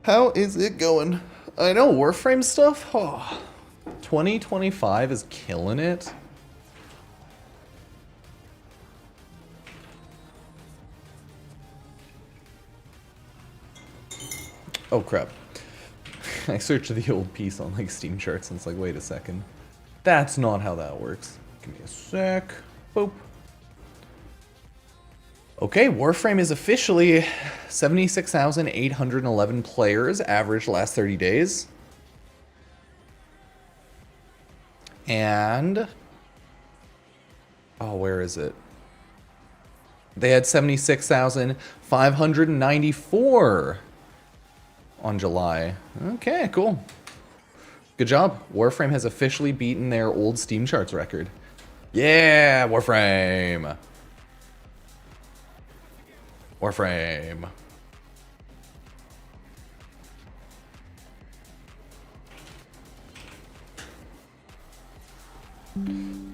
How is it going? I know, Warframe stuff? Oh, 2025 is killing it. Oh crap. I searched the old piece on like Steam charts and it's like, wait a second. That's not how that works. Give me a sec. Boop. Okay, Warframe is officially 76,811 players average last 30 days. And... oh, where is it? They had 76,594 on July. Okay, cool. Good job. Warframe has officially beaten their old Steam charts record. Yeah, Warframe. Warframe.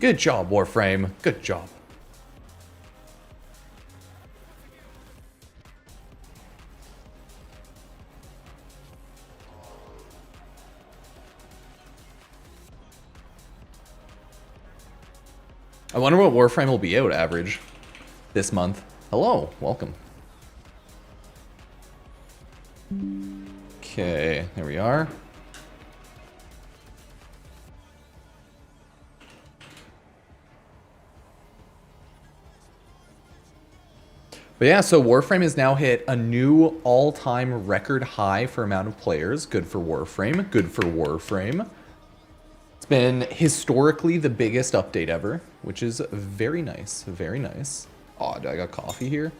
Good job, Warframe. Good job. I wonder what Warframe will be out average this month. Hello, welcome. Okay, there we are. But yeah, so Warframe has now hit a new all-time record high for amount of players. Good for Warframe. Good for Warframe. It's been historically the biggest update ever, which is very nice. Very nice. Oh, do I got coffee here?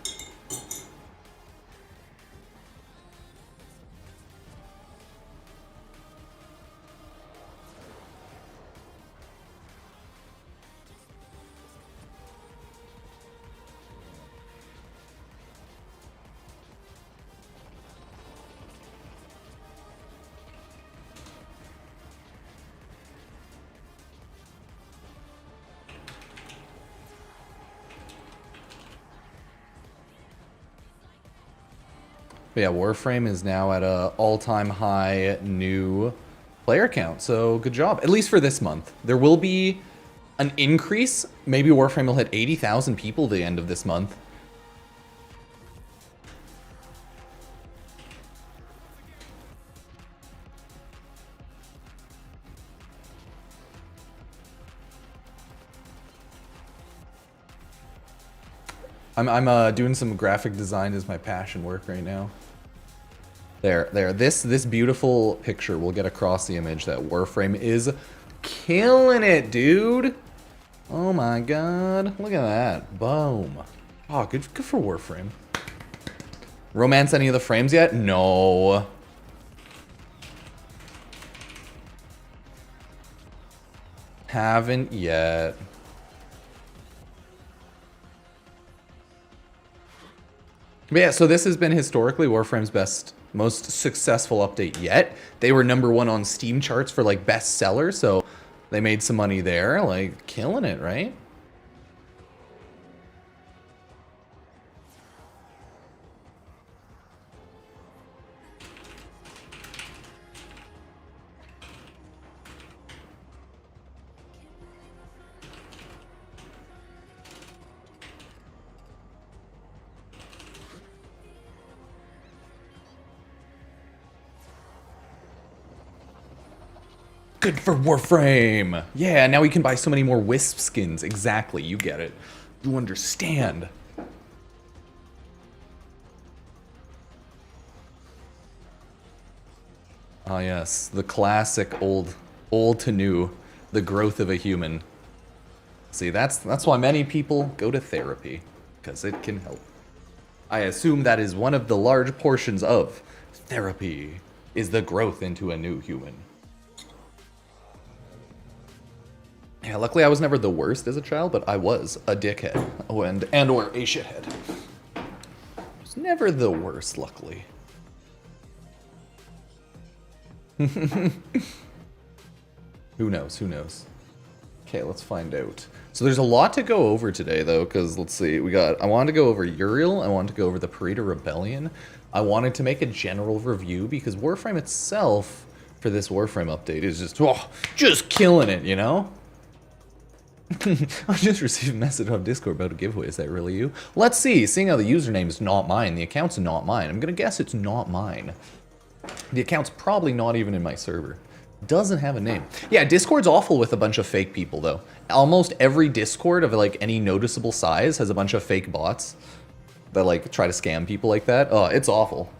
But yeah, Warframe is now at a all-time high new player count. So good job, at least for this month. There will be an increase. Maybe Warframe will hit 80,000 people at the end of this month. I'm doing some graphic design as my passion work right now. There. This beautiful picture will get across the image that Warframe is killing it, dude. Oh my god, look at that. Boom. Oh, good for Warframe. Romance any of the frames yet? No. Haven't yet. But yeah, so this has been historically Warframe's most successful update yet. They were #1 on Steam charts for like bestseller, so they made some money there, like killing it, right? Good for Warframe! Yeah, now we can buy so many more Wisp skins. Exactly, you get it. You understand. Ah yes, the classic old to new, the growth of a human. See, that's why many people go to therapy, because it can help. I assume that is one of the large portions of therapy, is the growth into a new human. Yeah, luckily I was never the worst as a child, but I was a dickhead. Oh, and or a shithead. I was never the worst, luckily. Who knows, who knows? Okay, let's find out. So there's a lot to go over today, though, because let's see, I wanted to go over Uriel, I wanted to go over the Perita Rebellion. I wanted to make a general review because Warframe itself, for this Warframe update, is just killing it, you know? I just received a message on Discord about a giveaway. Is that really you? Let's see. Seeing how the username is not mine, the account's not mine. I'm gonna guess it's not mine. The account's probably not even in my server. Doesn't have a name. Yeah, Discord's awful with a bunch of fake people, though. Almost every Discord of, like, any noticeable size has a bunch of fake bots that, like, try to scam people like that. Oh, it's awful.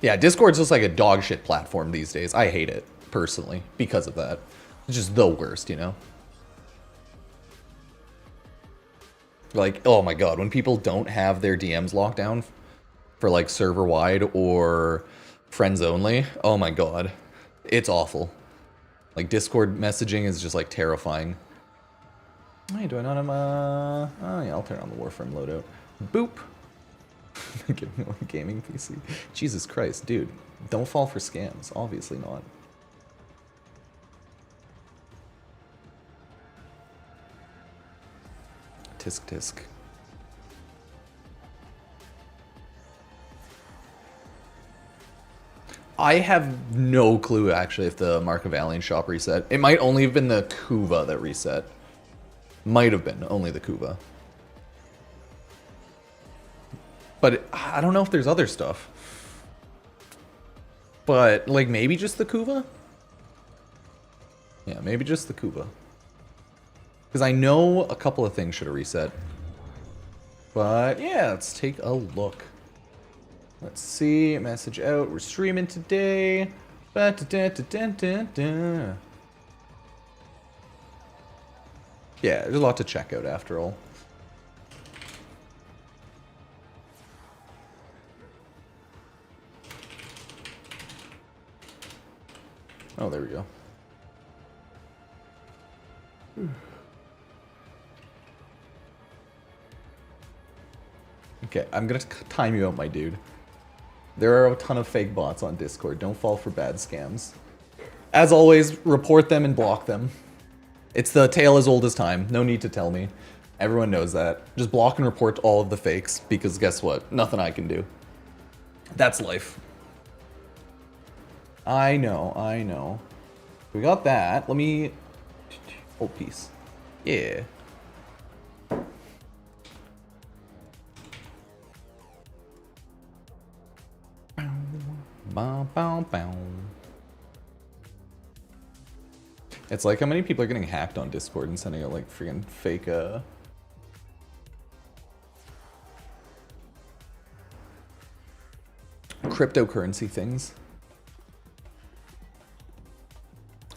Yeah, Discord's just like a dog shit platform these days. I hate it, personally, because of that. It's just the worst, you know? Like, oh my god, when people don't have their DMs locked down for like server-wide or friends only, oh my god, it's awful. Like, Discord messaging is just like terrifying. Hey, do I not have oh yeah, I'll turn on the Warframe loadout. Boop. Give me a gaming PC. Jesus Christ, dude, don't fall for scams. Obviously not. Tisk tisk. I have no clue, actually, if the Mark of Alien shop reset. It might only have been the Kuva that reset. Might have been only the Kuva. But I don't know if there's other stuff. But, like, maybe just the Kuva? Yeah, maybe just the Kuva. Because I know a couple of things should have reset. But, yeah, let's take a look. Let's see, message out, we're streaming today. Yeah, there's a lot to check out after all. Oh, there we go. Okay, I'm gonna time you out, my dude. There are a ton of fake bots on Discord. Don't fall for bad scams. As always, report them and block them. It's the tale as old as time. No need to tell me. Everyone knows that. Just block and report all of the fakes, because guess what? Nothing I can do. That's life. I know, I know. We got that. Let me... Old Peace. Yeah. Bow, bow, bow. It's like how many people are getting hacked on Discord and sending out like freaking fake cryptocurrency things.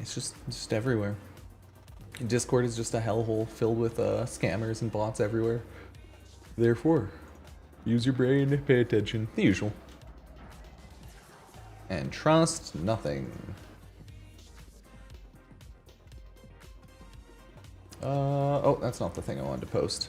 It's just everywhere. Discord is just a hellhole filled with scammers and bots everywhere. Therefore, use your brain, pay attention, the usual. And trust nothing. Oh, that's not the thing I wanted to post.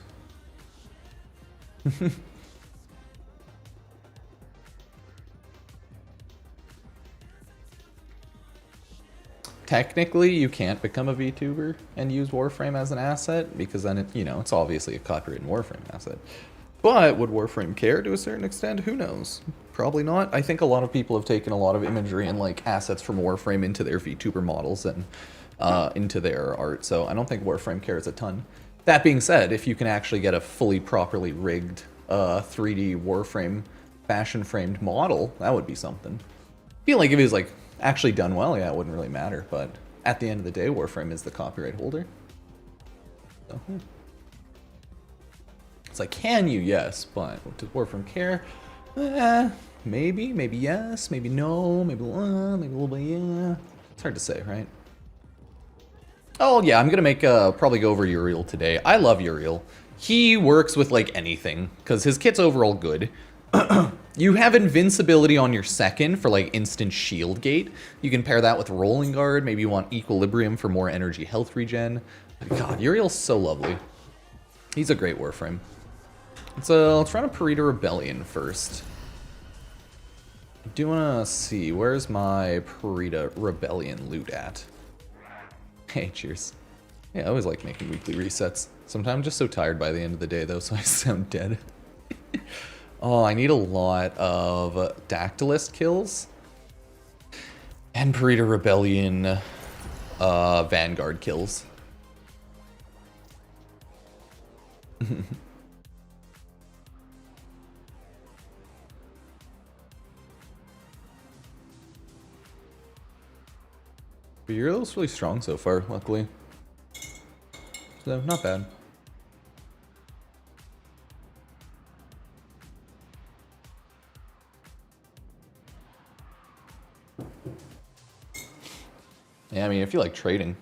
Technically, you can't become a VTuber and use Warframe as an asset, because then, you know, it's obviously a copyrighted Warframe asset. But would Warframe care to a certain extent? Who knows? Probably not. I think a lot of people have taken a lot of imagery and like assets from Warframe into their VTuber models and into their art, so I don't think Warframe cares a ton. That being said, if you can actually get a fully properly rigged 3D Warframe fashion framed model, that would be something. I feel like if it was like actually done well, yeah, it wouldn't really matter, but at the end of the day, Warframe is the copyright holder. So, it's like, can you? Yes, but does Warframe care? Maybe, maybe yes, maybe no, maybe a little bit yeah. It's hard to say, right? Oh yeah, I'm gonna make probably go over Uriel today. I love Uriel. He works with like anything because his kit's overall good. You have invincibility on your second for like instant shield gate. You can pair that with rolling guard. Maybe you want equilibrium for more energy health regen. God, Uriel's so lovely. He's a great Warframe. Let's run a Perita Rebellion first. I do want to see, where's my Perita Rebellion loot at? Hey, cheers. Yeah, I always like making weekly resets. Sometimes I'm just so tired by the end of the day, though, so I sound dead. Oh, I need a lot of Dactylist kills. And Perita Rebellion Vanguard kills. But Uriel's really strong so far, luckily. So, not bad. Yeah, I mean, if you like trading,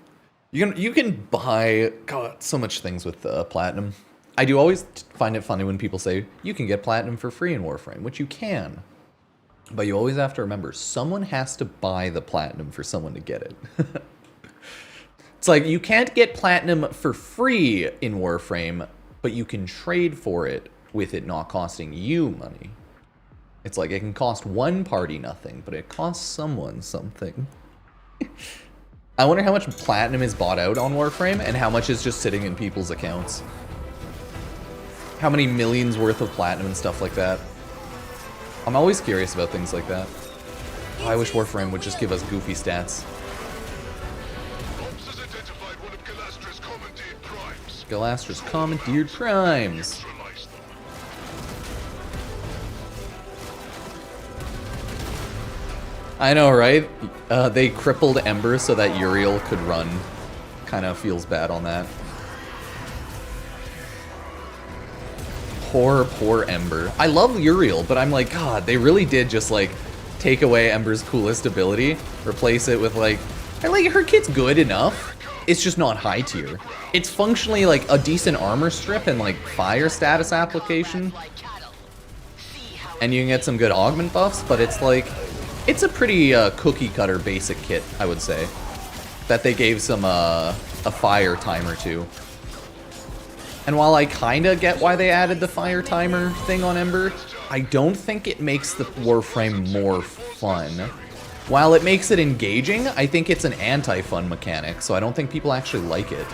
you can buy so much things with platinum. I do always find it funny when people say you can get platinum for free in Warframe, which you can. But you always have to remember, someone has to buy the platinum for someone to get it. It's like, you can't get platinum for free in Warframe, but you can trade for it with it not costing you money. It's like, it can cost one party nothing, but it costs someone something. I wonder how much platinum is bought out on Warframe, and how much is just sitting in people's accounts. How many millions worth of platinum and stuff like that. I'm always curious about things like that. Oh, I wish Warframe would just give us goofy stats. Galastra's commandeered crimes. I know, right? They crippled Ember so that Uriel could run. Kind of feels bad on that. Poor Ember. I love Uriel, but I'm like, God, they really did just like take away Ember's coolest ability, replace it with like her kit's good enough. It's just not high tier. It's functionally like a decent armor strip and like fire status application. And you can get some good augment buffs, but it's like, it's a pretty cookie cutter basic kit, I would say. That they gave some a fire timer to. And while I kinda get why they added the fire timer thing on Ember, I don't think it makes the Warframe more fun. While it makes it engaging, I think it's an anti-fun mechanic, so I don't think people actually like it.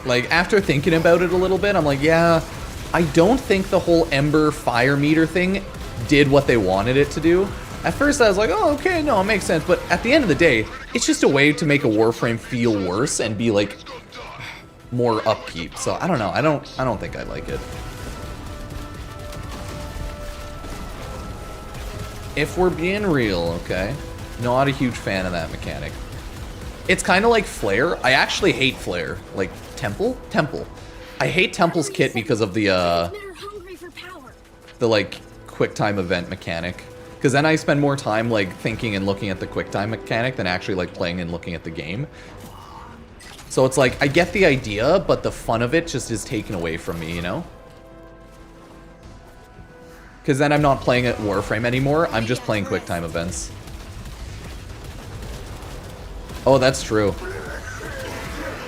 Like, after thinking about it a little bit, I'm like, yeah, I don't think the whole Ember fire meter thing did what they wanted it to do. At first I was like, oh, okay, no, it makes sense, but at the end of the day, it's just a way to make a Warframe feel worse and be like more upkeep. So I don't know. I don't think I like it. If we're being real, okay? Not a huge fan of that mechanic. It's kind of like Flare. I actually hate Flare. Like Temple? Temple. I hate Temple's kit because of the like quick time event mechanic. Because then I spend more time like thinking and looking at the quick time mechanic than actually like playing and looking at the game. So it's like, I get the idea, but the fun of it just is taken away from me, you know? Because then I'm not playing at Warframe anymore, I'm just playing QuickTime events. Oh, that's true.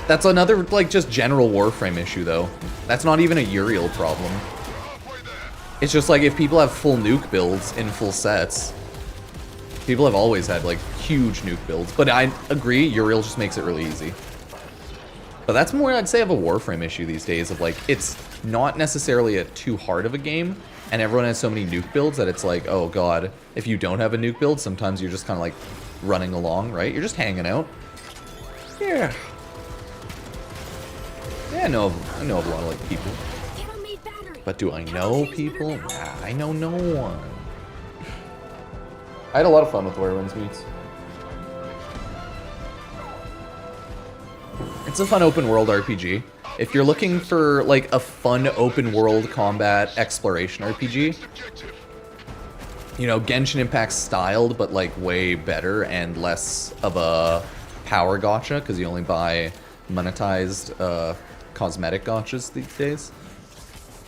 That's another, like, just general Warframe issue, though. That's not even a Uriel problem. It's just like, if people have full nuke builds in full sets, people have always had, like, huge nuke builds. But I agree, Uriel just makes it really easy. But that's more, I'd say, of a Warframe issue these days, of like, it's not necessarily a too hard of a game, and everyone has so many nuke builds that it's like, oh god, if you don't have a nuke build, sometimes you're just kind of like running along, right? You're just hanging out. Yeah. Yeah, I know of a lot of like people. But do I know people? Nah, I know no one. I had a lot of fun with Where Winds Meets. It's a fun open world RPG. If you're looking for like a fun open world combat exploration RPG, you know, Genshin Impact's styled, but like way better and less of a power gacha because you only buy monetized cosmetic gachas these days.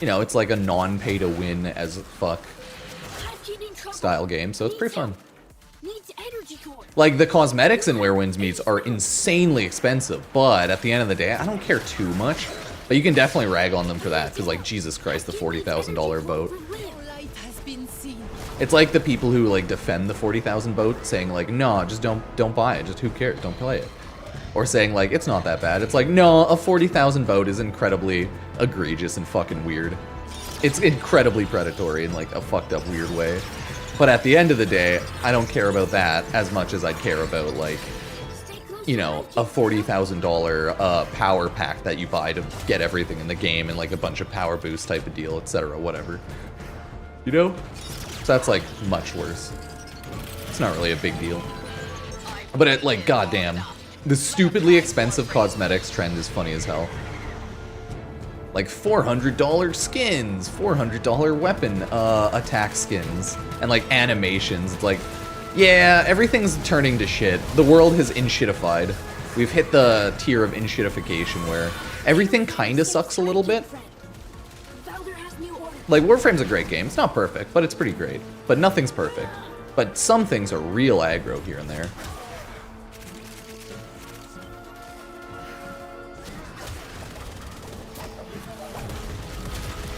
You know, it's like a non-pay-to-win as fuck style game, so it's pretty fun. Like, the cosmetics in Where Winds Meets are insanely expensive, but at the end of the day, I don't care too much. But you can definitely rag on them for that, because, like, Jesus Christ, the $40,000 boat. It's like the people who, like, defend the $40,000 boat, saying, like, no, just don't buy it, just who cares, don't play it. or saying like it's not that bad. It's like, no, a 40,000 vote is incredibly egregious and fucking weird. It's incredibly predatory in like a fucked up weird way. But at the end of the day, I don't care about that as much as I care about like, you know, a $40,000 power pack that you buy to get everything in the game and like a bunch of power boost type of deal, etc. Whatever. You know? So that's like much worse. It's not really a big deal. But it, like, goddamn, the stupidly expensive cosmetics trend is funny as hell. Like $400 skins, $400 weapon attack skins, and like animations. It's like, yeah, everything's turning to shit. The world has in-shitified. We've hit the tier of in-shitification where everything kind of sucks a little bit. Like, Warframe's a great game. It's not perfect, but it's pretty great. But nothing's perfect. But some things are real aggro here and there.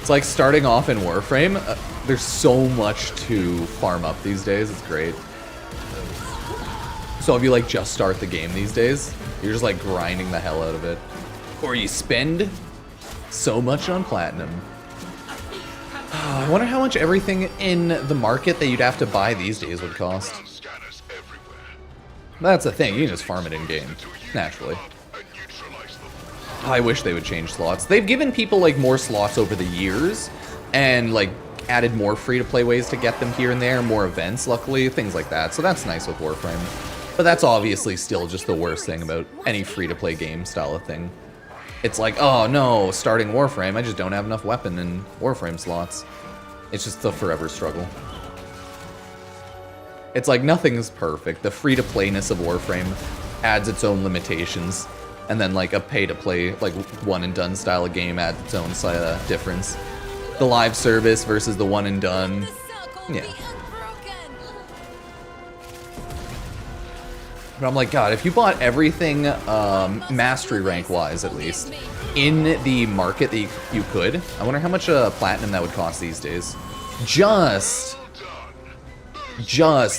It's like starting off in Warframe, there's so much to farm up these days, it's great. So if you like just start the game these days, you're just like grinding the hell out of it. Or you spend so much on platinum. I wonder how much everything in the market that you'd have to buy these days would cost. That's the thing, you can just farm it in-game, naturally. I wish they would change slots. They've given people like more slots over the years and like added more free-to-play ways to get them here and there, more events, luckily, things like that. So that's nice with Warframe. But that's obviously still just the worst thing about any free-to-play game style of thing. It's like, oh no, starting Warframe, I just don't have enough weapon and Warframe slots. It's just the forever struggle. It's like nothing's perfect. The free-to-playness of Warframe adds its own limitations. And then like a pay-to-play, like one-and-done style of game adds its own difference. The live service versus the one-and-done. Yeah. But I'm like, God, if you bought everything, mastery rank-wise at least, in the market that you could, I wonder how much platinum that would cost these days. Just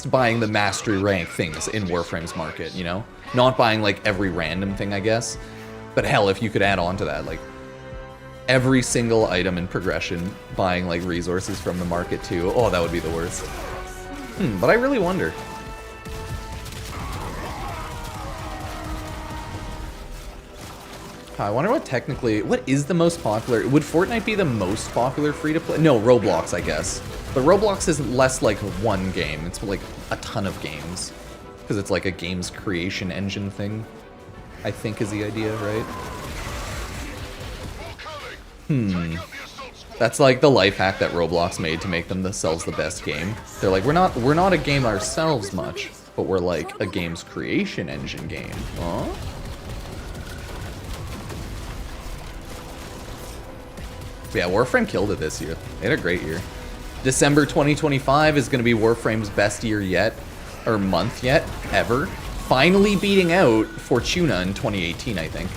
buying the mastery rank things in Warframe's market, you know? Not buying, like, every random thing, I guess. But hell, if you could add on to that, like, every single item in progression, buying, like, resources from the market, too. Oh, that would be the worst. But I really wonder. I wonder what is the most popular? Would Fortnite be the most popular free-to-play? No, Roblox, I guess. But Roblox is less like one game. It's like a ton of games. Because it's like a games creation engine thing, I think is the idea, right? That's like the life hack that Roblox made to make themselves the best game. They're like, we're not a game ourselves much, but we're like a games creation engine game. Huh? Yeah, Warframe killed it this year. They had a great year. December 2025 is going to be Warframe's best year yet. Or month yet, ever. Finally beating out Fortuna in 2018, I think.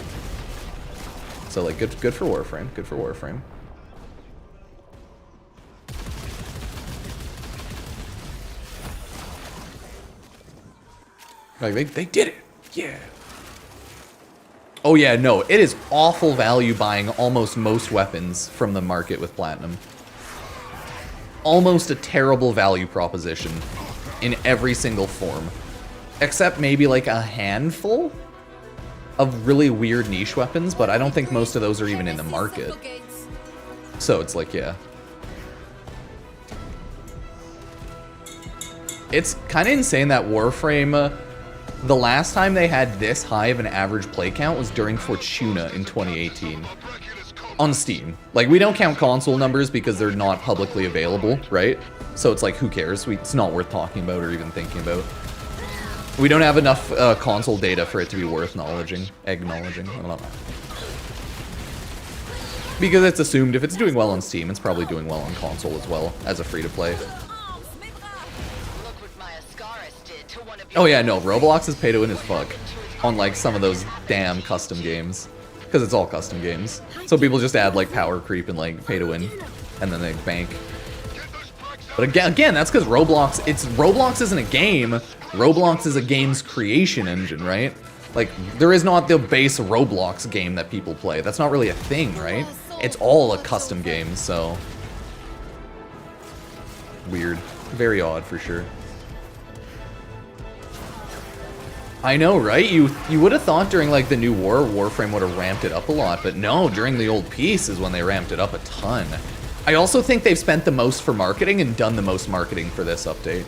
So, like, good for Warframe. Good for Warframe. Like, they did it. Yeah. Oh, yeah, no. It is awful value buying almost most weapons from the market with Platinum. Almost a terrible value proposition. In every single form. Except maybe like a handful of really weird niche weapons, but I don't think most of those are even in the market. So it's like, yeah. It's kind of insane that Warframe, the last time they had this high of an average play count was during Fortuna in 2018. On Steam. Like, we don't count console numbers because they're not publicly available, right? So it's like, who cares? It's not worth talking about or even thinking about. We don't have enough console data for it to be worth acknowledging. I don't know. Because it's assumed if it's doing well on Steam, it's probably doing well on console as well, as a free-to-play. Oh yeah, no, Roblox is pay-to-win as fuck. On, like, some of those damn custom games. Because it's all custom games. So people just add, like, power creep and, like, pay-to-win. And then they bank. But again, that's because Roblox isn't a game. Roblox is a game's creation engine, right? Like, there is not the base Roblox game that people play. That's not really a thing, right? It's all a custom game, so... Weird. Very odd, for sure. I know, right? You would have thought during, like, the new Warframe would have ramped it up a lot, but no, during the old Peace is when they ramped it up a ton. I also think they've spent the most for marketing and done the most marketing for this update.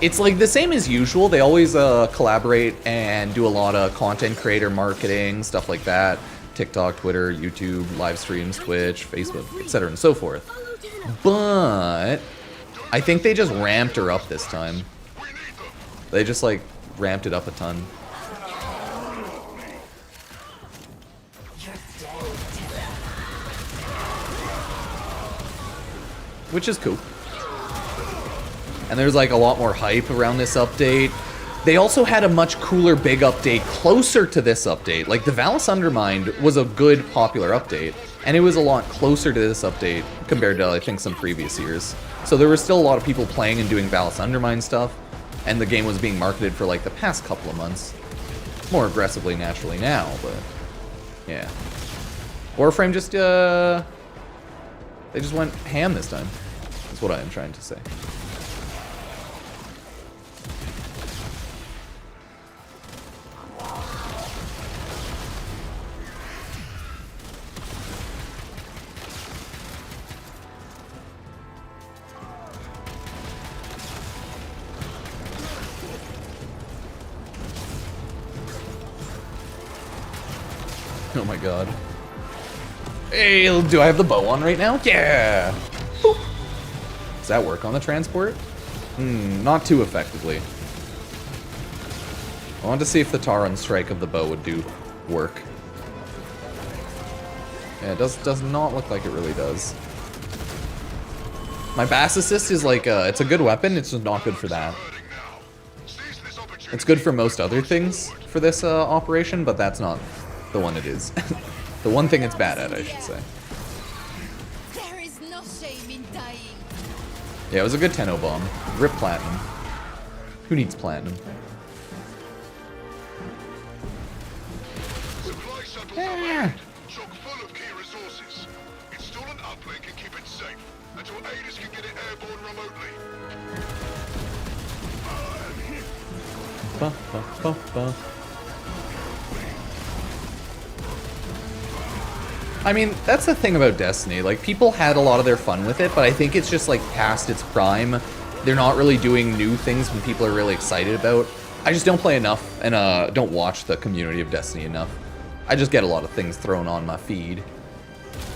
It's like the same as usual. They always collaborate and do a lot of content creator marketing, stuff like that. TikTok, Twitter, YouTube, live streams, Twitch, Facebook, etc. and so forth. But I think they just ramped her up this time. They just like ramped it up a ton. Which is cool. And there's like a lot more hype around this update. They also had a much cooler big update closer to this update. Like the Valis Undermined was a good popular update, and it was a lot closer to this update compared to I think some previous years. So there were still a lot of people playing and doing Valis Undermined stuff, and the game was being marketed for like the past couple of months. More aggressively naturally now, but yeah. Warframe just they just went ham this time. That's what I am trying to say. Oh my god. Hey, do I have the bow on right now? Yeah! Boop. Does that work on the transport? Not too effectively. I wanted to see if the Taran strike of the bow would do work. Yeah, it does not look like it really does. My Bass Assist is like, it's a good weapon, it's just not good for that. It's good for most other things for this operation, but that's not the one it is. The one thing it's bad at, I should say. There is no shame in dying. Yeah, it was a good Tenno bomb. Rip platinum. Who needs platinum? Supply shuttles are chock full of key resources. Install an uplink and keep it safe until Aiders can get it airborne remotely. Ba, ba, ba, ba. I mean, that's the thing about Destiny. Like, people had a lot of their fun with it, but I think it's just, like, past its prime. They're not really doing new things when people are really excited about. I just don't play enough and don't watch the community of Destiny enough. I just get a lot of things thrown on my feed.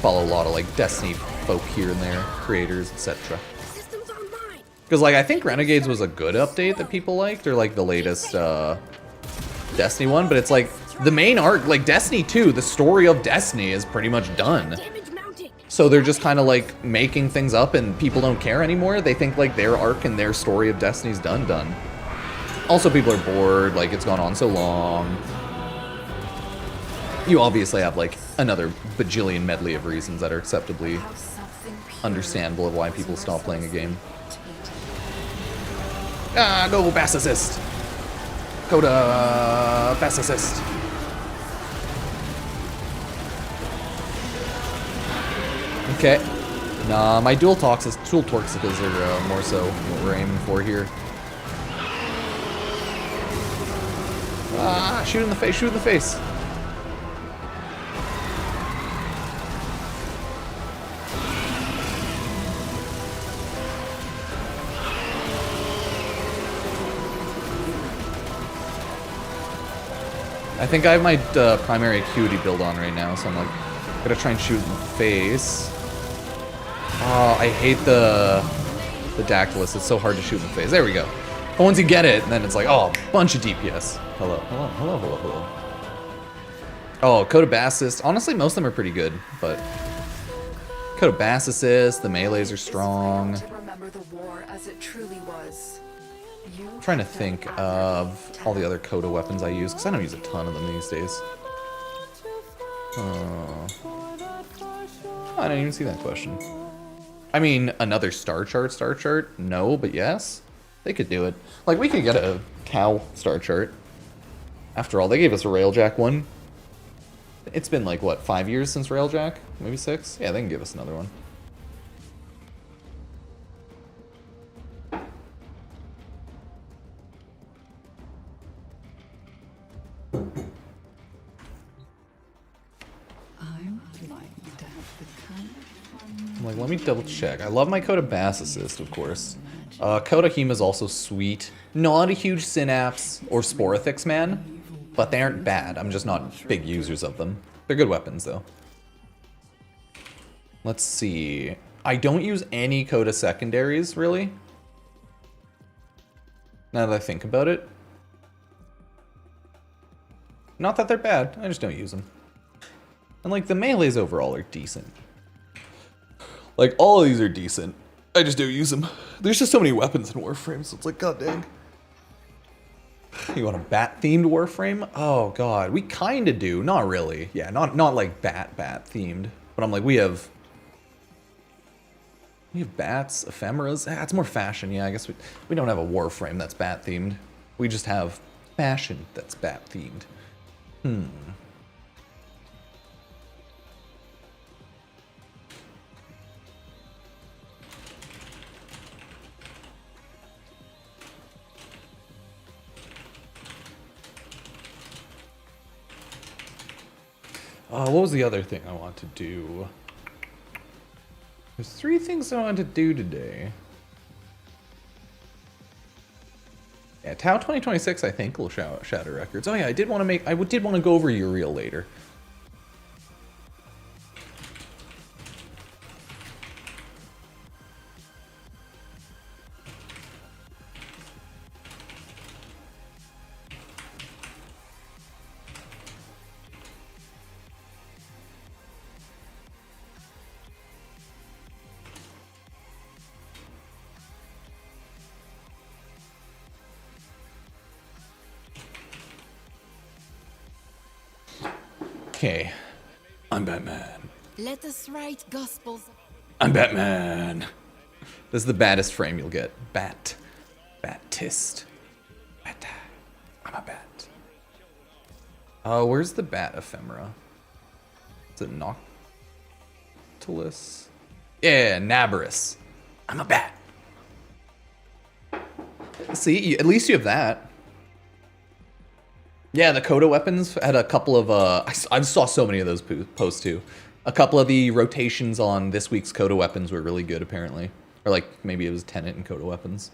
Follow a lot of, like, Destiny folk here and there, creators, etc. Because, like, I think Renegades was a good update that people liked, or, like, the latest Destiny one, but it's like, the main arc, like Destiny 2, the story of Destiny is pretty much done. So they're just kind of like making things up and people don't care anymore. They think like their arc and their story of Destiny's done. Also, people are bored, like it's gone on so long. You obviously have like another bajillion medley of reasons that are acceptably understandable of why people stop playing a game. Ah, go Bass Assist! Go to Bass Assist. Okay. Nah, my dual Torxicas are more so what we're aiming for here. Ah, shoot in the face, shoot in the face. I think I have my primary acuity build on right now, so I'm like, gotta try and shoot in the face. Oh, I hate the Dactylus. It's so hard to shoot in the face. There we go. But once you get it, then it's like, oh, bunch of DPS. Hello, hello, hello, hello, hello. Oh, Code of Bass Assist. Honestly, most of them are pretty good, but Code of Bass Assist, the melees are strong. I'm trying to think of all the other Coda weapons I use, because I don't use a ton of them these days. Oh, I didn't even see that question. I mean, another star chart? No, but yes. They could do it. Like, we could get a cow star chart. After all, they gave us a Railjack one. It's been like, what, 5 years since Railjack? Maybe 6? Yeah, they can give us another one. I'm like, let me double check. I love my Coda Bass Assist, of course. Coda Hema is also sweet. Not a huge Synapse or Sporithix man, but they aren't bad. I'm just not big users of them. They're good weapons, though. Let's see. I don't use any Coda secondaries, really. Now that I think about it. Not that they're bad, I just don't use them. And like, the melees overall are decent. Like, all of these are decent. I just don't use them. There's just so many weapons in Warframe, so it's like, god dang. You want a bat-themed Warframe? Oh god, we kinda do. Not really. Yeah, not like bat themed. But I'm like, we have bats, ephemeras. It's more fashion. Yeah, I guess we don't have a Warframe that's bat themed. We just have fashion that's bat themed. What was the other thing I want to do? There's 3 things I want to do today. Yeah, Tau 2026 I think will shatter records. Oh yeah, I did want to go over Uriel later. Okay, I'm Batman. Let us write gospels. I'm Batman. This is the baddest frame you'll get. Batist. Bat. I'm a bat. Where's the bat ephemera? Is it Noctilus? Yeah, Nabarus. I'm a bat. See, at least you have that. Yeah, the Coda weapons had a couple of, I saw so many of those posts too. A couple of the rotations on this week's Coda weapons were really good, apparently. Or like, maybe it was Tenet and Coda weapons.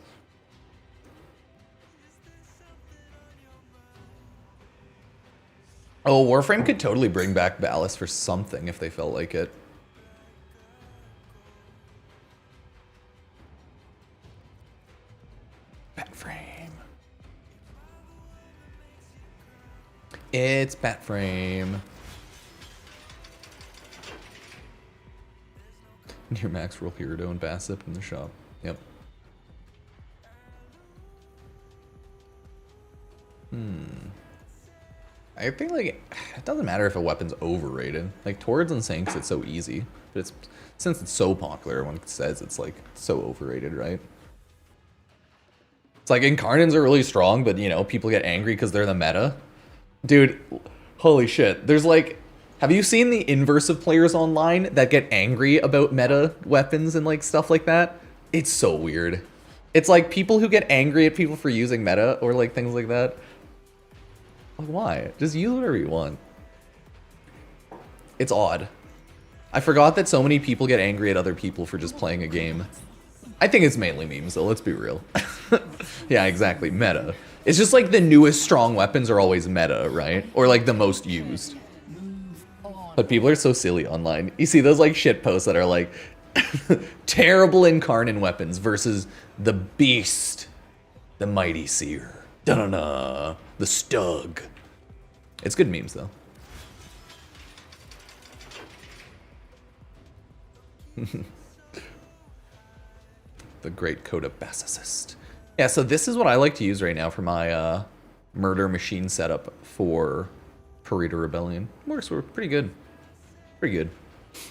Oh, Warframe could totally bring back Ballast for something if they felt like it. Batframe. It's Batframe. Near max roll Pereto and Bassip in the shop. Yep. I think like it doesn't matter if a weapon's overrated. Like Torrents and Sinks, it's so easy. But it's since it's so popular, everyone says it's like so overrated, right? It's like Incarnines are really strong, but you know, people get angry because they're the meta. Dude, holy shit. There's like, have you seen the inverse of players online that get angry about meta weapons and like stuff like that? It's so weird. It's like people who get angry at people for using meta or like things like that. Like, why? Just use whatever you want. It's odd. I forgot that so many people get angry at other people for just playing a game. I think it's mainly memes though, let's be real. Yeah, exactly, meta. It's just like the newest strong weapons are always meta, right? Or like the most used. But people are so silly online. You see those like shit posts that are like terrible Incarnate weapons versus the beast, the mighty seer. Da-da-da. The Stug. It's good memes though. The great Coda Bass Assist. Yeah, so this is what I like to use right now for my murder machine setup for Perita Rebellion. Works pretty good. Pretty good.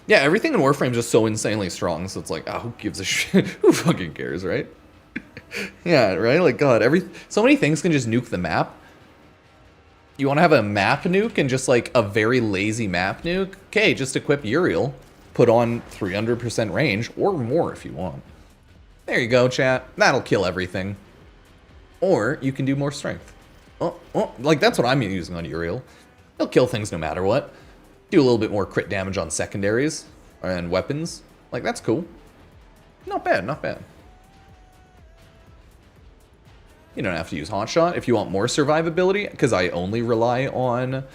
Yeah, everything in Warframe is just so insanely strong, so it's like, oh, who gives a shit? Who fucking cares, right? Yeah, right? Like, God, so many things can just nuke the map. You want to have a map nuke and just like a very lazy map nuke? Okay, just equip Uriel. Put on 300% range or more if you want. There you go, chat. That'll kill everything. Or you can do more strength. Oh, like that's what I'm using on Uriel. He'll kill things no matter what. Do a little bit more crit damage on secondaries and weapons. Like, that's cool. Not bad, not bad. You don't have to use Hotshot if you want more survivability, because I only rely on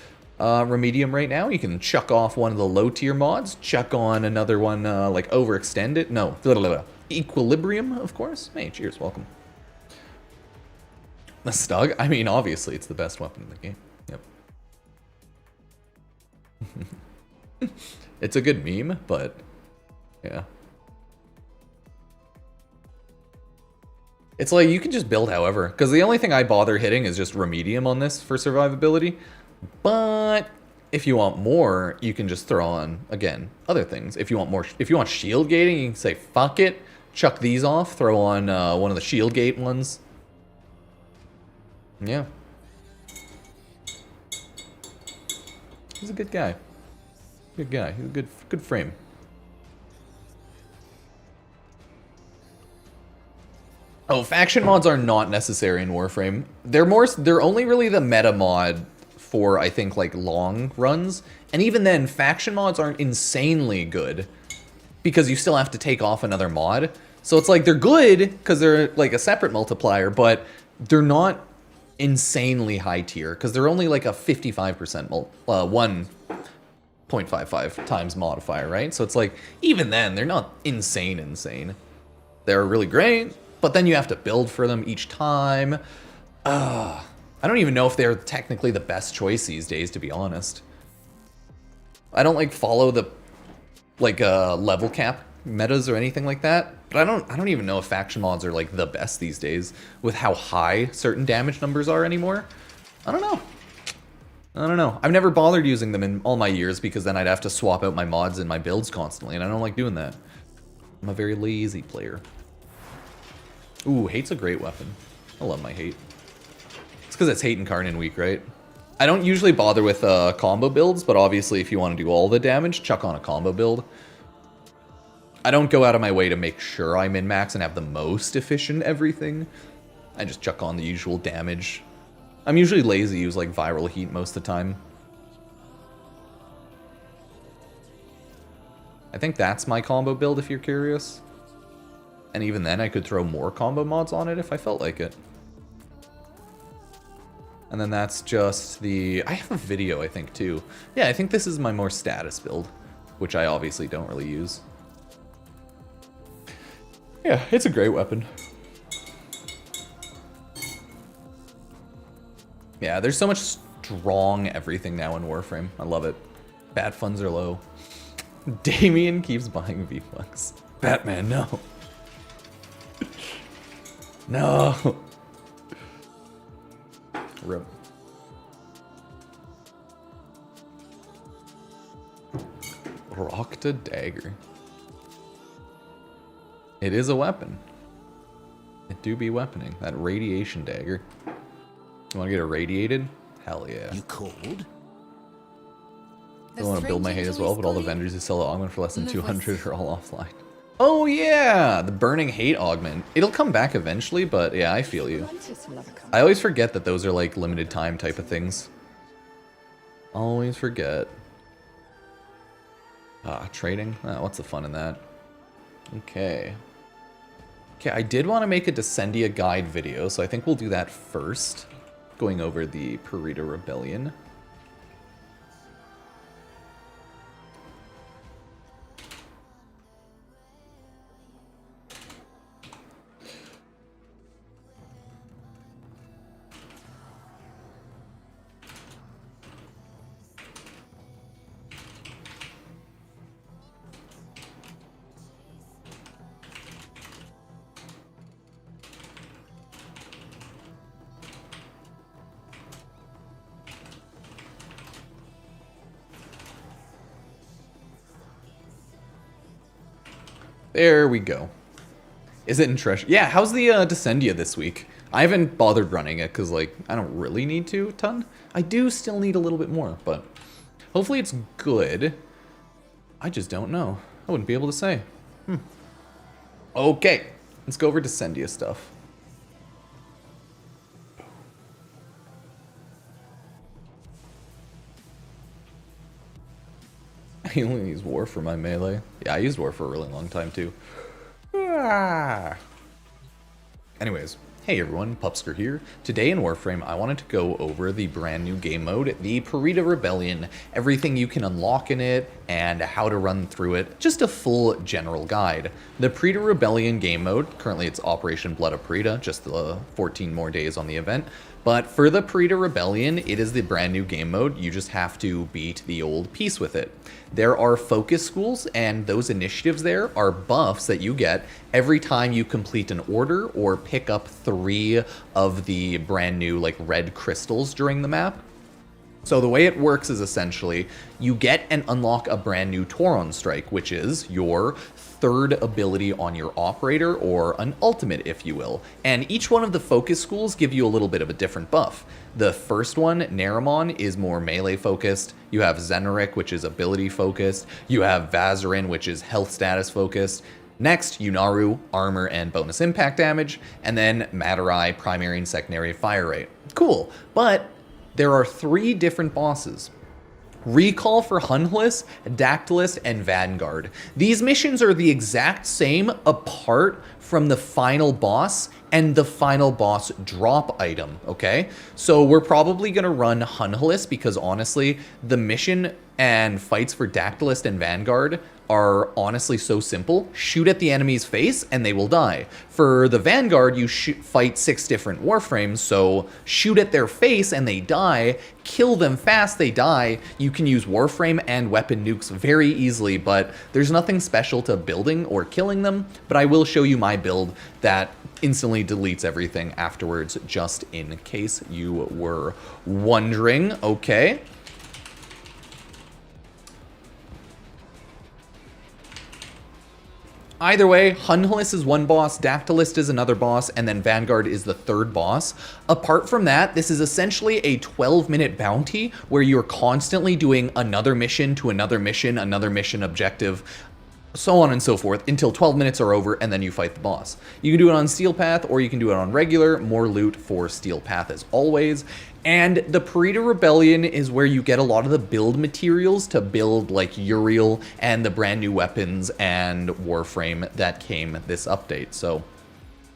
Remedium right now. You can chuck off one of the low tier mods, chuck on another one, like overextend it. No, Equilibrium, of course. Hey, cheers, welcome. The Stug? I mean, obviously, it's the best weapon in the game. Yep. It's a good meme, but yeah. It's like, you can just build however, because the only thing I bother hitting is just Remedium on this for survivability. But if you want more, you can just throw on, again, other things. If you want more, if you want shield gating, you can say, fuck it, chuck these off, throw on one of the shield gate ones. Yeah. He's a good guy. Good guy. He's a good frame. Oh, faction mods are not necessary in Warframe. They're only really the meta mod for, I think, like long runs. And even then, faction mods aren't insanely good because you still have to take off another mod. So it's like they're good because they're like a separate multiplier, but they're not insanely high tier because they're only like a 55% 1.55 times modifier, right? So it's like, even then, they're not insane. They're really great, but then you have to build for them each time. I don't even know if they're technically the best choice these days, to be honest. I don't like follow the like level cap metas or anything like that. But I don't even know if faction mods are like the best these days with how high certain damage numbers are anymore. I don't know. I've never bothered using them in all my years because then I'd have to swap out my mods and my builds constantly, and I don't like doing that. I'm a very lazy player. Ooh, Hate's a great weapon. I love my Hate. It's because it's Hate Incarnate week, right? I don't usually bother with combo builds, but obviously if you want to do all the damage, chuck on a combo build. I don't go out of my way to make sure I min-max and have the most efficient everything. I just chuck on the usual damage. I'm usually lazy, use like viral heat most of the time. I think that's my combo build if you're curious. And even then I could throw more combo mods on it if I felt like it. And then that's just the... I have a video, I think, too. Yeah, I think this is my more status build, which I obviously don't really use. Yeah, it's a great weapon. Yeah, there's so much strong everything now in Warframe. I love it. Bat funds are low. Damien keeps buying V-Bucks. Batman, no. No. Rip. Rocked a dagger. It is a weapon. It do be weaponing. That radiation dagger. You want to get irradiated? Hell yeah. You cold? I want to build my Hate as well, but all the vendors who sell the augment for less than 200 are all offline. Oh yeah! The burning Hate augment. It'll come back eventually, but yeah, I feel you. I always forget that those are like limited time type of things. Always forget. Trading? What's the fun in that? Okay. Okay, I did want to make a Descendia guide video, so I think we'll do that first. Going over the Perita Rebellion. There we go. Is it in treasure? Yeah, how's the Descendia this week? I haven't bothered running it because, like, I don't really need to a ton. I do still need a little bit more, but hopefully it's good. I just don't know. I wouldn't be able to say. Okay, let's go over to Sendia stuff. I only use War for my melee. Yeah, I used War for a really long time too. Anyways, hey everyone, Pupsker here. Today in Warframe, I wanted to go over the brand new game mode, the Perita Rebellion, everything you can unlock in it, and how to run through it, just a full general guide. The Perita Rebellion game mode, currently it's Operation Blood of Perita, just the 14 more days on the event, but for the Perita Rebellion, it is the brand new game mode. You just have to beat the old peace with it. There are focus schools, and those initiatives there are buffs that you get every time you complete an order or pick up 3 of the brand new like red crystals during the map. So the way it works is essentially you get and unlock a brand new Tauron Strike, which is your third ability on your operator, or an ultimate if you will. And each one of the focus schools give you a little bit of a different buff. The first one, Naramon, is more melee focused. You have Zeneric, which is ability focused. You have Vazarin, which is health status focused. Next, Yunaru, armor and bonus impact damage. And then Matarai, primary and secondary fire rate. Cool, but there are 3 different bosses. Recall for Hunhless, Dactylist, and Vanguard. These missions are the exact same apart from the final boss and the final boss drop item, okay? So we're probably gonna run Hunhless because honestly, the mission and fights for Dactylist and Vanguard are honestly so simple. Shoot at the enemy's face and they will die. For the Vanguard, you fight 6 different Warframes, so shoot at their face and they die, kill them fast, they die. You can use Warframe and weapon nukes very easily, but there's nothing special to building or killing them, but I will show you my build that instantly deletes everything afterwards, just in case you were wondering, okay? Either way, Hunhless is one boss, Dactylist is another boss, and then Vanguard is the 3rd boss. Apart from that, this is essentially a 12-minute bounty where you're constantly doing another mission to another mission objective, so on and so forth, until 12 minutes are over, and then you fight the boss. You can do it on Steel Path, or you can do it on regular, more loot for Steel Path as always. And the Perita Rebellion is where you get a lot of the build materials to build like Uriel and the brand new weapons and Warframe that came this update. So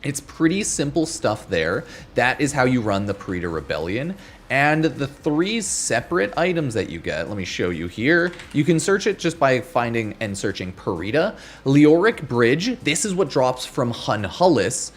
it's pretty simple stuff there. That is how you run the Perita Rebellion. And the 3 separate items that you get, let me show you here. You can search it just by finding and searching Perita. Leoric Bridge, this is what drops from Hunhullus.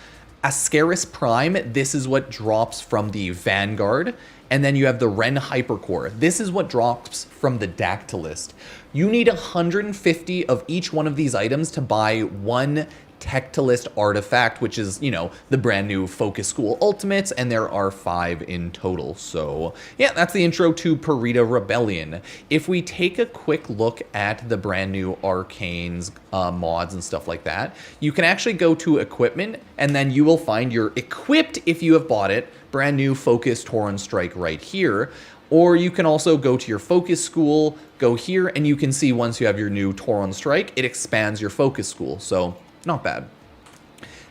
Ascaris Prime, this is what drops from the Vanguard. And then you have the Ren Hypercore. This is what drops from the Dactylist. You need 150 of each one of these items to buy 1 Tectylist artifact, which is, you know, the brand new Focus School Ultimates, and there are 5 in total. So yeah, that's the intro to Perita Rebellion. If we take a quick look at the brand new Arcanes mods and stuff like that, you can actually go to equipment, and then you will find your equipped, if you have bought it, brand new Focus Tauron Strike right here. Or you can also go to your Focus School, go here, and you can see once you have your new Tauron Strike, it expands your Focus School. So not bad.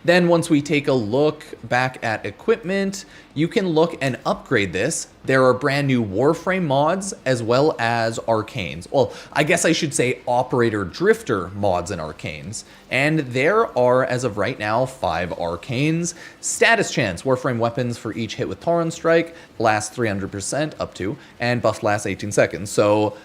Then once we take a look back at equipment, you can look and upgrade this. There are brand new Warframe mods as well as Arcanes. Well, I guess I should say Operator Drifter mods and Arcanes. And there are, as of right now, 5 Arcanes. Status Chance, Warframe weapons for each hit with Tauron Strike, last 300% up to, and buff lasts 18 seconds. So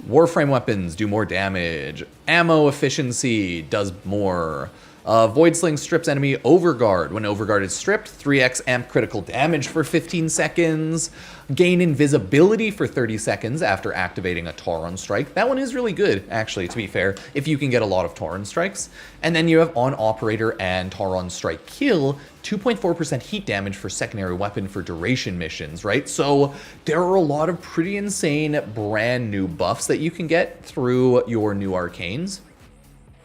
Warframe weapons do more damage. Ammo efficiency does more. Void Sling strips enemy Overguard. When Overguard is stripped, 3x amp critical damage for 15 seconds. Gain invisibility for 30 seconds after activating a Tauron Strike. That one is really good, actually, to be fair, if you can get a lot of Tauron Strikes. And then you have on Operator and Tauron Strike Kill, 2.4% heat damage for secondary weapon for duration missions, right? So there are a lot of pretty insane brand new buffs that you can get through your new Arcanes.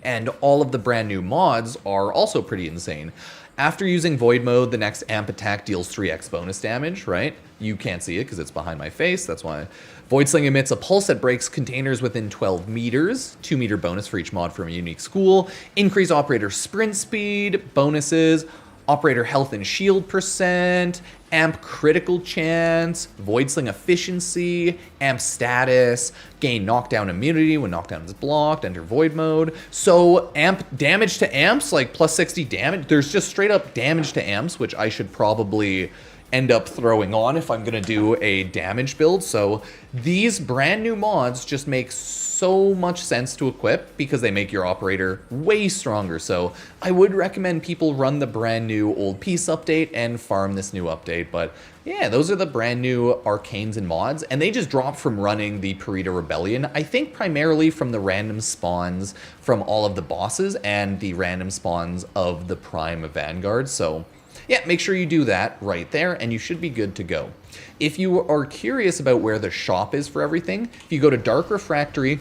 And all of the brand new mods are also pretty insane. After using Void Mode, the next amp attack deals 3x bonus damage, right? You can't see it because it's behind my face, that's why. Void Sling emits a pulse that breaks containers within 12 meters, 2 meter bonus for each mod from a unique school, increase operator sprint speed, bonuses, operator health and shield percent, amp critical chance, Void Sling efficiency, amp status, gain knockdown immunity when knockdown is blocked, enter Void Mode. So amp damage to amps, like plus 60 damage, there's just straight up damage to amps, which I should probably end up throwing on if I'm gonna do a damage build. So these brand new mods just make so much sense to equip because they make your operator way stronger. So I would recommend people run the brand new Old Peace update and farm this new update. But yeah, those are the brand new arcanes and mods, and they just drop from running the Perita Rebellion. I think primarily from the random spawns from all of the bosses and the random spawns of the Prime Vanguard. So yeah, make sure you do that right there, and you should be good to go. If you are curious about where the shop is for everything, if you go to Dark Refractory,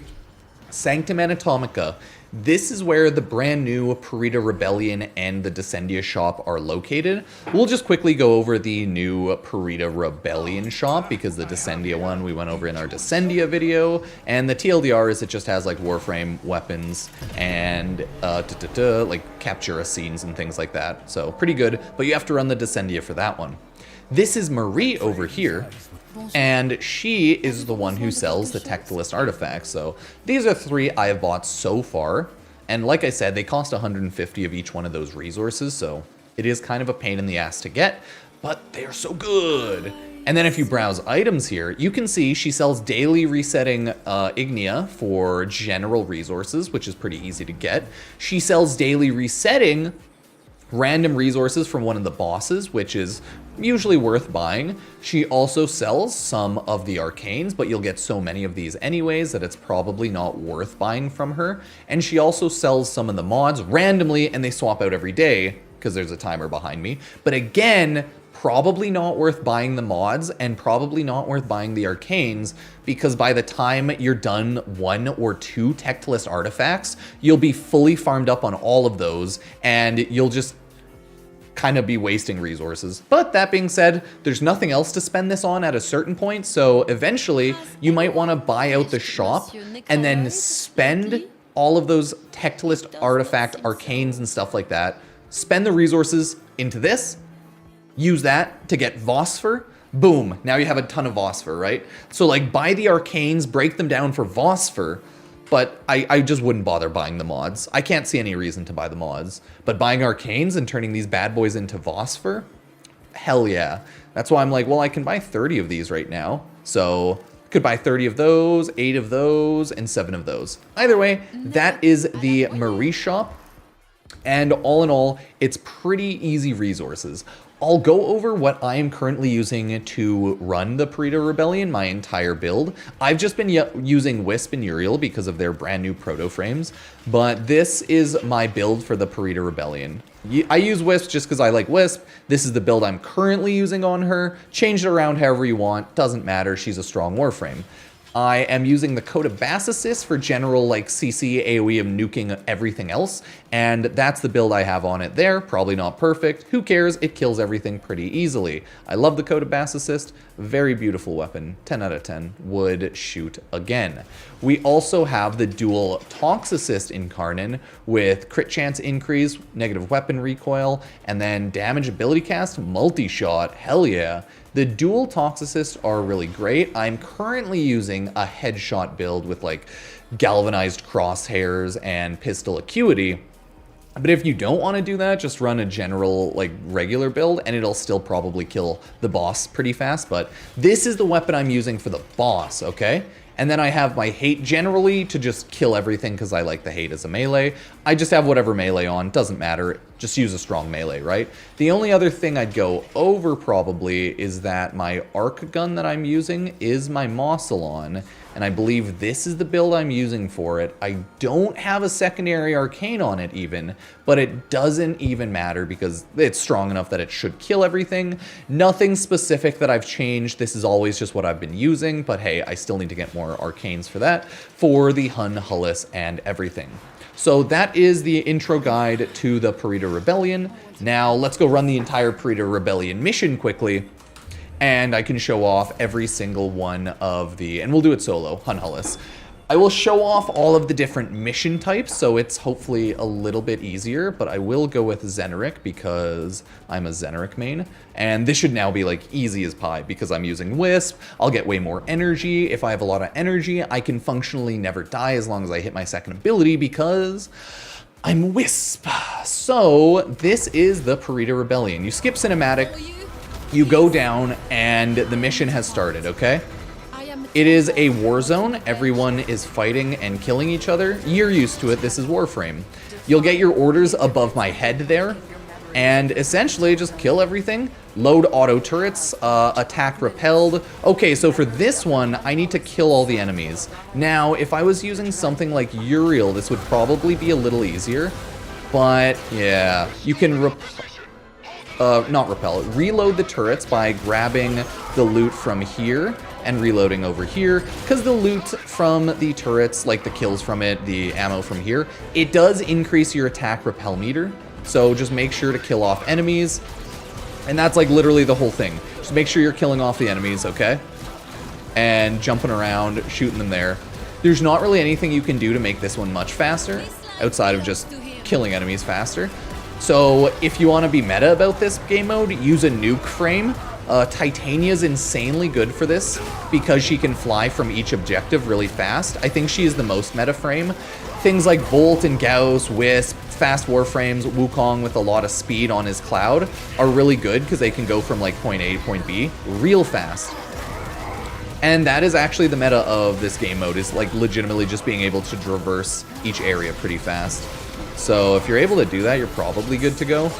Sanctum Anatomica, this is where the brand new Perita Rebellion and the Descendia shop are located. We'll just quickly go over the new Perita Rebellion shop because the Descendia one we went over in our Descendia video, and the TLDR is it just has like Warframe weapons and like capture scenes and things like that. So pretty good, but you have to run the Descendia for that one. This is Marie over here, and she is the one who sells the Tectilist artifacts. So these are 3 I have bought so far, and like I said, they cost 150 of each one of those resources, so it is kind of a pain in the ass to get, but they are so good. And then if you browse items here, you can see she sells daily resetting Ignia for general resources, which is pretty easy to get. She sells daily resetting random resources from one of the bosses, which is usually worth buying. She also sells some of the arcanes, but you'll get so many of these anyways that it's probably not worth buying from her. And she also sells some of the mods randomly, and they swap out every day because there's a timer behind me. But again, probably not worth buying the mods and probably not worth buying the arcanes, because by the time you're done 1 or 2 Tectilist artifacts, you'll be fully farmed up on all of those, and you'll just kind of be wasting resources. But that being said, there's nothing else to spend this on at a certain point, so eventually you might want to buy out the shop and then spend all of those Tectilist artifact arcanes and stuff like that, spend the resources into this, use that to get Vosphor, boom, now you have a ton of Vosphor, right? So like buy the arcanes, break them down for Vosphor, but I just wouldn't bother buying the mods. I can't see any reason to buy the mods. But buying arcanes and turning these bad boys into Vosphor, hell yeah. That's why I'm like, well, I can buy 30 of these right now. So I could buy 30 of those, 8 of those, and 7 of those. Either way, that is the Marie shop. And all in all, it's pretty easy resources. I'll go over what I am currently using to run the Perita Rebellion, my entire build. I've just been using Wisp and Uriel because of their brand new proto frames, but this is my build for the Perita Rebellion. I use Wisp just because I like Wisp. This is the build I'm currently using on her. Change it around however you want, doesn't matter, she's a strong Warframe. I am using the Code of Bass Assist for general like CC AoE of nuking everything else, and that's the build I have on it there. Probably not perfect, who cares, it kills everything pretty easily. I love the Code of Bass Assist, very beautiful weapon, 10 out of 10, would shoot again. We also have the dual Tox Assist in Karnan with crit chance increase, negative weapon recoil, and then damage ability cast, multi-shot, hell yeah. The dual Tox Assists are really great. I'm currently using a headshot build with like galvanized crosshairs and pistol acuity. But if you don't want to do that, just run a general like regular build and it'll still probably kill the boss pretty fast. But this is the weapon I'm using for the boss, okay? And then I have my hate generally to just kill everything because I like the hate as a melee. I just have whatever melee on, doesn't matter, just use a strong melee, right? The only other thing I'd go over probably is that my arc gun that I'm using is my Mossalon, and I believe this is the build I'm using for it. I don't have a secondary arcane on it even, but it doesn't even matter because it's strong enough that it should kill everything. Nothing specific that I've changed, this is always just what I've been using, but hey, I still need to get more arcanes for that, for the Hun, Hullis, and everything. So that is the intro guide to the Perita Rebellion. Now let's go run the entire Perita Rebellion mission quickly, and I can show off every single one of the, and we'll do it solo, Hunhullis. I will show off all of the different mission types, so it's hopefully a little bit easier, but I will go with Xeneric because I'm a Xeneric main, and this should now be like easy as pie because I'm using Wisp. I'll get way more energy. If I have a lot of energy, I can functionally never die as long as I hit my second ability because I'm Wisp. So this is the Perita Rebellion. You skip cinematic, you go down, and the mission has started, okay? It is a war zone. Everyone is fighting and killing each other. You're used to it. This is Warframe. You'll get your orders above my head there, and essentially just kill everything. Load auto turrets, attack repelled. Okay, so for this one, I need to kill all the enemies. Now, if I was using something like Uriel, this would probably be a little easier, but yeah, you can reload the turrets by grabbing the loot from here and reloading over here, because the loot from the turrets, like the kills from it, the ammo from here, it does increase your attack repel meter, so just make sure to kill off enemies, and that's like literally the whole thing. Just make sure you're killing off the enemies, okay? And jumping around, shooting them there. There's not really anything you can do to make this one much faster, outside of just killing enemies faster. So if you want to be meta about this game mode, use a nuke frame. Titania's insanely good for this because she can fly from each objective really fast. I think she is the most meta frame. Things like Bolt and Gauss, Wisp, fast Warframes, Wukong with a lot of speed on his cloud are really good because they can go from like point A to point B real fast. And that is actually the meta of this game mode, is like legitimately just being able to traverse each area pretty fast. So if you're able to do that, you're probably good to go.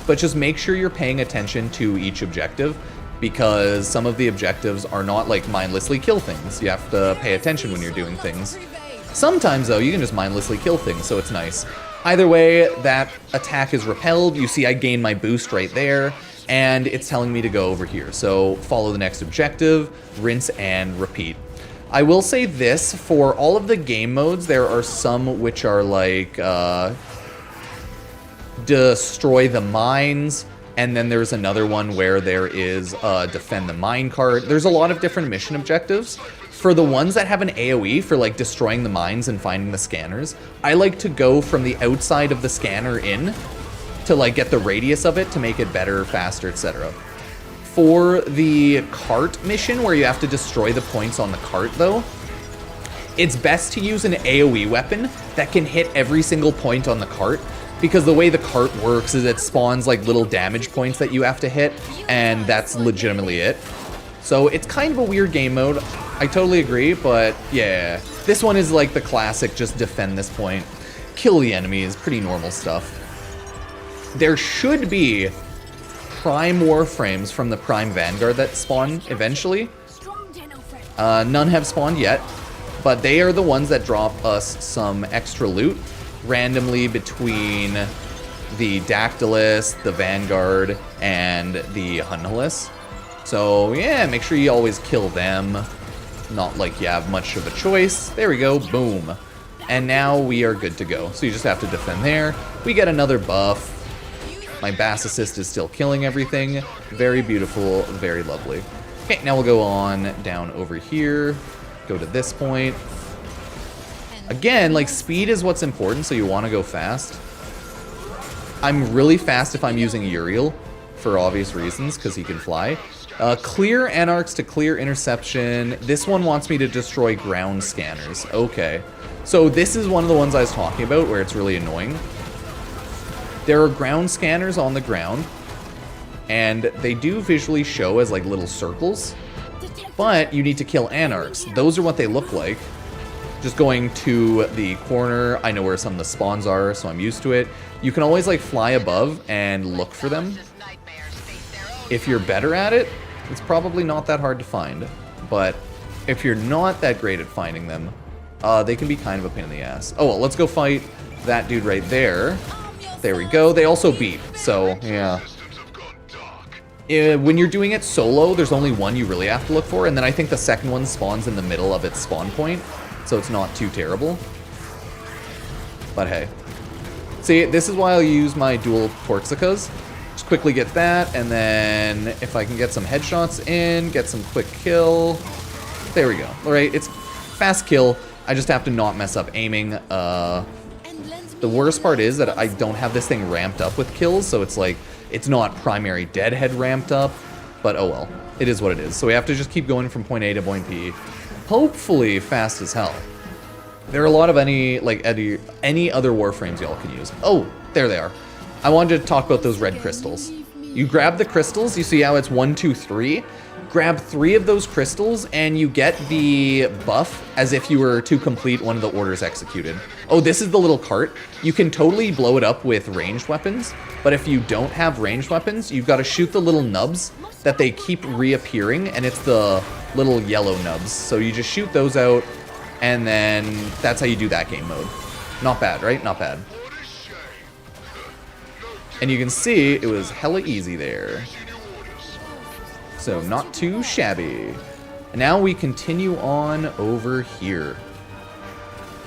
But just make sure you're paying attention to each objective, because some of the objectives are not like mindlessly kill things. You have to pay attention when you're doing things. Sometimes though, you can just mindlessly kill things, so it's nice. Either way, that attack is repelled. You see I gain my boost right there, and it's telling me to go over here. So follow the next objective, rinse and repeat. I will say this, for all of the game modes, there are some which are like, destroy the mines, and then there's another one where there is defend the minecart. There's a lot of different mission objectives. For the ones that have an AoE for like destroying the mines and finding the scanners, I like to go from the outside of the scanner in to like get the radius of it to make it better, faster, etc. For the cart mission where you have to destroy the points on the cart though, it's best to use an AoE weapon that can hit every single point on the cart, because the way the cart works is it spawns like little damage points that you have to hit, and that's legitimately it. So it's kind of a weird game mode. I totally agree, but yeah. This one is like the classic, just defend this point. Kill the enemies, pretty normal stuff. There should be Prime Warframes from the Prime Vanguard that spawn eventually. None have spawned yet, but they are the ones that drop us some extra loot randomly between the Dactylus, the Vanguard, and the Hunhullis. So yeah, make sure you always kill them. Not like you have much of a choice. There we go, boom. And now we are good to go. So you just have to defend there. We get another buff. My Bass Assist is still killing everything. Very beautiful, very lovely. Okay, now we'll go on down over here. Go to this point. Again, like, speed is what's important, so you want to go fast. I'm really fast if I'm using Uriel, for obvious reasons, because he can fly. Clear Anarchs to clear interception. This one wants me to destroy ground scanners. Okay. So this is one of the ones I was talking about where it's really annoying. There are ground scanners on the ground, and they do visually show as like little circles, but you need to kill Anarchs. Those are what they look like. Just going to the corner. I know where some of the spawns are, so I'm used to it. You can always like fly above and look for them. If you're better at it, it's probably not that hard to find. But if you're not that great at finding them, they can be kind of a pain in the ass. Oh, well, let's go fight that dude right there. There we go. They also beep, so yeah. When you're doing it solo, there's only one you really have to look for, and then I think the second one spawns in the middle of its spawn point, so it's not too terrible. But hey. See, this is why I'll use my dual Torxicas. Just quickly get that, and then if I can get some headshots in, get some quick kill. There we go. Alright, it's fast kill. I just have to not mess up aiming. The worst part is that I don't have this thing ramped up with kills, so it's like, it's not primary deadhead ramped up, but oh well. It is what it is. So we have to just keep going from point A to point B. Hopefully fast as hell. There are a lot of any other Warframes y'all can use. Oh, there they are. I wanted to talk about those red crystals. You grab the crystals, you see how it's 1, 2, 3? Grab 3 of those crystals and you get the buff as if you were to complete one of the orders executed. Oh, this is the little cart. You can totally blow it up with ranged weapons, but if you don't have ranged weapons, you've got to shoot the little nubs that they keep reappearing, and it's the little yellow nubs. So you just shoot those out, and then that's how you do that game mode. Not bad, right? Not bad. And you can see it was hella easy there. So not too shabby. And now we continue on over here.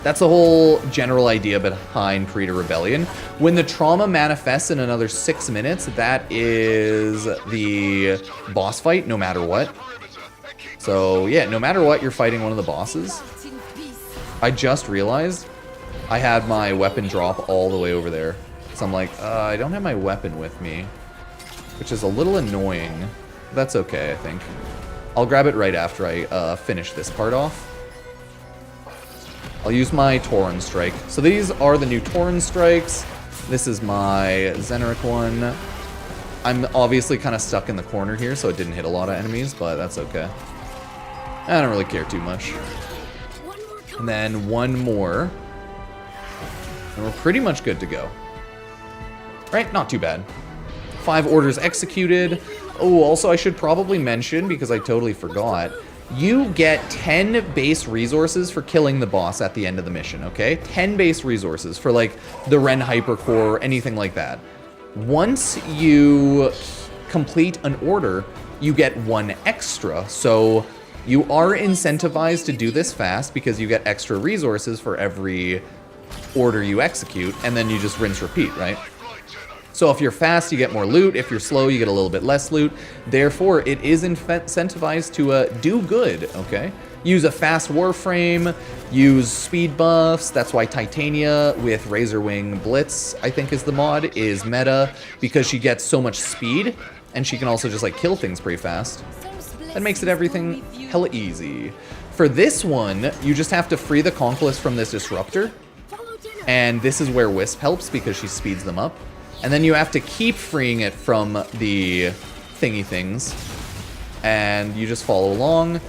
That's the whole general idea behind Perita Rebellion. When the trauma manifests in another 6 minutes, that is the boss fight, no matter what. So yeah, no matter what, you're fighting one of the bosses. I just realized I had my weapon drop all the way over there. So I'm like, I don't have my weapon with me, which is a little annoying. That's okay, I think. I'll grab it right after I finish this part off. I'll use my Tauren Strike. So these are the new Tauren Strikes. This is my Zeneric one. I'm obviously kind of stuck in the corner here, so it didn't hit a lot of enemies, but that's okay. I don't really care too much. And then one more. And we're pretty much good to go. Right? Not too bad. 5 orders executed. Oh, also I should probably mention, because I totally forgot, you get 10 base resources for killing the boss at the end of the mission, okay? 10 base resources for, like, the Ren Hypercore or anything like that. Once you complete an order, you get 1 extra, so you are incentivized to do this fast because you get extra resources for every order you execute, and then you just rinse repeat, right? So if you're fast, you get more loot. If you're slow, you get a little bit less loot. Therefore, it is incentivized to do good, okay? Use a fast Warframe, use speed buffs. That's why Titania with Razorwing Blitz, I think is the mod, is meta, because she gets so much speed, and she can also just like kill things pretty fast. That makes it everything hella easy. For this one, you just have to free the Conquest from this Disruptor, and this is where Wisp helps because she speeds them up. And then you have to keep freeing it from the thingy things. And you just follow along.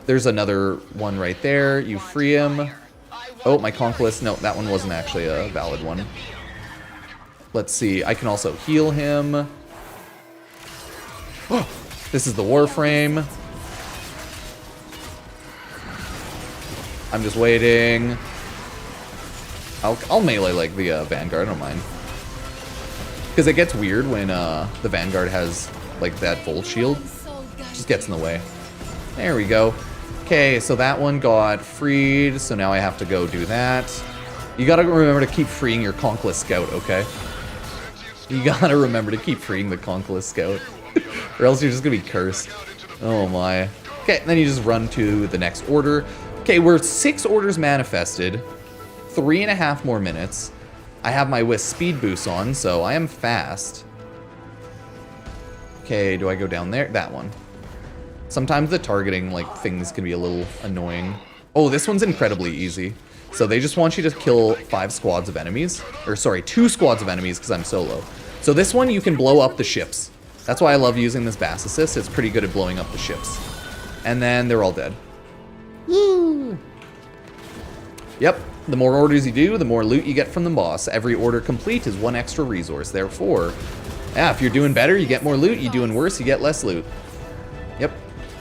There's another one right there. You free him. Oh, my Conquest. No, that one wasn't actually a valid one. Let's see. I can also heal him. Oh, this is the Warframe. I'm just waiting. I'll melee like the Vanguard. I don't mind. Because it gets weird when the Vanguard has, like, that Volt Shield. Just gets in the way. There we go. Okay, so that one got freed, so now I have to go do that. You gotta remember to keep freeing your Conquest Scout, okay? You gotta remember to keep freeing the Conquest Scout. Or else you're just gonna be cursed. Oh my. Okay, then you just run to the next order. Okay, we're 6 orders manifested. 3.5 more minutes. I have my Wisp speed boost on, so I am fast. Okay, do I go down there? That one. Sometimes the targeting, like, things can be a little annoying. Oh, this one's incredibly easy. So they just want you to kill 5 squads of enemies. Or, sorry, 2 squads of enemies, because I'm solo. So this one, you can blow up the ships. That's why I love using this Bass Assist. It's pretty good at blowing up the ships. And then they're all dead. Woo! Yep. The more orders you do, the more loot you get from the boss. Every order complete is 1 extra resource. Therefore, yeah, if you're doing better, you get more loot. You're doing worse, you get less loot. Yep.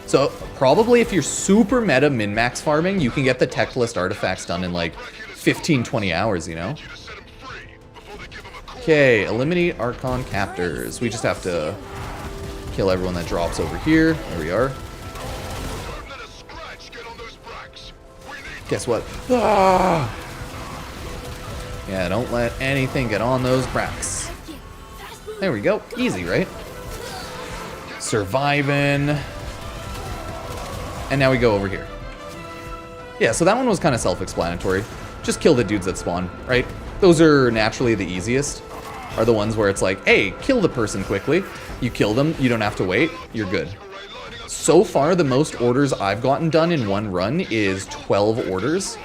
So, probably if you're super meta min-max farming, you can get the tech list artifacts done in like 15-20 hours, you know? Okay, eliminate Archon captors. We just have to kill everyone that drops over here. There we are. Guess what? Ah! Yeah, don't let anything get on those bracks. There we go. Easy, right? Surviving. And now we go over here. Yeah, so that one was kind of self-explanatory. Just kill the dudes that spawn, right? Those are naturally the easiest. Are the ones where it's like, hey, kill the person quickly. You kill them, you don't have to wait, you're good. So far, the most orders I've gotten done in one run is 12 orders,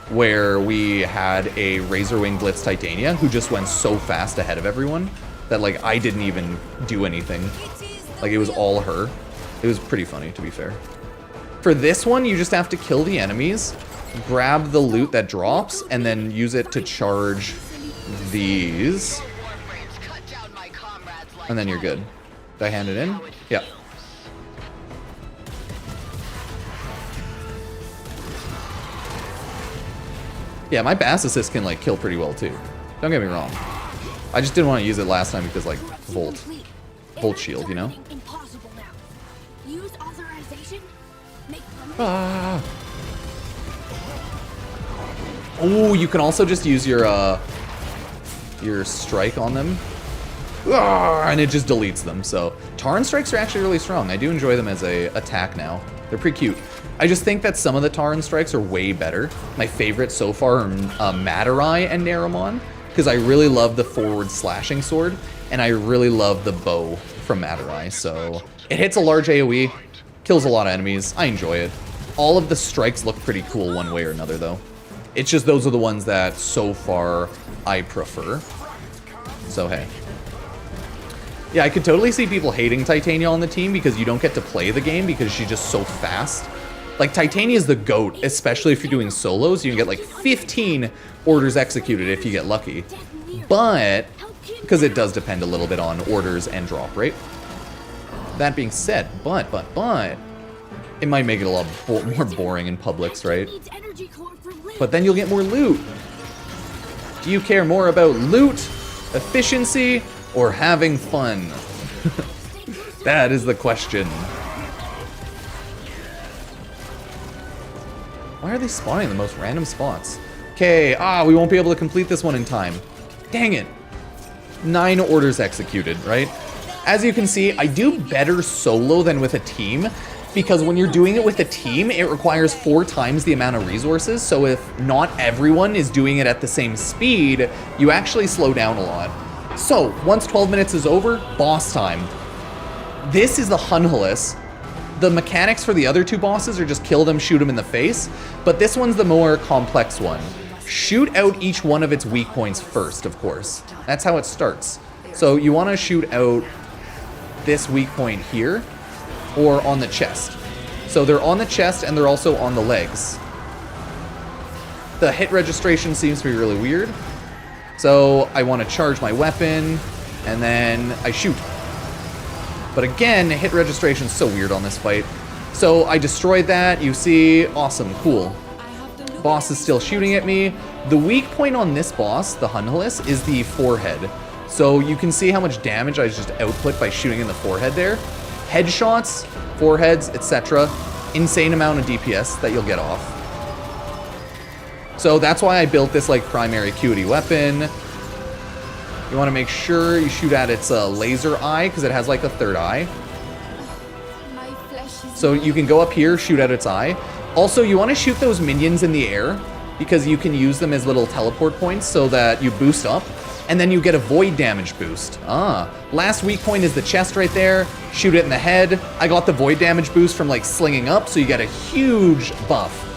where we had a Razorwing Blitz Titania who just went so fast ahead of everyone that, like, I didn't even do anything. Like, it was all her. It was pretty funny, to be fair. For this one, you just have to kill the enemies, grab the loot that drops, and then use it to charge these. And then you're good. Did I hand it in? Yeah. Yeah, my Bass Assist can, like, kill pretty well, too. Don't get me wrong. I just didn't want to use it last time because, like, Volt Shield, you know? Ah. Oh, you can also just use your strike on them. Ah, and it just deletes them. So Taran strikes are actually really strong. I do enjoy them as a attack now. They're pretty cute. I just think that some of the Taran strikes are way better. My favorites so far are Matarai and Naramon, because I really love the forward slashing sword, and I really love the bow from Matarai. So it hits a large AoE, kills a lot of enemies. I enjoy it. All of the strikes look pretty cool one way or another, though. It's just those are the ones that so far I prefer. So hey. Yeah, I could totally see people hating Titania on the team because you don't get to play the game because she's just so fast. Like, Titania is the GOAT, especially if you're doing solos. You can get like 15 orders executed if you get lucky. But, because it does depend a little bit on orders and drop rate. That being said, but, it might make it a lot more boring in Publix, right? But then you'll get more loot. Do you care more about loot, efficiency, or having fun? That is the question. Why are they spawning in the most random spots? Okay, we won't be able to complete this one in time. Dang it. 9 orders executed, right? As you can see, I do better solo than with a team, because when you're doing it with a team, it requires 4 times the amount of resources, so if not everyone is doing it at the same speed, you actually slow down a lot. So, once 12 minutes is over, boss time. This is the Hunhullus. The mechanics for the other 2 bosses are just kill them, shoot them in the face, but this one's the more complex one. Shoot out each one of its weak points first, of course. That's how it starts. So you want to shoot out this weak point here, or on the chest. So they're on the chest and they're also on the legs. The hit registration seems to be really weird. So I want to charge my weapon, and then I shoot. But again, hit registration is so weird on this fight. So I destroyed that, you see, awesome, cool. Boss is still shooting at me. The weak point on this boss, the Hunhullus, is the forehead. So you can see how much damage I just output by shooting in the forehead there. Headshots, foreheads, etc. Insane amount of DPS that you'll get off. So that's why I built this like primary QD weapon. You want to make sure you shoot at its laser eye because it has like a third eye. So you can go up here, shoot at its eye. Also, you want to shoot those minions in the air because you can use them as little teleport points so that you boost up and then you get a void damage boost. Last weak point is the chest right there. Shoot it in the head. I got the void damage boost from like slinging up, so you get a huge buff.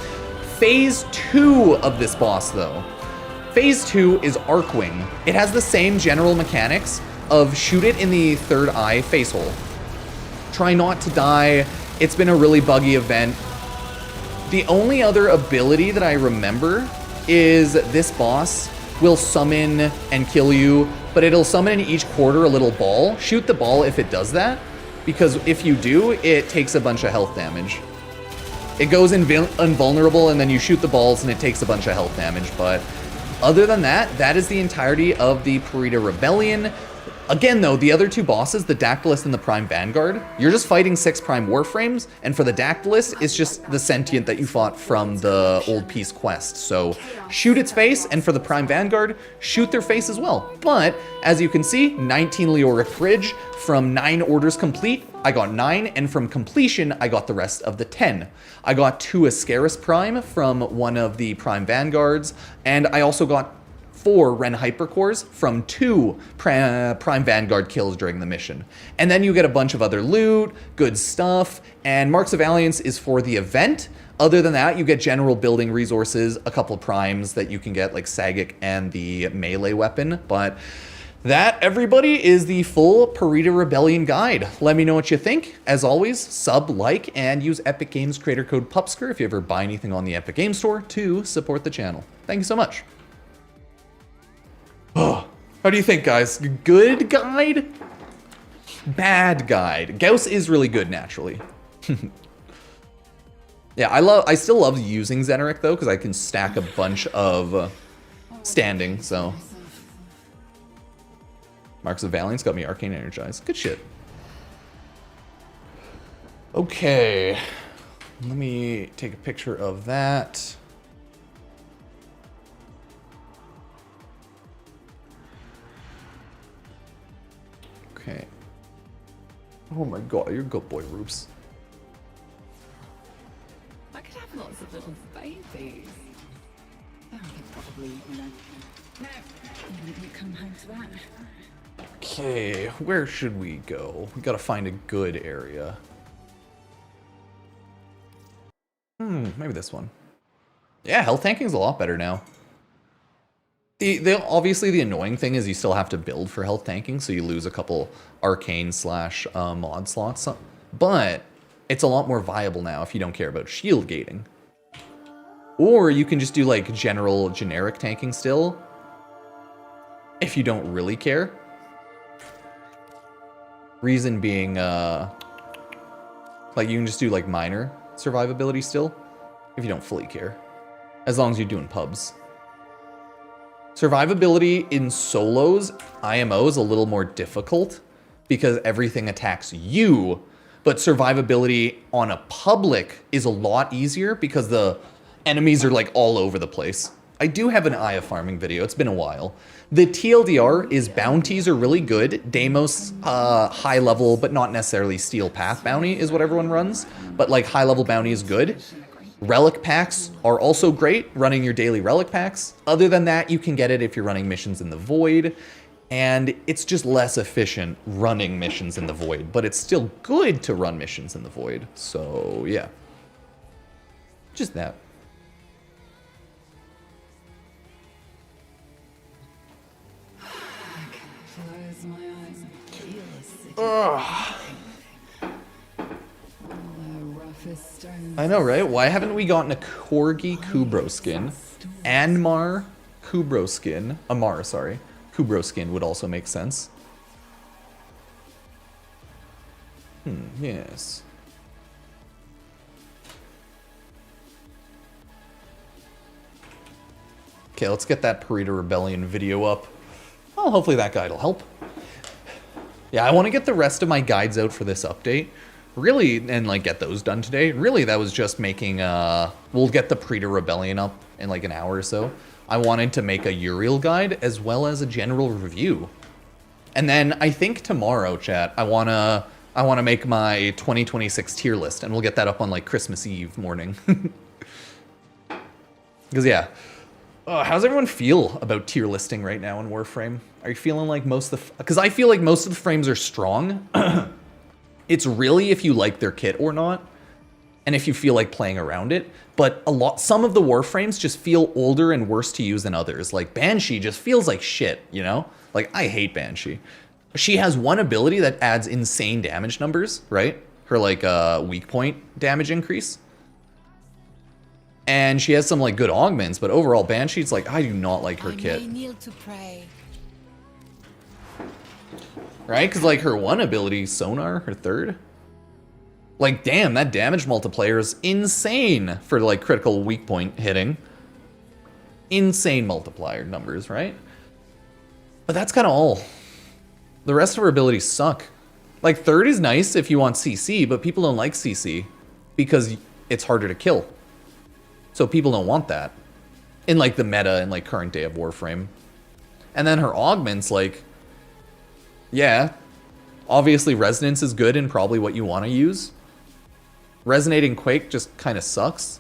Phase 2 of this boss though. Phase 2 is Arcwing. It has the same general mechanics of shoot it in the third eye face hole. Try not to die. It's been a really buggy event. The only other ability that I remember is this boss will summon and kill you, but it'll summon in each quarter a little ball. Shoot the ball if it does that, because if you do, it takes a bunch of health damage. It goes invulnerable, and then you shoot the balls, and it takes a bunch of health damage, but other than that, that is the entirety of the Perita Rebellion. Again, though, the other two bosses, the Dactylist and the Prime Vanguard, you're just fighting 6 Prime Warframes, and for the Dactylist, it's just the sentient that you fought from the Old Peace quest. So shoot its face, and for the Prime Vanguard, shoot their face as well. But, as you can see, 19 Leoric Bridge, from 9 orders complete, I got 9, and from completion, I got the rest of the 10. I got 2 Ascaris Prime from one of the Prime Vanguards, and I also got 4 Ren Hypercores from 2 Prime Vanguard kills during the mission. And then you get a bunch of other loot, good stuff, and Marks of Alliance is for the event. Other than that, you get general building resources, a couple primes that you can get, like Sagic and the melee weapon. But that, everybody, is the full Perita Rebellion guide. Let me know what you think. As always, sub, like, and use Epic Games creator code Pupsker if you ever buy anything on the Epic Games Store to support the channel. Thank you so much. Oh, how do you think, guys? Good guide? Bad guide. Gauss is really good, naturally. Yeah, I still love using Xeneric, though, because I can stack a bunch of standing, so. Marks of Valiance got me Arcane Energized. Good shit. Okay. Let me take a picture of that. Okay. Oh my god, you're a good boy, Roops. I could have lots of little babies. Oh, they probably, you know. No, you didn't come home to that. Okay, where should we go? We gotta find a good area. Maybe this one. Yeah, health tanking's a lot better now. Obviously, the annoying thing is you still have to build for health tanking, so you lose a couple arcane / mod slots. But it's a lot more viable now if you don't care about shield gating. Or you can just do like generic tanking still, if you don't really care. Reason being, like you can just do like minor survivability still, if you don't fully care. As long as you're doing pubs. Survivability in solos, IMO, is a little more difficult because everything attacks you, but survivability on a public is a lot easier because the enemies are like all over the place. I do have an Eye of Farming video, it's been a while. The TLDR is bounties are really good. Deimos, high level, but not necessarily Steel Path bounty is what everyone runs, but like high level bounty is good. Relic packs are also great, running your daily relic packs. Other than that, you can get it if you're running missions in the Void, and it's just less efficient running missions in the Void, but it's still good to run missions in the Void. So, yeah. Just that. Close my eyes and feel the city. Ugh. Stones. I know, right? Why haven't we gotten a Corgi Kubro skin? Anmar Kubro skin. Amar, sorry. Kubro skin would also make sense. Yes. Okay, let's get that Perita Rebellion video up. Well, hopefully that guide will help. Yeah, I want to get the rest of my guides out for this update. Really, and like get those done today. Really, that was just making, we'll get the Perita Rebellion up in like an hour or so. I wanted to make a Uriel guide as well as a general review. And then I think tomorrow, chat, I wanna make my 2026 tier list, and we'll get that up on like Christmas Eve morning. Because yeah, how does everyone feel about tier listing right now in Warframe? Are you feeling like most of the, because I feel like most of the frames are strong. It's really if you like their kit or not, and if you feel like playing around it. But some of the Warframes just feel older and worse to use than others. Like Banshee just feels like shit, you know? Like I hate Banshee. She has one ability that adds insane damage numbers, right? Her like weak point damage increase. And she has some like good augments, but overall Banshee's like, I do not like her kit. I may kneel to pray. Right? Because, like, her one ability, Sonar, her third. Like, damn, that damage multiplier is insane for, like, critical weak point hitting. Insane multiplier numbers, right? But that's kind of all. The rest of her abilities suck. Like, third is nice if you want CC, but people don't like CC because it's harder to kill. So people don't want that in, like, the meta and, like, current day of Warframe. And then her augments, like, yeah, obviously Resonance is good and probably what you want to use. Resonating Quake just kind of sucks.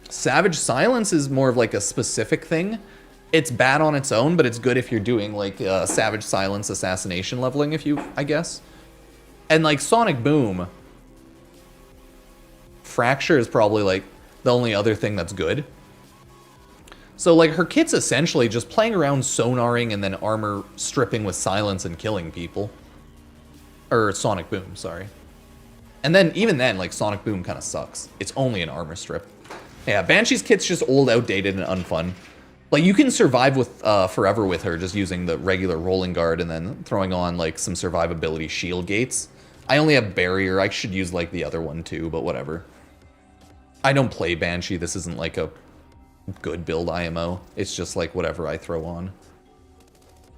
Savage Silence is more of, like, a specific thing. It's bad on its own, but it's good if you're doing, like, Savage Silence assassination leveling, if you, I guess. And, like, Sonic Boom. Fracture is probably, like, the only other thing that's good. So, like, her kit's essentially just playing around sonaring and then armor stripping with silence and killing people. Or Sonic Boom, sorry. And then, even then, like, Sonic Boom kind of sucks. It's only an armor strip. Yeah, Banshee's kit's just old, outdated, and unfun. Like, you can survive with forever with her just using the regular rolling guard and then throwing on, like, some survivability shield gates. I only have barrier. I should use, like, the other one, too, but whatever. I don't play Banshee. This isn't, like, a good build IMO. It's just, like, whatever I throw on.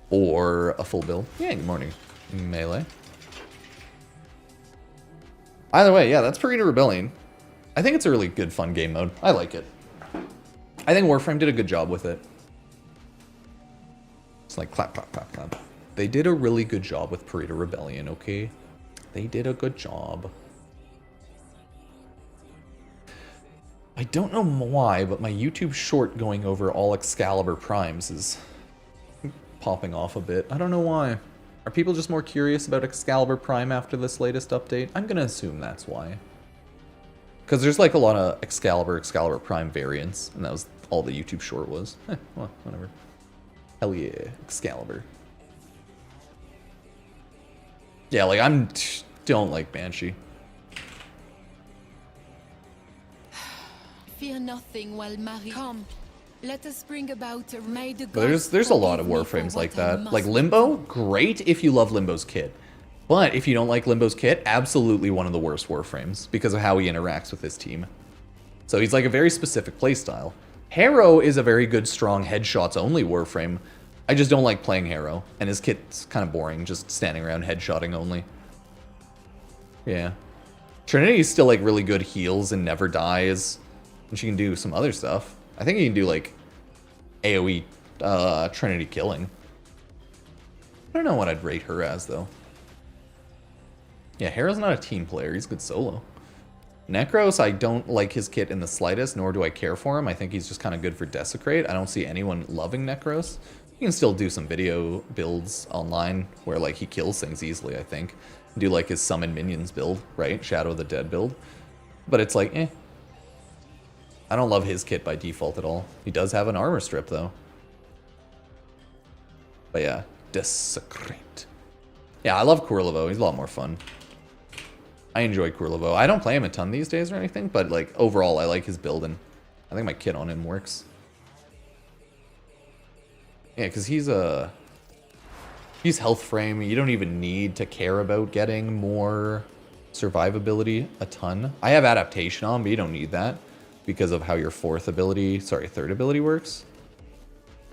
Or a full build. Yeah, good morning, Melee. Either way, yeah, that's Perita Rebellion. I think it's a really good, fun game mode. I like it. I think Warframe did a good job with it. It's like clap, clap, clap, clap. They did a really good job with Perita Rebellion, okay? They did a good job. I don't know why, but my YouTube short going over all Excalibur Primes is popping off a bit. I don't know why. Are people just more curious about Excalibur Prime after this latest update? I'm gonna assume that's why. Because there's like a lot of Excalibur Prime variants, and that was all the YouTube short was. Well, whatever. Hell yeah, Excalibur. Yeah, like, don't like Banshee. Fear nothing while Marie. Come, let us bring about a maid. But there's a lot of Warframes like that. Like Limbo, great if you love Limbo's kit. But if you don't like Limbo's kit, absolutely one of the worst Warframes because of how he interacts with his team. So he's like a very specific playstyle. Harrow is a very good, strong headshots only Warframe. I just don't like playing Harrow, and his kit's kind of boring, just standing around headshotting only. Yeah. Trinity's still like really good heals and never dies, and she can do some other stuff. I think you can do like AoE Trinity killing. I don't know what I'd rate her as though. Yeah, Harrow's not a team player. He's good solo. Necros, I don't like his kit in the slightest, nor do I care for him. I think he's just kind of good for Desecrate. I don't see anyone loving Necros. You can still do some video builds online where, like, he kills things easily, I think. Do, like, his Summon Minions build, right? Shadow of the Dead build. But it's like, eh. I don't love his kit by default at all. He does have an armor strip, though. But yeah, Desecrate. Yeah, I love Kurlevo. He's a lot more fun. I enjoy Kurlevo. I don't play him a ton these days or anything, but like overall, I like his build, and I think my kit on him works. Yeah, because he's health frame. You don't even need to care about getting more survivability a ton. I have adaptation on, but you don't need that because of how your third ability works.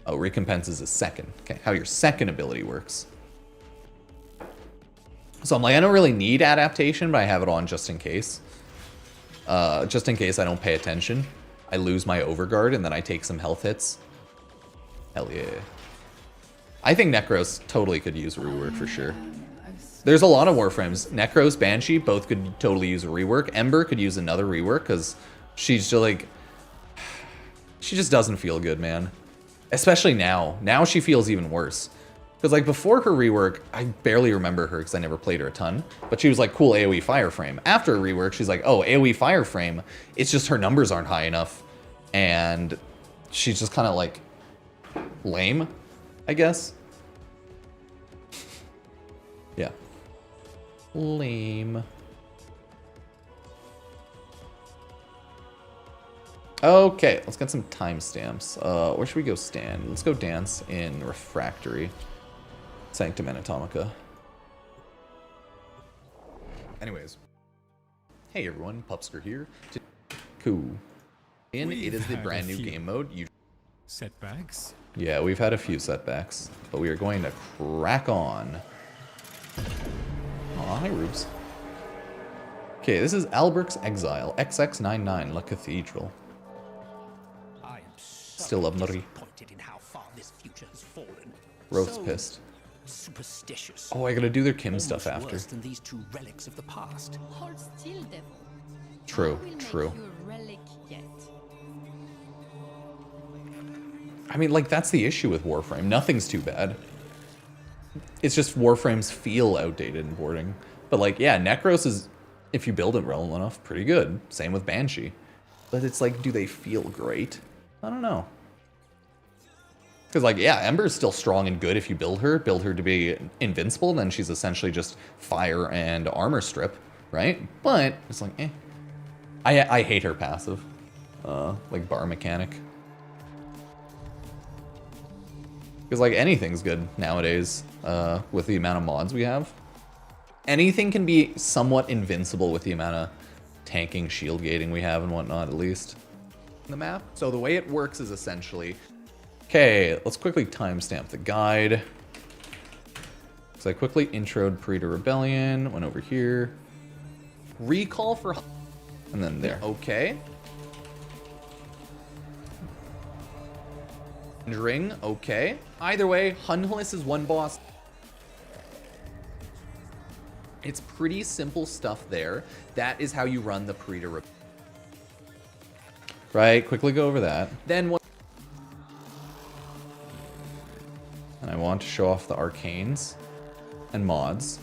Oh, recompenses is second. Okay, how your second ability works. So I'm like, I don't really need adaptation, but I have it on just in case. Just in case I don't pay attention. I lose my overguard and then I take some health hits. Hell yeah. I think Necros totally could use a rework for sure. There's a lot of Warframes. Necros, Banshee, both could totally use a rework. Ember could use another rework because she's just like... She just doesn't feel good, man. Especially now. Now she feels even worse. Because, like, before her rework, I barely remember her because I never played her a ton. But she was like, cool AoE Fireframe. After a rework, she's like, oh, AoE Fireframe. It's just her numbers aren't high enough. And she's just kind of, like, lame, I guess. Yeah. Lame. Okay, let's get some timestamps. Where should we go stand? Let's go dance in Refractory. Sanctum Anatomica. Anyways. Hey everyone, Pupsker here. Cool. And it is the brand new game mode. Setbacks? Yeah, we've had a few setbacks, but we are going to crack on. Aw, hi, Rubes. Okay, this is Albert's Exile, XX99, La Cathedral. I am so Still love Marie. disappointed in how far this future has fallen. Rope's So pissed. superstitious. Oh, I gotta do their Kim Almost stuff after. worse than these two relics of the past. Hold still, devil. True, I will true. Make you a relic yet. I mean, like, that's the issue with Warframe. Nothing's too bad. It's just Warframes feel outdated in boarding. But, like, yeah, Necros is, if you build it well enough, pretty good. Same with Banshee. But it's like, do they feel great? I don't know. Because, like, yeah, Ember's still strong and good if you build her to be invincible, then she's essentially just fire and armor strip, right? But it's like, eh. I hate her passive. Like, bar mechanic. Because, like, anything's good nowadays with the amount of mods we have. Anything can be somewhat invincible with the amount of tanking, shield gating we have and whatnot, at least. The map. So the way it works is essentially... Okay, let's quickly timestamp the guide. So I quickly introed Perita Rebellion, went over here. Recall for... And then there. Okay. Ring, okay. Either way, Hunless is one boss. It's pretty simple stuff there. That is how you run the Perita. Right, quickly go over that. Then what? And I want to show off the arcanes and mods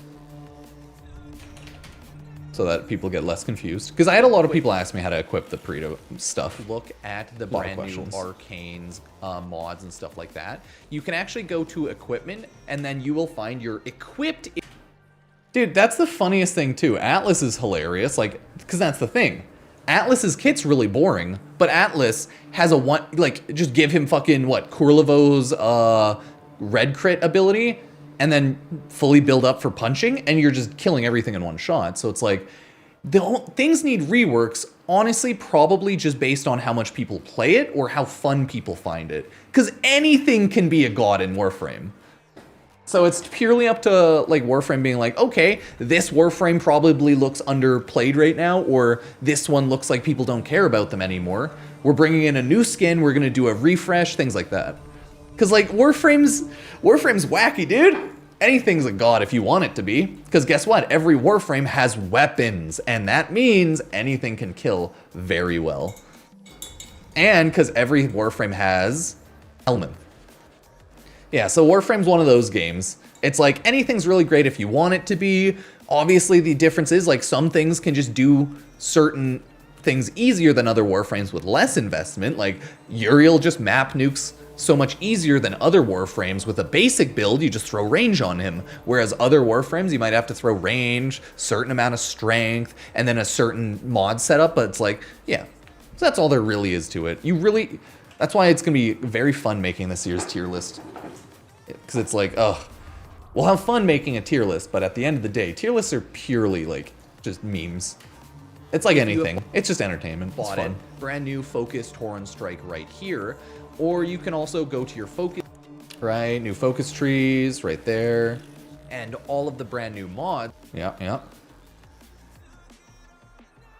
so that people get less confused. Because I had a lot of people ask me how to equip the Pareto stuff. Look at the brand new arcanes, mods and stuff like that. You can actually go to equipment and then you will find your equipped. Dude, that's the funniest thing too. Atlas is hilarious, like, because that's the thing. Atlas's kit's really boring, but Atlas has a one, like, just give him fucking, what, Kurlevo's red crit ability, and then fully build up for punching, and you're just killing everything in one shot. So it's like, things need reworks, honestly, probably just based on how much people play it or how fun people find it. Because anything can be a god in Warframe. So it's purely up to, like, Warframe being like, okay, this Warframe probably looks underplayed right now, or this one looks like people don't care about them anymore. We're bringing in a new skin, we're gonna do a refresh, things like that. Because, like, Warframe's wacky, dude. Anything's a god if you want it to be. Because guess what? Every Warframe has weapons, and that means anything can kill very well. And because every Warframe has element. Yeah, so Warframe's one of those games. It's like, anything's really great if you want it to be. Obviously, the difference is, like, some things can just do certain things easier than other Warframes with less investment. Like, Uriel just map nukes so much easier than other Warframes. With a basic build, you just throw range on him. Whereas other Warframes, you might have to throw range, certain amount of strength, and then a certain mod setup. But it's like, yeah, so that's all there really is to it. That's why it's going to be very fun making this year's tier list. Because it's like, ugh, we'll have fun making a tier list, but at the end of the day, tier lists are purely, like, just memes. It's like anything. It's just entertainment. It's fun. Brand new focused Tauren Strike right here. Or you can also go to your focus, right? New focus trees right there. And all of the brand new mods. Yeah, yeah.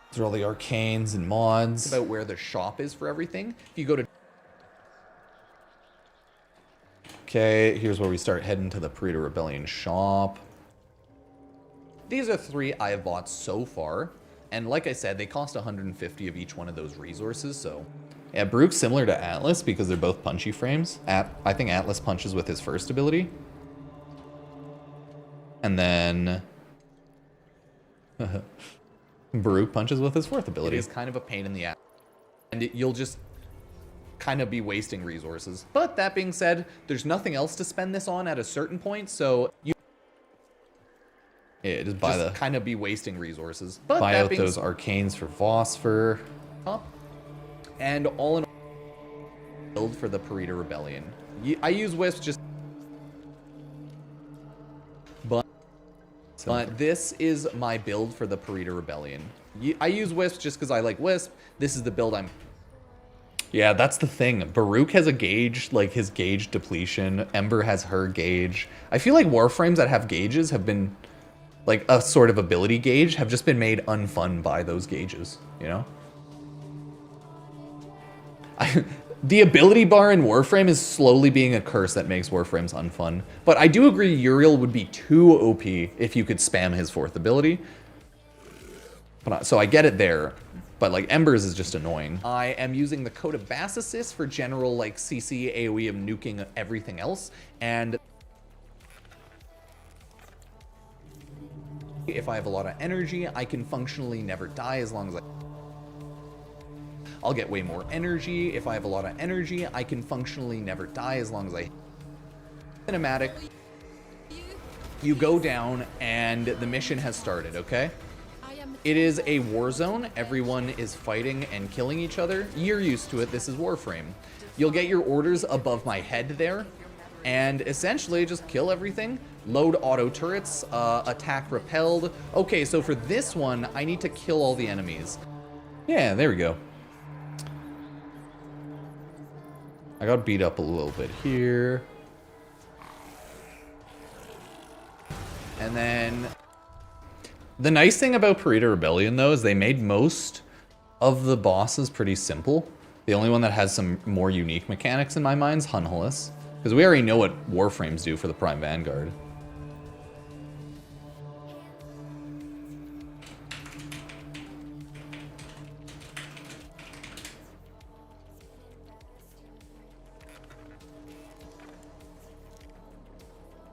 These are all the arcanes and mods. About where the shop is for everything. If you go to... Okay, here's where we start heading to the Perita Rebellion shop. These are 3 I have bought so far. And like I said, they cost 150 of each one of those resources, so... Yeah, Baruch's similar to Atlas because they're both punchy frames. I think Atlas punches with his first ability. And then... Baruch punches with his 4th ability. It is kind of a pain in the ass. And you'll just kind of be wasting resources. But that being said, there's nothing else to spend this on at a certain point, so you... Yeah, just buy the... kind of be wasting resources. But buy out those arcanes for Vosper. And all in all, build for the Perita Rebellion. I use Wisp just... But this is my build for the Perita Rebellion. I use Wisp just because I like Wisp. This is the build I'm... Yeah, that's the thing. Baruch has a gauge, like his gauge depletion. Ember has her gauge. I feel like Warframes that have gauges have been, like a sort of ability gauge, have just been made unfun by those gauges, you know? The ability bar in Warframe is slowly being a curse that makes Warframes unfun. But I do agree Uriel would be too OP if you could spam his 4th ability. But, so I get it there. But like Embers is just annoying. I am using the code of Bass Assist for general like CC AoE of nuking everything else. And if I have a lot of energy, I can functionally never die as long as I'll get way more energy. If I have a lot of energy, I can functionally never die as long as I cinematic. You go down and the mission has started, okay? It is a war zone. Everyone is fighting and killing each other. You're used to it. This is Warframe. You'll get your orders above my head there, and essentially just kill everything. Load auto turrets, attack repelled. Okay, so for this one, I need to kill all the enemies. Yeah, there we go. I got beat up a little bit here. And then the nice thing about Perita Rebellion, though, is they made most of the bosses pretty simple. The only one that has some more unique mechanics in my mind is Hunhullus, because we already know what Warframes do for the Prime Vanguard.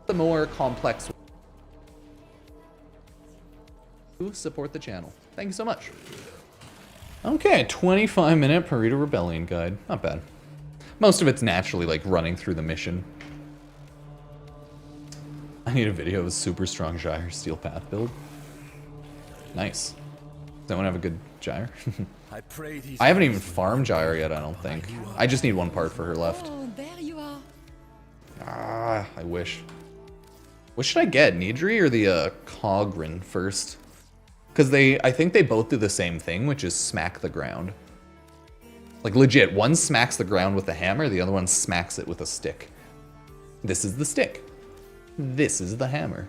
The more complex support the channel. Thank you so much. Okay, 25-minute Perita Rebellion guide. Not bad. Most of it's naturally like running through the mission. I need a video of a super strong Gyre Steel Path build. Nice. Does anyone have a good Gyre? I haven't even farmed Gyre yet, I don't think. I just need one part for her left. Oh, there you are. Ah, I wish. What should I get, Nidri or the Cogrin first? Because I think they both do the same thing, which is smack the ground. Like legit, one smacks the ground with a hammer, the other one smacks it with a stick. This is the stick. This is the hammer.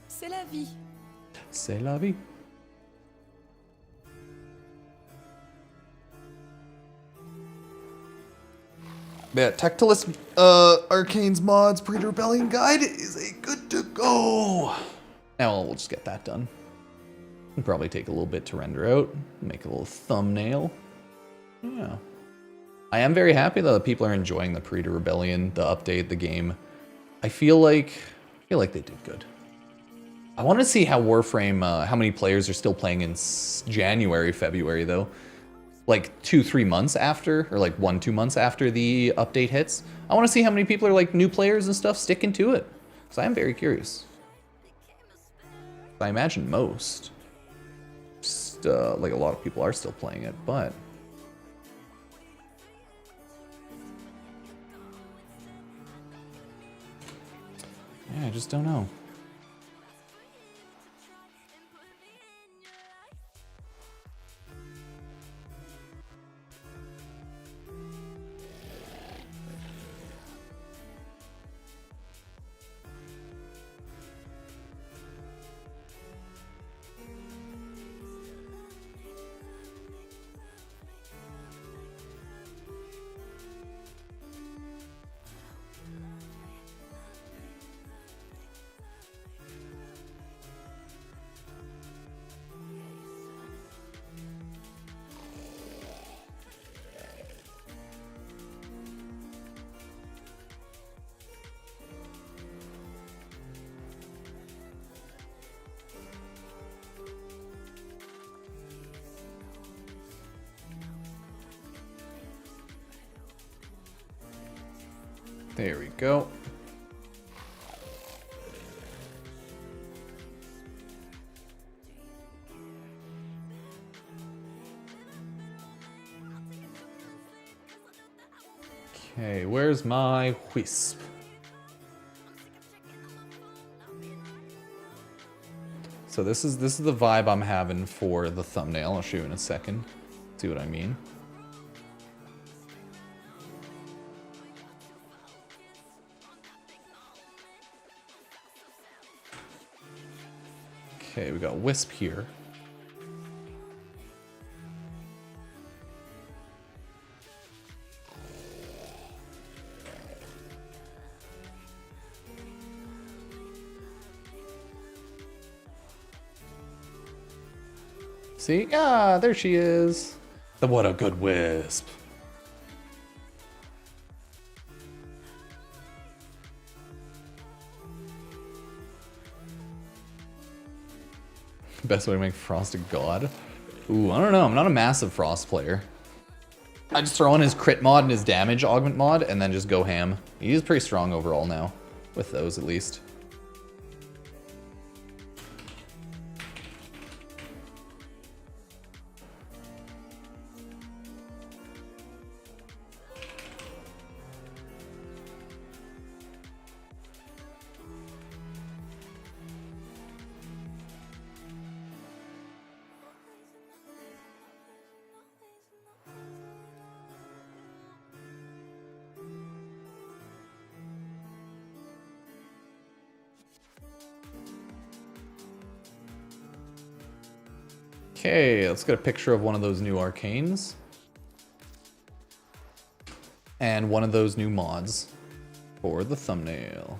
C'est la vie. C'est la vie. Yeah, Tectilus Arcane's mods Perita Rebellion guide is a good to go. Now we'll just get that done. It'll probably take a little bit to render out. Make a little thumbnail. Yeah. I am very happy though that people are enjoying the Perita Rebellion, the update, the game. I feel like they did good. I want to see how Warframe, how many players are still playing in January, February though. Like 2-3 months after, or like 1-2 months after the update hits. I want to see how many people are like new players and stuff sticking to it. So I am very curious. I imagine most. Just, like a lot of people are still playing it, but yeah, I just don't know. There we go. Okay, where's my wisp? So this is the vibe I'm having for the thumbnail. I'll show you in a second. See what I mean. Okay, we got Wisp here. See? Ah, there she is. What a good Wisp. Best way to make Frost a god? Ooh, I don't know. I'm not a massive Frost player. I just throw in his crit mod and his damage augment mod and then just go ham. He's pretty strong overall now. With those, at least. Okay, let's get a picture of one of those new arcanes. And one of those new mods for the thumbnail.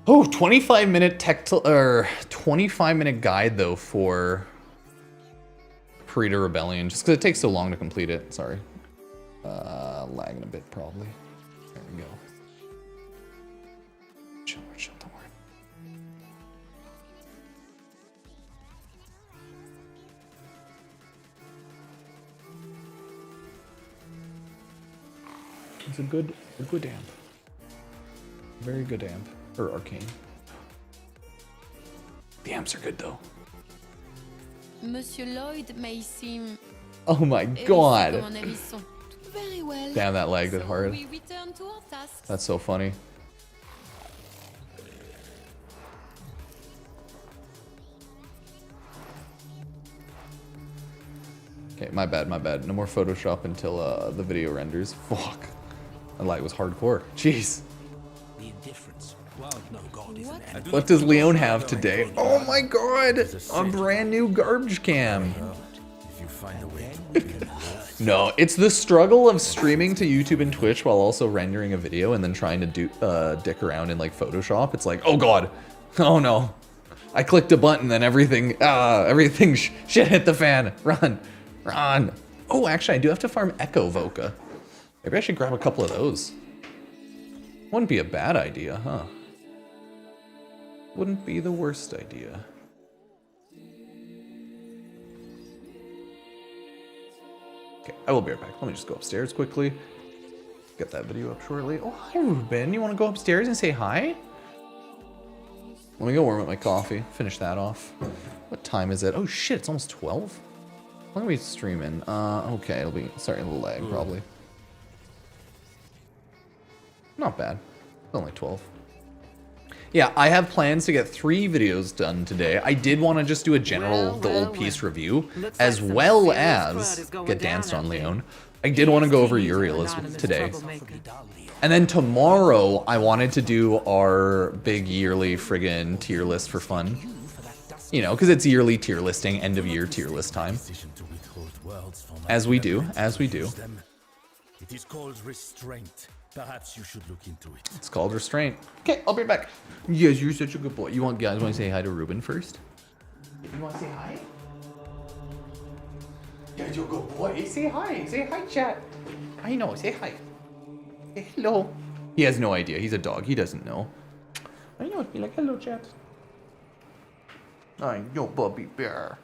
Oh, 25-minute 25-minute guide though for Perita Rebellion, just because it takes so long to complete it. Sorry. Lagging a bit probably. There we go. Chill, don't worry. It's a good amp. Very good amp. Or arcane. The amps are good though. Monsieur Lloyd may seem... Oh my god. Very well. Damn, that lagged it hard. We return to our tasks. That's so funny. Okay, my bad. No more Photoshop until the video renders. Fuck. That lag was hardcore. Jeez. The indifference. Well, no god isn't there. What does Leon have today? Oh my god! A brand new garbage cam. If you find a way No, it's the struggle of streaming to YouTube and Twitch while also rendering a video and then trying to do dick around in like Photoshop. It's like, oh god, oh no, I clicked a button and everything shit hit the fan. Run. Oh, actually, I do have to farm Echo Voca. Maybe I should grab a couple of those. Wouldn't be a bad idea, huh? Wouldn't be the worst idea. Okay, I will be right back. Let me just go upstairs quickly. Get that video up shortly. Oh, hi, Ruben. You want to go upstairs and say hi? Let me go warm up my coffee. Finish that off. What time is it? Oh, shit. It's almost 12? How long are we streaming? Okay. It'll be starting a little lag, probably. Not bad. It's only 12. Yeah, I have plans to get 3 videos done today. I did want to just do a general The Old Peace review, as well as get danced on Leon. I did want to go over Uriel today. And then tomorrow, I wanted to do our big yearly friggin' tier list for fun. You know, because it's yearly tier listing, end of year tier list time. As we do. It is called restraint. Perhaps you should look into it. It's called restraint. Okay, I'll be right back. Yes, you're such a good boy. You guys want to say hi to Ruben first? You want to say hi? Yeah, you're a good boy. Say hi. Say hi, chat. I know. Say hi. Say hello. He has no idea. He's a dog. He doesn't know. I know. Be like, hello, chat. I know, Bubby Bear.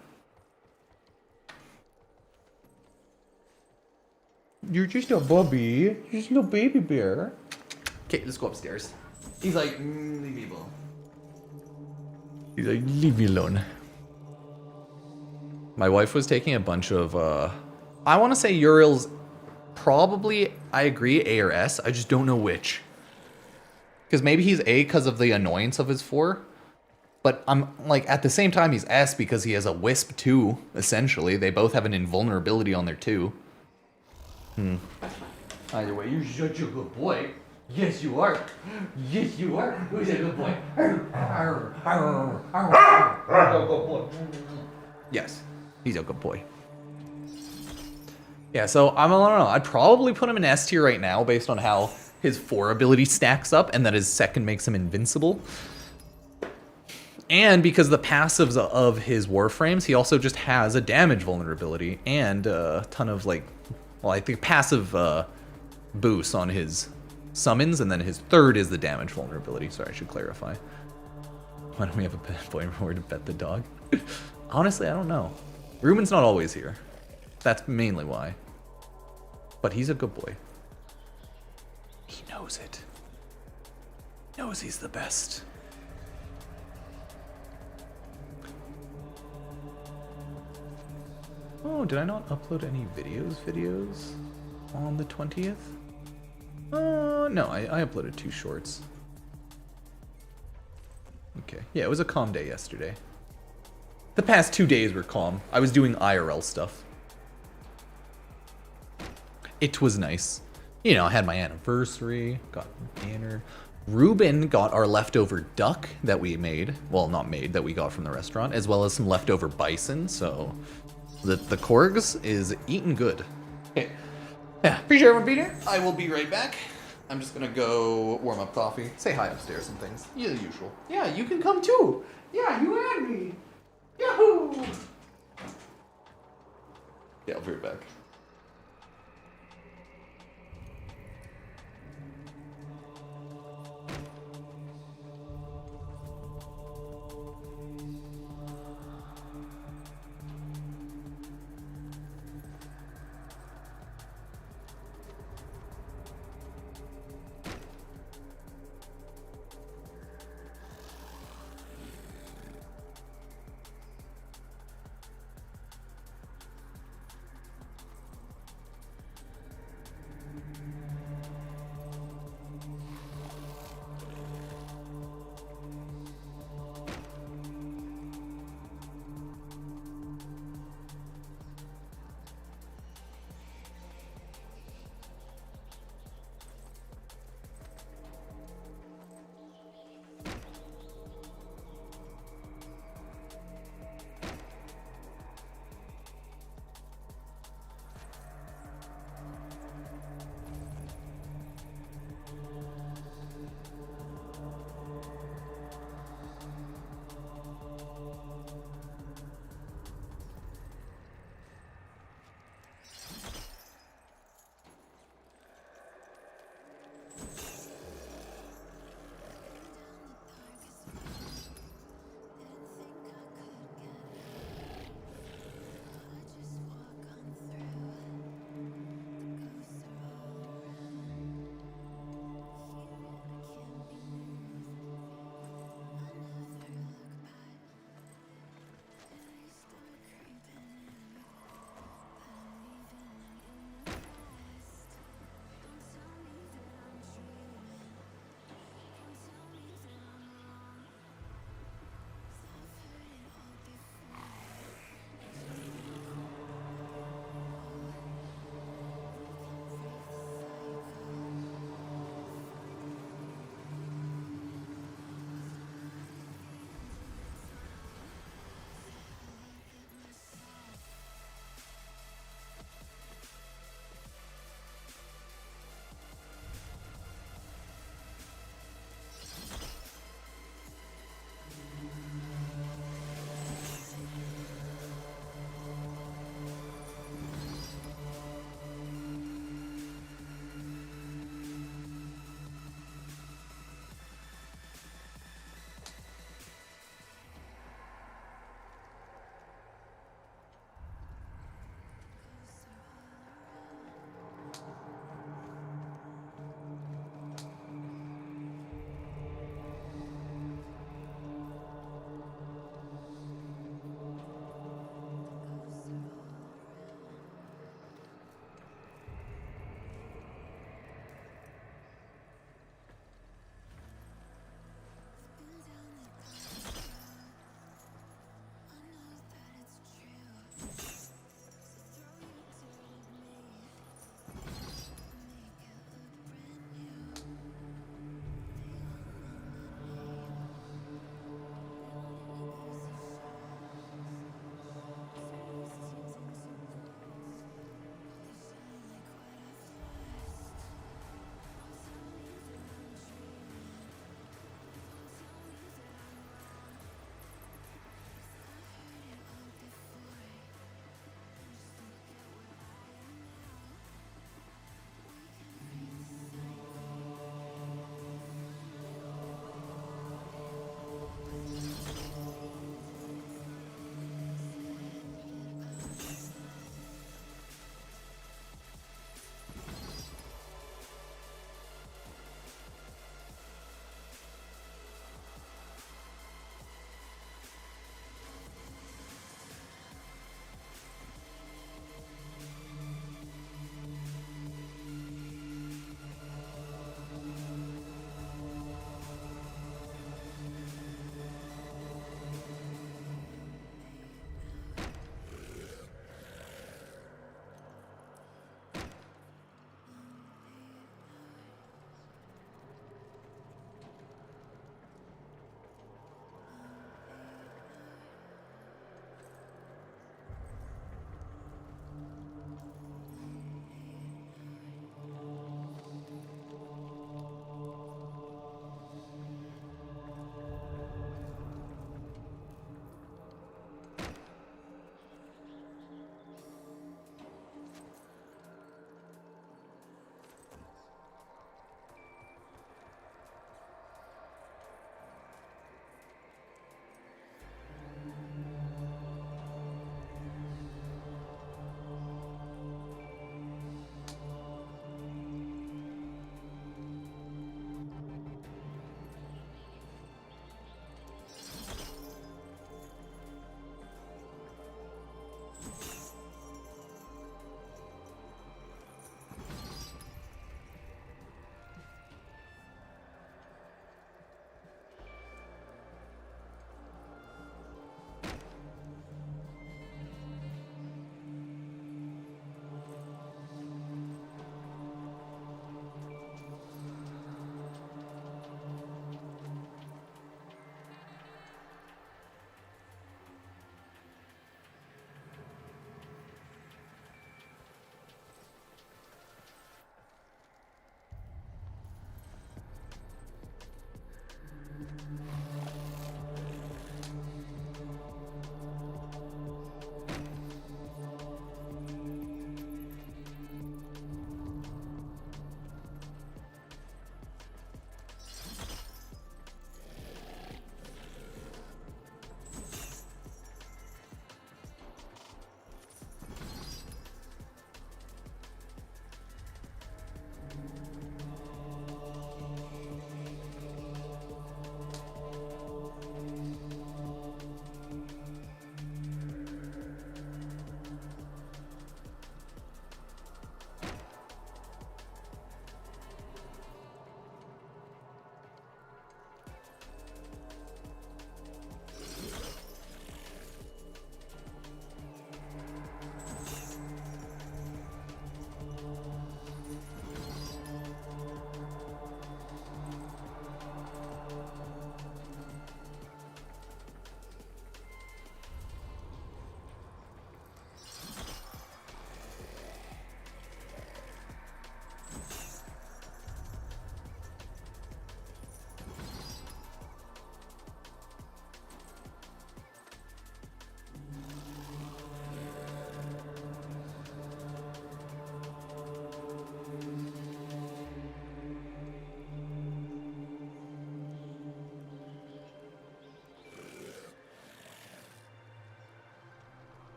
You're just a bubby. You're just a little baby bear. Okay, let's go upstairs. He's like, leave me alone. He's like, leave me alone. My wife was taking a bunch of, I want to say Uriel's probably, I agree, A or S. I just don't know which. Because maybe he's A because of the annoyance of his 4. But I'm like, at the same time, he's S because he has a Wisp too, essentially. They both have an invulnerability on their 2. Either way, you're such a good boy. Yes, you are. Yes, you are. Who's a good boy? Yes, he's a good boy. Yeah, so I don't know. I'd probably put him in S tier right now based on how his 4 ability stacks up and that his second makes him invincible. And because the passives of his Warframes, he also just has a damage vulnerability and a ton of like, well, I think passive boosts on his summons, and then his third is the damage vulnerability. Sorry, I should clarify. Why don't we have a pet boy reward to pet the dog? Honestly, I don't know. Ruben's not always here. That's mainly why. But he's a good boy. He knows it. Knows he's the best. Oh, did I not upload any videos on the 20th? No, I uploaded 2 shorts. Okay, yeah, it was a calm day yesterday. The past 2 days were calm. I was doing IRL stuff. It was nice. You know, I had my anniversary, got dinner. Ruben got our leftover duck that we made. Well, not made, that we got from the restaurant, as well as some leftover bison, so the Korgs is eating good. Okay. Yeah, appreciate everyone being here. I will be right back. I'm just gonna go warm up coffee, say hi upstairs and things. Yeah, the usual. Yeah, you can come too. Yeah, you and me. Yahoo! Yeah, I'll be right back.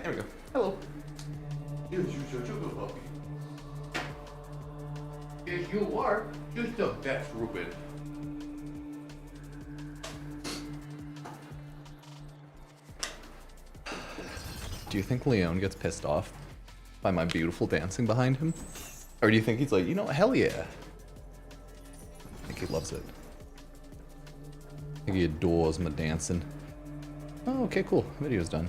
There we go. Hello. Yes, you're such a good puppy. Yes, you are. Just the best, Ruben. Do you think Leon gets pissed off by my beautiful dancing behind him? Or do you think he's like, you know, hell yeah? I think he loves it. I think he adores my dancing. Oh, okay, cool. Video's done.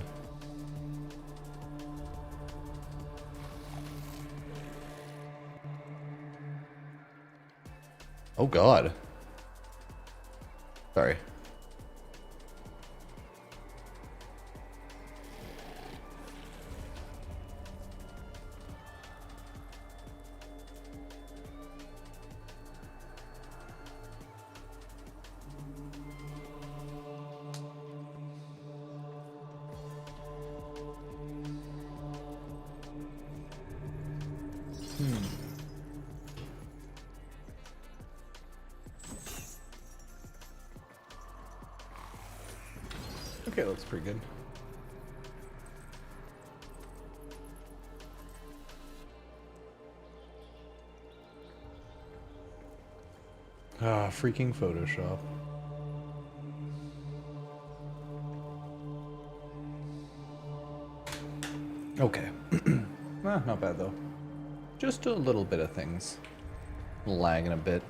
Oh god. Sorry. Okay, looks pretty good. Ah, freaking Photoshop. Okay. Not bad though. Just a little bit of things. Lagging a bit.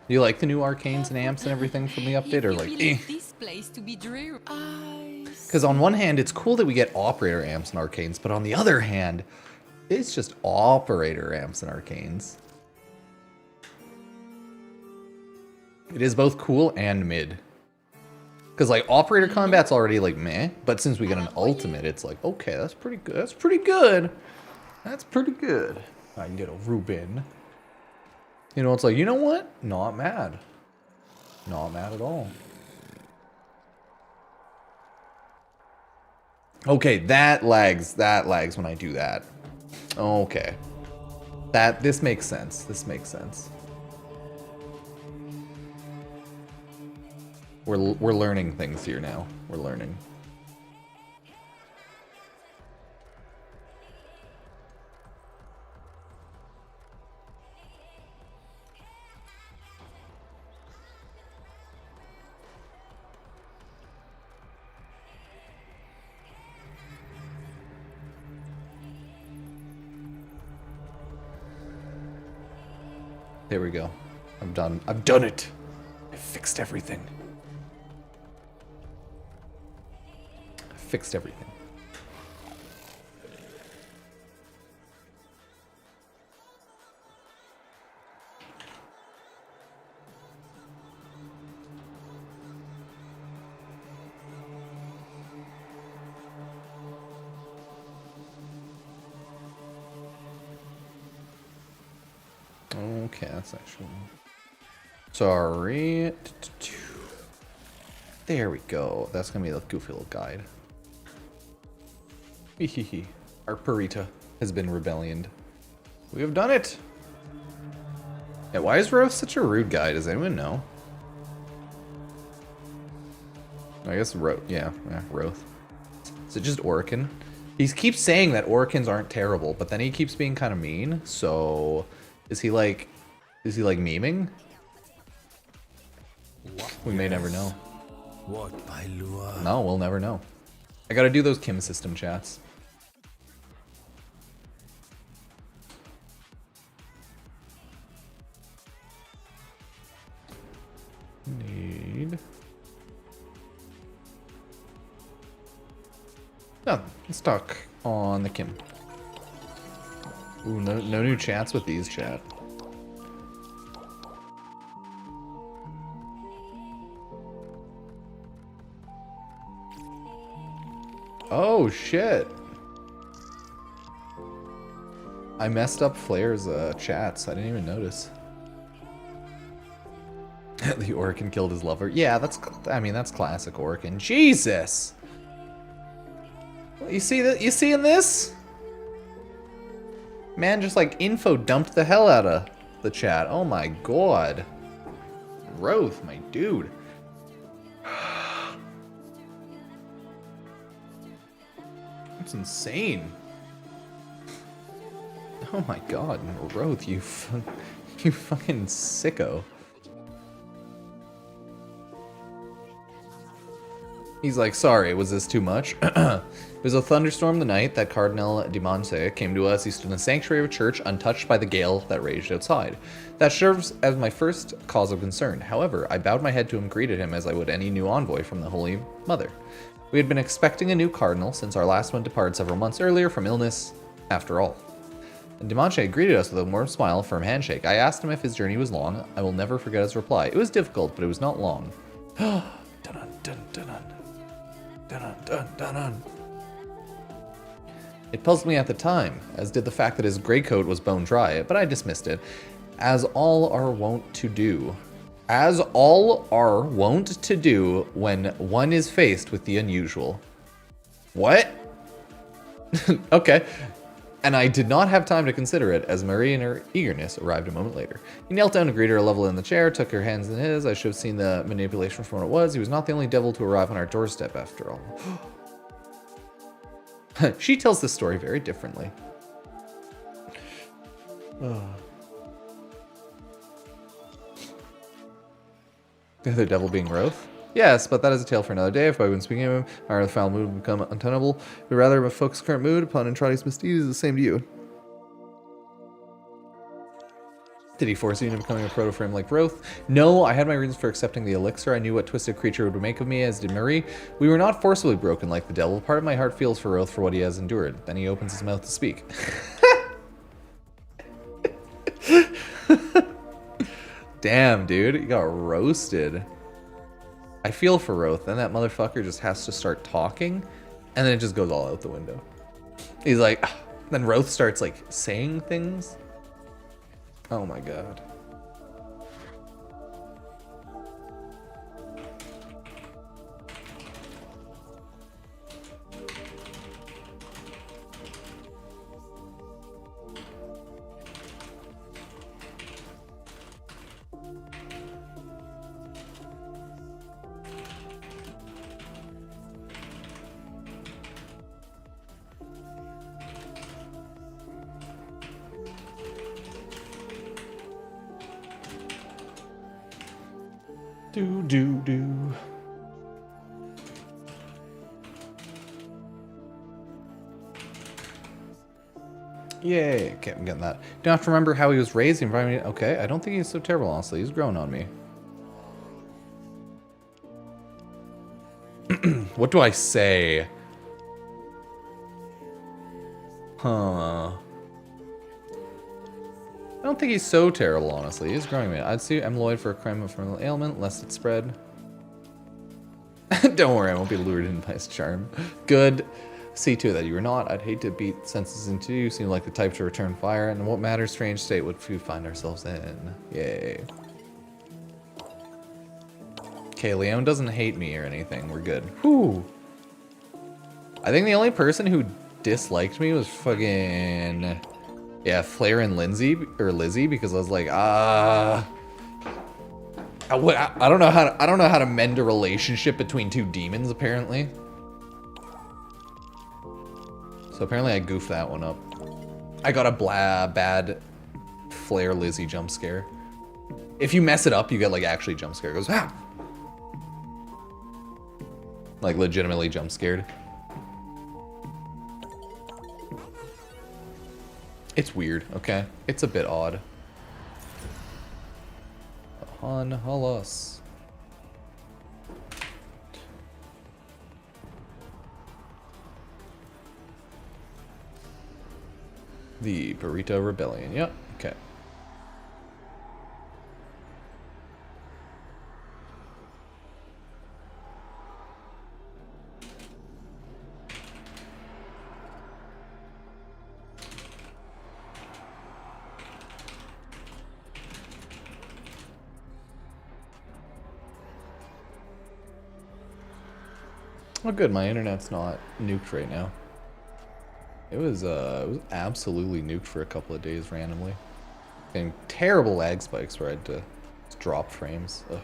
Do you like the new arcanes and amps and everything from the update, or like, eh? This place to be dreary. Because on one hand, it's cool that we get operator amps and arcanes, but on the other hand, it's just operator amps and arcanes. It is both cool and mid. Because like operator combat's already like meh, but since we get an ultimate, it's like, okay, that's pretty good. That's pretty good. That's pretty good. I can get a Rubin. You know, it's like, you know what? Not mad. Not mad at all. Okay, that lags when I do that. Okay. This makes sense. This makes sense. We're learning things here now. We're learning. There we go. I'm done. I've done it. I fixed everything. I fixed everything. Okay, that's actually... Sorry. There we go. That's gonna be the goofy little guide. Hehehe. Our Perita has been rebellioned. We have done it! Yeah, why is Roth such a rude guy? Does anyone know? I guess Roth. Yeah, Roth. Is it just Orican? He keeps saying that Oricans aren't terrible, but then he keeps being kind of mean, so... Is he like memeing? We may never know. What by Lua? No, we'll never know. I gotta do those Kim system chats. Need... No, let's talk on the Kim. Ooh, no new chats with these chat. Oh shit! I messed up Flair's chats. I didn't even notice. The Orican killed his lover. Yeah, I mean that's classic Orican. Jesus! You see that? You seeing this? Man, just like info dumped the hell out of the chat. Oh my god. Roth, my dude. That's insane. Oh my god, Roth, you fucking sicko. He's like, sorry, was this too much? It was a thunderstorm the night that Cardinal de Monte came to us. He stood in the sanctuary of a church, untouched by the gale that raged outside. That serves as my first cause of concern. However, I bowed my head to him, greeted him as I would any new envoy from the Holy Mother. We had been expecting a new cardinal since our last one departed several months earlier from illness, after all. And de Monte greeted us with a warm smile, firm handshake. I asked him if his journey was long. I will never forget his reply. It was difficult, but it was not long. Dun dun dun dun dun dun dun dun. It puzzled me at the time, as did the fact that his gray coat was bone dry, but I dismissed it, as all are wont to do. As all are wont to do when one is faced with the unusual. What? Okay. And I did not have time to consider it, as Marie in her eagerness arrived a moment later. He knelt down and greeted her level in the chair, took her hands in his. I should have seen the manipulation from what it was. He was not the only devil to arrive on our doorstep, after all. She tells this story very differently. The other devil being Roth? Yes, but that is a tale for another day. If I wouldn't speak of him, our foul mood would become untenable. But rather, a folk's current mood upon Entradi's misdeeds is the same to you. Did he force you into becoming a proto-frame like Roth? No, I had my reasons for accepting the elixir. I knew what twisted creature would make of me, as did Marie. We were not forcibly broken like the devil. Part of my heart feels for Roth for what he has endured. Then he opens his mouth to speak. Damn, dude, you got roasted. I feel for Roth, then that motherfucker just has to start talking, and then it just goes all out the window. He's like, then Roth starts like saying things. Oh my god. Do. Yay, okay, I'm getting that. Don't have to remember how he was raised, the environment. Okay, I don't think he's so terrible, honestly. He's grown on me. What do I say? Huh. I don't think he's so terrible, honestly. He's growing me. I'd see Lloyd for a crime of criminal ailment, lest it spread. Don't worry, I won't be lured in by his charm. Good. See to it that you are not. I'd hate to beat senses into you. Seem like the type to return fire. And what matter, strange state would we find ourselves in? Yay. Okay, Leon doesn't hate me or anything. We're good. Whew. I think the only person who disliked me was fucking... Yeah, Flair and Lizzie, because I was like, I don't know how to mend a relationship between two demons, apparently. So apparently I goofed that one up. I got a bad Flair Lizzie jump scare. If you mess it up, you get like actually jump scare. It goes, ah! Like legitimately jump scared. It's weird, okay? It's a bit odd. Han Halas. The Perita Rebellion, yep, okay. Oh good, my internet's not nuked right now. It was absolutely nuked for a couple of days randomly. And terrible lag spikes where I had to drop frames. Ugh.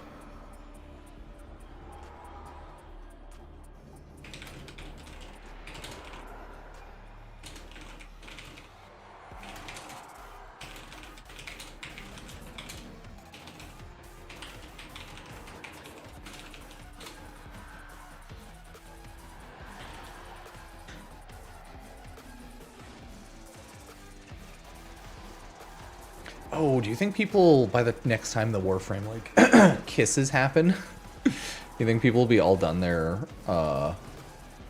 Oh, do you think people, by the next time the Warframe, like, kisses happen, you think people will be all done their,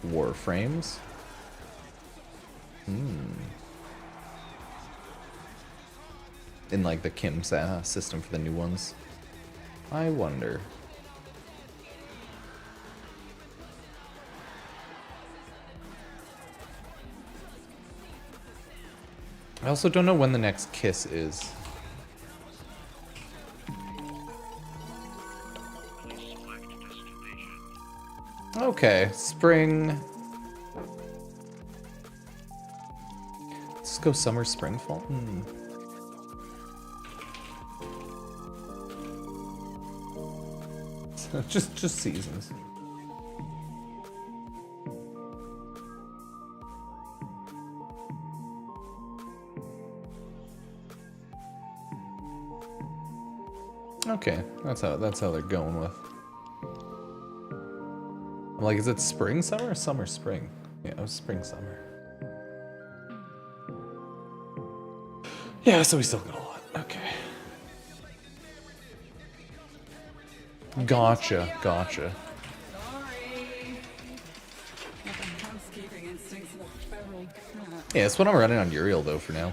Warframes? In, like, the Kim system for the new ones? I wonder. I also don't know when the next kiss is. Okay, spring. Let's go summer, spring, fall. just seasons. Okay, that's how they're going with. I'm like, is it spring, summer, or summer, spring? Yeah, it was spring, summer. Yeah, so we still got a lot. Okay. Gotcha. Sorry. Like a housekeeping instincts of a feral cat. Yeah, that's what I'm running on Uriel though for now.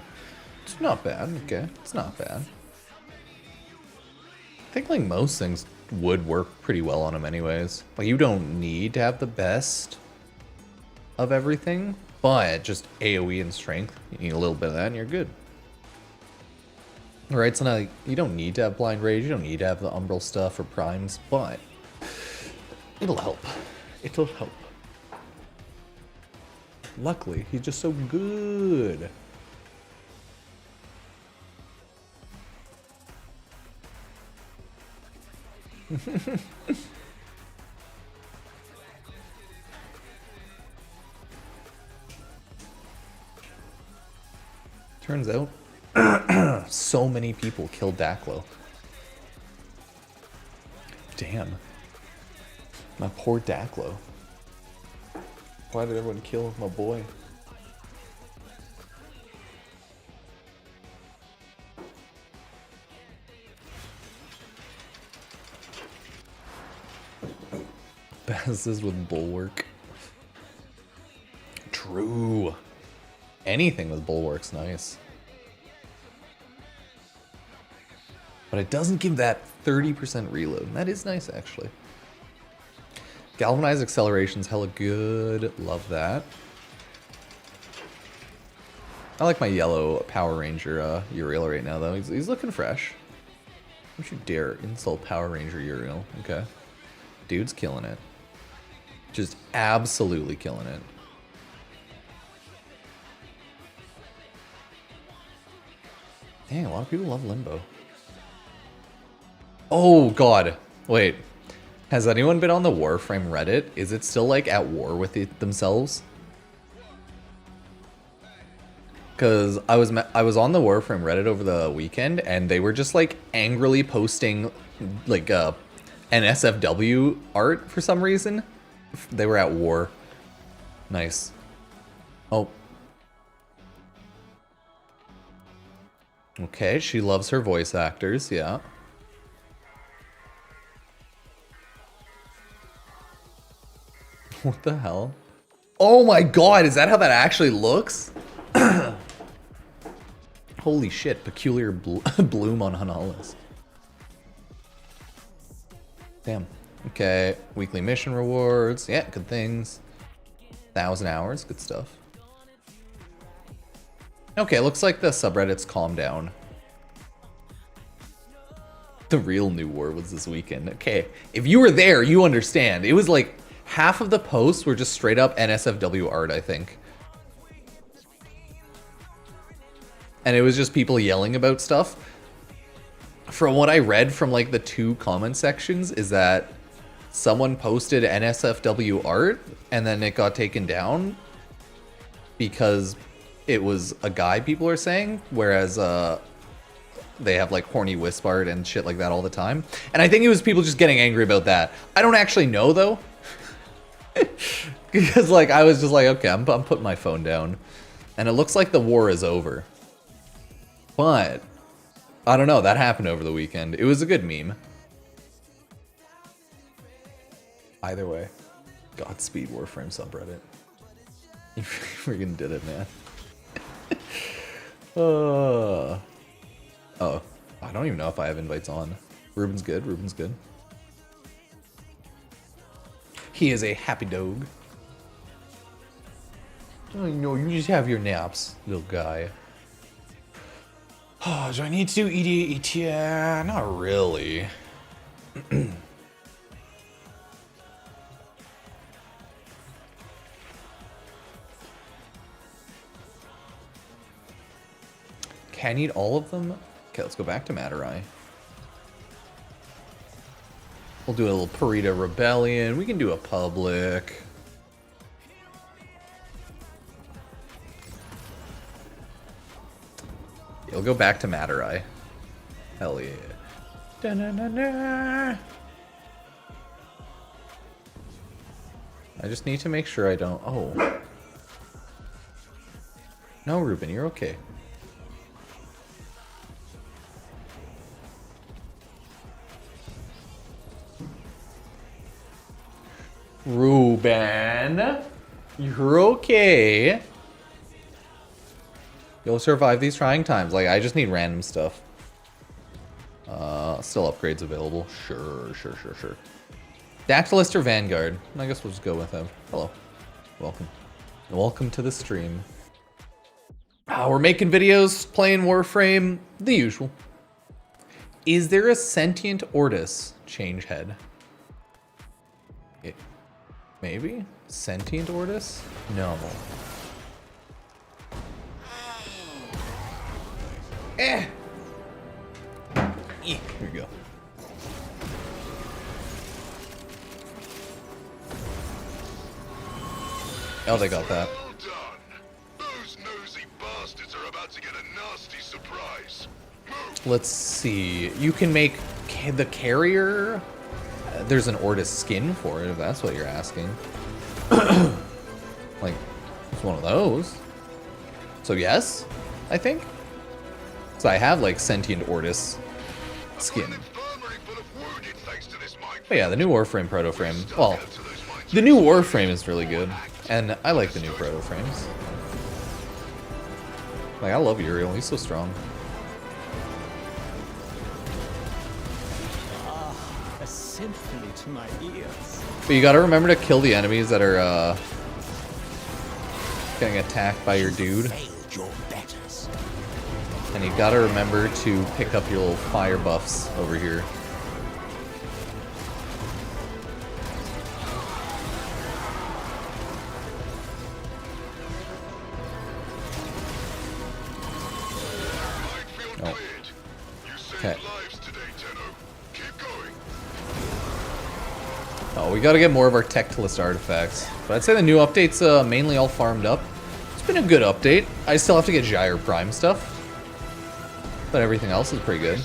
It's not bad. Okay, it's not bad. I think like most things would work pretty well on him anyways. Like you don't need to have the best of everything, but just AoE and strength. You need a little bit of that and you're good. Right, so now like, you don't need to have blind rage, you don't need to have the umbral stuff or primes, but it'll help. It'll help. Luckily, he's just so good. Turns out, so many people killed Daklo. Damn. My poor Daklo. Why did everyone kill my boy? Passes with Bulwark. True. Anything with Bulwark's nice. But it doesn't give that 30% reload. And that is nice, actually. Galvanized acceleration's hella good. Love that. I like my yellow Power Ranger Uriel right now, though. He's looking fresh. Don't you dare insult Power Ranger Uriel. Okay. Dude's killing it. Just absolutely killing it. Dang, a lot of people love Limbo. Oh, God. Wait. Has anyone been on the Warframe Reddit? Is it still, like, at war with themselves? Because I was on the Warframe Reddit over the weekend, and they were just, like, angrily posting, like, NSFW art for some reason. They were at war. Nice. Oh. Okay, she loves her voice actors, yeah. What the hell? Oh my god, is that how that actually looks? Holy shit, peculiar bloom on Hanalis. Damn. Okay, weekly mission rewards. Yeah, good things. 1,000 hours, good stuff. Okay, looks like the subreddit's calmed down. The real new war was this weekend. Okay, if you were there, you understand. It was like half of the posts were just straight up NSFW art, I think. And it was just people yelling about stuff. From what I read from like the 2 comment sections is that someone posted NSFW art and then it got taken down because it was a guy, people are saying, whereas they have like horny wisp art and shit like that all the time. And I think it was people just getting angry about that. I don't actually know though. Because like I was just like, okay, I'm putting my phone down. And it looks like the war is over. But I don't know. That happened over the weekend. It was a good meme. Either way, Godspeed Warframe subreddit. You freaking did it, man. Oh, I don't even know if I have invites on. Ruben's good. Ruben's good. He is a happy dog. Oh, you know, you just have your naps, little guy. Oh, do I need to do ETA? Not really. Okay, I need all of them. Okay, let's go back to Materai. We'll do a little Perita Rebellion. We can do a public. You'll go back to Materai. Hell yeah. Da-na-na-na. I just need to make sure I don't... Oh. No, Ruben, you're okay. Ruben, you're okay. You'll survive these trying times. Like, I just need random stuff. Still upgrades available. Sure. Dactylister Vanguard. I guess we'll just go with him. Hello. Welcome. Welcome to the stream. We're making videos, playing Warframe, the usual. Is there a sentient Ortis change head? Maybe? Sentient Ortis? No. Here we go. Oh, they got that. Well done. Those nosy bastards are about to get a nasty surprise. Move. Let's see. You can make the carrier. There's an Ortis skin for it, if that's what you're asking. Like, it's one of those. So yes, I think. So I have like sentient Ortis skin. But yeah, the new Warframe proto frame. Well, the new Warframe is really good, and I like the new proto frames. Like, I love Uriel. He's so strong. A symphony to my ears. But you gotta remember to kill the enemies that are getting attacked by your dude. Failed your betters. And you gotta remember to pick up your little fire buffs over here. Oh. Okay. Oh, we gotta get more of our Tectilist artifacts. But I'd say the new update's mainly all farmed up. It's been a good update. I still have to get Gyre Prime stuff. But everything else is pretty good.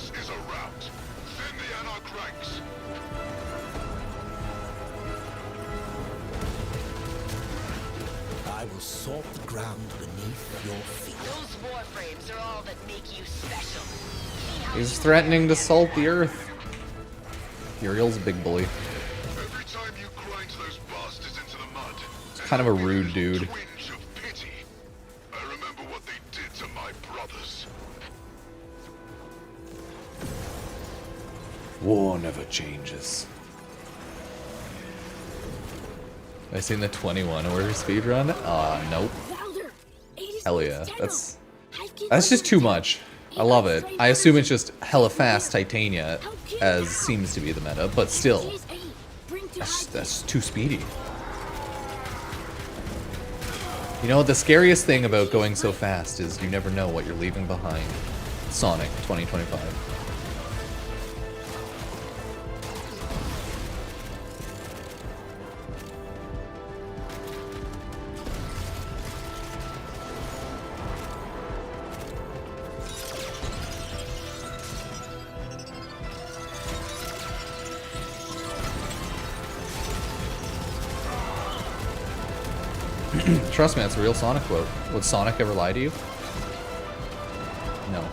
I will salt the ground beneath your feet. Those warframes are all that make you special. He's threatening to salt the earth. Uriel's a big bully. Every time you grind those bastards into the mud, He's kind of a rude dude. twinge of pity. I remember what they did to my brothers. War never changes. I seen the 21 order speedrun? Nope. Hell yeah. That's just too much. I love it. I assume it's just hella fast Titania, as seems to be the meta, but still. That's too speedy. You know, the scariest thing about going so fast is you never know what you're leaving behind. Sonic 2025. Trust me, that's a real Sonic quote. Would Sonic ever lie to you? No.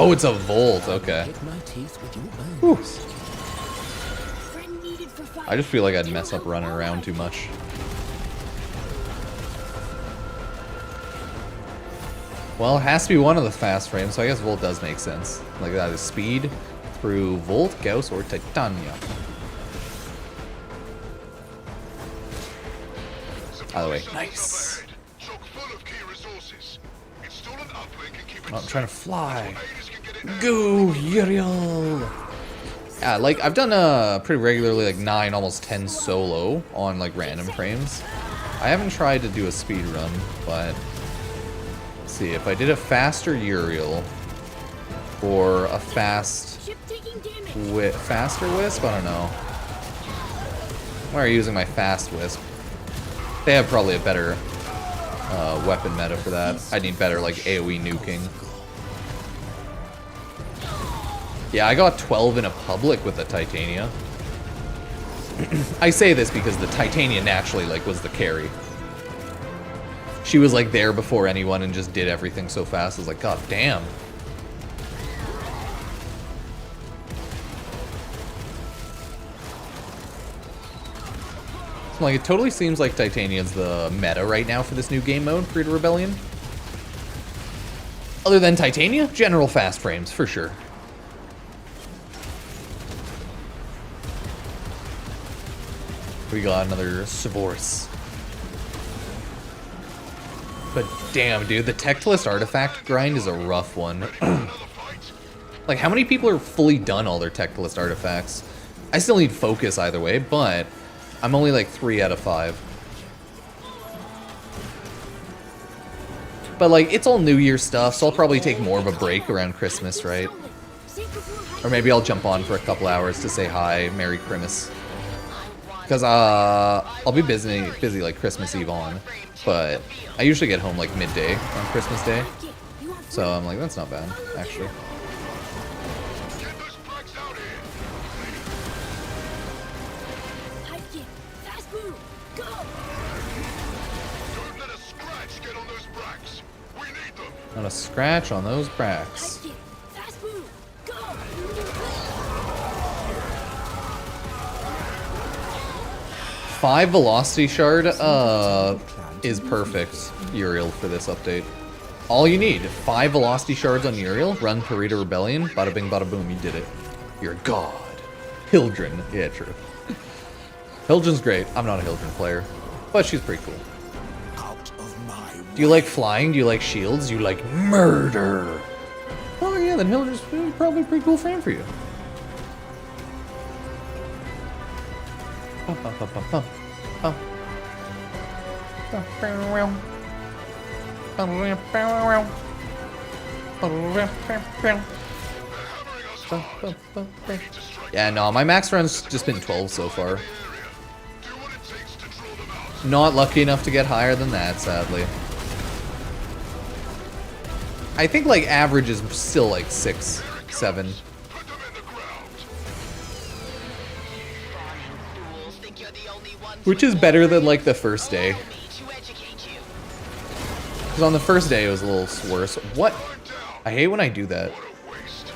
Oh, it's a volt. Okay. Pick my teeth with your Whew. bones. Friend needed for fight. I just feel like I'd mess up running around too much. Well, it has to be one of the fast frames, so I guess Volt does make sense. Like that is speed through Volt, Gauss, or Titania. By the way, nice. Chock full of key resources. Install an uplink and keep it I'm trying to safe. fly. Aiders can get it Go, Uriel! Yeah, like, I've done pretty regularly, like, 9, almost 10 solo on, like, random frames. I haven't tried to do a speed run, but... Let's see, if I did a faster Uriel, or a fast... Ship taking damage. faster Wisp? I don't know. Why are you using my fast Wisp? They have probably a better weapon meta for that. I need better, like, AoE nuking. Yeah, I got 12 in a public with the Titania. I say this because the Titania naturally, like, was the carry. She was, like, there before anyone and just did everything so fast. I was like, god damn. So, like, it totally seems like Titania's the meta right now for this new game mode, Perita Rebellion. Other than Titania, general fast frames, for sure. We got another Savorce. But damn, dude, the Tectlist artifact grind is a rough one. Like, how many people are fully done all their Tectlist artifacts? I still need focus either way, but I'm only like 3 out of 5. But like, it's all New Year stuff, so I'll probably take more of a break around Christmas, right? Or maybe I'll jump on for a couple hours to say hi, Merry Christmas. Because I'll be busy like Christmas Eve on, but I usually get home like midday on Christmas Day, so I'm like, that's not bad, actually. Get those bricks out here. Fast move. Go. Don't let a scratch get on those bricks. We need them. Not a scratch on those bracks. Fast move. Go. 5 Velocity Shard is perfect, Uriel, for this update. All you need, 5 Velocity Shards on Uriel, run Perita Rebellion, bada bing bada boom, you did it. You're a god. Hildren, yeah, true. Hildren's great. I'm not a Hildren player, but she's pretty cool. Out of my Do you like flying? Do you like shields? Do you like murder? Oh yeah, then Hildren's probably a pretty cool frame for you. Yeah, no, my max run's just been 12 so far. Do what it takes to draw them out. Not lucky enough to get higher than that, sadly. I think like average is still like 6, 7. Put them in the ground. Fools think you're the only ones Which with is better than like the first day. Allow me to educate you. Because on the first day it was a little worse. What? I hate when I do that. What a waste.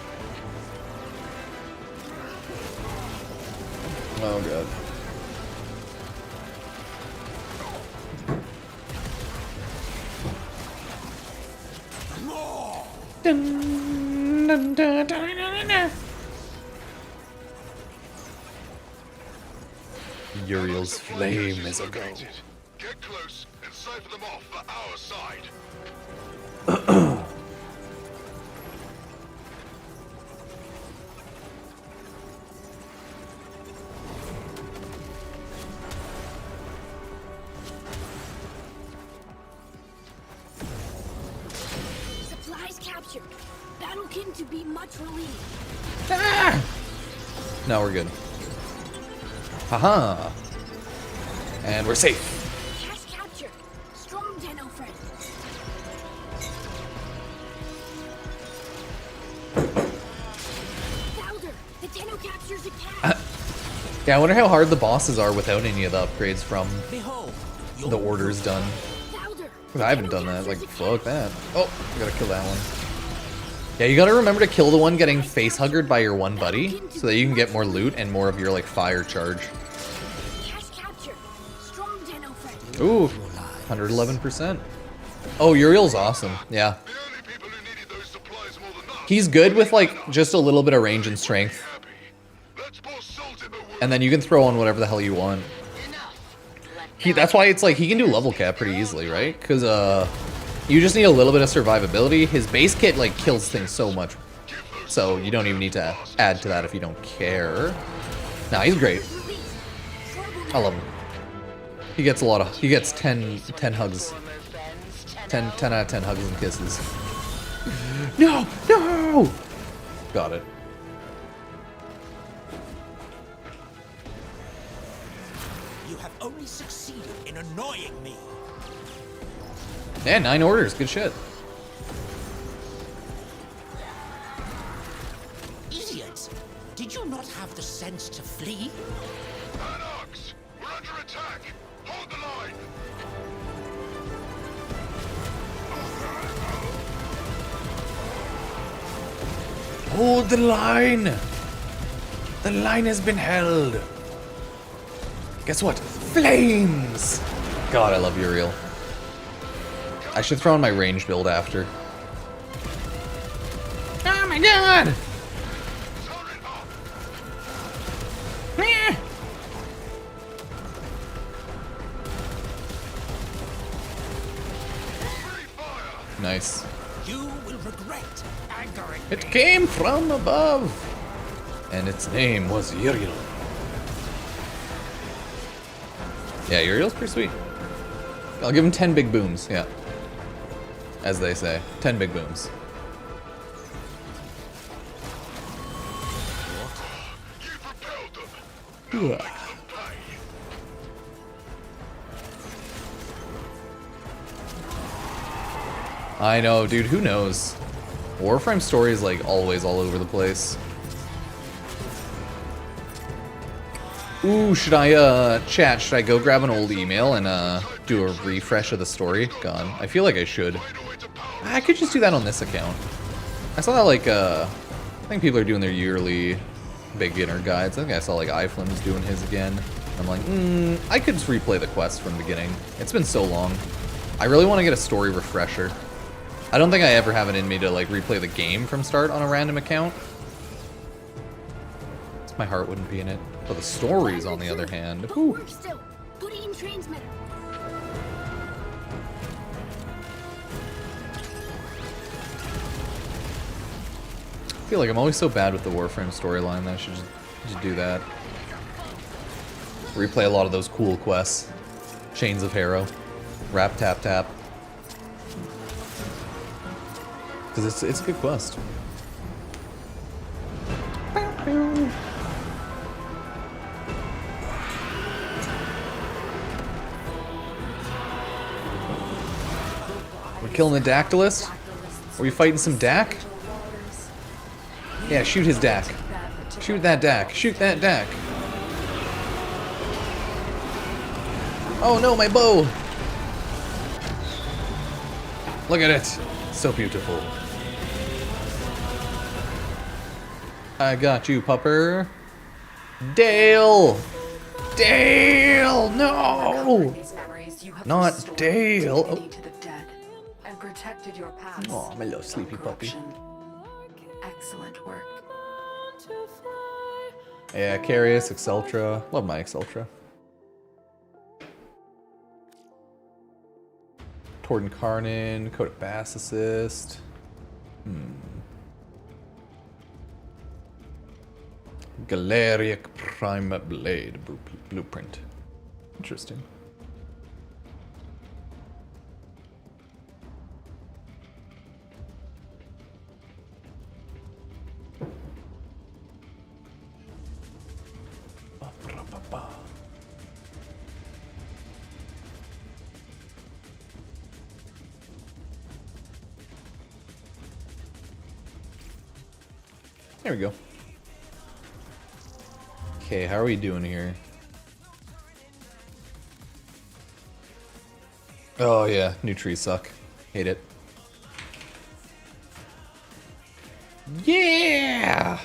Oh god. Dun, dun, dun, dun, dun, dun. Uriel's flame is a go. Get close and cipher them off for our side. Supplies captured. Battlekin to be much relieved. No, we're good. Haha. And we're safe. Cash captured. Strong Deno friend. Founder, the Deno captures a cat. Yeah, I wonder how hard the bosses are without any of the upgrades from behold. the orders done. Founder. I haven't done that. Like, fuck that. Oh, I gotta kill that one. Yeah, you gotta remember to kill the one getting face huggered by your one buddy, so that you can get more loot and more of your like fire charge. Cash capture. Strong Deno friend. Ooh, 111%. Oh, Uriel's awesome. Yeah. The only people who needed those supplies more than us. He's good with like just a little bit of range and strength. Happy. Let's pour salt in the wound. And then you can throw on whatever the hell you want. That's why it's like he can do level cap pretty easily, right? Because you just need a little bit of survivability. His base kit like kills things so much, so you don't even need to add to that if you don't care. Nah, he's great. I love him. He gets a lot of. He gets 10 hugs. 10 out of 10 hugs and kisses. No, no. Got it. You have only succeeded in annoying me. Yeah, 9 orders. Good shit. Idiots! Did you not have the sense to flee? Anox, we're under attack. Hold the line. Hold the line. The line has been held. Guess what? Flames. God, I love Uriel. I should throw in my range build after. Oh my god! Eh. Nice. You will regret angering It came from above. And its name was Uriel. Yeah, Uriel's pretty sweet. I'll give him 10 big booms, yeah. As they say, 10 big booms. You propelled them. Now make them pay. I know, dude, who knows? Warframe story is like always all over the place. Ooh, should I, chat, should I go grab an old email and, do a refresh of the story? God, I feel like I should. I could just do that on this account. I saw that, like, I think people are doing their yearly beginner guides. I think I saw, like, iFlim's doing his again. I'm like, I could just replay the quest from the beginning. It's been so long. I really want to get a story refresher. I don't think I ever have it in me to, like, replay the game from start on a random account. My heart wouldn't be in it. But the stories, on the other hand, ooh. Still. Put in transmitter. I feel like I'm always so bad with the Warframe storyline that I should just do that. Replay a lot of those cool quests. Chains of Harrow. Rap Tap Tap. Because it's a good quest. We're killing the Dactylist? Are we fighting some Dak? Yeah, shoot his Dak. Shoot that Dak. Shoot that Dak. Oh no, my bow! Look at it. So beautiful. I got you, pupper. Dale! Dale! No! Not Dale. Oh. And protected your past. Oh, my little sleepy puppy. Excellent work. Yeah, Carius, Exceltra. Love my Exceltra. Torden Karnan, Kodak Bass Assist. Galeric Prime Blade Blueprint. Interesting. There we go. Okay, how are we doing here? Oh yeah, new trees suck. Hate it. Yeah!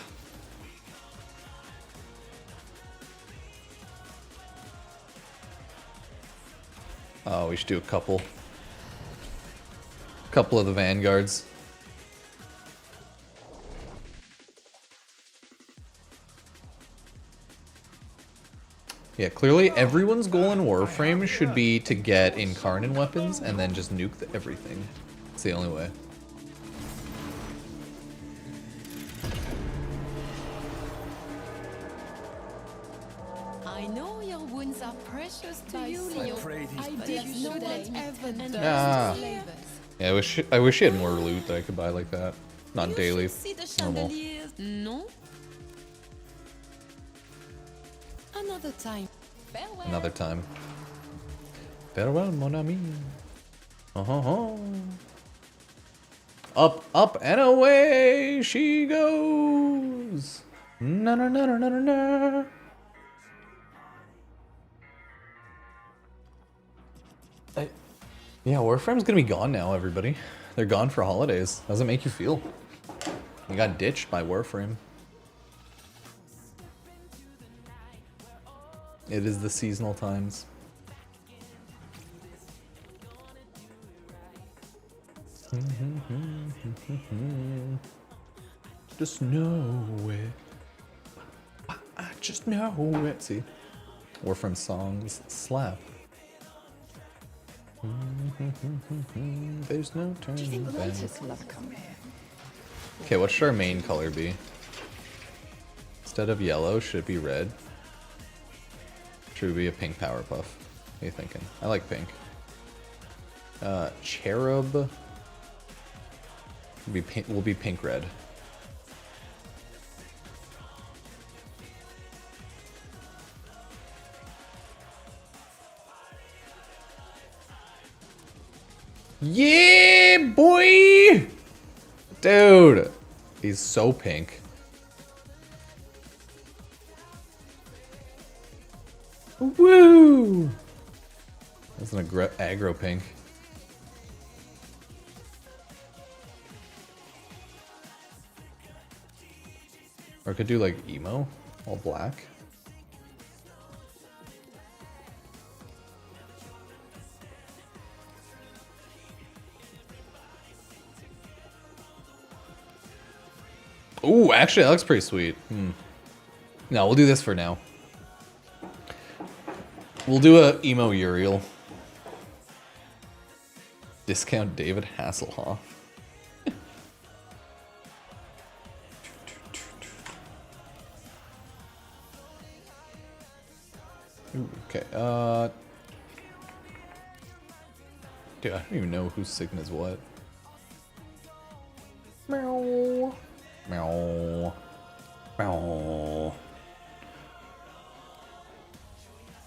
Oh, we should do a couple. Couple of the vanguards. Yeah, clearly everyone's goal in Warframe should be to get Incarnate weapons and then just nuke everything. It's the only way. I know your wounds are precious to you, I Leo. pray these I blades did know that ever Ah. flavors. Yeah, I wish he had more loot that I could buy like that. Not daily. You should see the Normal. chandeliers. No? Another time. Farewell. Another time. Farewell, mon ami. Oh. Up, up, and away she goes. Na na na na na na na. Yeah, Warframe's gonna be gone now, everybody. They're gone for holidays. How's it make you feel? You got ditched by Warframe. It is the seasonal times. Just know it. I just know it. See? Warframe songs slap. There's no turning back. Okay, what should our main color be? Instead of yellow, should it be red? Should it be a pink power puff? What are you thinking? I like pink. Cherub will be pink red. Yeah, boy! Dude, he's so pink. Woo! That's an aggro pink. Or I could do like emo, all black. Ooh, actually that looks pretty sweet. No, we'll do this for now. We'll do a emo Uriel. Discount David Hasselhoff. Ooh, okay, dude, I don't even know whose Sigma's what. Meow. Meow. Meow.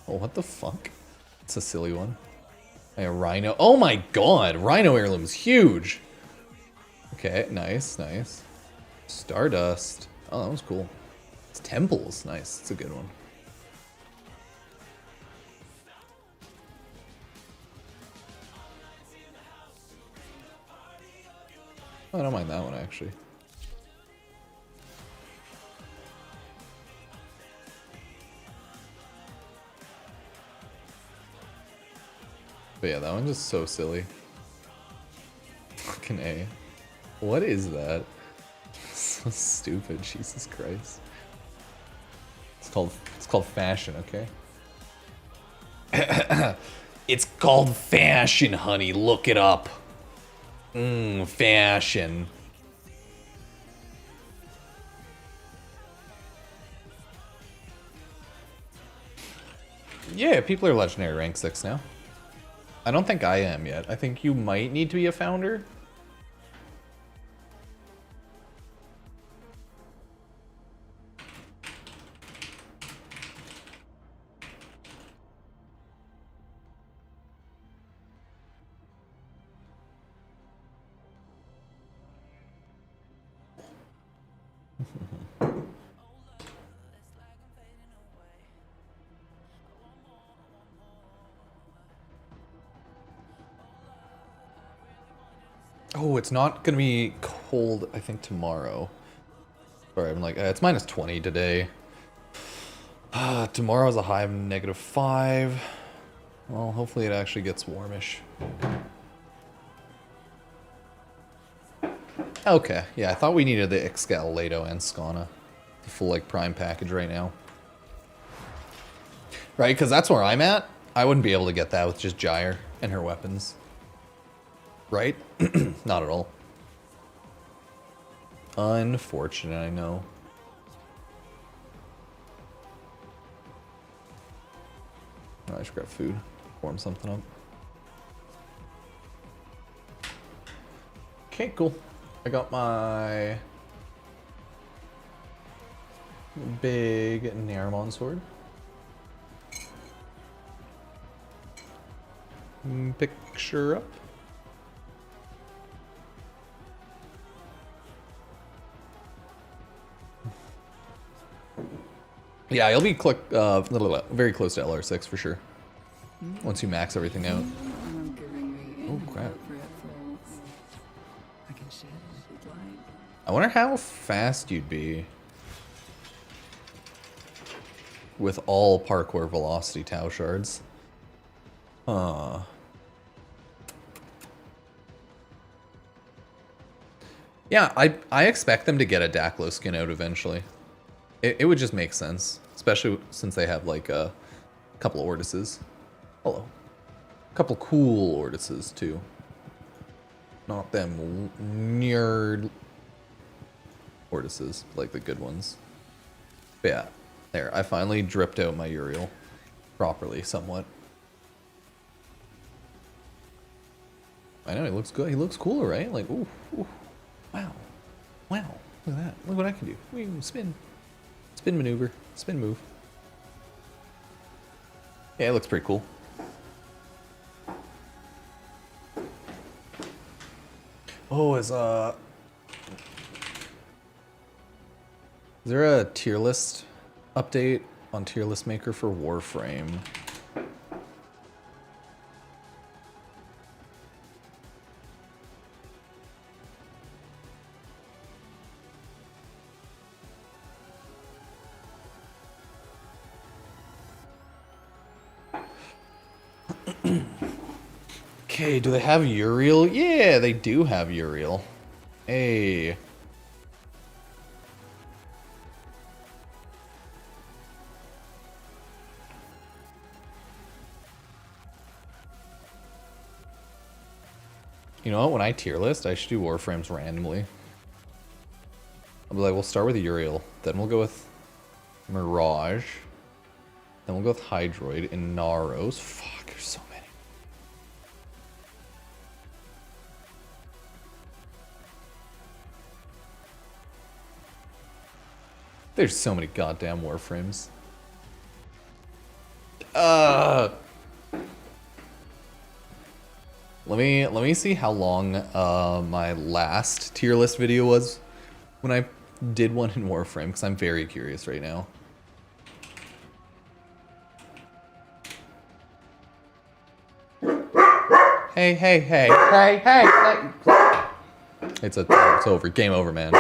Oh, what the fuck? It's a silly one. A rhino. Oh my god! Rhino heirloom's huge! Okay, nice, nice. Stardust. Oh, that was cool. It's temples. Nice. It's a good one. Oh, I don't mind that one, actually. But yeah, that one's just so silly. Fucking A. What is that? So stupid, Jesus Christ. It's called fashion, okay? It's called fashion, honey. Look it up. Fashion. Yeah, people are legendary rank 6 now. I don't think I am yet. I think you might need to be a founder. Oh, it's not gonna be cold, I think, tomorrow. Sorry, I'm like, it's minus 20 today. Tomorrow's a high of -5. Well, hopefully it actually gets warmish. Okay, yeah, I thought we needed the Excalido and Skana. The full, like, prime package right now. Right, because that's where I'm at. I wouldn't be able to get that with just Gyre and her weapons. Right? Not at all. Unfortunate, I know. Oh, I should grab food. Warm something up. Okay, cool. I got my big Naramon sword. Picture up. Yeah, you'll be very close to LR6 for sure. Once you max everything out. I'm giving me Oh, crap. inappropriate thoughts. I can share them if you'd like. I wonder how fast you'd be with all parkour velocity Tau shards. Yeah, I expect them to get a Daklo skin out eventually. It would just make sense, especially since they have like a couple Ordises. Hello. A couple cool Ordises too. Not them nerd Ordises, like the good ones. But yeah, there. I finally dripped out my Uriel properly, somewhat. I know, he looks good. He looks cool, right? Like, ooh, ooh. Wow. Wow. Look at that. Look what I can do. Wee, spin. Spin maneuver. Spin move. Yeah, it looks pretty cool. Oh, is there a tier list update on tier list maker for Warframe? Okay, do they have Uriel? Yeah, they do have Uriel. Hey. You know what? When I tier list, I should do Warframes randomly. I'll be like, we'll start with Uriel, then we'll go with Mirage, then we'll go with Hydroid and Naros. Fuck, there's so many. There's so many goddamn Warframes. Let me see how long my last tier list video was when I did one in Warframe, because I'm very curious right now. Hey, hey, hey, hey, hey, hey. It's over. Game over, man.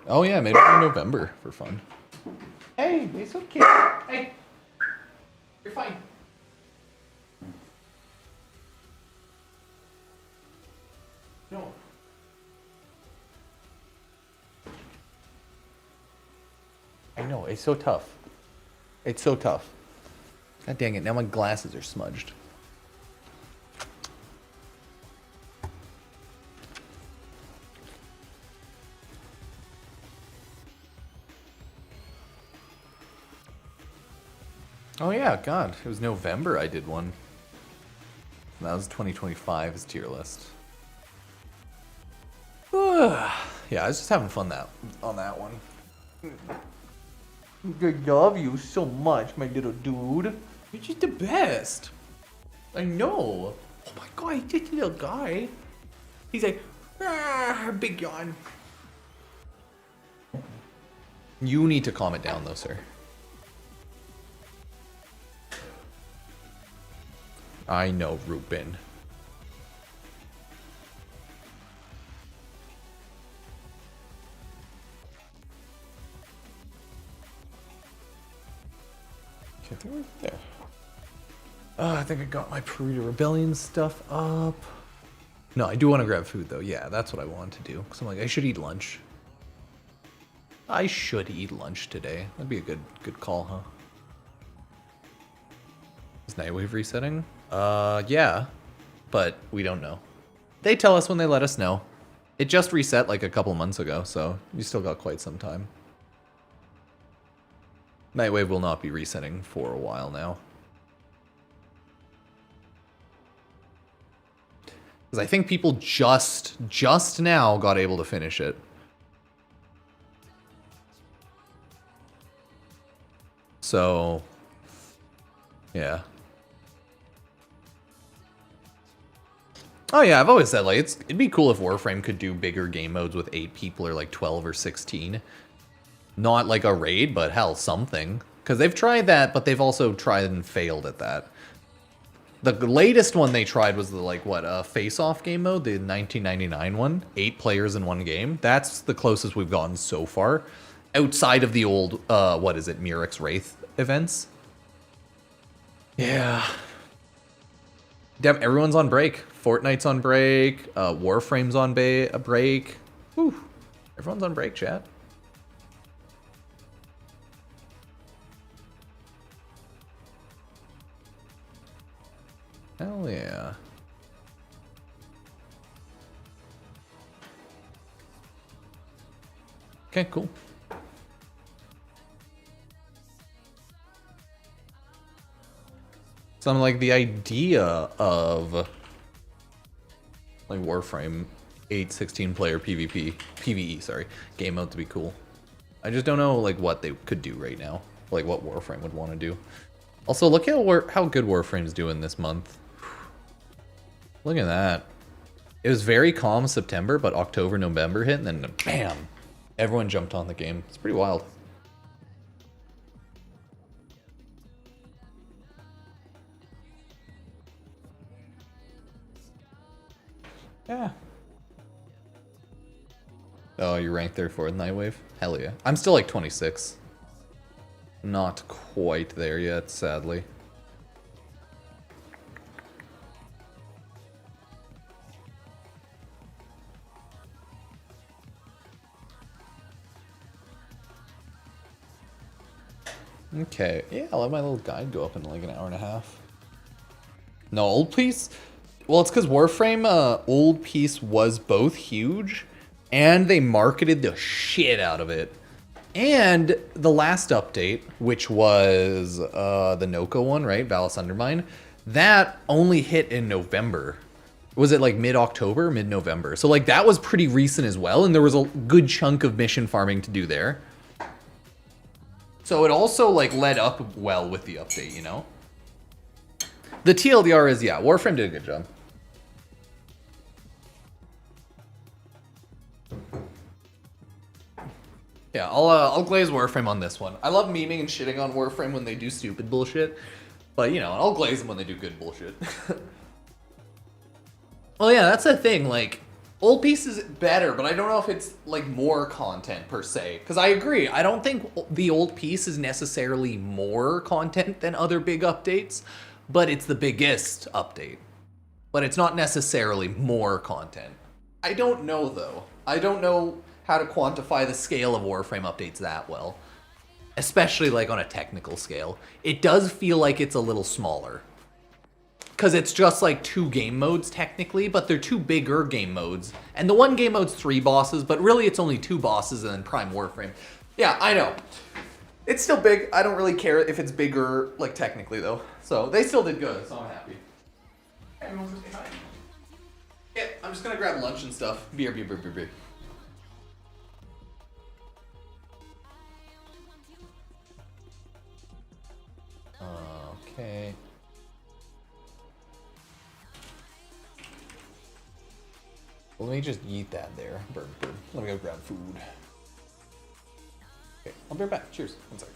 Oh yeah, maybe in November for fun. Hey, it's okay. Hey, you're fine. No. I know, it's so tough. It's so tough. God dang it, now my glasses are smudged. Oh yeah, God, it was November I did one. That was 2025's tier list. Yeah, I was just having fun on that one. I love you so much, my little dude. You're just the best. I know. Oh my God, he's just a little guy. He's like, big yawn. You need to calm it down though, sir. I know, think we're there. I think I got my Perita Rebellion stuff up. No, I do want to grab food though. Yeah, that's what I want to do. Cause I'm like, I should eat lunch. I should eat lunch today. That'd be a good call, huh? Is Nightwave resetting? Yeah, but we don't know. They tell us when they let us know. It just reset like a couple months ago, so you still got quite some time. Nightwave will not be resetting for a while now. Because I think people just now got able to finish it. So, yeah. Oh yeah, I've always said like it'd be cool if Warframe could do bigger game modes with 8 people or like 12 or 16. Not like a raid, but hell, something. Because they've tried that, but they've also tried and failed at that. The latest one they tried was the like what face-off game mode, the 1999 one, 8 players in one game. That's the closest we've gotten so far, outside of the old what is it, Murex Wraith events. Yeah. Damn, everyone's on break. Fortnite's on break. Warframe's on a break. Whew. Everyone's on break, chat. Hell yeah. Okay, cool. So I'm like the idea of like Warframe 8 16 player PvE, sorry, game mode to be cool. I just don't know like what they could do right now, like what Warframe would want to do. Also, look at how good Warframe's doing this month. Look at that. It was very calm September, but October, November hit, and then bam, everyone jumped on the game. It's pretty wild. Yeah. Oh, you're ranked there for Nightwave? Hell yeah. I'm still like 26. Not quite there yet, sadly. Okay, yeah, I'll let my little guide go up in like an hour and a half. No, Old Peace? Well, it's because Warframe Old Peace was both huge, and they marketed the shit out of it. And the last update, which was the Noko one, right? Valis Undermine, that only hit in November. Was it like mid-October, mid-November? So like that was pretty recent as well, and there was a good chunk of mission farming to do there. So it also like led up well with the update, you know? The TLDR is, yeah, Warframe did a good job. Yeah, I'll glaze Warframe on this one. I love memeing and shitting on Warframe when they do stupid bullshit. But, you know, I'll glaze them when they do good bullshit. Well, yeah, that's the thing. Like, Old Peace is better, but I don't know if it's, like, more content, per se. Because I agree. I don't think the Old Peace is necessarily more content than other big updates. But it's the biggest update. But it's not necessarily more content. I don't know, though. I don't know how to quantify the scale of Warframe updates that well. Especially, like, on a technical scale. It does feel like it's a little smaller. Because it's just, like, 2 game modes, technically, but they're 2 bigger game modes. And the one game mode's 3 bosses, but really it's only 2 bosses and then Prime Warframe. Yeah, I know. It's still big. I don't really care if it's bigger, like, technically, though. So, they still did good, so I'm happy. Hey, everyone, say hi. Yeah, I'm just gonna grab lunch and stuff. Beer. Okay. Well, let me just eat that there. Bird. Let me go grab food. Okay, I'll be right back. Cheers. One second.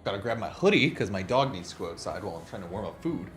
Gotta grab my hoodie because my dog needs to go outside while I'm trying to warm up food.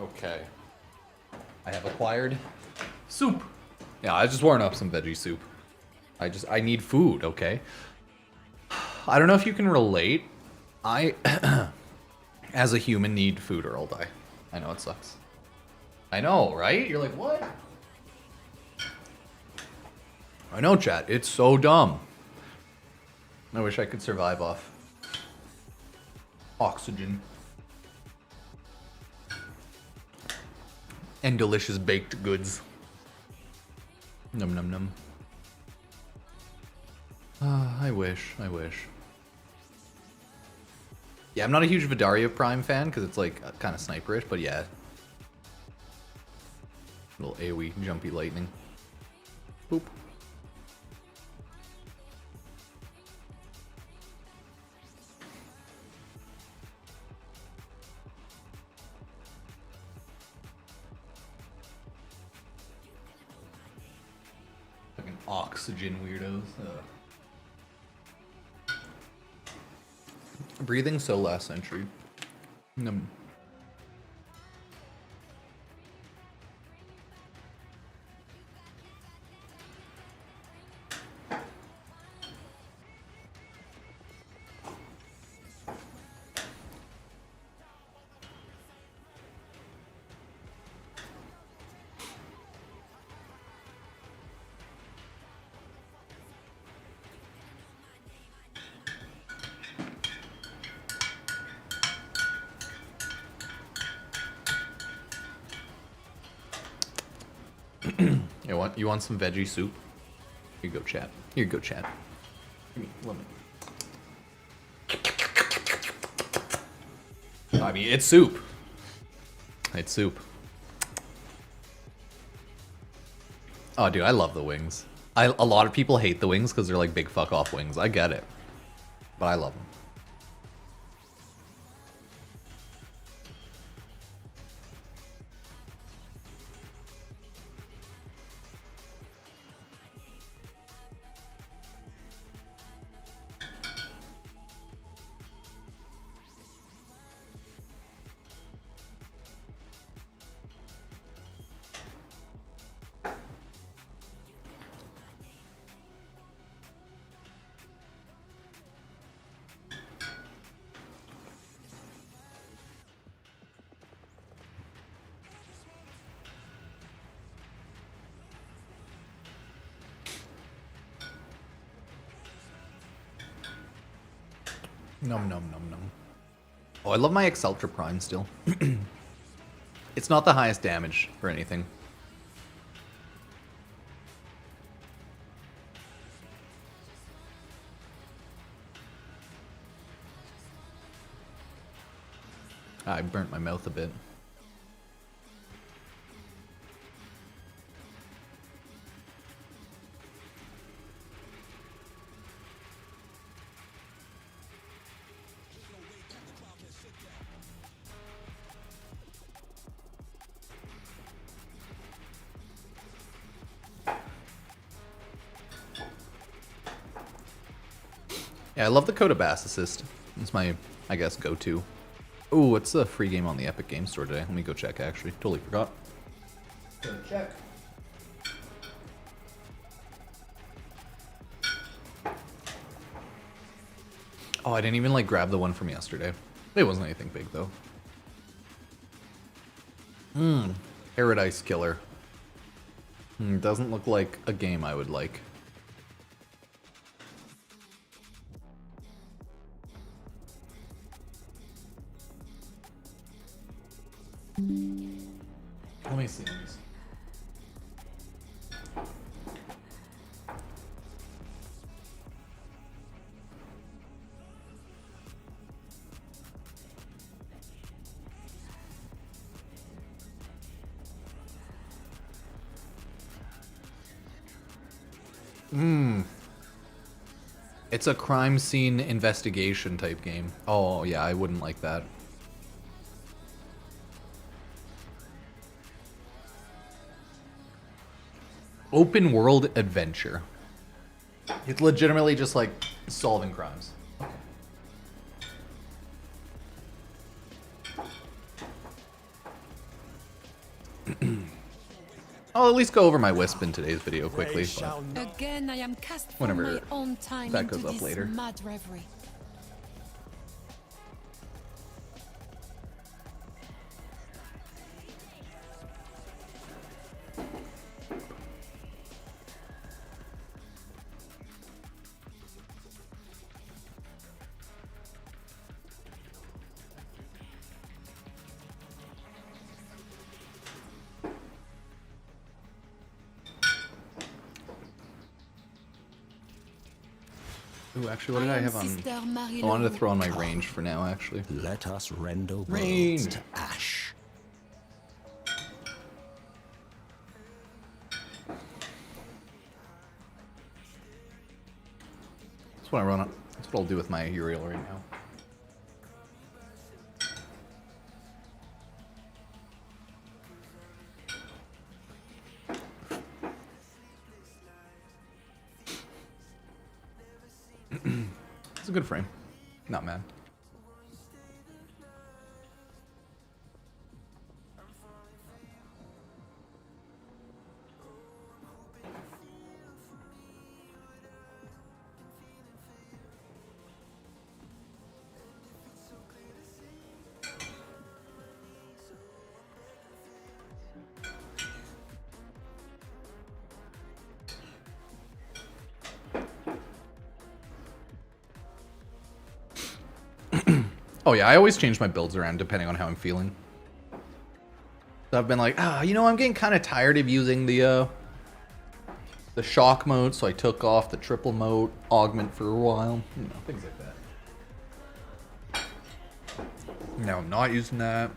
Okay. I have acquired soup. Yeah, I just warmed up some veggie soup. I need food, okay? I don't know if you can relate. I, as a human, need food or I'll die. I know it sucks. I know, right? You're like, what? I know, chat. It's so dumb. I wish I could survive off oxygen. And delicious baked goods. Num num num. I wish. Yeah, I'm not a huge Vidaria Prime fan because it's like kind of sniperish, but yeah. Little AoE jumpy lightning. Boop. Fucking oxygen weirdos. Breathing so last century. Num. You want some veggie soup? Here you go, chat. Here you go, chat. Give me lemon. I mean, it's soup. It's soup. Oh, dude, I love the wings. A lot of people hate the wings because they're like big fuck off wings. I get it. But I love them. Num num num num. Oh, I love my Exultra Prime still. It's not the highest damage or anything. I burnt my mouth a bit. Yeah, I love the Coda Bass assist. It's my, I guess, go-to. Oh, what's the free game on the Epic Game Store today? Let me go check, actually. Totally forgot. Go check. Oh, I didn't even, like, grab the one from yesterday. It wasn't anything big, though. Paradise Killer. Doesn't look like a game I would like. Let me see. It's a crime scene investigation type game. Oh, yeah, I wouldn't like that. Open world adventure. It's legitimately just like solving crimes. Okay. I'll at least go over my wisp in today's video quickly. They shall But not. Again, I am cast from Whenever my own time that into goes up this later. mad reverie. ooh, actually, what did I have on? Sister I Marie-Laure. wanted to throw on my range for now, actually. Let us render worlds Rain. to ash. That's what I run. That's what I'll do with my Uriel right now. It's a good frame. Not mad. Oh yeah, I always change my builds around depending on how I'm feeling. So I've been like, you know, I'm getting kind of tired of using the shock mode, so I took off the triple mode augment for a while. You know, things like that. Now I'm not using that.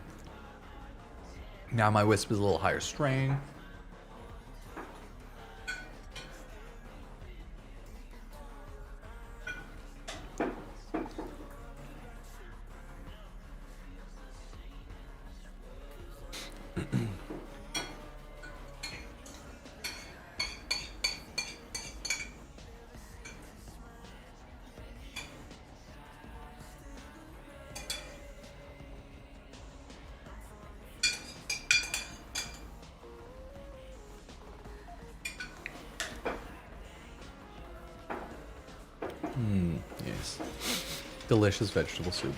Now my wisp is a little higher strain. Yes. Delicious vegetable soup.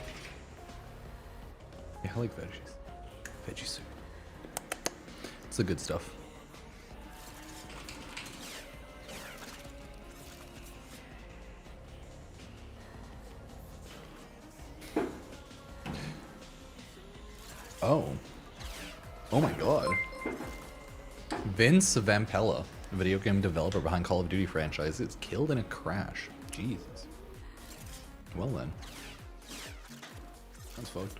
Yeah, I like veggies. Veggie soup. It's the good stuff. Oh. Oh my god. Vince Vampella, video game developer behind Call of Duty franchise, is killed in a crash. Jesus. Well then. That's fucked.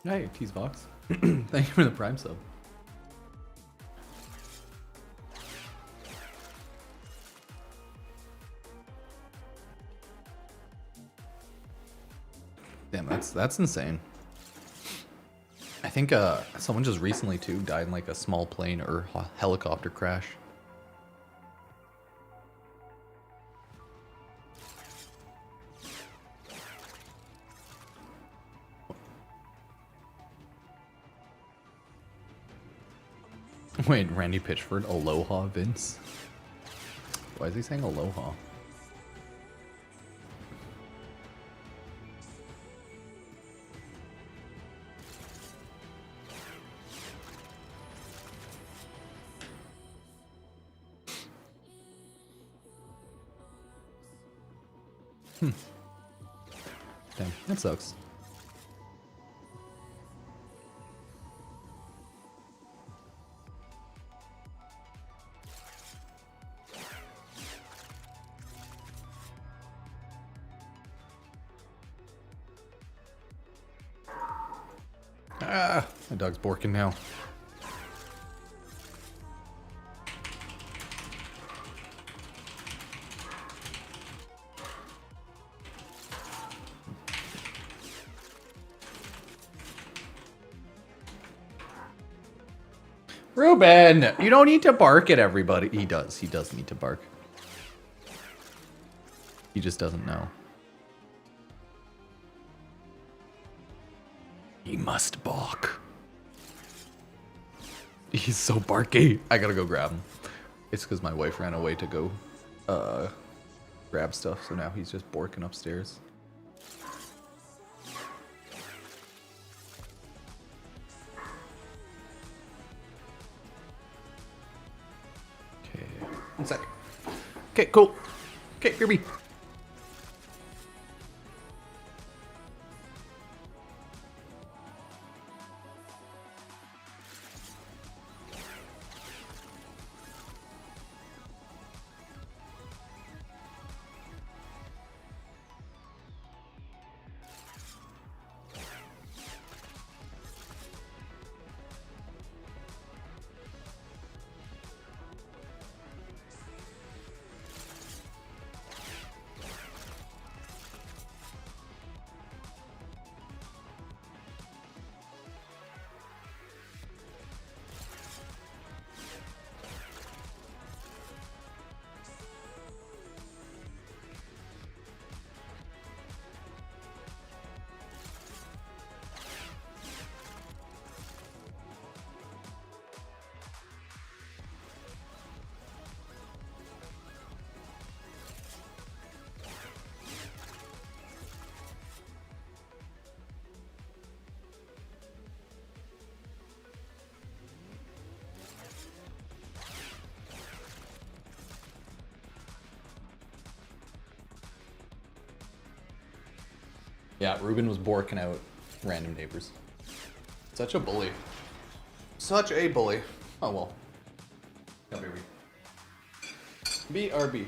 Hey, Teasbox. Thank you for the Prime sub. Damn, that's insane. I think someone just recently too died in like a small plane or helicopter crash. Wait, Randy Pitchford, aloha, Vince? Why is he saying aloha? Damn, that sucks. Ah, my dog's barking now. Ruben, you don't need to bark at everybody. He does need to bark. He just doesn't know. He must bark. He's so barky. I gotta go grab him. It's because my wife ran away to go grab stuff, so now he's just borking upstairs. Okay, 1 sec. Okay, cool. Okay, Kirby. Yeah, Ruben was borking out random neighbors. Such a bully. Such a bully. Oh well. Come here, BRB.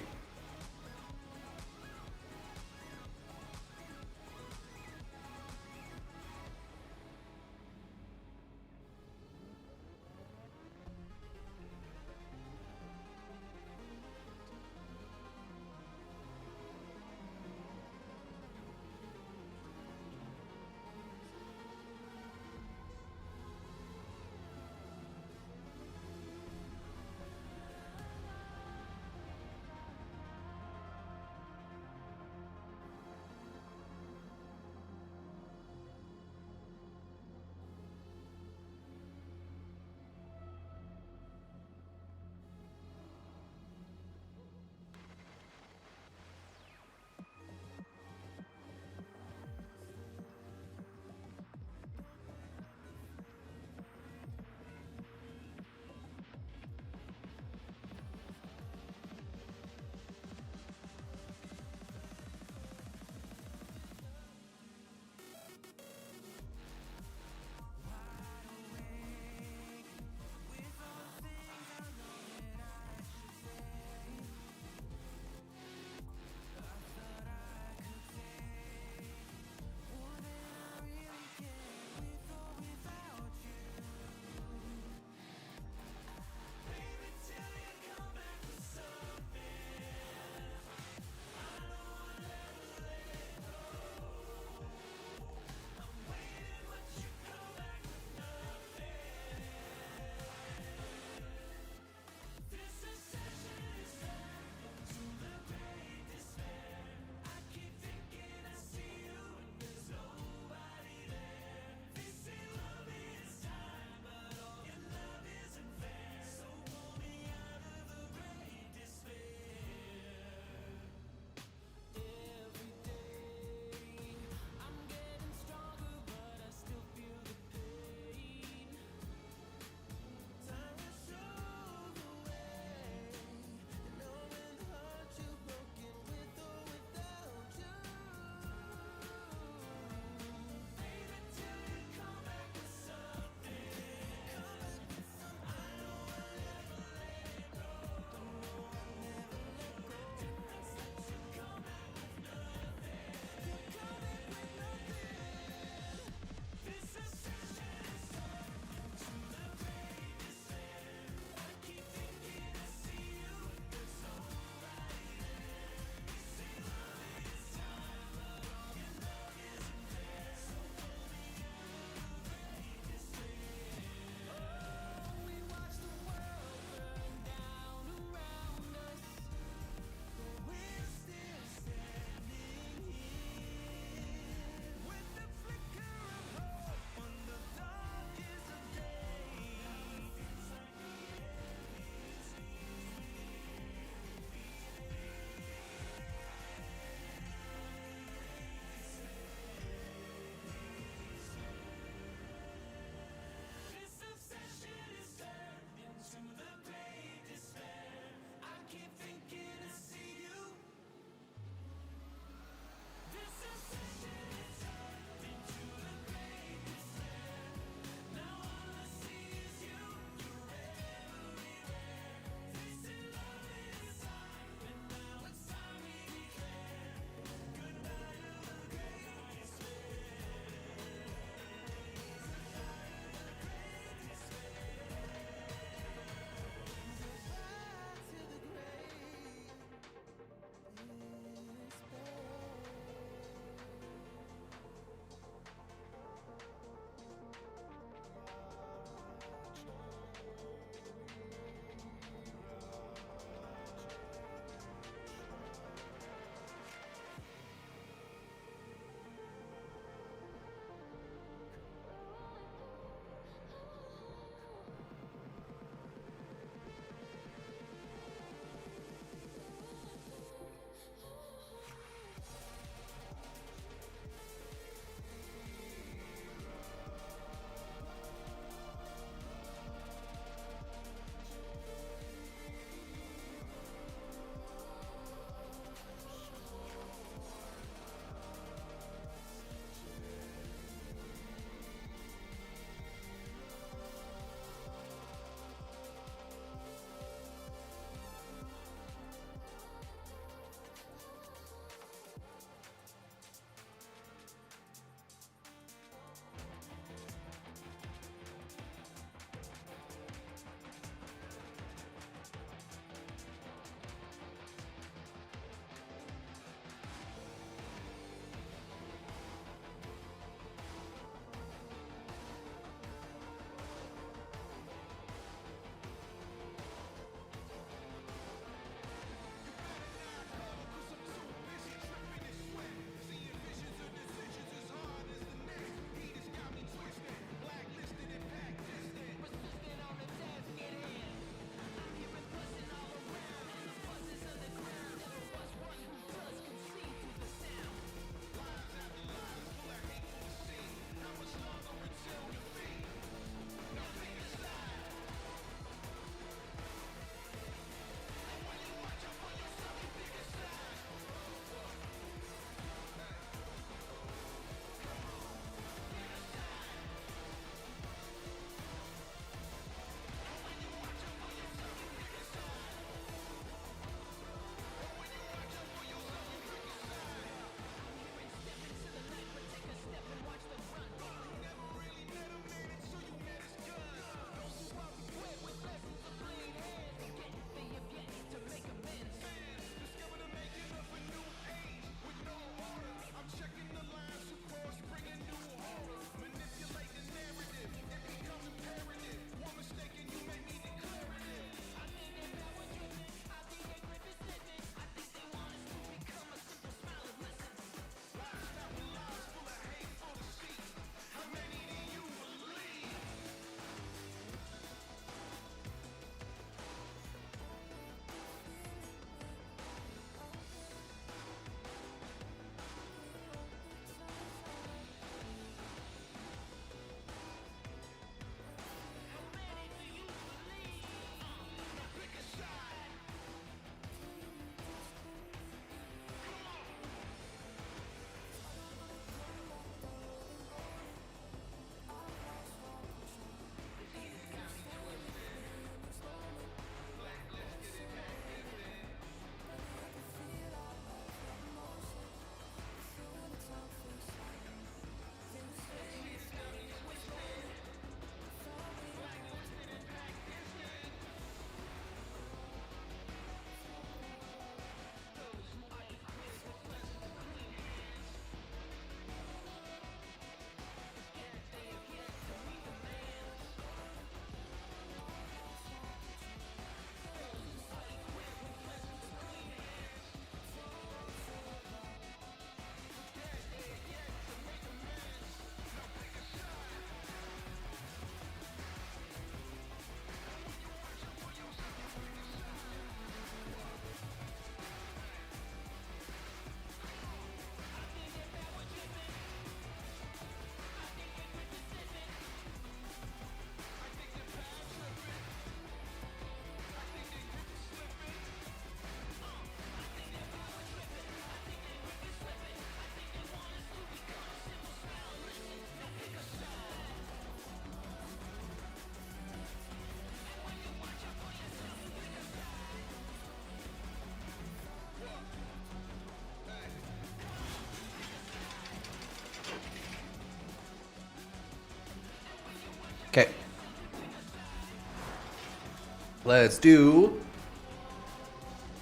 Let's do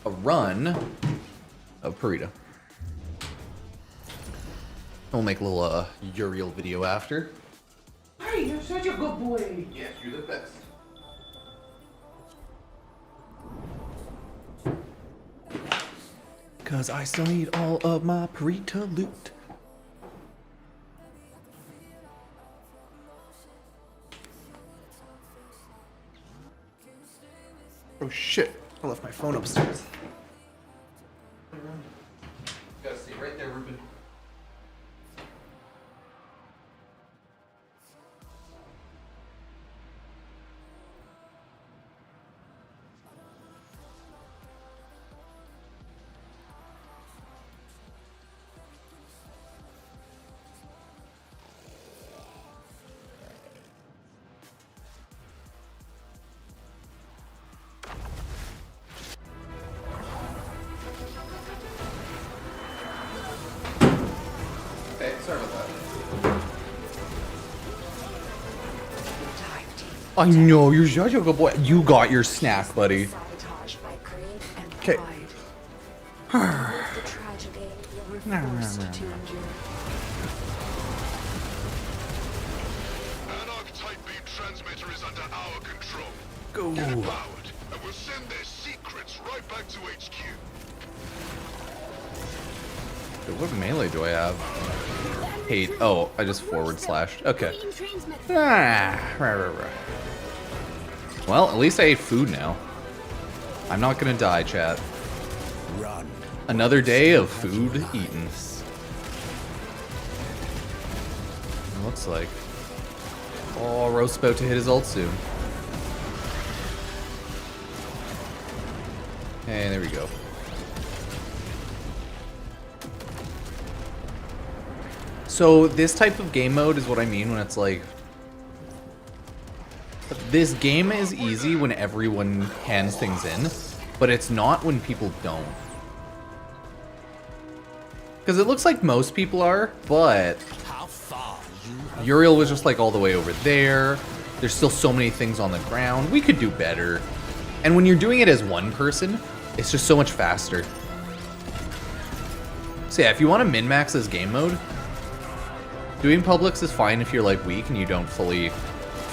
a run of Perita. We'll make a little Uriel video after. Hey, you're such a good boy. Yes, you're the best. Cause I still need all of my Perita loot. Oh shit, I left my phone upstairs. Gotta stay right there, Ruben. Hey, sorry about that. I know, you're such a good boy. You got your snack, buddy. Okay. Anarch-type beam transmitter is under our control. Go. Get it powered, and we'll send their secrets right back to HQ. What melee do I have? Hate. Oh, I just forward slashed. Okay. Right. Well, at least I ate food now. I'm not gonna die, chat. Run. Another day of food eaten. It looks like. Oh, Roast's about to hit his ult soon. Hey, there we go. So this type of game mode is what I mean when it's like, this game is easy when everyone hands things in, but it's not when people don't. Because it looks like most people are, but How far you Uriel was just like all the way over there. There's still so many things on the ground. We could do better. And when you're doing it as one person, it's just so much faster. So yeah, if you want to min-max this game mode, doing Publix is fine if you're like weak and you don't fully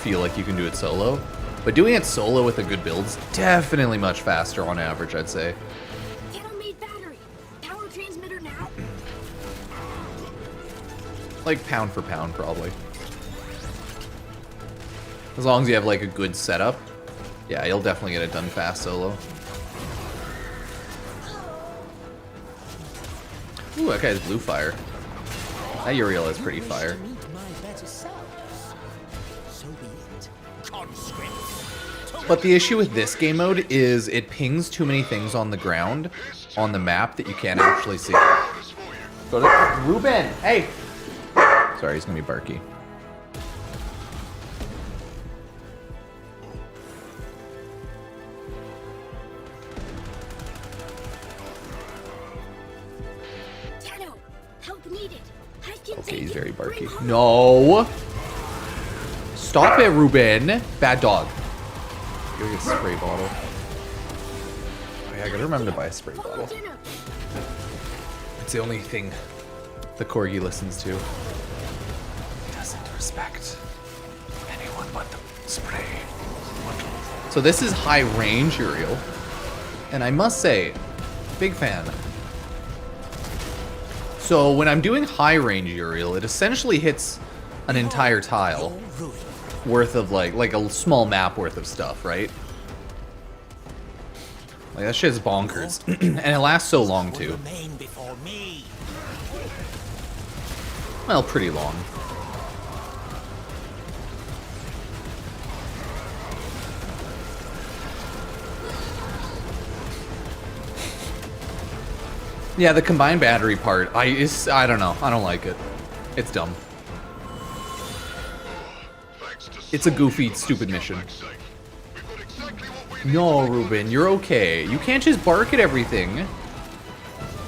feel like you can do it solo. But doing it solo with a good build is definitely much faster on average, I'd say. Made battery. Power transmitter now. Like pound for pound, probably. As long as you have like a good setup. Yeah, you'll definitely get it done fast solo. Ooh, that guy's blue fire. That Uriel is pretty fire. But the issue with this game mode is it pings too many things on the ground, on the map, that you can't actually see. Go to Ruben! Hey! Sorry, he's gonna be barky. Okay, he's very barky. No! Stop it, Ruben! Bad dog. Go get a spray bottle. Oh yeah, I gotta remember to buy a spray bottle. It's the only thing the corgi listens to. Doesn't respect anyone but the spray. So this is high range Uriel. And I must say, big fan. So when I'm doing high range Uriel, it essentially hits an entire tile worth of like a small map worth of stuff, right? Like that shit's bonkers. And it lasts so long too. Well, pretty long. Yeah, the combined battery part, I don't know. I don't like it. It's dumb. It's a goofy, stupid mission. No, Ruben, you're okay. You can't just bark at everything.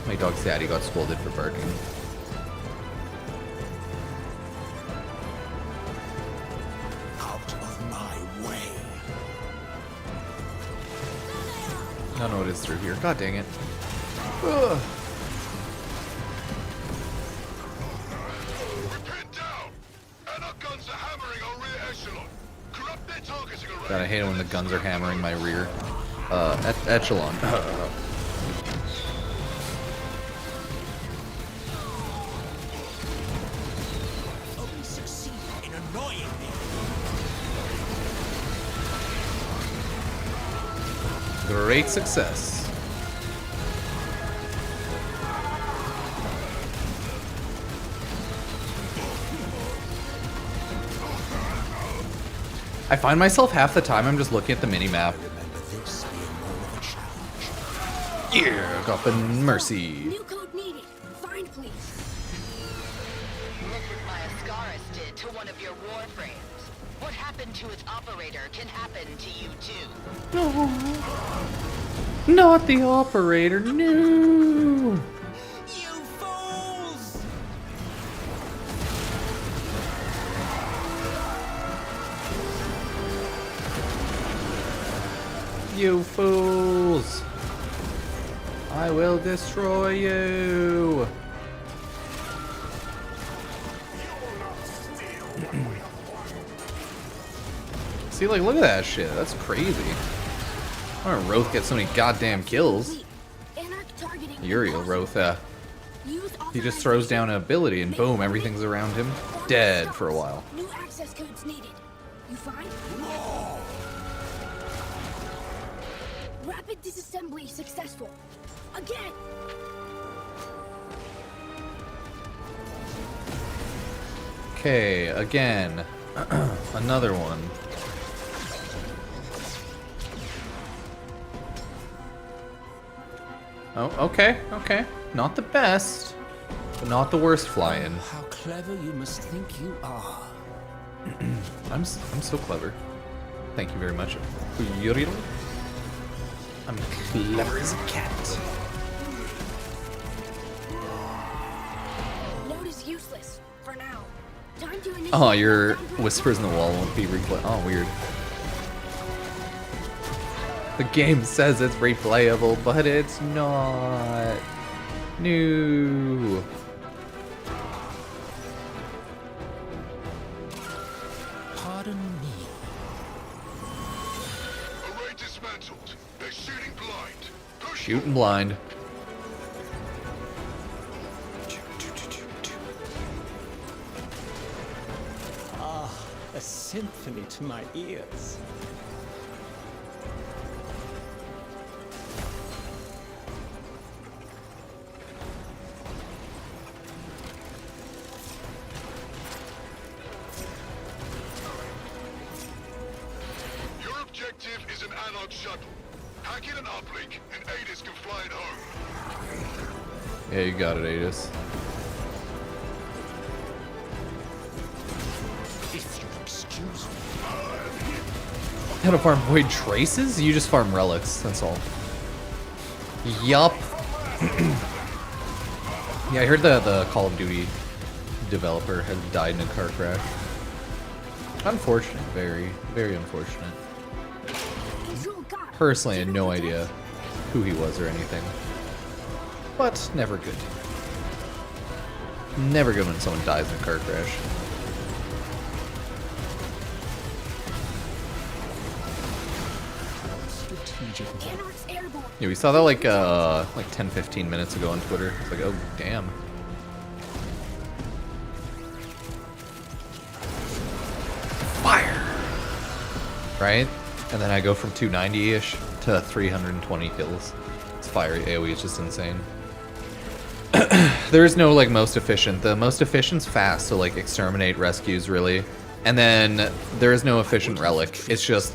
My dog's daddy got scolded for barking. Out of my way. I don't know what is through here. God dang it. Ugh. We're pinned down, and our guns are hammering our rear echelon. Corrupt their targeting array. God, I hate it when the guns are hammering my rear. Echelon. Only succeed in annoying me. Great success. I find myself half the time I'm just looking at the mini-map. Remember this being more of a challenge. Yeah, got the mercy. New code needed. Find, please. Look what my Ascaris did to one of your Warframes. What happened to its operator can happen to you too. Not the operator, no. You fools! You fools. I will destroy you. See, like, look at that shit. That's crazy. Why don't Roth get so many goddamn kills? Wait. Anarch targeting. Uriel, Roth, Use he just throws down an ability and boom, everything's around him dead for a while. New access codes needed. You find? Rapid disassembly successful. Again. Okay, again. Another one. Oh, okay, okay. Not the best, but not the worst fly-in. How clever you must think you are. I'm so clever. Thank you very much, Uriel. I'm clever as a cat. Node is useless for now. Time to initiate. Oh, your whispers in the wall won't be replayed. Oh, weird. The game says it's replayable, but it's not. No. Pardon me. Array dismantled. They're shooting blind. Push Shooting blind. Ah, a symphony to my ears. Your objective is an Anarch shuttle. Hack it an uplink, and Adis can fly it home. Yeah, you got it, Adis. If you excuse me. How to farm void traces? You just farm relics, that's all. Yup. Yeah, I heard the Call of Duty developer had died in a car crash. Unfortunate, very, very unfortunate. Control got. Personally, I had no idea who he was or anything. But never good. Never good when someone dies in a car crash. Anarch's airborne. Yeah, we saw that like 10-15 minutes ago on Twitter. It's like, oh damn. Fire! Right? And then I go from 290-ish to 320 kills. It's fire AoE, it's just insane. There is no like most efficient. The most efficient's fast, so like exterminate, rescues really. And then there is no efficient relic. It's just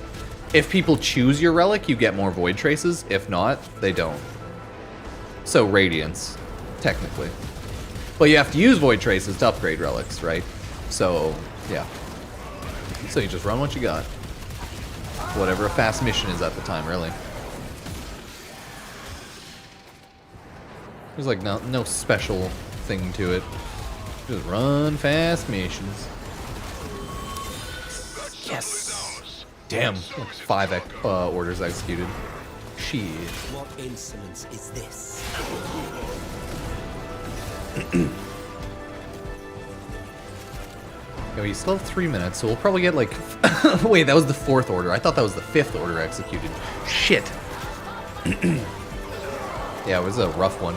if people choose your relic, you get more void traces. If not, they don't. So radiance, technically. But you have to use void traces to upgrade relics, right? So yeah. So you just run what you got. Whatever a fast mission is at the time, really. There's like no special thing to it. Just run fast missions. Yes. Damn, like 5 orders executed. Shit. What insolence is this? Yeah, we still have 3 minutes, so we'll probably get like... Wait, that was the 4th order. I thought that was the 5th order executed. Shit. Yeah, it was a rough one.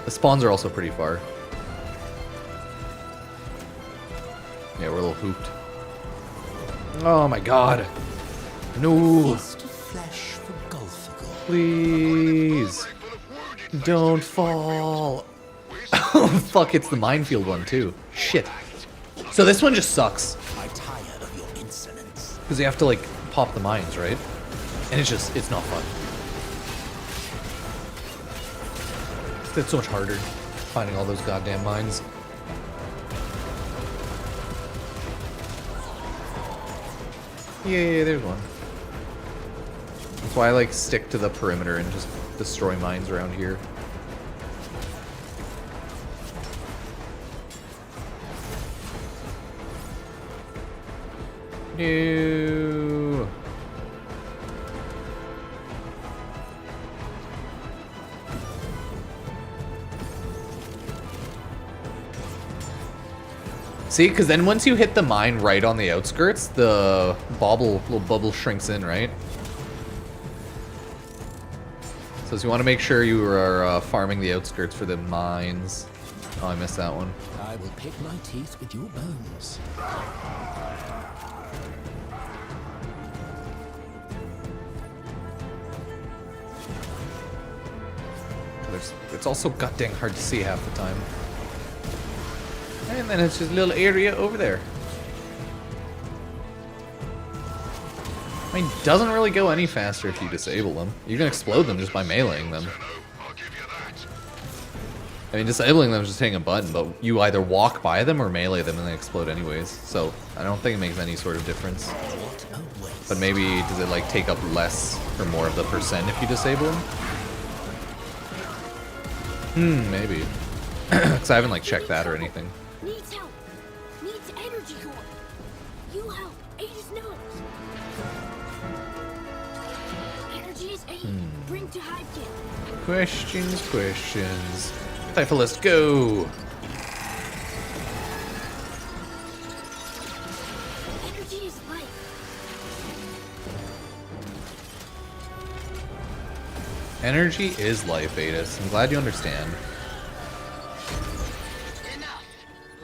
The spawns are also pretty far. Yeah, we're a little hooped. Oh my god. No. Feast of flesh for Golfigal. Please. Don't fall. Oh fuck, it's the minefield one too. Shit. So this one just sucks. I tire of your insolence. Because you have to like pop the mines, right? And it's not fun. It's so much harder finding all those goddamn mines. Yeah, there's one. That's why I like stick to the perimeter and just destroy mines around here. No. See, because then once you hit the mine right on the outskirts, the little bubble shrinks in, right? So you want to make sure you are farming the outskirts for the mines. Oh, I missed that one. I will pick my teeth with your bones. It's also goddamn hard to see half the time. And then it's just a little area over there. I mean, it doesn't really go any faster if you disable them. You can explode them just by meleeing them. I mean, disabling them is just hitting a button, but you either walk by them or melee them and they explode anyways. So, I don't think it makes any sort of difference. But maybe, does it like take up less or more of the percent if you disable them? Maybe. Because I haven't like checked that or anything. Needs help. Needs energy core. You help. Aegis knows. Energy is 8. Bring to hive camp. Questions. Typhilist, go! Energy is life. Energy is life, Adis. I'm glad you understand. Enough.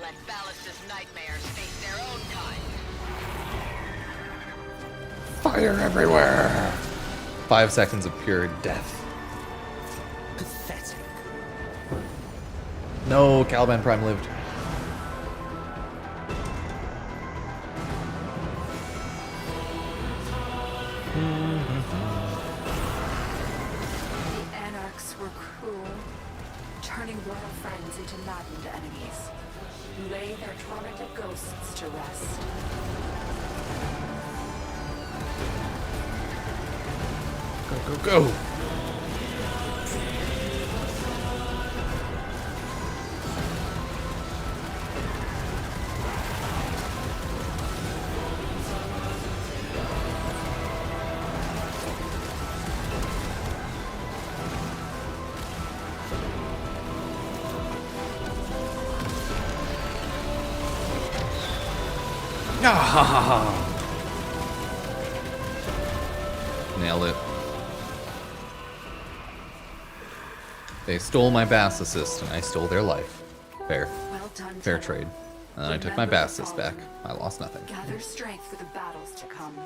Let Ballas's nightmares face their own kind. Fire everywhere! 5 seconds of pure death. Pathetic. No, Caliban Prime lived. The Anarchs were cruel, turning loyal friends into maddened enemies. Lay their tormented ghosts to rest. Go, go, go! Nailed it. They stole my Bass assist, and I stole their life. Fair. Well done, Fair Tyler. trade. And then I took my Bass assist back. I lost nothing. Gather strength for the battles to come.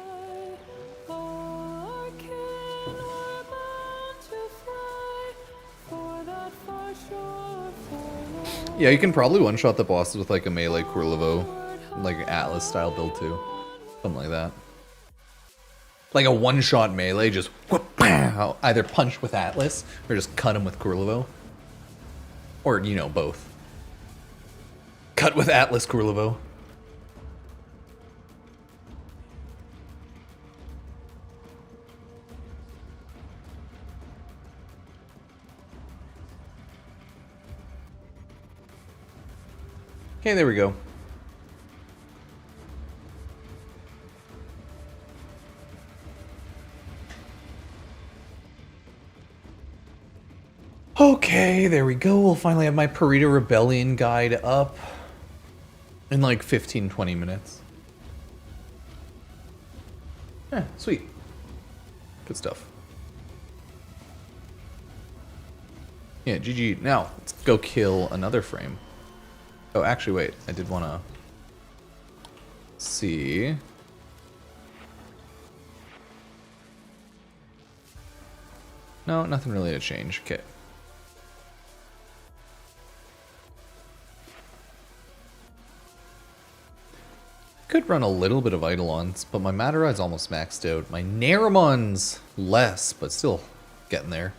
Yeah, you can probably one-shot the bosses with like a melee Kurlevo, like Atlas style build too. Something like that. Like a one-shot melee, just whoop, pow, either punch with Atlas or just cut him with Kurlevo. Or, you know, both. Cut with Atlas Kurlevo. Okay, there we go. Okay, there we go. We'll finally have my Perita Rebellion guide up in like 15-20 minutes. Yeah, sweet. Good stuff. Yeah, GG. Now, let's go kill another frame. Oh, actually, wait. I did want to see. No, nothing really to change. Okay. Could run a little bit of Eidolons, but my Matarai's almost maxed out. My Naramon's less, but still getting there.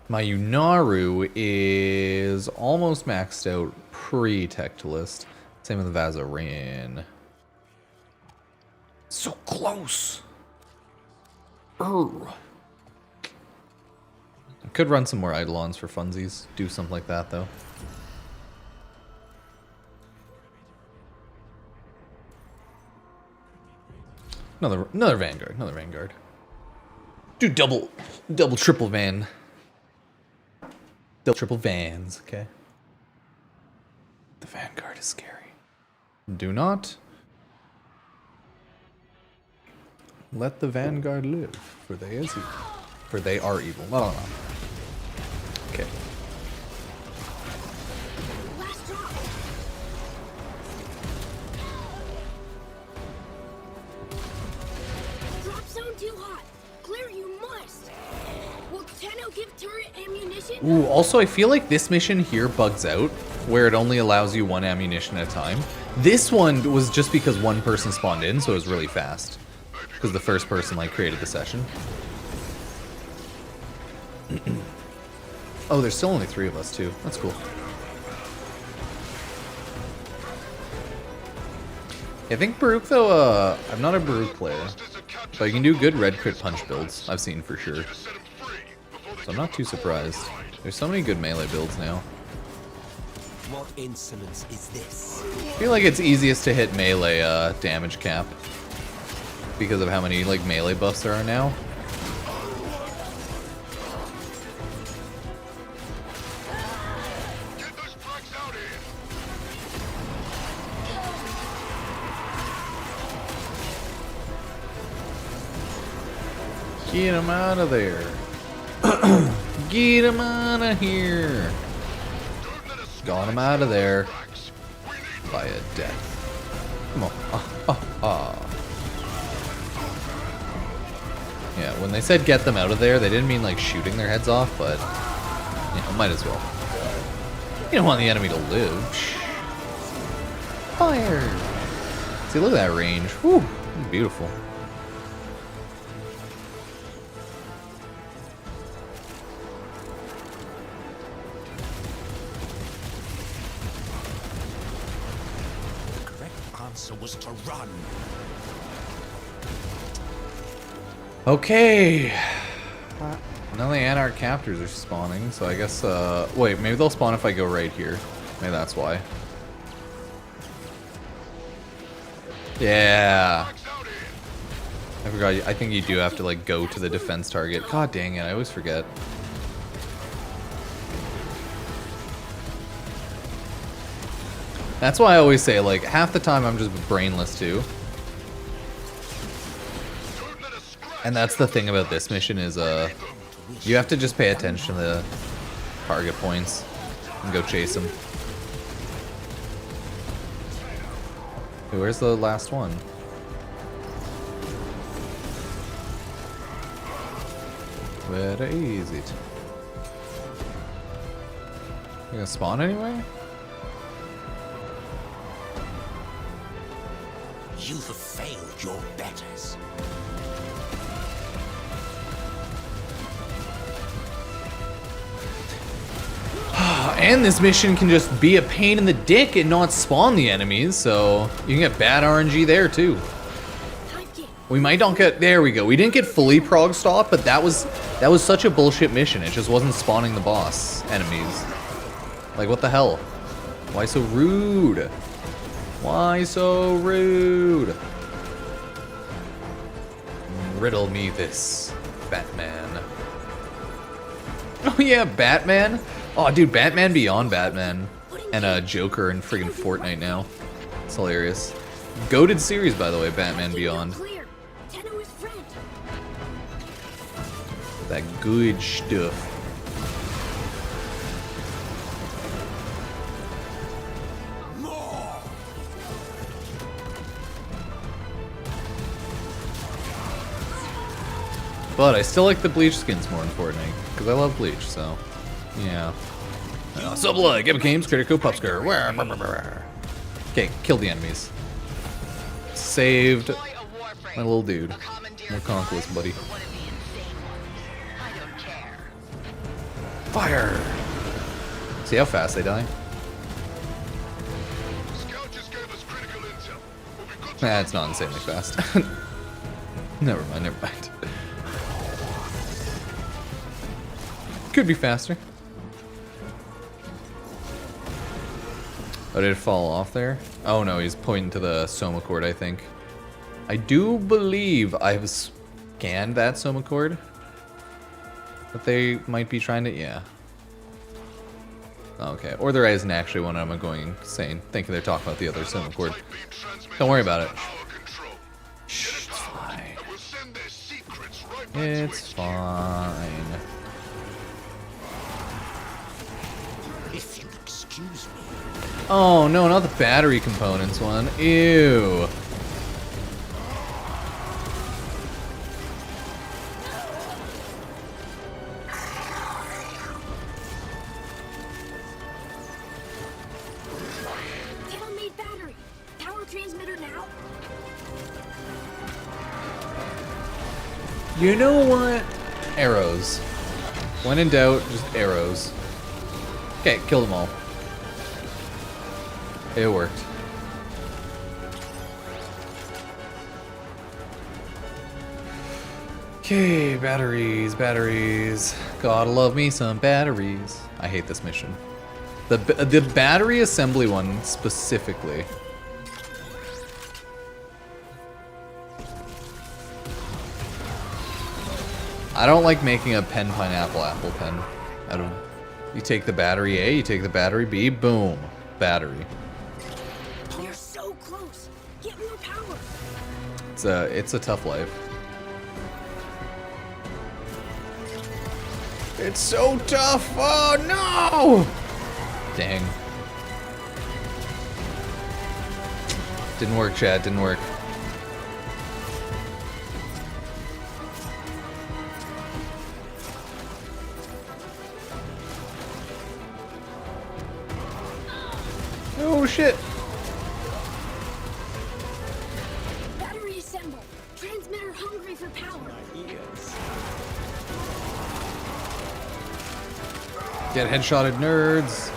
My Unaru is almost maxed out pre-Tectilist. Same with the Vazarin. So close! Could run some more Eidolons for funsies. Do something like that, though. Another Vanguard. Do double, triple van. Double, triple vans, okay. The Vanguard is scary. Do not let the Vanguard live, for they is evil. For they are evil. No. Okay. Too hot. Clear, you must. Will Tenno give turret ammunition? Ooh, also I feel like this mission here bugs out, where it only allows you one ammunition at a time. This one was just because one person spawned in, so it was really fast. Because the first person, like, created the session. Oh, there's still only 3 of us, too. That's cool. I think Baruch, though, I'm not a Baruch player. But you can do good red crit punch builds, I've seen for sure. So I'm not too surprised. There's so many good melee builds now. What insolence is this? I feel like it's easiest to hit melee damage cap. Because of how many like melee buffs there are now. Get him out of there. Get him out of here. Got him out of there. Via death. Come on. Yeah, when they said get them out of there, they didn't mean like shooting their heads off, but you know, might as well. You don't want the enemy to live. Fire! See, look at that range. Whew, beautiful. Was to run. Okay. Now the Anarch captors are spawning, so I guess, wait, maybe they'll spawn if I go right here. Maybe that's why. Yeah. I forgot, I think you do have to, like, go to the defense target. God dang it, I always forget. That's why I always say, like, half the time I'm just brainless too. And that's the thing about this mission is, you have to just pay attention to the target points and go chase them. Okay, where's the last one? Where is it? You gonna spawn anyway? You have failed your betters. And this mission can just be a pain in the dick and not spawn the enemies, so you can get bad RNG there too. We might not get, there we go. We didn't get fully prog stop, but that was such a bullshit mission. It just wasn't spawning the boss enemies. Like, what the hell? Why so rude? Why so rude? Riddle me this. Batman. Oh yeah, Batman. Oh dude, Batman Beyond Batman and Joker and friggin' Fortnite now. It's hilarious. Goated series, by the way, Batman Beyond. Clear. Tenno is friend. That good stuff. But I still like the Bleach skins more in Fortnite, because I love Bleach, so, yeah. Sublime, give games, critical Pupsker. Okay, kill the enemies. Saved Deploy a Warframe. my little dude. A commandeer More conquest, fire buddy. for one of the insane ones. I don't care. Fire! See how fast they die? Scout just gave us critical intel. We'll be good to Nah, it's not insanely fast. Never mind, never mind. Could be faster. Oh, did it fall off there? Oh no, he's pointing to the Soma cord, I think. I do believe I've scanned that Soma cord. But they might be trying to, yeah. Okay, or there isn't actually one. I'm going insane, thinking they're talking about the other Soma cord. Don't worry about it. Shh, it's fine. It's fine. If you'll excuse me. Oh no, not the battery components one. Ew. Tenno made battery. Power transmitter now. You know what? Arrows. When in doubt, just arrows. Okay, kill them all. It worked. Okay, batteries, batteries. Gotta love me some batteries. I hate this mission. The battery assembly one specifically. I don't like making a pen pineapple apple pen out of. You take the battery A, you take the battery B, boom, battery. You're so close. Get more power. It's a tough life. It's so tough. Oh no! Dang. Didn't work, Chad. Didn't work. Oh shit! Battery assembled. Transmitter hungry for power. Get headshotted, nerds.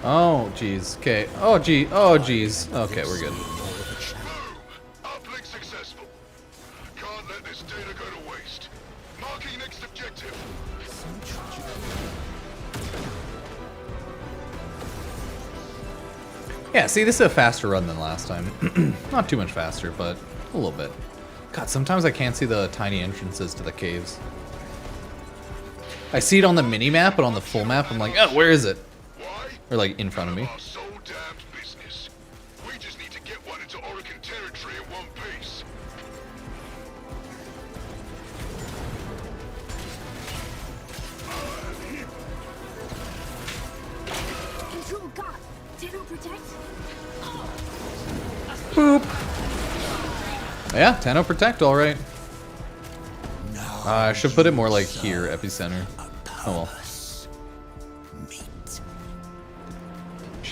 Oh, jeez. Okay. Oh, gee. Oh, jeez. Okay, we're good. Uplink successful. Can't let this data go to waste. Marking next objective. Yeah, see, this is a faster run than last time. Not too much faster, but a little bit. God, sometimes I can't see the tiny entrances to the caves. I see it on the mini-map, but on the full map, I'm like, oh, where is it? Why? Or like, in front of me. Our sole damned business. We just need to get one into Orokin territory in one piece. Control God. Tenno protect. Boop. Yeah, Tenno protect, alright. I should put it more like here, epicenter. Oh well.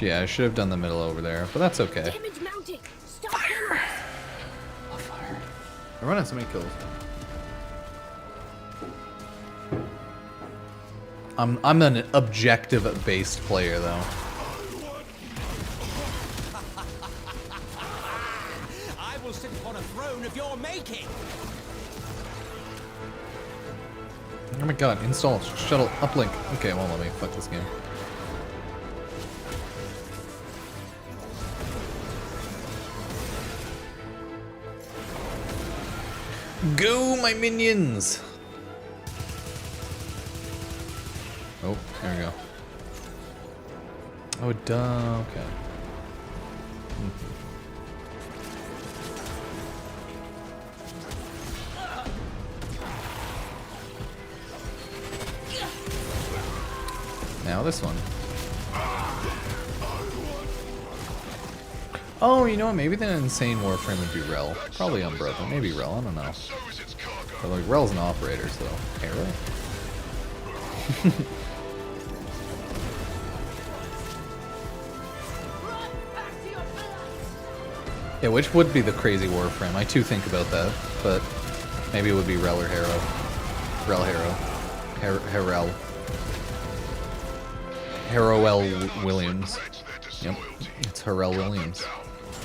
Yeah, I should have done the middle over there, but that's okay. Damage mounting. Stop Fire! Love fire. I run out so many kills. I'm an objective-based player, though. I will sit upon a throne of your making. Oh my god, install shuttle uplink. Okay, well, let me fuck this game. Go, my minions! Oh, here we go. Oh, duh, okay. Now this one. Oh, you know what? Maybe the insane Warframe would be Rel. Probably Umbra, but maybe Rel. I don't know. But like Rel's an operator, so Arrow. Yeah, which would be the crazy Warframe? I too think about that, but maybe it would be Rel or Harrow. Rel Harrow. Harrell. Harrowell Williams. Yep, it's Harrell Williams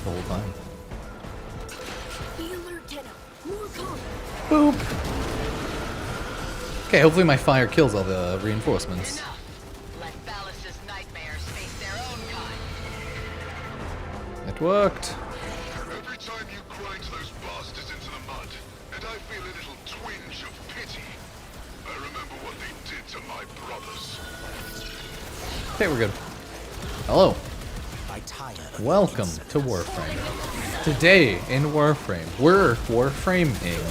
the whole time. Be alert, Tenno. More coming. Boop. Okay, hopefully my fire kills all the reinforcements. Enough. Let Ballas's nightmares face their own kind. It worked. Every time you grind those bastards into the mud, and I feel a little twinge of pity, I remember what they did to my brothers. Okay, we're good. Hello. I tire of Welcome to Warframe. Today in Warframe, we're Warframing.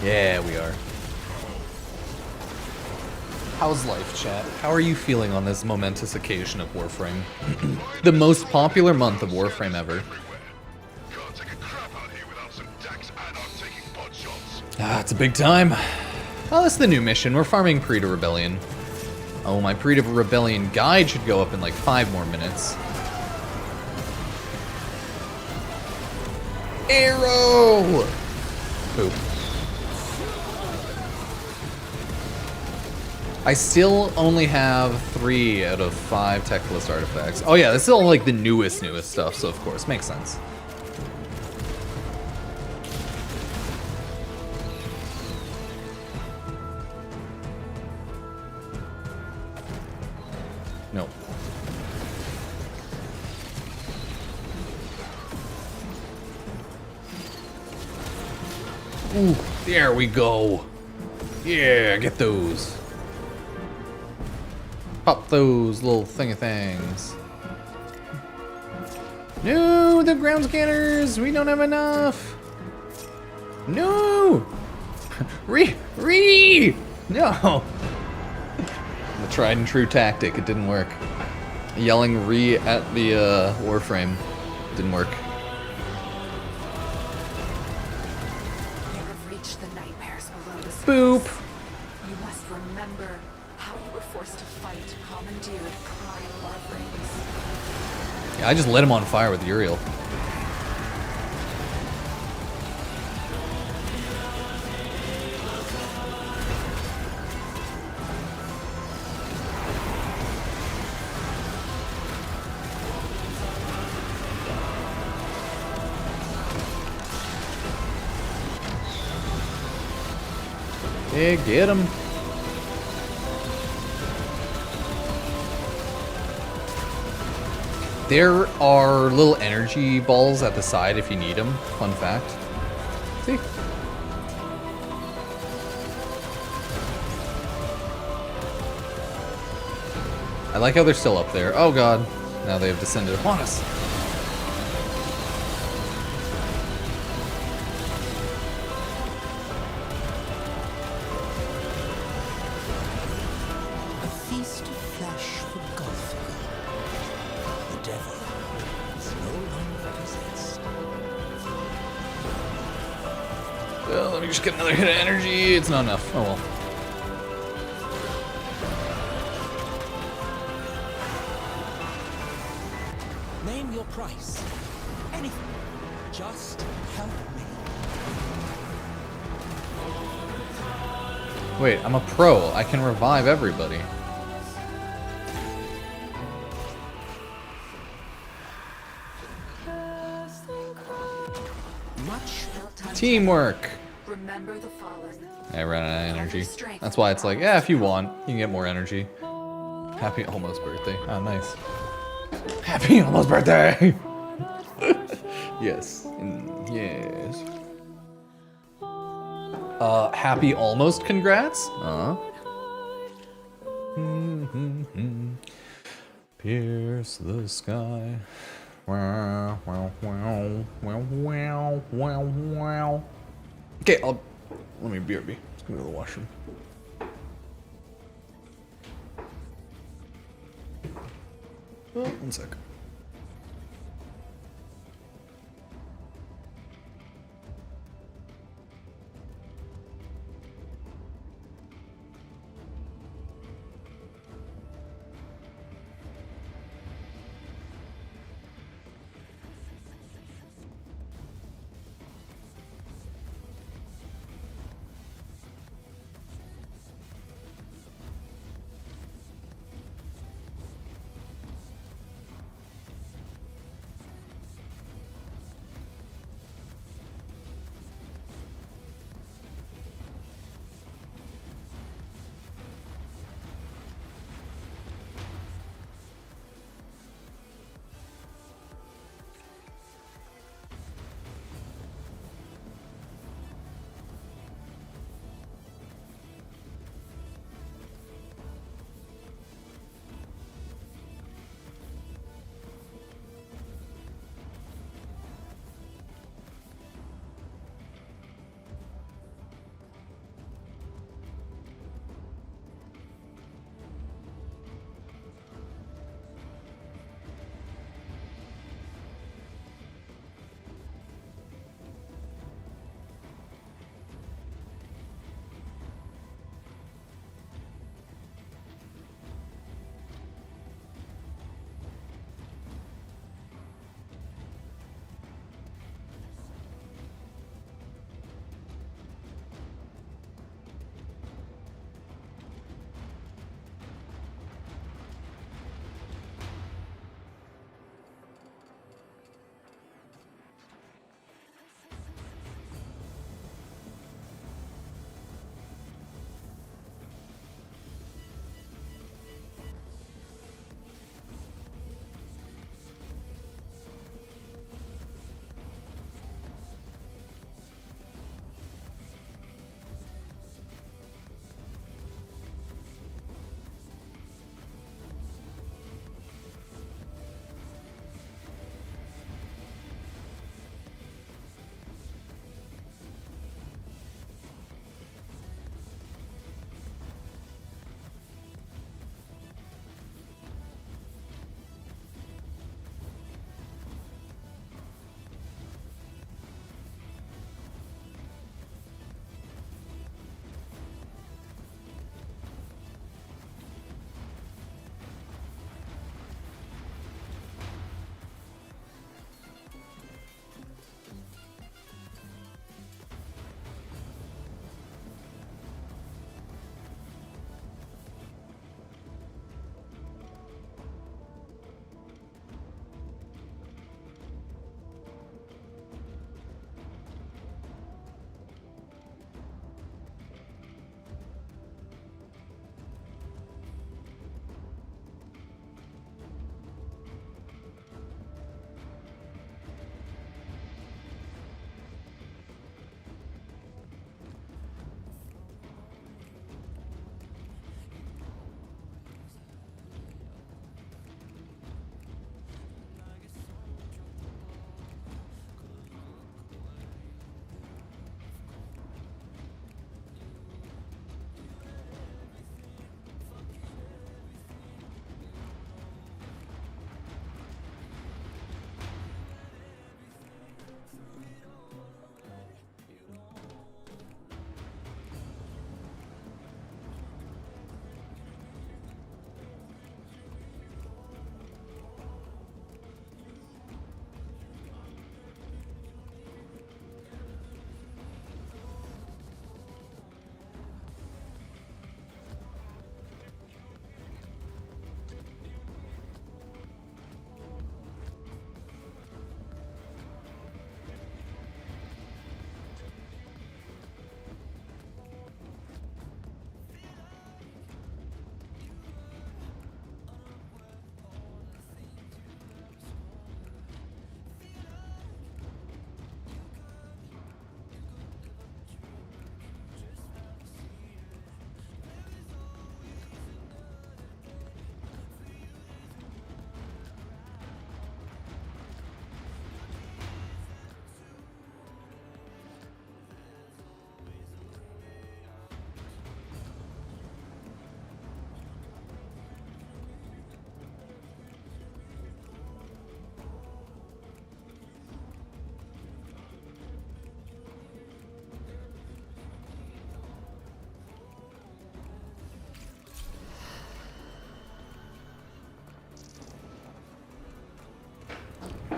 Yeah, we are. How's life, chat? How are you feeling on this momentous occasion of Warframe? The most popular month of Warframe ever. Can't take a crap out here without some Dax Anarch taking pot shots. Ah, it's a big time. Oh, this is the new mission. We're farming Perita Rebellion. Oh, my Perita Rebellion guide should go up in like 5 more minutes. Arrow! Poop. I still only have 3 out of 5 Techlist artifacts. Oh yeah, this is all like the newest stuff, so of course, makes sense. No. Ooh, there we go. Yeah, get those. Pop those little thingy-things. No, the ground scanners! We don't have enough! No! No! The tried and true tactic, it didn't work. Yelling at the Warframe didn't work. You have reached the nightmares below the surface. Boop! You must remember how you were forced to fight commandeered prime warframes. Yeah, I just lit him on fire with Uriel. Yeah, get him. There are little energy balls at the side if you need them. Fun fact. See? I like how they're still up there. Oh god. Now they have descended upon us. a feast of flesh for Golfer. The devil is no longer possessed. Well, let me just get another hit of energy. It's not enough. Oh well. Name your price. Anything. Just help me. Wait, I'm a pro. I can revive everybody. Much Teamwork. Remember the fallen. I ran out of energy. That's why it's like, yeah, if you want, you can get more energy. Happy almost birthday. Oh, nice. Happy almost birthday! Yes. Yes. Happy almost congrats? Pierce the sky. Wow, wow, wow, wow, wow, wow, wow. Okay, let me BRB. Just gonna go to the washroom. Oh, 1 sec.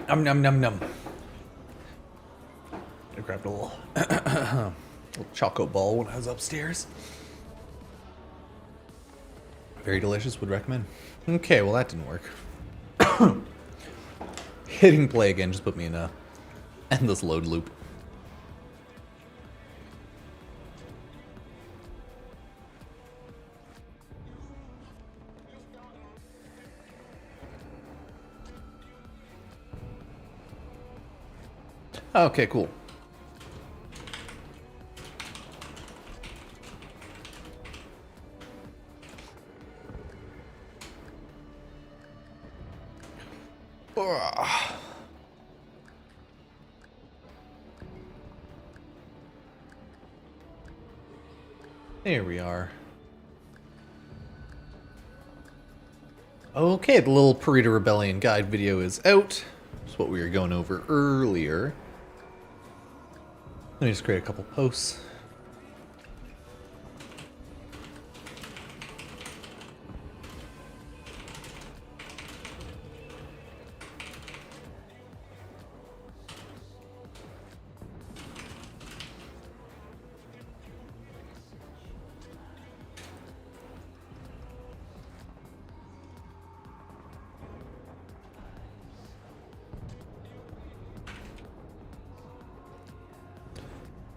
Num num num. I grabbed a little, little choco ball when I was upstairs. Very delicious, would recommend. Okay, well that didn't work. Hitting play again just put me in a endless load loop. Okay, cool. There we are. Okay, the little Perita Rebellion guide video is out. That's what we were going over earlier. Let me just create a couple posts.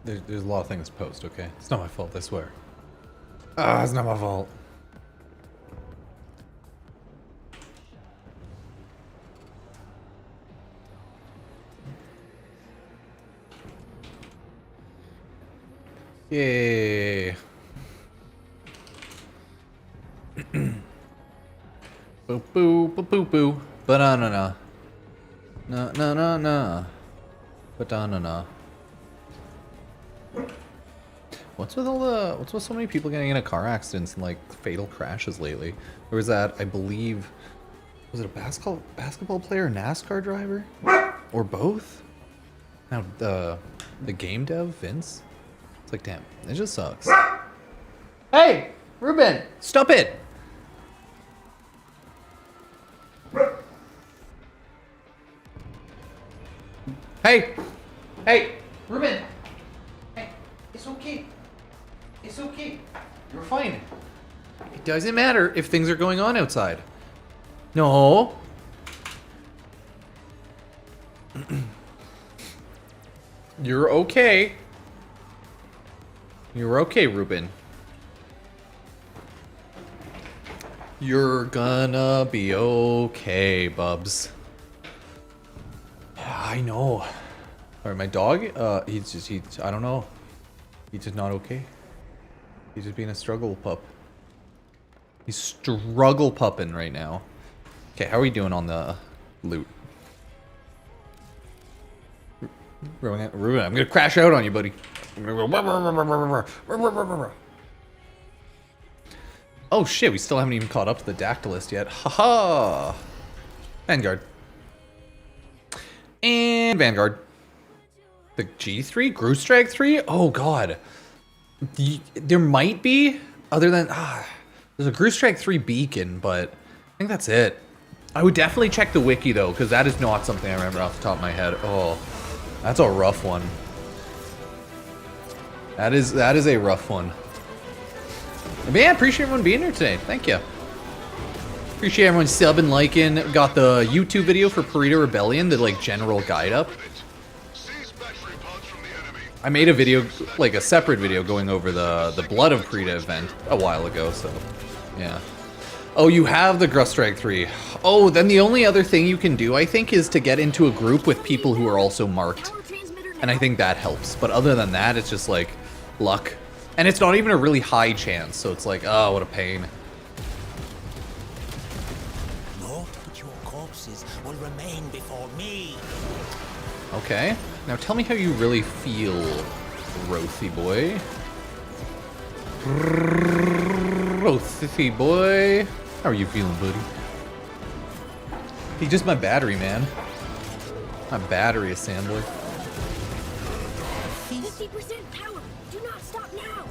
There's a lot of things to post, okay? It's not my fault, I swear. Ah, it's not my fault. Yay. Boo boo boo boo boo. Banana. Na na na na. Banana. What's with so many people getting into car accidents and like fatal crashes lately? Or was that, I believe, was it a basketball player, NASCAR driver, or both? Now the game dev Vince. It's like, damn, it just sucks. Hey, Ruben, stop it! Hey, Ruben. Hey, it's okay. It's okay. You're fine. It doesn't matter if things are going on outside. No. You're okay. You're okay, Ruben. You're gonna be okay, Bubs. I know. Alright, my dog, I don't know. He's just not okay. He's just being a struggle pup. He's struggle pupping right now. Okay, how are we doing on the loot? Ruben, I'm gonna crash out on you, buddy. Oh shit, we still haven't even caught up to the Dactylist yet. Haha! Vanguard. And Vanguard. The G3? Groostrag 3? Oh god. There might be, other than, there's a Groostrag 3 beacon, but I think that's it. I would definitely check the wiki though, because that is not something I remember off the top of my head. Oh, that's a rough one. That is a rough one. But yeah, appreciate everyone being here today. Thank you. Appreciate everyone subbing, liking. Got the YouTube video for Perita Rebellion, the like general guide up. I made a video, like a separate video, going over the Blood of Perita event a while ago, so yeah. Oh, you have the Groostrag 3. Oh, then the only other thing you can do, I think, is to get into a group with people who are also marked. And I think that helps. But other than that, it's just like luck. And it's not even a really high chance, so it's like, oh, what a pain. Naught but your corpses will remain before me. Okay. Now tell me how you really feel, Rothy boy. Rothy boy. How are you feeling, buddy? He's just my battery, man. My battery assembler. 50% power. Do not stop now.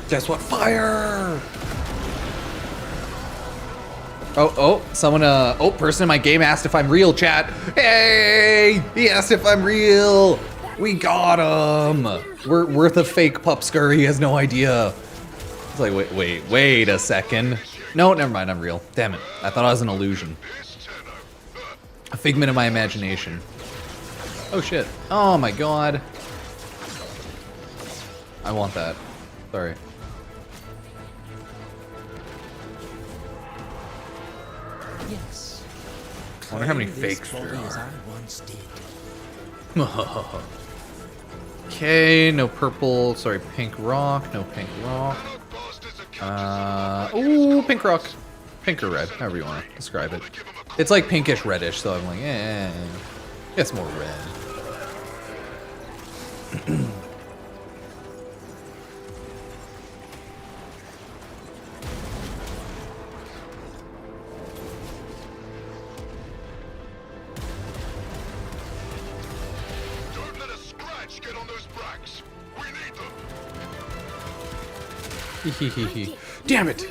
Guess what? Fire! Oh, someone, person in my game asked if I'm real, chat. Hey! He asked if I'm real! We got him! We're worth a fake Pupsker, he has no idea. It's like, wait a second. No, never mind, I'm real. Damn it, I thought I was an illusion. A figment of my imagination. Oh shit. Oh my god. I want that. Sorry. Yes. I wonder how many Claim this fakes there body as are. I once did. Okay, no purple, sorry, pink rock, no pink rock. Ooh, pink rock. Pink or red, however you want to describe it. It's like pinkish reddish, so I'm like, it's more red. Don't let a scratch get on those bracks. We need them. Damn it!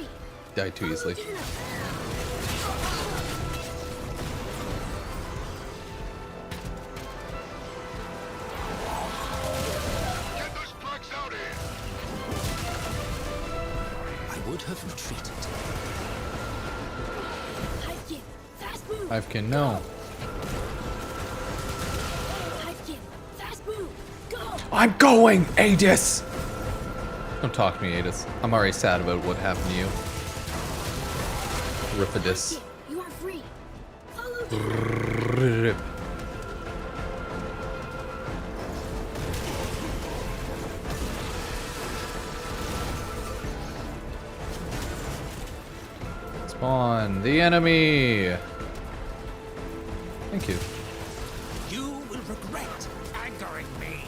Died too easily. Get those bracks out here. I would have retreated. Hivekin, fast move. I've no. Hivekin, fast move. Go. I'm going, Adis! Don't talk to me, Adis. I'm already sad about what happened to you. Ripidus. Hivekin, you are free. Follow the Rip. Spawn the enemy. Thank you. You will regret angering me.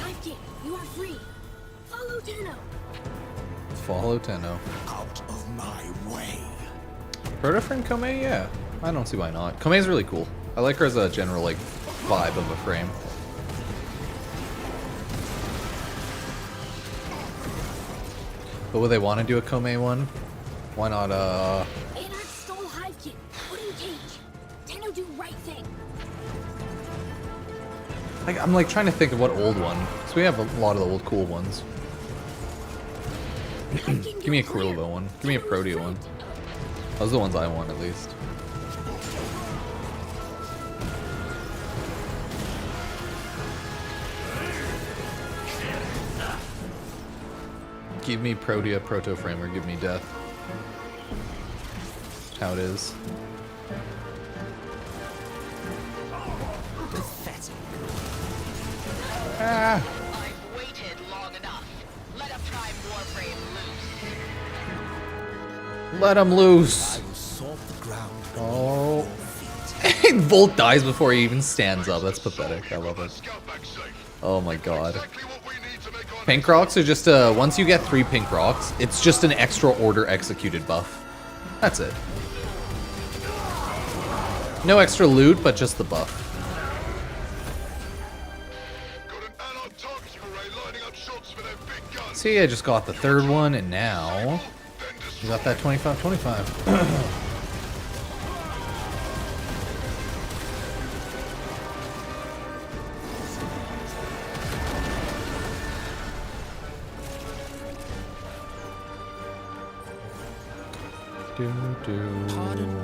Hivekin, you are free. Follow Tenno. Follow Tenno. Out of my way. Proto friend Kome? Yeah. I don't see why not. Kome's really cool. I like her as a general, like, vibe of a frame. But would they want to do a Kome one? Why not, Anarch stole Hivekin. Put in cage. Tenno do right thing. I'm like trying to think of what old one. So we have a lot of the old cool ones. Hivekin, Give me a you're clear. Kurlbo one. Give me a Tenno is Protea one. friend. Those are the ones I want at least. Give me Protea, Proto Frame, or give me death. How it is. Pathetic. Ah! I've waited long enough. Let a Prime Warframe loose. Let him loose! I will salt the ground beneath Oh. your feet. Volt dies before he even stands up. That's pathetic. I love it. Scout back safe. Oh my god. Exactly what we need to make our Pink rocks are just once you get 3 pink rocks, it's just an extra order executed buff. That's it. No extra loot, but just the buff. got an Anarch targeting array lining up shots for their big guns. See, I just got the 3rd one, and now Then we got that 25-25. Pardon me.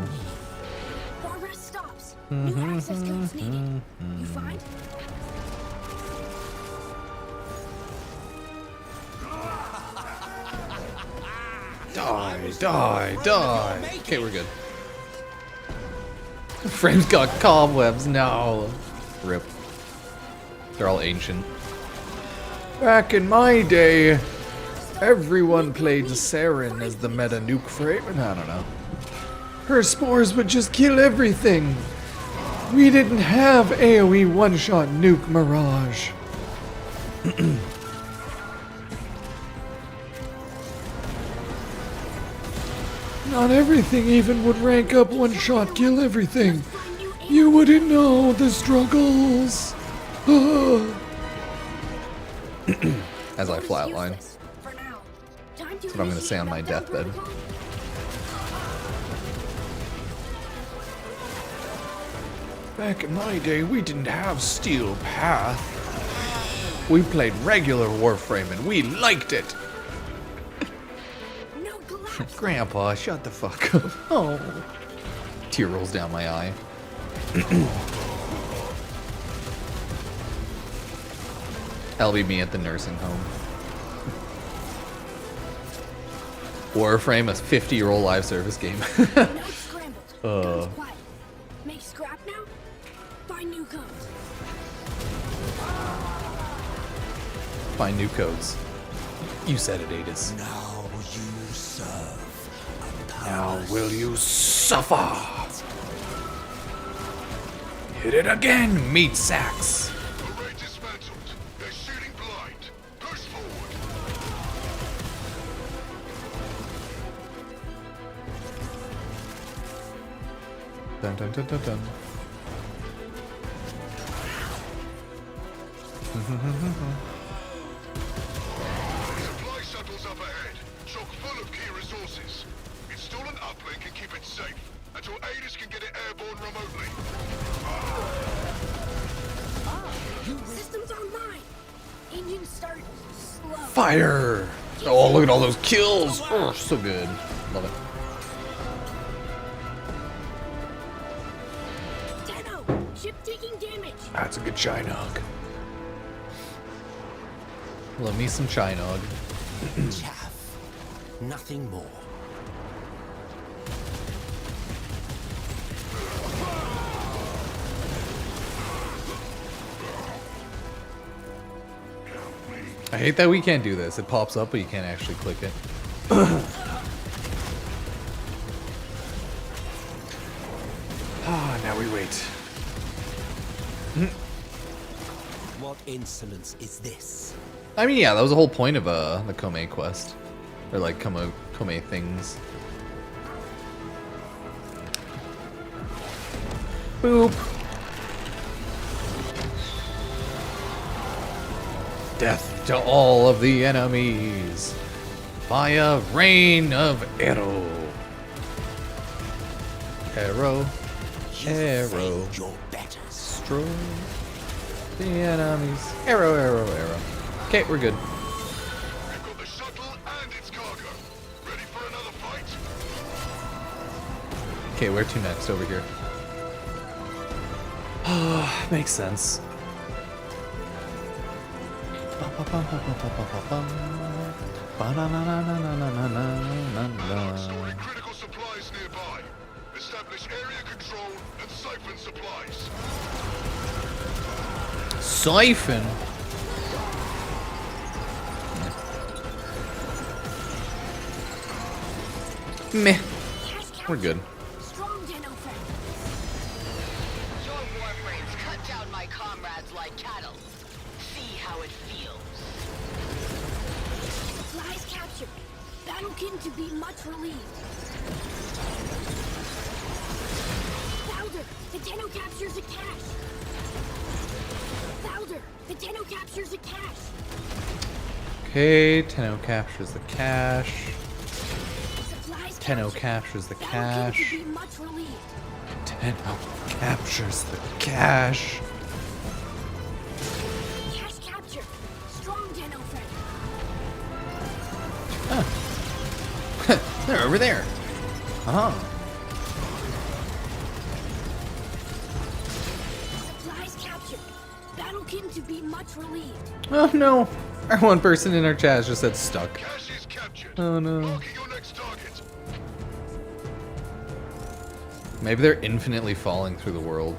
Bar rest stops. New access codes needed. You find? Die. Okay, we're good. Frame's got cobwebs, no. Rip. They're all ancient. Back in my day, everyone played Saren as the meta nuke frame, and I don't know. Her spores would just kill everything. We didn't have AoE one-shot nuke Mirage. Not everything even would rank up one shot kill everything. You wouldn't know the struggles. As I flatline. That's what I'm gonna say on my deathbed. Back in my day, we didn't have Steel Path. We played regular Warframe and we liked it. Grandpa, shut the fuck up. Oh. Tear rolls down my eye. That'll be me at the nursing home. Warframe, a 50-year-old live service game. Make scrap now? Find new codes. Find new codes. You said it, Adis. Now you serve. Now will you suffer? Hit it again, meat sacks. Array dismantled. They're shooting blind. Push forward. Dun dun dun dun dun. Supply shuttles up ahead. Chock full of key resources. Install an uplink and keep it safe until Adis can get it airborne remotely. Systems online. Engine start slow. Fire! Oh, look at all those kills. Oh, so good. Love it. Ship taking damage. That's a good Chinog. Love me some Chinog. Chaff. Nothing more. I hate that we can't do this. It pops up, but you can't actually click it. Ah, now we wait. What insolence is this? I mean, yeah, that was the whole point of the Kome quest. Or like Kome things. Boop. Death to all of the enemies by a rain of arrow. Arrow. Arrow. Your betters. Destroy the enemies. Arrow, arrow, arrow. Okay, we're good. We've got the shuttle and its cargo. Ready for another fight? Okay, where to next? Over here. Makes sense. Storing critical supplies nearby. Establish area control and siphon supplies. Siphon? Meh. We're good. Strong Deno friend. Your warframes cut down my comrades like cattle. See how it feels. Supplies captured. Battlekin to be much relieved. Founder, the Deno captures a cache. Founder, the Deno captures a cache. Okay, Tenno captures the cache. Supplies Tenno captured. captures the Battlekin cache. to be much relieved. Tenno captures the cache. Cache captured. Strong Deno friend. They're over there. Uh-huh. Supplies captured. Battlekin to be much relieved. Oh no. Our one person in our chat just said stuck. Cache is captured. Oh no. Marking your next target. Maybe they're infinitely falling through the world.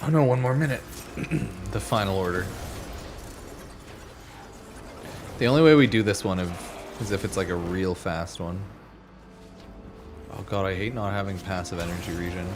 Oh no, one more minute. The final order. The only way we do this one is if it's like a real fast one. Oh god, I hate not having passive energy regen.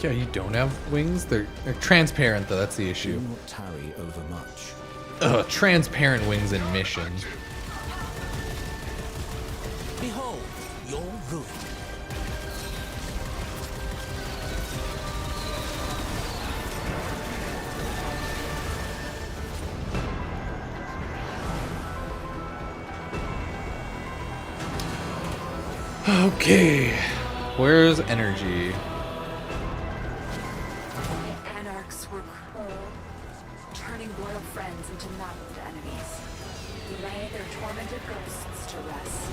Yeah, you don't have wings? They're transparent though, that's the Do issue. not tarry over much. Ugh, transparent wings in mission. Behold, your ruin. Okay. Where's energy? Anarchs were cruel, turning loyal friends into maddened enemies. Lay their tormented ghosts to rest.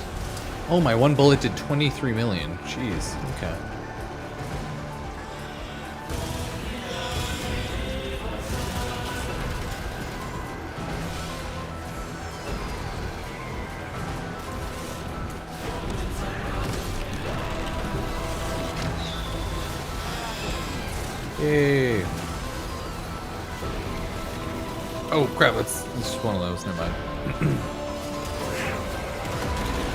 Oh, my one bullet did 23 million. Jeez. Okay. Yay. Oh crap, it's just one of those, never mind.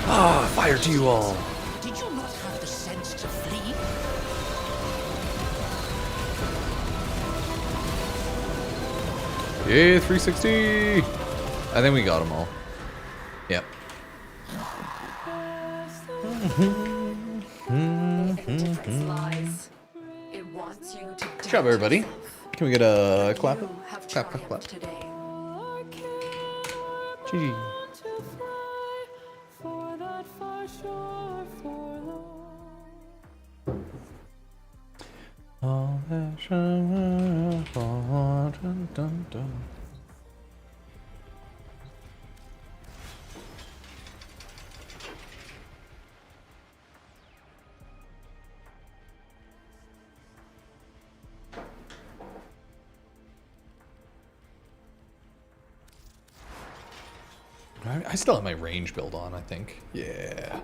Ah, fire to you all. Did you not have the sense to flee? Yay, 360! I think we got them all. Yep. Indifference lies. It wants you to Good job, everybody. Can we get a clap? You have Clap, clap, clap. triumphed today. GG. All that shine, dun, dun, dun. I still have my range build on, I think. Yeah.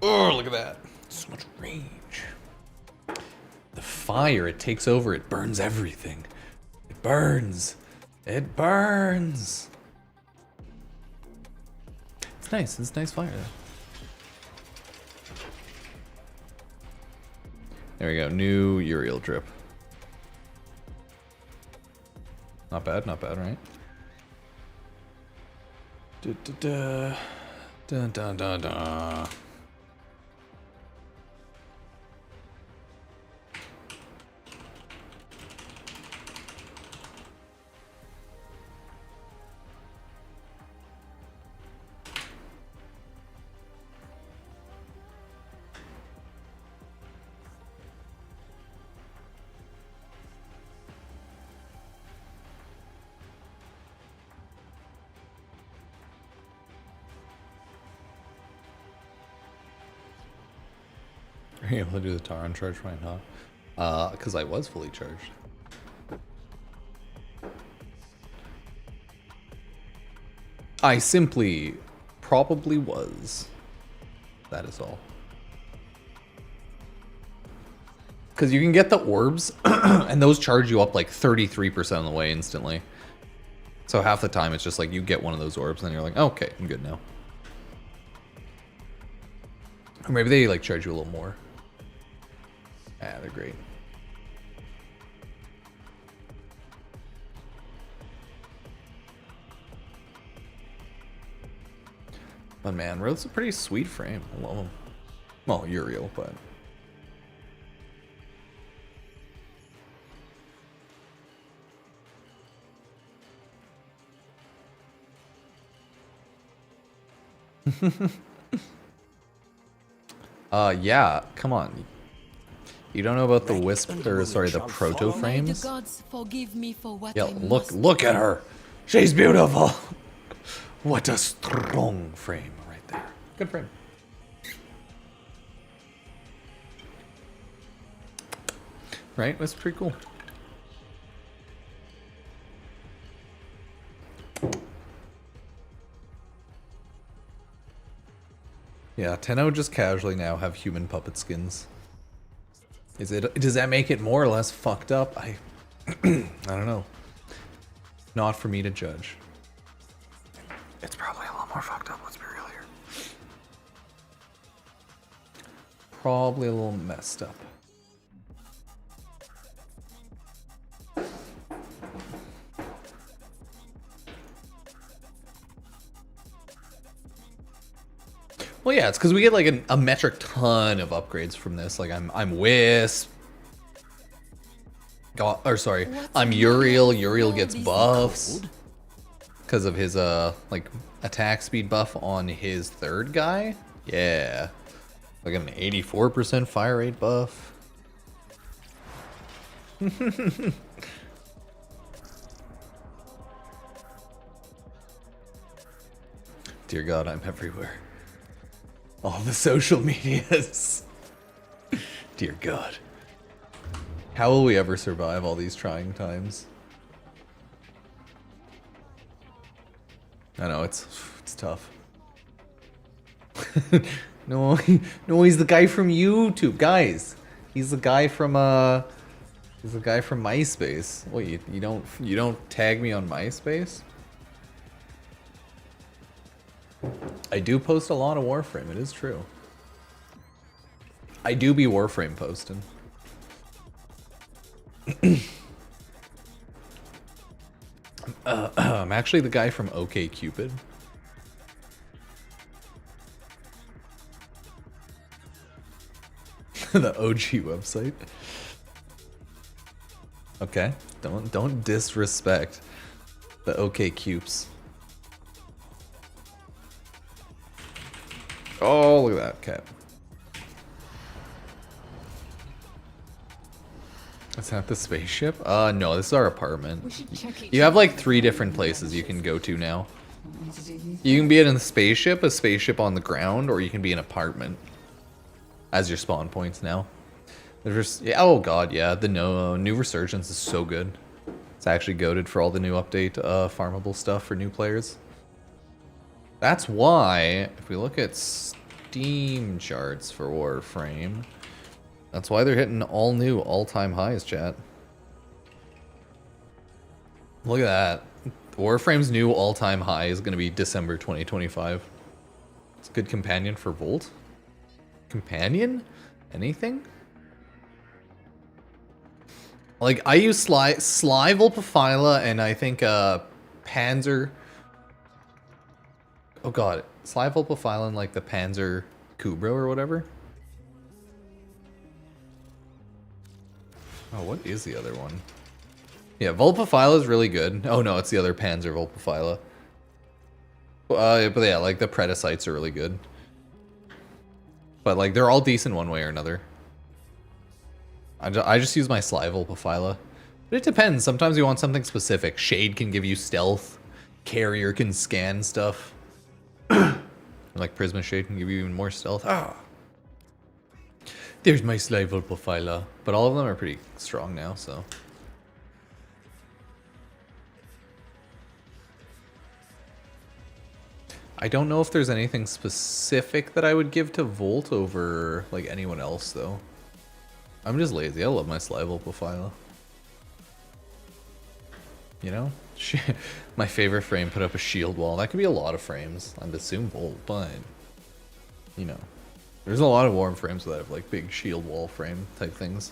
Oh, look at that. So much range. The fire, it takes over, it burns everything. It burns. It burns. It's nice. It's nice fire. There we go. New Uriel drip. Not bad, right? Da, da, da. Dun, dun, dun, dun. Are you able to do the Taron charge right now? Because I was fully charged. I simply probably was. That is all. Because you can get the orbs, and those charge you up like 33% of the way instantly. So half the time it's just like you get one of those orbs, and you're like, oh, okay, I'm good now. Or maybe they like charge you a little more. Ah, they're great. But man, Roth's a pretty sweet frame. I love him. Well, Uriel, but... yeah, come on. You don't know about the Wisp, or sorry, the Proto May the frames? gods forgive me for what Yeah, I look at her. She's beautiful. What a strong frame right there. Good frame. Right? That's pretty cool. Yeah, Tenno just casually now have human puppet skins. Does that make it more or less fucked up? I don't know. Not for me to judge. It's probably a lot more fucked up, let's be real here. Probably a little messed up. Well, yeah, it's because we get like a metric ton of upgrades from this. Like I'm Wisp. God, or sorry, I'm Uriel. Uriel gets buffs because of his like attack speed buff on his third guy. Yeah, like an 84% fire rate buff. Dear God, I'm everywhere. All the social medias. Dear God. How will we ever survive all these trying times? I know, it's tough. No, no, he's the guy from YouTube, guys. He's the guy from MySpace. Wait, you don't tag me on MySpace? I do post a lot of Warframe, it is true. I do be Warframe posting. I'm actually the guy from OkCupid. The OG website. Okay, don't disrespect the OkCupes. Oh, look at that cat. Is that the spaceship? No, this is our apartment. You have like 3 different places you can go to now. You can be in a spaceship on the ground, or you can be an apartment as your spawn points now. There's just, yeah, oh god, yeah, the new Resurgence is so good. It's actually goated for all the new update farmable stuff for new players. That's why, if we look at Steam charts for Warframe, that's why they're hitting all new, all-time highs, chat. Look at that. Warframe's new all-time high is going to be December 2025. It's a good companion for Volt. Companion? Anything? Like, I use Sly Volpaphyla and I think Panzer... Oh god, Sly Volpaphyla and like the Panzer Kubro or whatever. Oh, what is the other one? Yeah, Volpaphyla is really good. Oh no, it's the other Panzer Volpaphyla. But yeah, like the Predicites are really good. But like they're all decent one way or another. I just use my Sly Volpaphyla. But it depends. Sometimes you want something specific. Shade can give you stealth. Carrier can scan stuff. Like Prisma Shade can give you even more stealth. Ah. There's my Sly Volpaphyla. But all of them are pretty strong now, so. I don't know if there's anything specific that I would give to Volt over like anyone else though. I'm just lazy. I love my Sly Volpaphyla. You know? My favorite frame put up a shield wall. That could be a lot of frames. I'd assume Volt, but you know. There's a lot of Warm frames that have like big shield wall frame type things.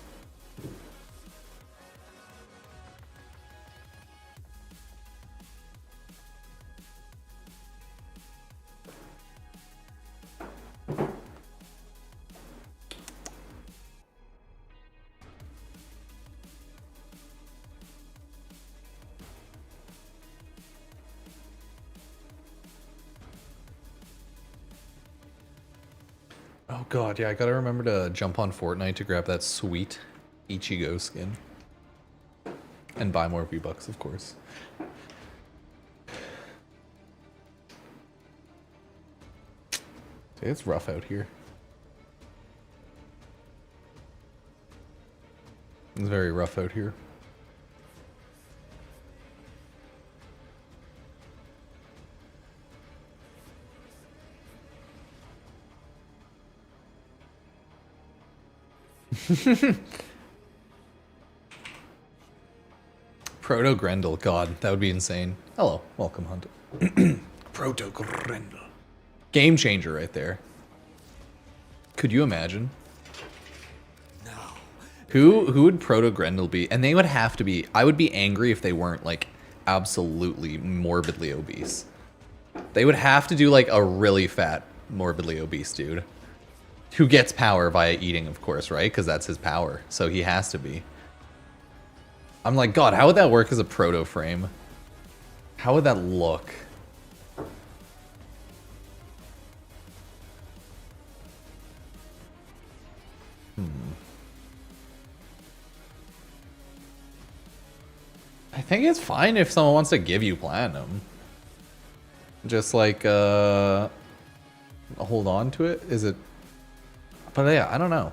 Oh god, yeah, I gotta remember to jump on Fortnite to grab that sweet Ichigo skin. And buy more V-Bucks, of course. It's rough out here. It's very rough out here. Proto Grendel, god, that would be insane. Hello, welcome, Hunt. Proto Grendel. Game changer right there. Could you imagine? No. Who would Proto Grendel be? And they would have to be, I would be angry if they weren't like absolutely morbidly obese. They would have to do like a really fat morbidly obese dude. Who gets power via eating, of course, right? Because that's his power. So he has to be. I'm like, God, how would that work as a proto frame? How would that look? I think it's fine if someone wants to give you platinum. Just like, hold on to it? Is it? But yeah, I don't know.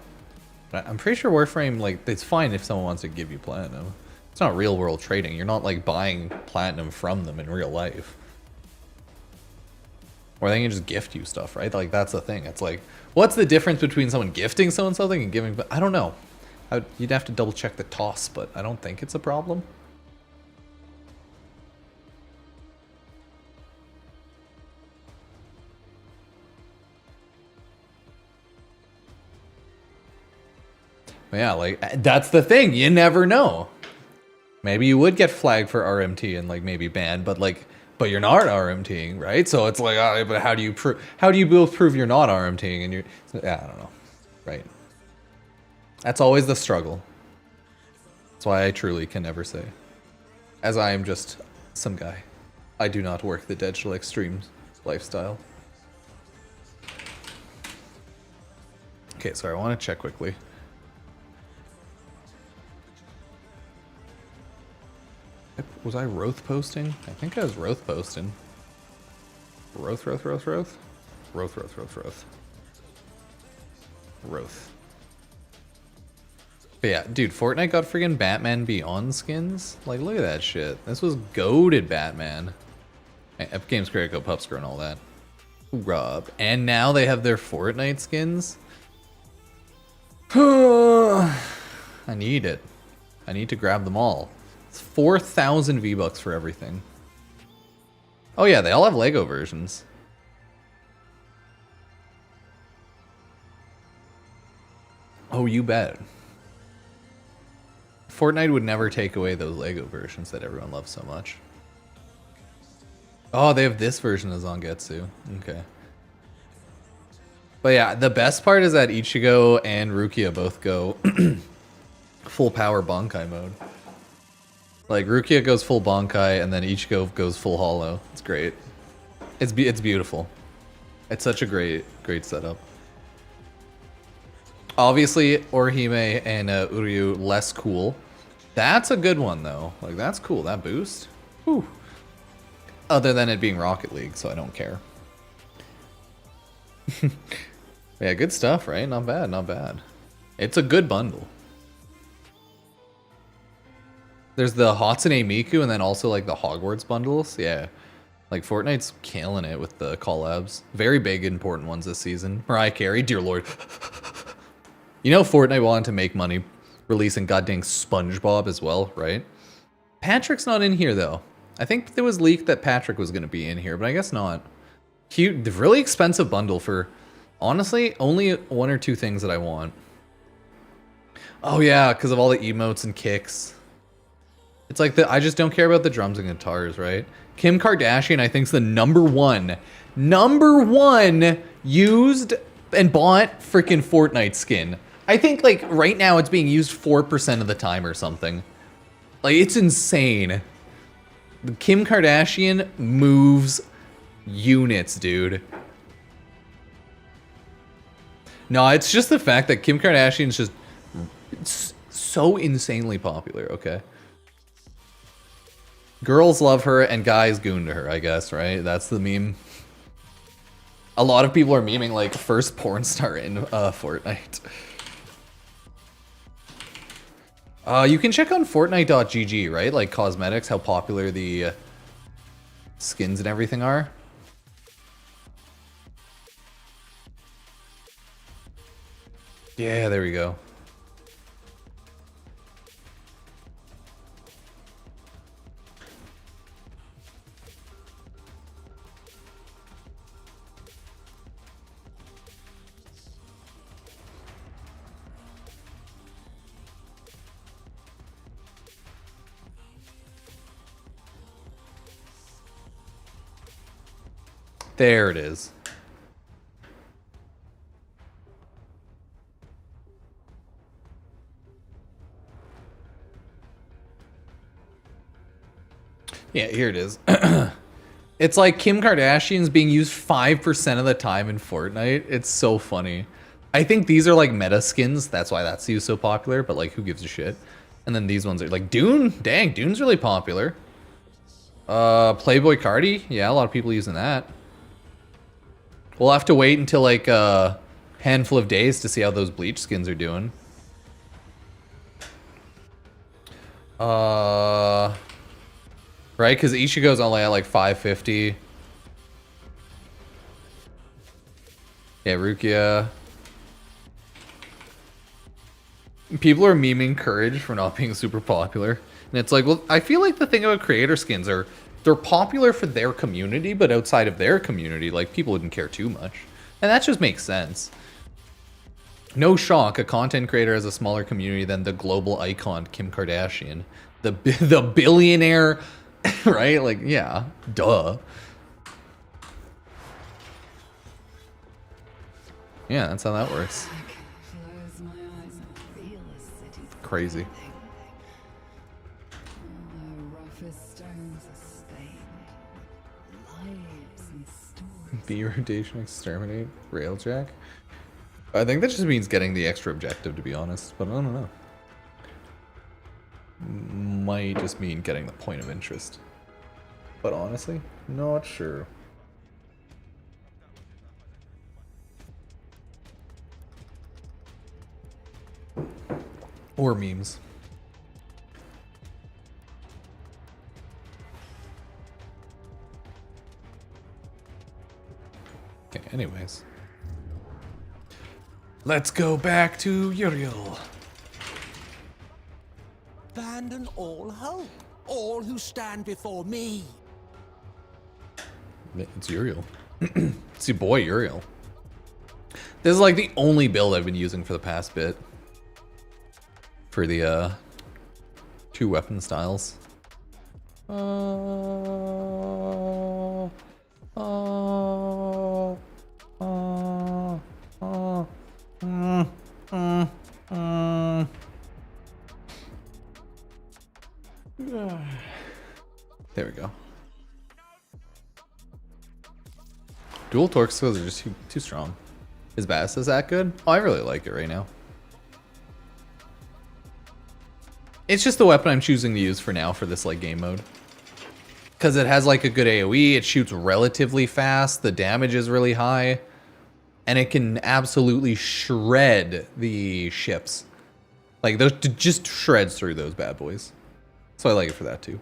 I'm pretty sure Warframe, like, it's fine if someone wants to give you platinum. It's not real world trading. You're not, like, buying platinum from them in real life. Or they can just gift you stuff, right? Like, that's the thing. It's like, what's the difference between someone gifting someone something and giving... I don't know. You'd have to double check the toss, but I don't think it's a problem. Yeah, like, that's the thing. You never know. Maybe you would get flagged for RMT and, like, maybe banned, but, like, but you're not RMTing, right? So it's like, but how do you both prove you're not RMTing and you're... Yeah, I don't know. Right. That's always the struggle. That's why I truly can never say. As I am just some guy. I do not work the digital extremes lifestyle. Okay, sorry, I want to check quickly. Was I Roth posting? I think I was Roth posting. Roth. Roth. But yeah, dude, Fortnite got friggin' Batman Beyond skins? Like, look at that shit. This was goated Batman. Epic Games Creator, Pupsker and all that. Rob. And now they have their Fortnite skins? I need it. I need to grab them all. It's 4,000 V-Bucks for everything. Oh yeah, they all have Lego versions. Oh, you bet. Fortnite would never take away those Lego versions that everyone loves so much. Oh, they have this version of Zangetsu. Okay. But yeah, the best part is that Ichigo and Rukia both go full power Bankai mode. Like, Rukia goes full Bankai, and then Ichigo goes full Hollow. It's great. It's beautiful. It's such a great setup. Obviously, Orihime and Uryu less cool. That's a good one, though. Like, that's cool. That boost. Whew. Other than it being Rocket League, so I don't care. Yeah, good stuff, right? Not bad, not bad. It's a good bundle. There's the Hatsune Miku and then also like the Hogwarts bundles. Yeah. Like Fortnite's killing it with the collabs. Very big, important ones this season. Mariah Carey, dear lord. You know Fortnite wanted to make money releasing goddamn SpongeBob as well, right? Patrick's not in here though. I think there was leaked that Patrick was going to be in here, but I guess not. Cute, really expensive bundle for, honestly, only one or two things that I want. Oh yeah, because of all the emotes and kicks. It's like I just don't care about the drums and guitars, right? Kim Kardashian, I think, is the number one used and bought freaking Fortnite skin. I think, like, right now it's being used 4% of the time or something. Like, it's insane. Kim Kardashian moves units, dude. No, it's just the fact that Kim Kardashian's just so insanely popular, okay? Girls love her and guys goon to her, I guess, right? That's the meme. A lot of people are memeing like first porn star in Fortnite. You can check on Fortnite.gg, right? Like cosmetics, how popular the skins and everything are. Yeah, there we go. There it is. Yeah, here it is. It's like Kim Kardashian's being used 5% of the time in Fortnite. It's so funny. I think these are like meta skins. That's why that's used so popular, but like who gives a shit? And then these ones are like Dune. Dang, Dune's really popular. Playboy Cardi. Yeah, a lot of people using that. We'll have to wait until like a handful of days to see how those bleach skins are doing. Right, because Ichigo's only at like 550. Yeah, Rukia. People are memeing Courage for not being super popular. And it's like, well, I feel like the thing about creator skins are they're popular for their community, but outside of their community, like people wouldn't care too much. And that just makes sense. No shock, a content creator has a smaller community than the global icon Kim Kardashian. The billionaire, right? Like, yeah, duh. Yeah, that's how that works. Crazy. B rotation exterminate railjack. I think that just means getting the extra objective, to be honest, but I don't know. Might just mean getting the point of interest, but honestly, not sure. Or memes. Okay, anyways. Let's go back to Uriel. Abandon all hope, all who stand before me. It's Uriel. It's your boy Uriel. This is like the only build I've been using for the past bit. For the 2 weapon styles. There we go. Dual torque skills are just too strong. His bass is that good? Oh, I really like it right now. It's just the weapon I'm choosing to use for now for this like game mode. Because it has like a good AoE, it shoots relatively fast, the damage is really high, and it can absolutely shred the ships. Like those just shreds through those bad boys. So I like it for that too.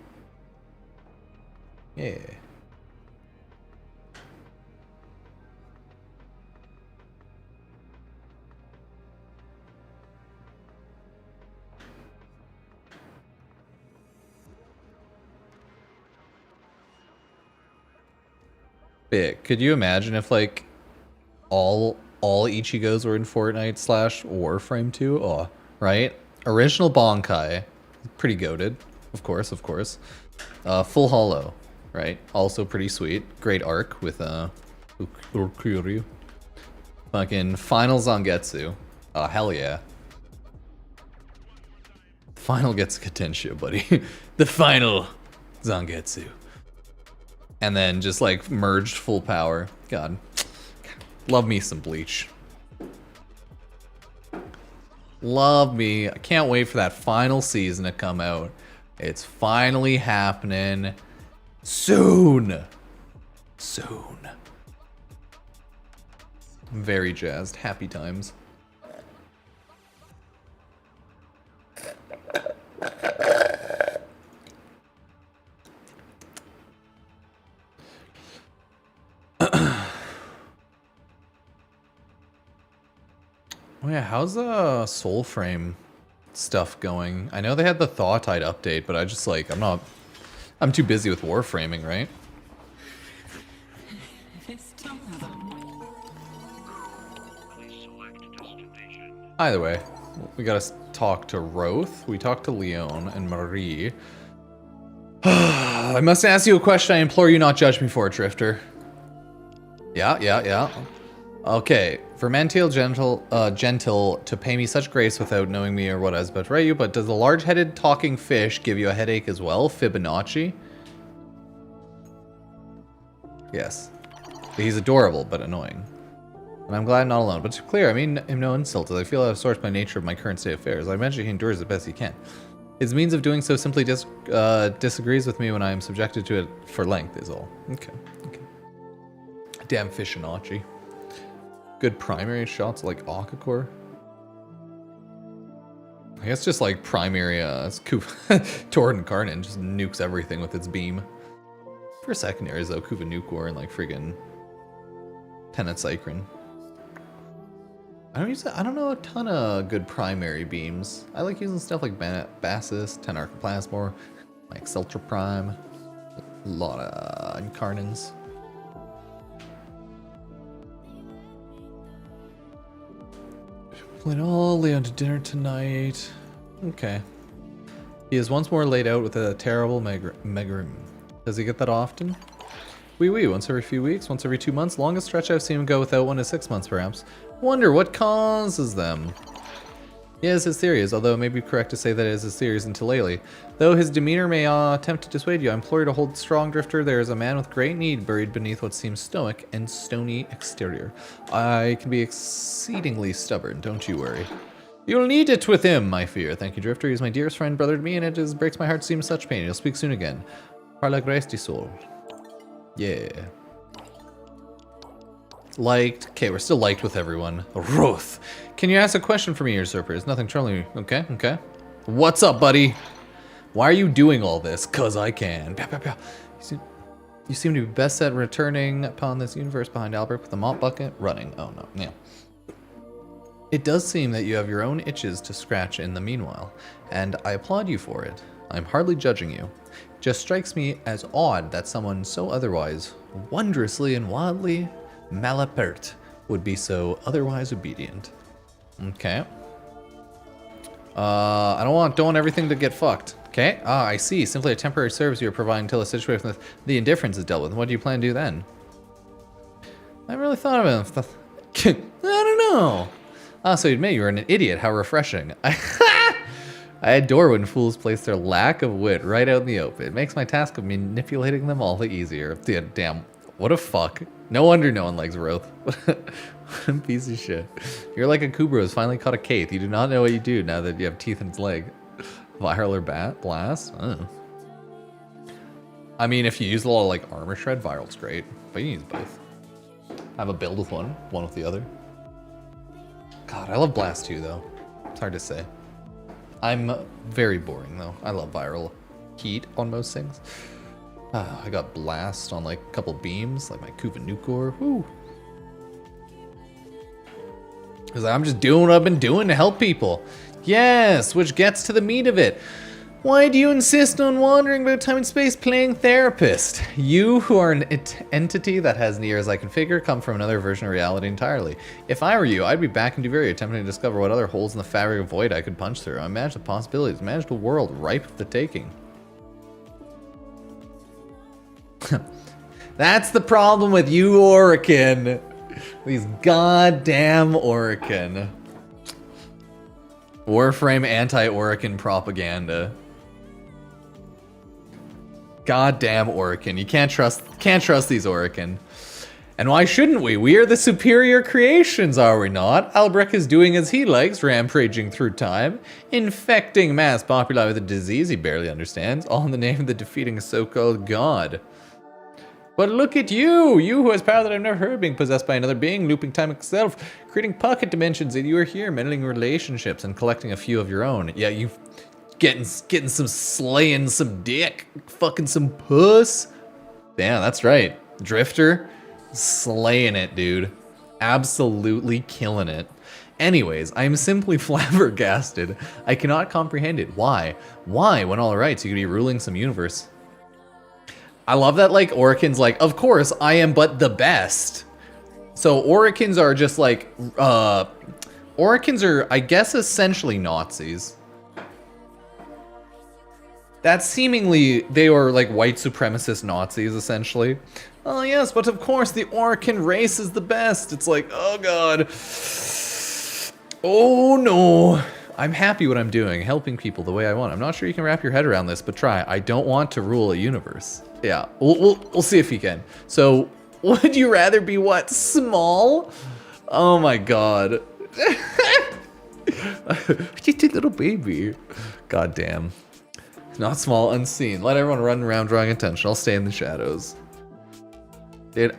Yeah. Bit. Could you imagine if like all Ichigos were in Fortnite / Warframe 2? Oh, right? Original Bonkai, pretty goated, of course. Full Hollow, right? Also pretty sweet. Great arc with Ukuryu. Fucking Final Zangetsu. Oh, hell yeah. Final gets Katensha, buddy. The final Zangetsu. And then just like merged full power. God. Love me some Bleach. Love me. I can't wait for that final season to come out. It's finally happening. Soon. Soon. I'm very jazzed. Happy times. Oh yeah, how's the Soulframe stuff going? I know they had the Thaw-Tide update, but I just like, I'm too busy with Warframing, right? Either way, we gotta talk to Roth, we talked to Leon and Marie. I must ask you a question, I implore you not judge me for it, Drifter. Yeah. Okay, Vermential gentle to pay me such grace without knowing me or what I was about to write you, but does the large-headed talking fish give you a headache as well? Fibonacci? Yes. He's adorable, but annoying. And I'm glad I'm not alone. But to be clear, I mean him no insult, as I feel out of sorts by nature of my current state of affairs. I imagine he endures the best he can. His means of doing so simply disagrees with me when I am subjected to it for length, is all. Okay, okay. Damn Fishinachi. Good primary shots like Akacore. I guess just like primary Torrid Incarnate just nukes everything with its beam. For secondaries though, Kuva Nukor and like friggin' Tenet Cycrin. I don't know a ton of good primary beams. I like using stuff like Bassus, Tenarch Plasmor, like Celtra Prime, a lot of Incarnins. Went all Leon to dinner tonight. Okay. He is once more laid out with a terrible megrim. Does he get that often? Oui, once every few weeks, once every 2 months. Longest stretch I've seen him go without one is 6 months, perhaps. Wonder what causes them. Yes, his theories, although it may be correct to say that it is his theories until lately. Though his demeanor may attempt to dissuade you, I implore you to hold strong, Drifter. There is a man with great need buried beneath what seems stoic and stony exterior. I can be exceedingly stubborn, don't you worry. You'll need it with him, I fear. Thank you, Drifter. He's my dearest friend, brother to me, and it breaks my heart to see him in such pain. He'll speak soon again. Par la grace du sol. Yeah. Liked. Okay, we're still liked with everyone. Roth. Can you ask a question for me, usurper? There's nothing troubling you. Okay, okay. What's up, buddy? Why are you doing all this? 'Cause I can. Pow, pow, pow. You seem to be best at returning upon this universe behind Albert with the mop bucket. Running. Oh, no. Yeah. It does seem that you have your own itches to scratch in the meanwhile, and I applaud you for it. I'm hardly judging you. It just strikes me as odd that someone so otherwise wondrously and wildly malapert would be so otherwise obedient. Okay. I don't want everything to get fucked. Okay. Ah, I see. Simply a temporary service you're providing until the situation with the indifference is dealt with. What do you plan to do then? I haven't really thought of it. I don't know. Ah, so you admit you're an idiot. How refreshing. I adore when fools place their lack of wit right out in the open. It makes my task of manipulating them all the easier. Yeah, damn. What a fuck. No wonder no one likes Roth. What a piece of shit. You're like a Kubra who's finally caught a Kaith. You do not know what you do now that you have teeth in its leg. Viral or blast? I mean, if you use a lot of like armor shred, viral's great. But you use both. Have a build with one with the other. God, I love blast too though. It's hard to say. I'm very boring though. I love viral heat on most things. I got blast on like a couple beams, like my Kuva Nukor. Woo. Cause I'm just doing what I've been doing to help people. Yes, which gets to the meat of it. Why do you insist on wandering about time and space playing therapist? You, who are an entity that has near as I can figure, come from another version of reality entirely. If I were you, I'd be back in Duveria attempting to discover what other holes in the fabric of void I could punch through. Imagine the possibilities. Imagine a world ripe for the taking. That's the problem with you, Orican. These goddamn Orican. Warframe anti-Orican propaganda. Goddamn Orican. You can't trust these Orican. And why shouldn't we? We are the superior creations, are we not? Albrecht is doing as he likes, rampaging through time, infecting mass populi with a disease he barely understands, all in the name of the defeating a so-called god. But look at you! You who has power that I've never heard, being possessed by another being, looping time itself, creating pocket dimensions, and you are here, meddling relationships and collecting a few of your own. Yeah, you getting some slaying some dick, fucking some puss. Yeah, that's right. Drifter, slaying it, dude. Absolutely killing it. Anyways, I am simply flabbergasted. I cannot comprehend it. Why? Why, when all rights, you could be ruling some universe? I love that, like, Orican's like, of course, I am but the best. So Oricans are just like, Oricans are, I guess, essentially Nazis. That's seemingly, they are like white supremacist Nazis, essentially. Oh yes, but of course the Orican race is the best. It's like, oh god. Oh no. I'm happy what I'm doing, helping people the way I want. I'm not sure you can wrap your head around this, but try. I don't want to rule a universe. Yeah, we'll see if you can. So Would you rather be what? Small? Oh my god. Just a little baby. God damn. Not small, unseen. Let everyone run around drawing attention. I'll stay in the shadows. Dude.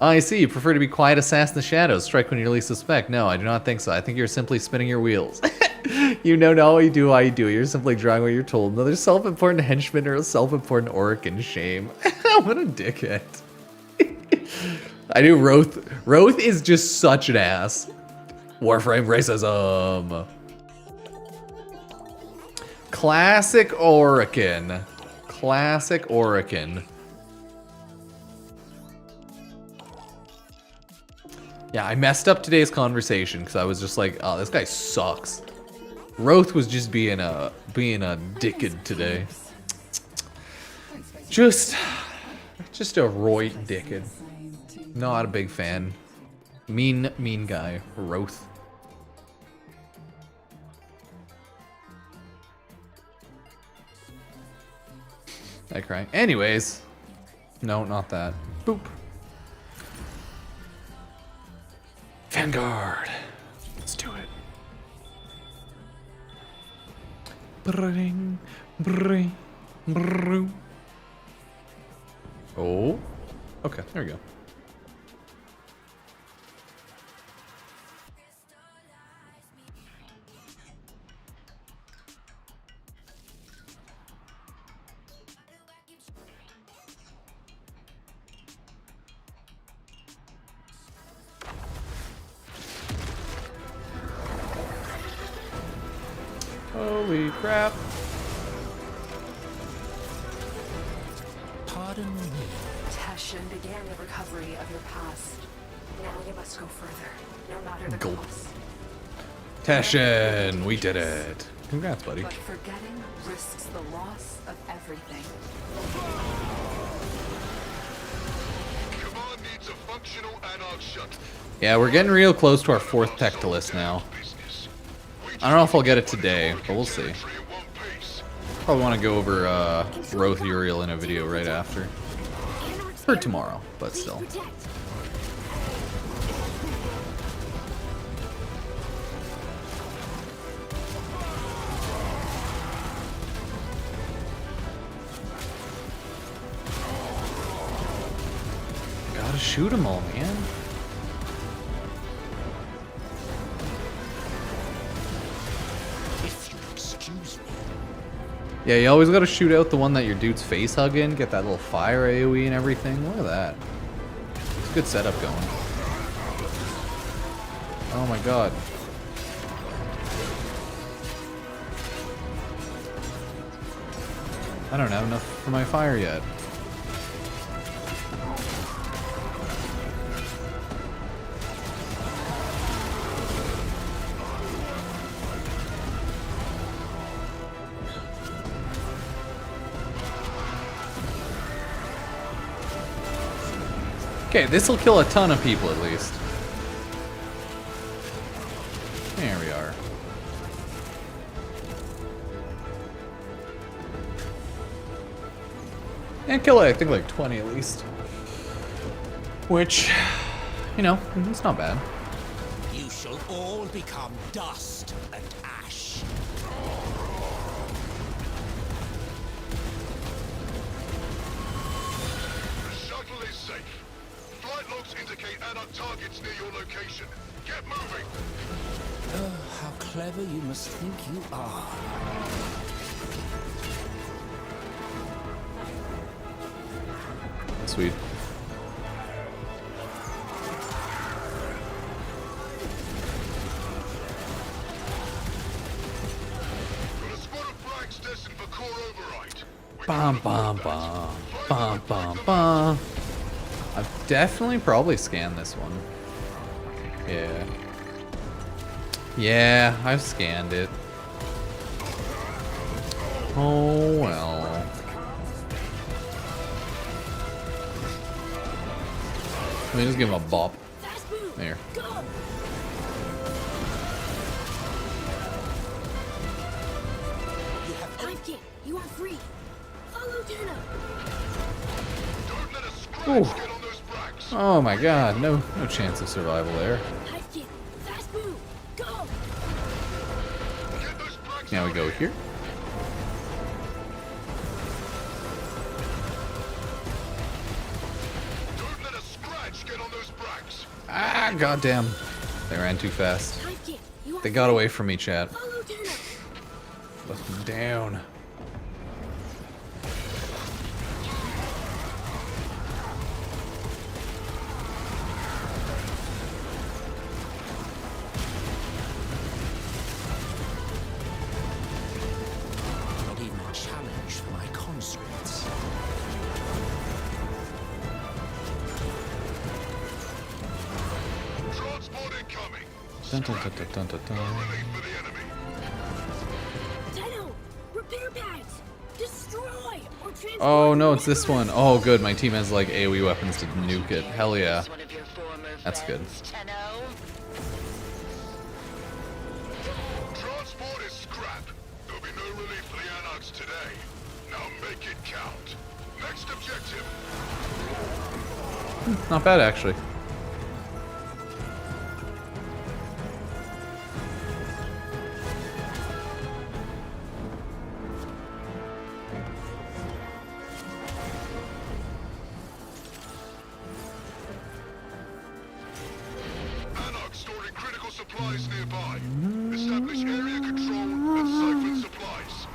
I see. You prefer to be quiet assassin in the shadows. Strike when you least suspect. No, I do not think so. I think you're simply spinning your wheels. You know not what you do, why you do it. You're simply drawing what you're told. Another self-important henchman or a self-important Orican. Shame. What a dickhead. I do Roth. Roth is just such an ass. Warframe racism. Classic Orican. Classic Orican. Yeah, I messed up today's conversation because I was just like, oh, this guy sucks. Roth was just being a dickhead today. Just a Roy dickhead. Not a big fan. Mean guy, Roth. I cry. Anyways. No, not that. Boop. Vanguard. Let's do it. Bring, bring, bring. Oh. Okay, there we go. Holy crap. Pardon me. Teshin began the recovery of your past. Now you must go further, no matter the Gulp. cost. Teshin, we did it. Congrats, buddy. But forgetting risks the loss of everything. Command needs a functional analog shuttle. Yeah, we're getting real close to our 4th Tectilus now. I don't know if I'll get it today, but we'll see. Probably want to go over Roth Uriel in a video right after. Or tomorrow, but still. Gotta shoot them all, man. Yeah, you always gotta shoot out the one that your dude's face hugging, get that little fire AoE and everything. Look at that. It's a good setup going. Oh my god. I don't have enough for my fire yet. Okay, this will kill a ton of people at least. There we are. And kill, I think, like 20 at least. Which, you know, it's not bad. You shall all become dust and ash. The shuttle is safe. Flight logs indicate anarch targets near your location. Get moving. Oh, how clever you must think you are. Sweet. Got a squad of flags destined for core override. Bum bum bum. Bum bum bum. I've definitely probably scanned this one. Yeah. Yeah, I've scanned it. Oh well. Let me just give him a bop. There. Time kit, you are free. Follow Jenna. Don't let a scrap Scratch, get on those bracks. Oh my god, no chance of survival there. Hive kit, fast move. Go. Get those bracks Now we out go here. here. Don't let a scratch get on those bracks. Ah, goddamn. They ran too fast. Hive kit, you are They got away from me, chat. Follow Tenno. Let them down. Not even a challenge for my consorts. Transport incoming. Dun, dun, dun, dun, dun, dun, dun. Relief for the enemy. Tenno, repair pads. Destroy or transport. Oh no, it's this one. Oh good, my team has like AoE weapons to nuke it. Hell yeah. One of your former That's good. friends, Tenno. Transport is scrap. There'll be no relief for the Anarchs today. Now make it count. Next objective. Not bad actually. Anarchs storing critical supplies nearby. Establish area control and siphon supplies.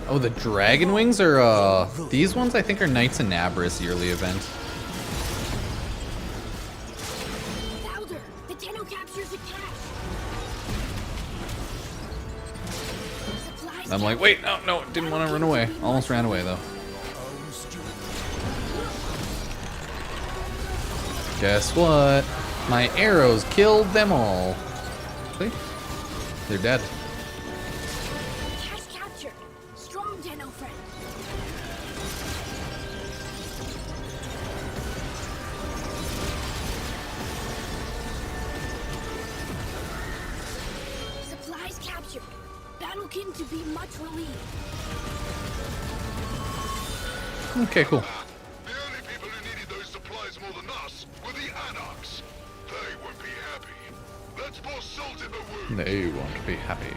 Oh, the dragon wings are these ones I think are Knights in Nabris yearly event. Louder. The Tenno captures the cache. Supplies I'm like, wait, no, didn't want to run away. Almost ran away though. Guess what? My arrows killed them all. See? They're dead. cache captured. Strong Tenno friend. Supplies captured. Battlekin to be much relieved. Okay, cool. The only people who needed those supplies more than us were the Anarchs. They won't be happy. Let's pour salt in the wound. They won't be happy.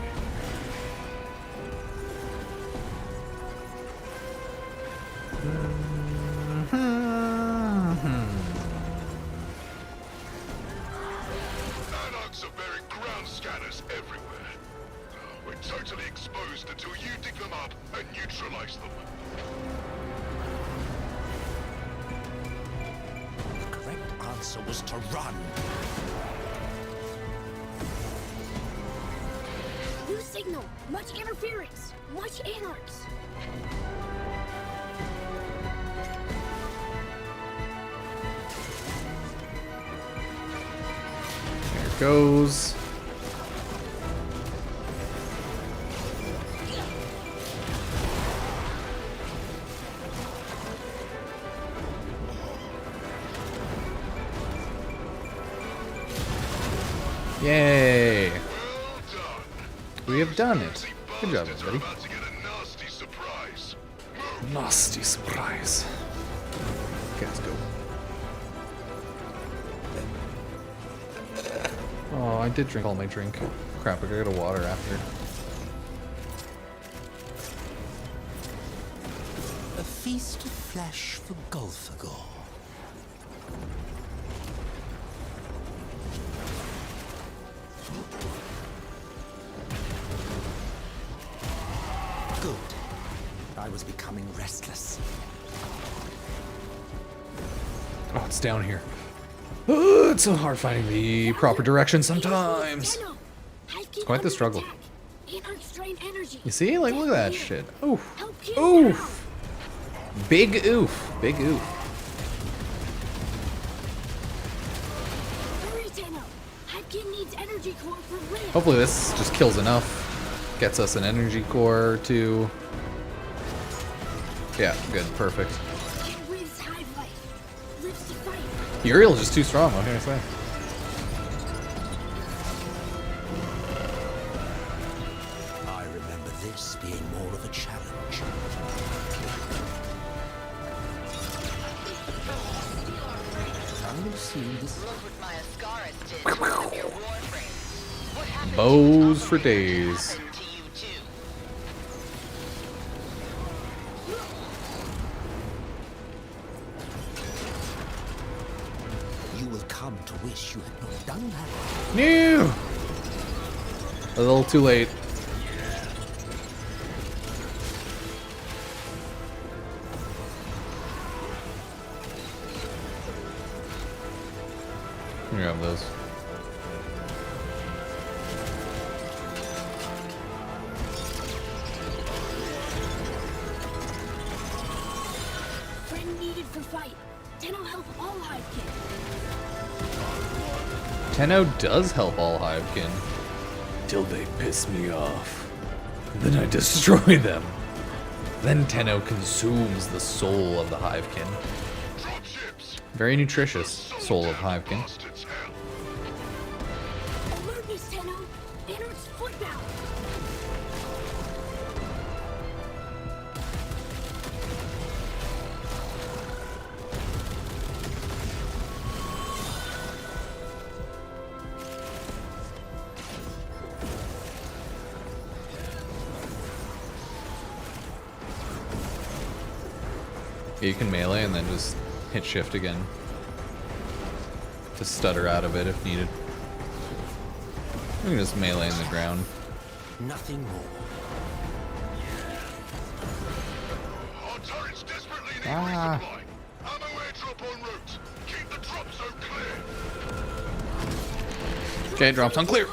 Anarchs are bearing ground scanners everywhere. We're totally exposed until you dig them up and neutralize them. The correct answer was to run. New signal. Much interference. Much anarchs. There it goes. Yay! Well done. We have done it. Good job, Bastards are everybody. about to get a nasty surprise. Nasty surprise. Okay, let's go. Oh, I did drink all my drink. Crap, I gotta go to water after. A feast of flesh for Golfagor. Good. I was becoming restless. Oh, it's down here. Oh, it's so hard finding the proper direction sometimes. Tenno. Hive kit Quite the under struggle. attack. Anarchs drain energy. You see? Like, look at that shit. Oof. Help kill Oof. Big oof. Big oof. Hurry, Tenno. Hive kit needs energy core for Rid. Hopefully this just kills enough. Gets us an energy core or two. Yeah, good. Perfect. And Rid's hive life. Lives to fight. Uriel's just too strong, what can I say? I remember this being more of a challenge. will see this. Look what my Ascaris did to one of your warframes. What happened to Bows its for operator days. can happen to you too. You will come to wish you had not done that. No! A little too late. Here, grab those. Friend needed for fight. Tenno help all Hivekin. Tenno does help all Hivekin. Till they piss me off. Then I destroy them. Then Tenno consumes the soul of the Hivekin. Dropships! Very nutritious soul of Hivekin. Bastards hell. Alertness, Tenno. Anarch's footbound. You can melee and then just hit shift again. To stutter out of it if needed. You can just melee in the ground. Nothing more. Our turrets desperately need Ah. resupply. Ammo airdrop en route. Keep the drop zone clear. Okay, drops on clear.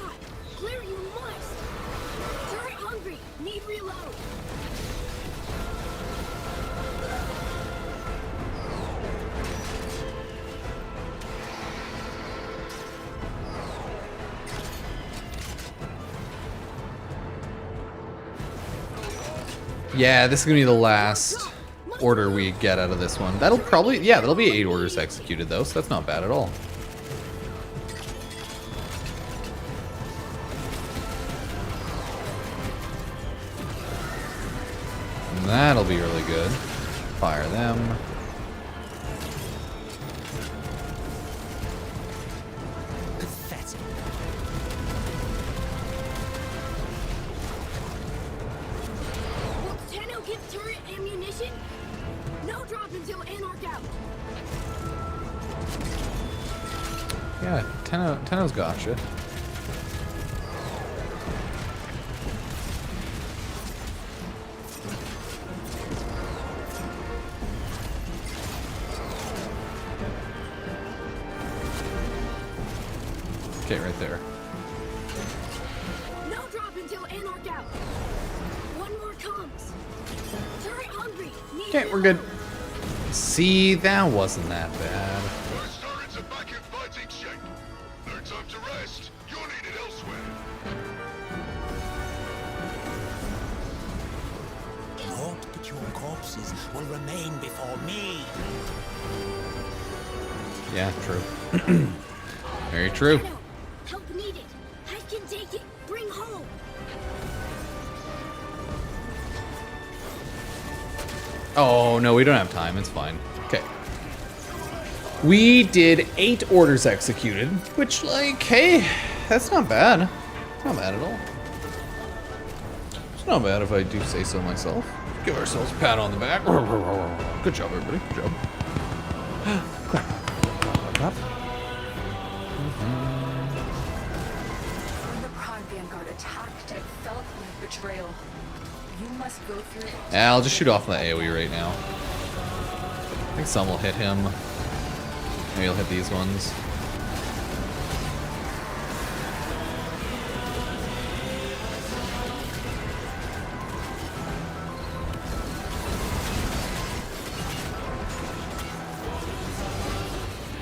Clear you must. Turret hungry. Need reload. Yeah, this is gonna be the last order we get out of this one. That'll probably, yeah, that'll be 8 orders executed though, so that's not bad at all. And that'll be really good. Fire them. Pathetic. Will Tenno give turret ammunition? No drop until Anarch out. Yeah, Tenno's gotcha. Okay, right there. No drop until Anarch out. One more comes. Turret hungry. Need Okay, we're good. See, that wasn't that bad. Those turrets are back in fighting shape. No time to rest. You're needed elsewhere. Naught but your corpses will remain before me. Yeah, true. Very true. Tenno, help needed. I can take it. Bring home. Oh, no, we don't have time. It's fine. Okay. We did 8 orders executed, which, like, hey, that's not bad. It's not bad at all. It's not bad if I do say so myself. Give ourselves a pat on the back. Good job, everybody. Good job. Clap. Clap. When the Prime Vanguard attacked, it felt like betrayal. You must go through it. Yeah, I'll just shoot off the AoE right now. I think some will hit him. Maybe he'll hit these ones.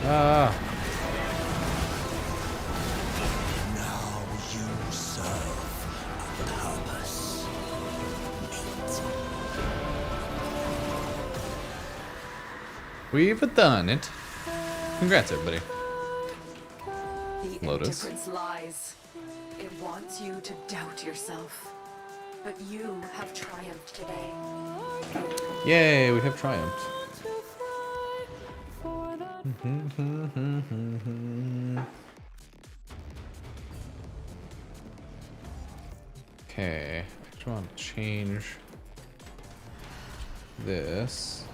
Ah. Now you serve a purpose. Mate. We've done it. Congrats, everybody. The Lotus. indifference lies. It wants you to doubt yourself. But you have triumphed today. Yay, we have triumphed. For the Okay, I just want to change this.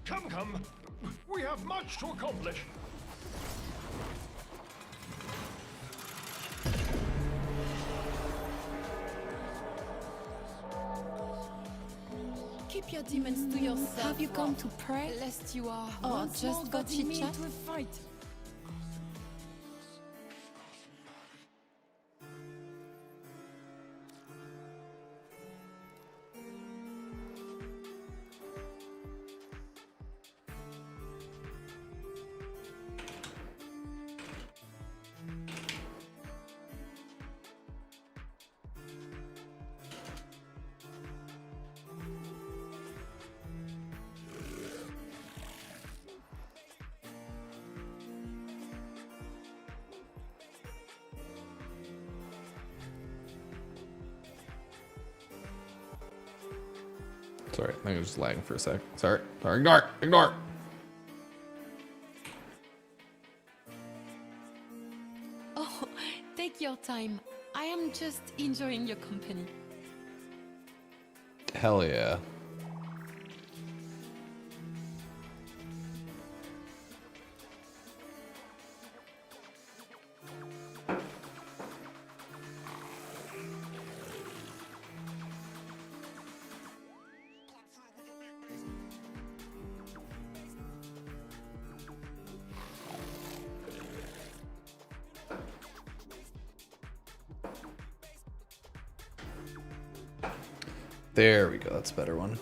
Come. We have much to accomplish. Keep your demons to yourself. Have you come to pray? Lest you are Or once more just for getting me chit-chat? into a fight. Sorry, I think it was just lagging for a sec. Sorry, ignore. Oh, take your time. I am just enjoying your company. Hell yeah. There we go, that's a better one.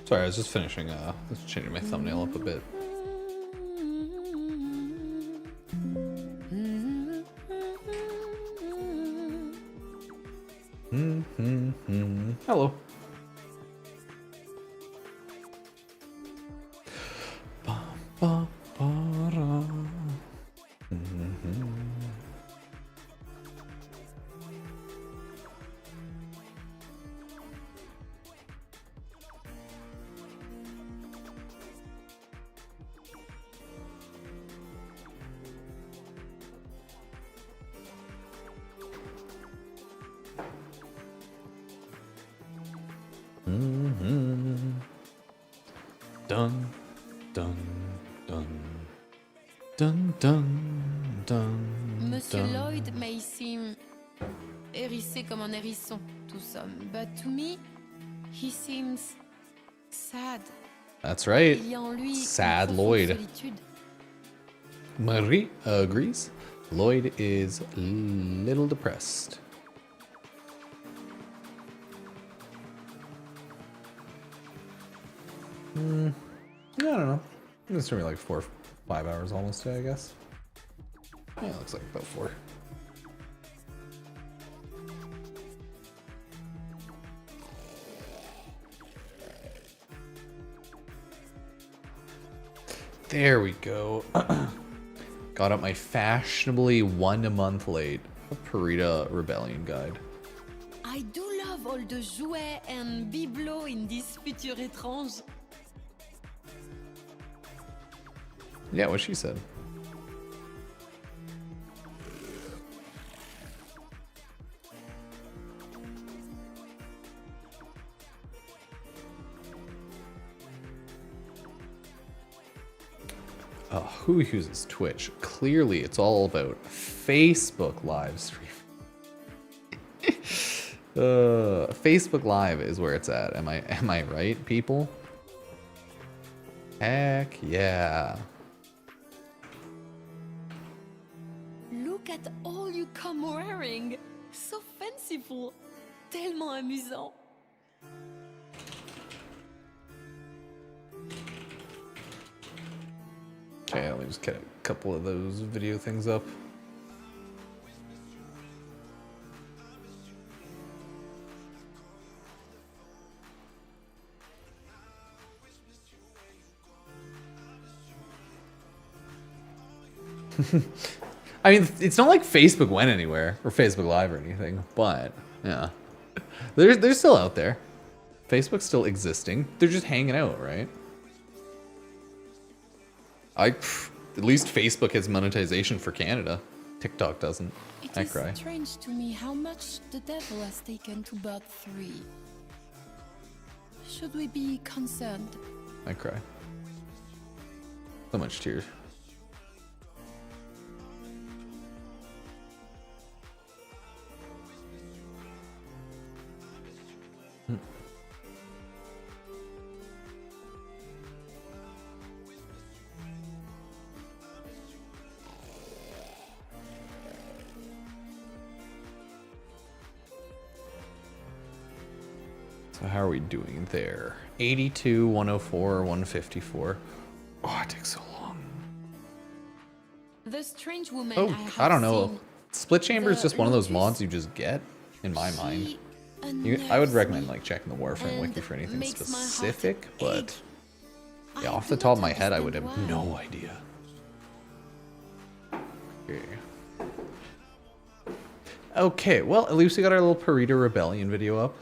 Sorry, I was just finishing, just changing my thumbnail up a bit. Hello. Monsieur Lloyd may seem hérissé comme un hérisson to some, but to me, he seems sad. That's right. Il y a en lui Sad une profonde Lloyd. solitude. Marie agrees. Lloyd is a little depressed. I don't know. It's gonna be like 4 or 5 hours almost today, I guess. Yeah, it looks like about 4. There we go. Got up my fashionably 1 month late Perita Rebellion guide. I do love all the jouets and bibelots in this future étrange. Yeah, what she said. Who uses Twitch? Clearly, it's all about Facebook live stream. Facebook Live is where it's at. Am I right, people? Heck yeah. Look at all you come wearing. So fanciful. Tellement amusant. Okay, let me just get a couple of those video things up. I mean, it's not like Facebook went anywhere or Facebook Live or anything, but yeah, they're still out there. Facebook's still existing. They're just hanging out, right? At least Facebook has monetization for Canada. TikTok doesn't. I cry. It is strange to me how much the devil has taken to Bird 3. Should we be concerned? I cry. So much tears. So how are we doing there? 82, 104, 154. Oh, it takes so long. The strange woman Oh, I don't know. seen, Split Chamber is the just one of those Lotus, mods you just get, in my mind. she I would unnerves recommend me like checking the Warframe wiki and for anything makes my heart specific, but ache. yeah, I off do the top of not my head, I would have understand no why. idea. Okay, well, at least we got our little Perita Rebellion video up.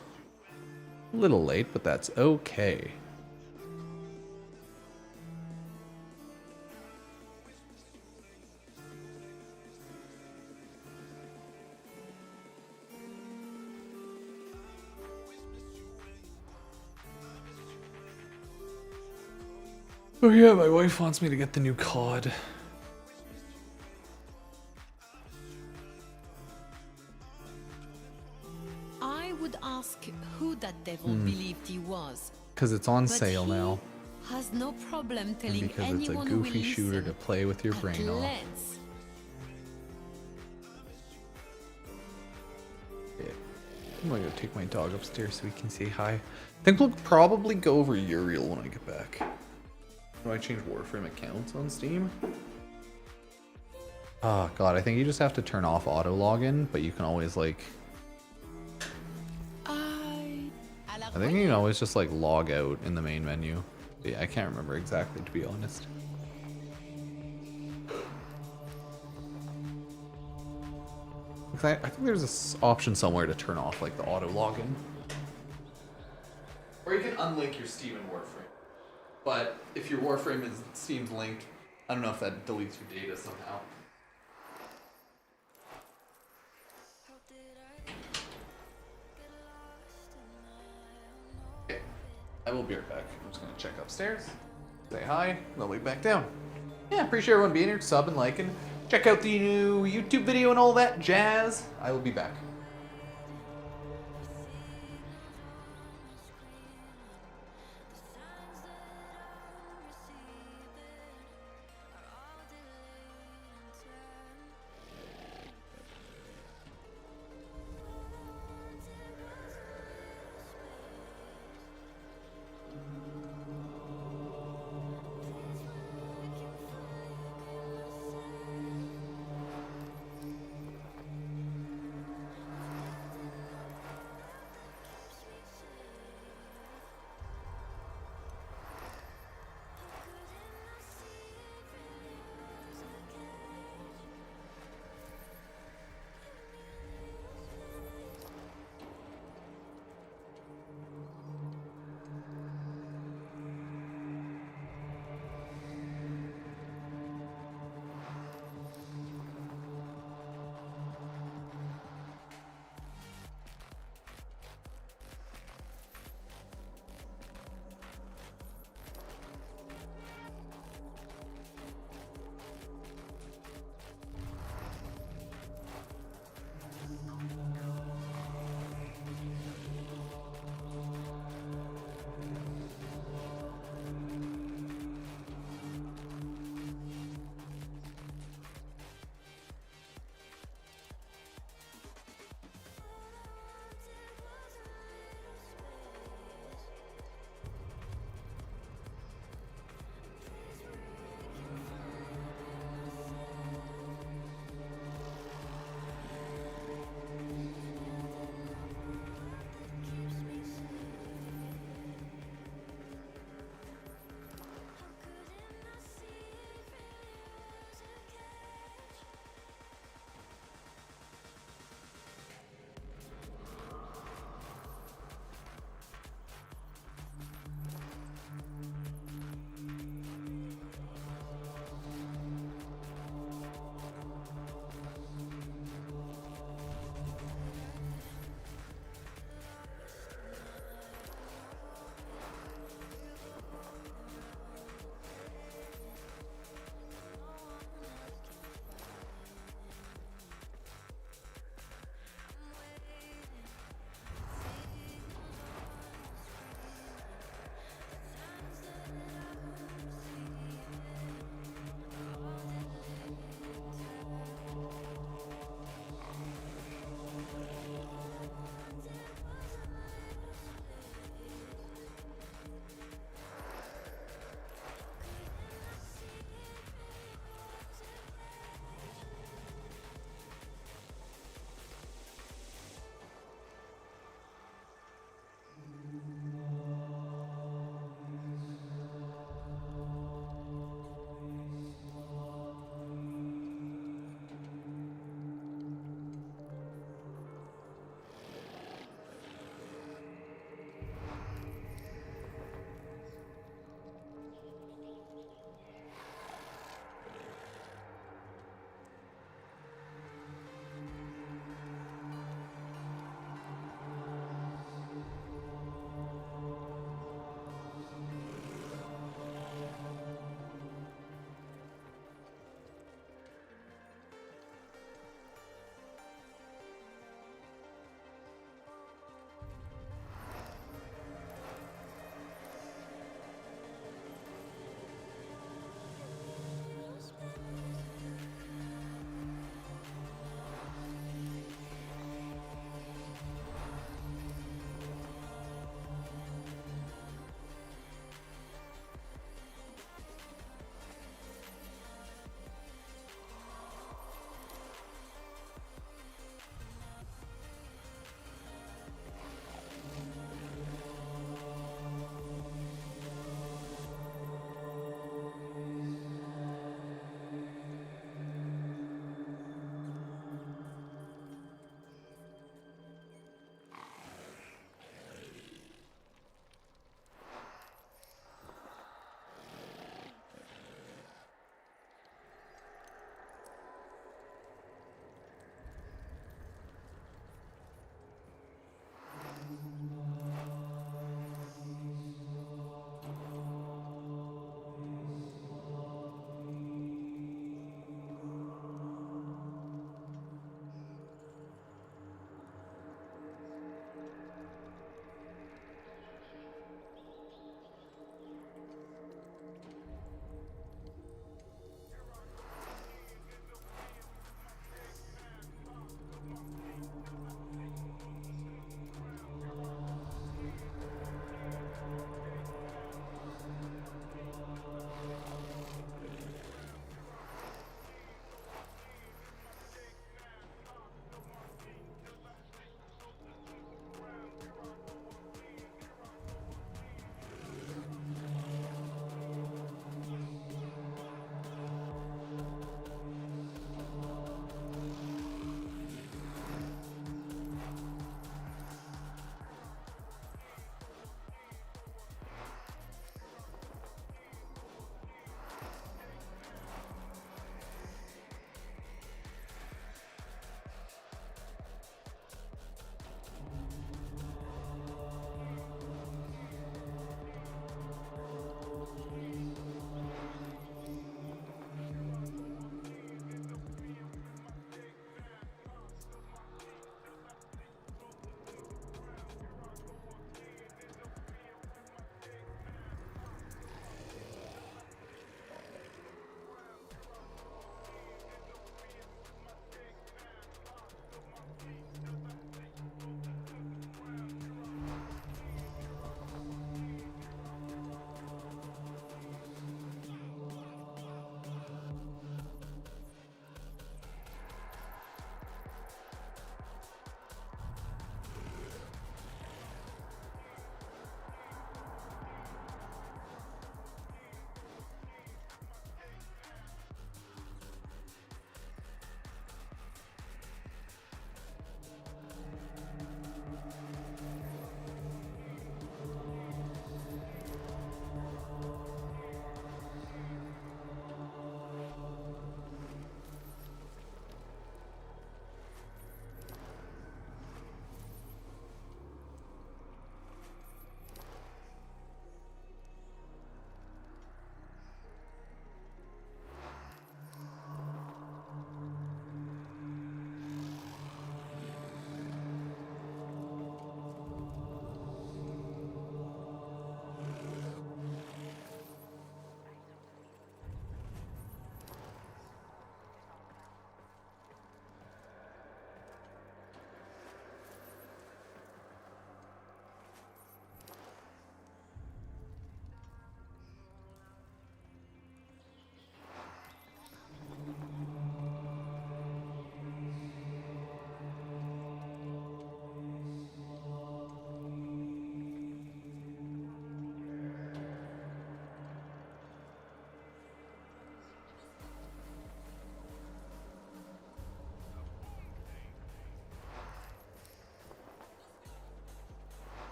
A little late, but that's okay. Oh yeah, my wife wants me to get the new COD. I would ask who that devil believed he was. Because it's on But sale he now. has no problem And telling because it's a anyone who will goofy shooter to listen play with your at brain off. glance. Yeah. I'm gonna go take my dog upstairs so we can say hi. I think we'll probably go over Uriel when I get back. Do I change Warframe accounts on Steam? Oh god, I think you just have to turn off auto login, but you can always like... I think you can always just like log out in the main menu. But yeah, I can't remember exactly, to be honest. I think there's this option somewhere to turn off like the auto login. Or you can unlink your Steam and Warframe. But if your Warframe is Steam's linked, I don't know if that deletes your data somehow. Okay, I will be right back. I'm just gonna check upstairs, say hi, and I'll be back down. Yeah, appreciate everyone being here, subbing, liking. Check out the new YouTube video and all that jazz. I will be back.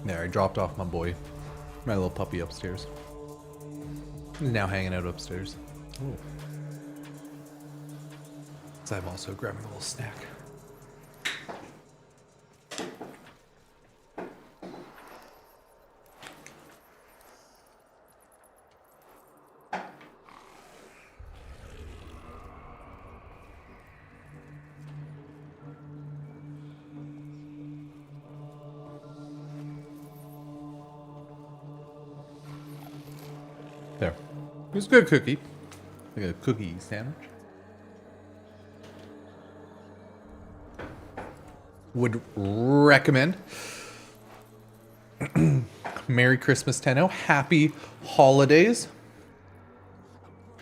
There, I dropped off my boy. My little puppy upstairs. He's now hanging out upstairs. Ooh. So I'm also grabbing a little snack. There. It's a good cookie. Like a cookie sandwich. Would recommend. Merry Christmas, Tenno. Happy holidays.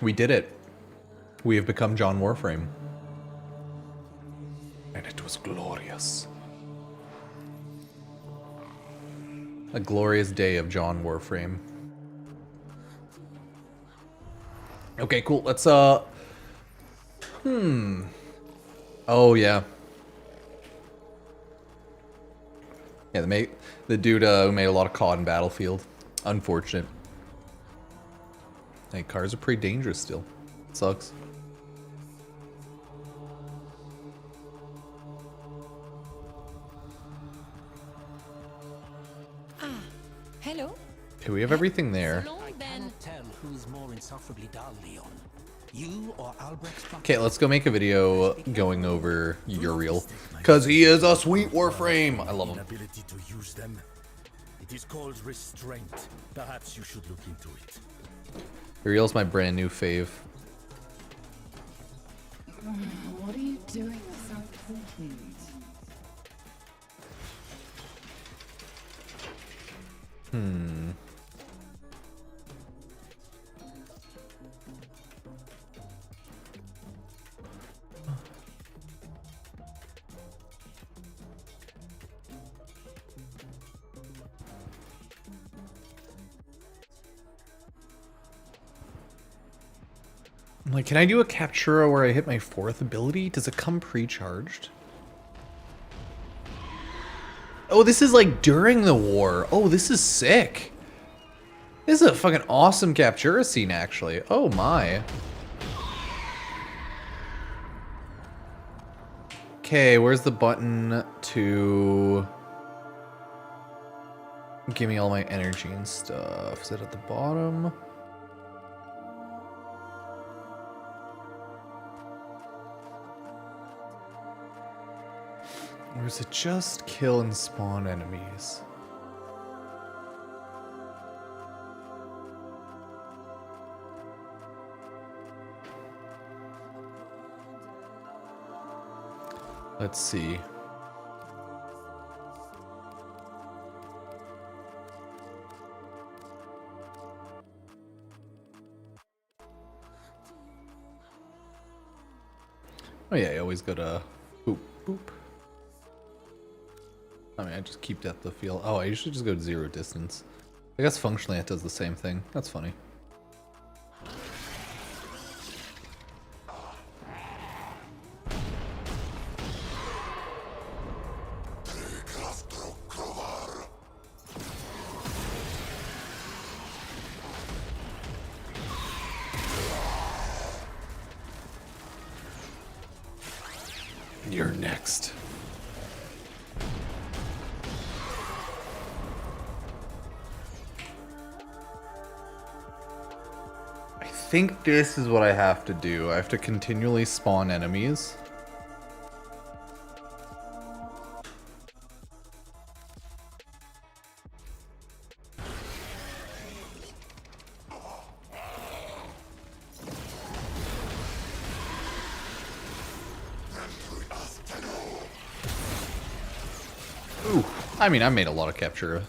We did it. We have become John Warframe. And it was glorious. A glorious day of John Warframe. Okay, cool. Let's, Oh, yeah. Yeah, the dude who made a lot of COD in Battlefield. Unfortunate. Hey, cars are pretty dangerous still. Sucks. Hello? Okay, we have everything there. So long, I Ben. cannot tell who is more insufferably dull, Leon. You or Albrecht's Okay, let's go make a video going over Uriel. Because he is a sweet Warframe. I love him. Inability to use them. It is called restraint. Perhaps you should look into it. Uriel's my brand new fave. What are you doing so important? I'm like, can I do a Captura where I hit my 4th ability? Does it come pre-charged? Oh, this is like during the war. Oh, this is sick. This is a fucking awesome Captura scene, actually. Oh my. Okay, where's the button to give me all my energy and stuff? Is it at the bottom? Or is it just kill and spawn enemies? Let's see. Oh yeah, you always go to boop, boop. I mean, I just keep depth of field. Oh, I usually just go to 0 distance. I guess functionally it does the same thing. That's funny. You're next. I think this is what I have to do. I have to continually spawn enemies. Ooh, I mean, I made a lot of Captura.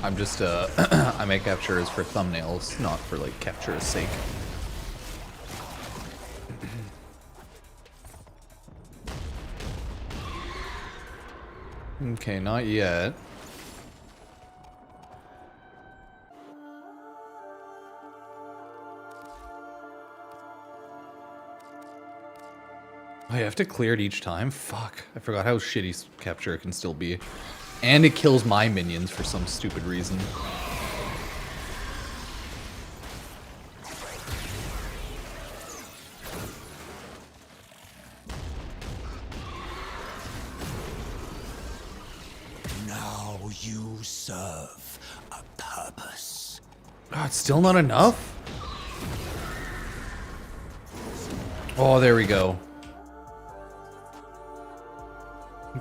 I'm just, I make Capturas for thumbnails, not for, like, Captura's sake. Okay, not yet. Oh, you have to clear it each time? Fuck. I forgot how shitty Captura can still be. And it kills my minions for some stupid reason. Now you serve a purpose. Oh, it's still not enough? Oh, there we go.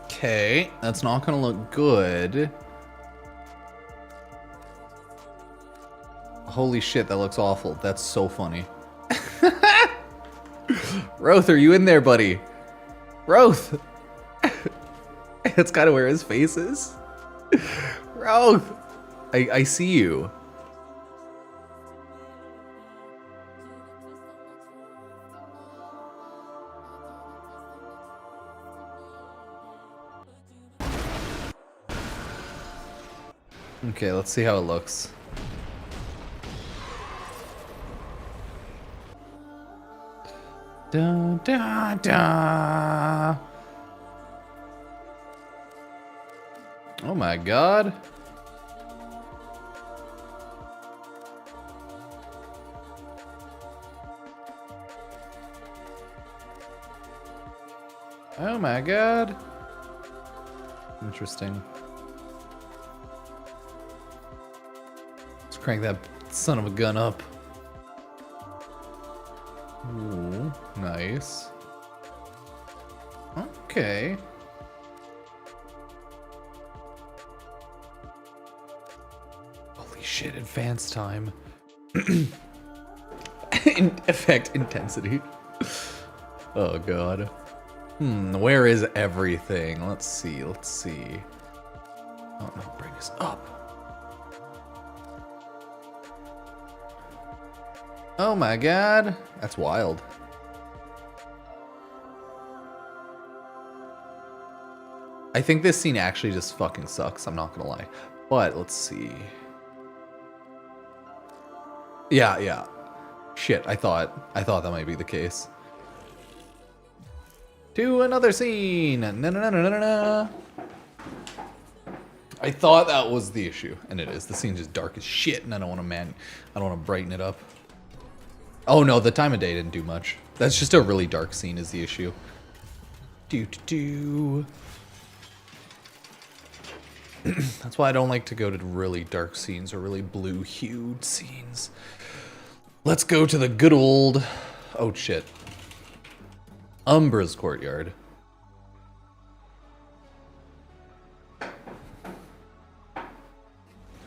Okay, that's not gonna look good. Holy shit, that looks awful. That's so funny. Roth, are you in there, buddy? Roth! That's kind of where his face is. Roth! I see you. Okay, let's see how it looks. Da, da, da. Oh my god. Oh my god. Interesting. Let's crank that son of a gun up. Ooh, nice. Okay. Holy shit, advance time. Effect intensity. Oh god. Where is everything? Let's see, let's see. Oh no, bring us up. Oh my god. That's wild. I think this scene actually just fucking sucks, I'm not gonna lie. But let's see. Yeah. Shit, I thought that might be the case. To another scene. Na. I thought that was the issue, and it is. The scene's just dark as shit, and I don't want to brighten it up. Oh no, the time of day didn't do much. That's just a really dark scene is the issue. That's why I don't like to go to really dark scenes or really blue-hued scenes. Let's go to the good old... Oh shit. Umbra's courtyard.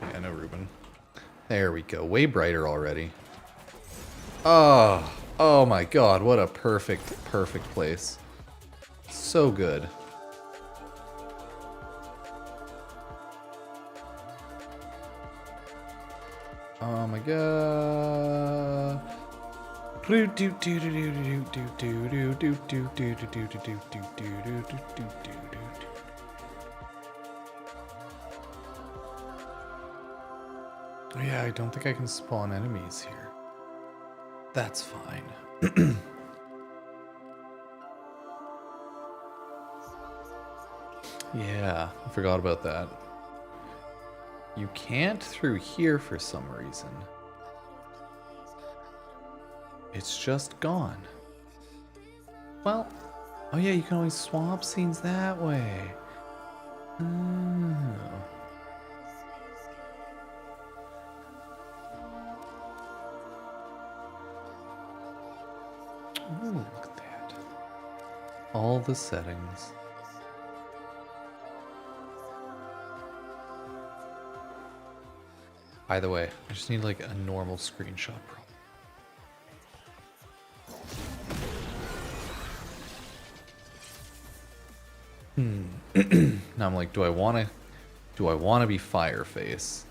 Yeah, no, Ruben. There we go. Way brighter already. Oh my god, what a perfect place. So good. Oh my god. Yeah, I don't think I can spawn enemies here. That's fine. Yeah, I forgot about that. You can't through here for some reason. It's just gone. Well, oh yeah, you can always swap scenes that way. Oh. Ooh, look at that. All the settings. By the way, I just need like a normal screenshot Now I'm like, do I want to be Fireface?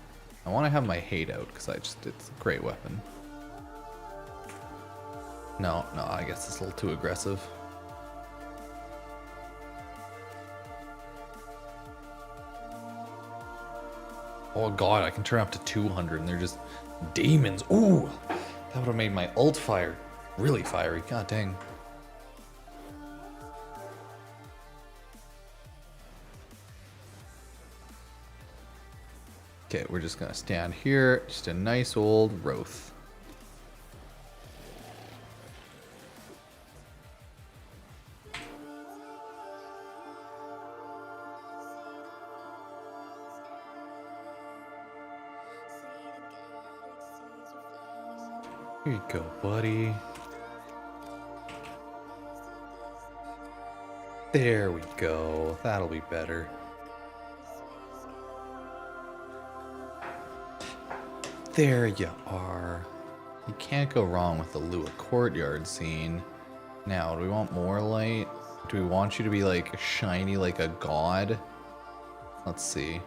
I want to have my hate out because it's a great weapon. No, I guess it's a little too aggressive. Oh god, I can turn up to 200 and they're just demons. Ooh, that would have made my ult fire really fiery. God dang. Okay, we're just gonna stand here. Just a nice old Roth. Here you go, buddy. There we go. That'll be better. There you are. You can't go wrong with the Lua courtyard scene. Now, do we want more light? Do we want you to be like shiny like a god? Let's see.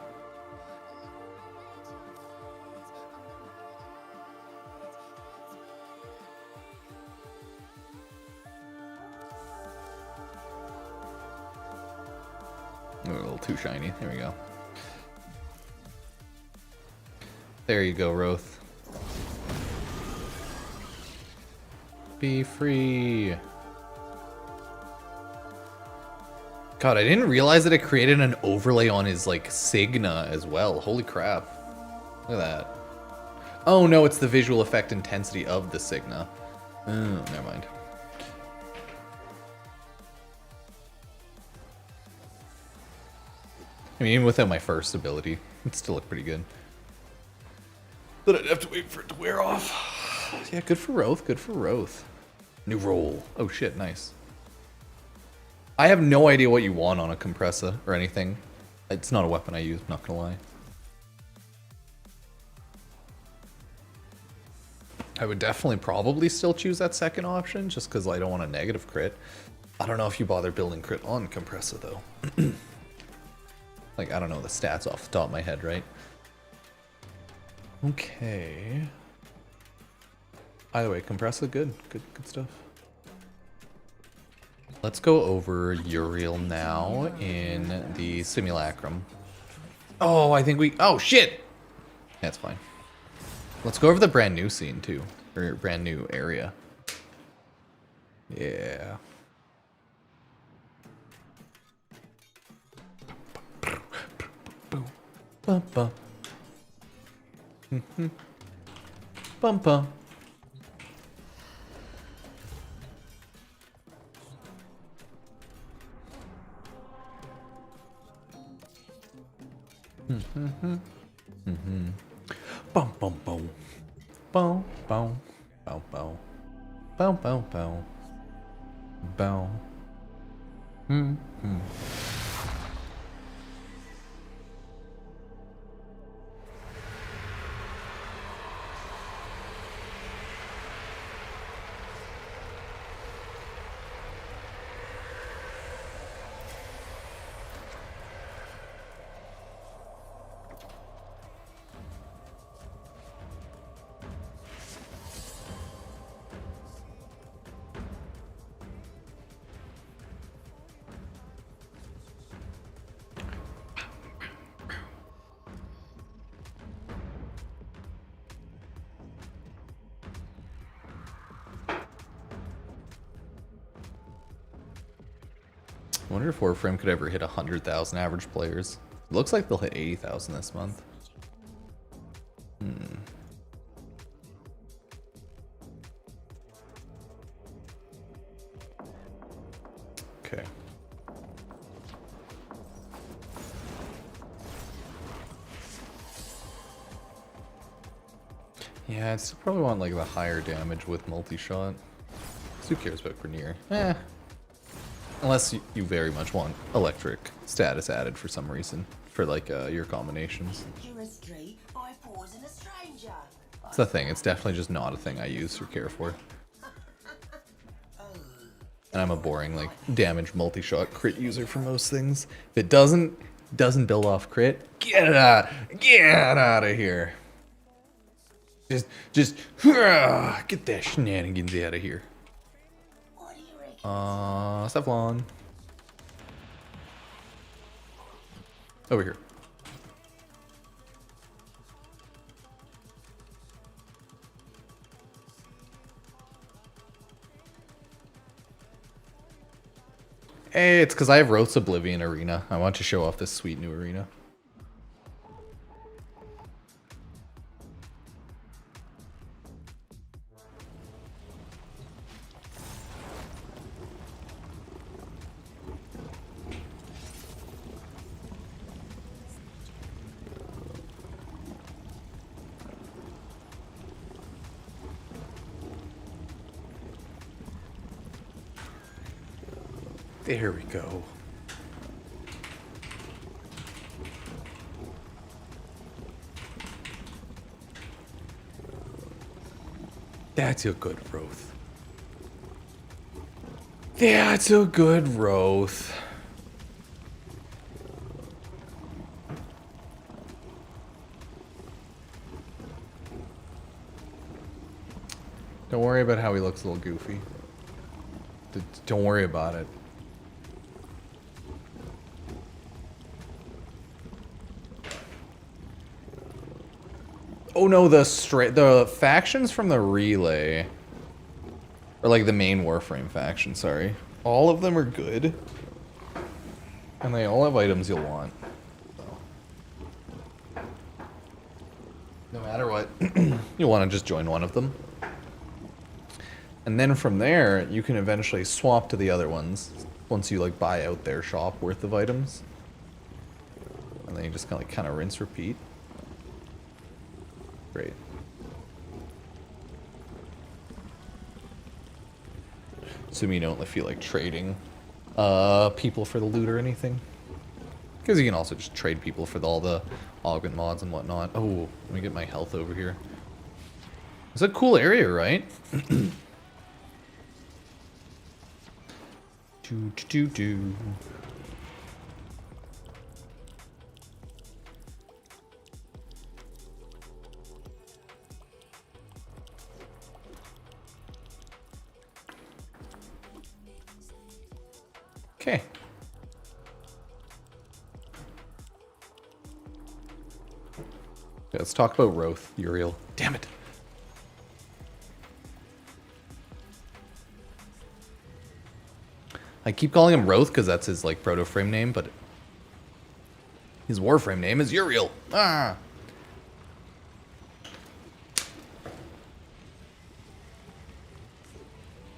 A little too shiny. There we go. There you go, Roth. Be free. God, I didn't realize that it created an overlay on his, like, Signa as well. Holy crap. Look at that. Oh, no, it's the visual effect intensity of the Signa. Oh, never mind. I mean, even without my first ability, it still looked pretty good. But I'd have to wait for it to wear off. Yeah, good for Roth, good for Roth. New roll. Oh shit, nice. I have no idea what you want on a compressor or anything. It's not a weapon I use, not gonna lie. I would definitely probably still choose that second option, just because I don't want a negative crit. I don't know if you bother building crit on compressor though. Like, I don't know the stats off the top of my head, right? Okay. Either way, compressor, good stuff. Let's go over Uriel now in the simulacrum. Oh, I think we, oh shit! That's fine. Let's go over the brand new scene too, or brand new area. Yeah. Bum bum. Bum bum. Bum bum bum. Bow bow bow bow. Bow bow bow. Bow. I wonder if Warframe could ever hit 100,000 average players. It looks like they'll hit 80,000 this month. Okay. Yeah, I'd still probably want like the higher damage with multi-shot. Who cares about Grenier? Unless you very much want electric status added for some reason, for like your combinations. It's the thing, it's definitely just not a thing I use or care for. And I'm a boring like damage multi-shot crit user for most things. If it doesn't build off crit, get out of here. Just get that shenanigans out of here. Cephalon. Over here. Hey, it's because I have Roth's Oblivion Arena. I want to show off this sweet new arena. There we go. That's a good Wroth. That's a good Wroth. Don't worry about how he looks a little goofy. Don't worry about it. Oh no, the factions from the relay, or like the main Warframe faction, sorry. All of them are good. And they all have items you'll want. So. No matter what, you'll want to just join one of them. And then from there, you can eventually swap to the other ones once you like buy out their shop worth of items. And then you just kind of rinse, repeat. Great. Assuming you don't feel like trading people for the loot or anything. Because you can also just trade people for all the augment mods and whatnot. Oh, let me get my health over here. It's a cool area, right? Do. Okay. Let's talk about Wroth, Uriel. Damn it. I keep calling him Wroth because that's his like proto frame name, but his Warframe name is Uriel. Ah.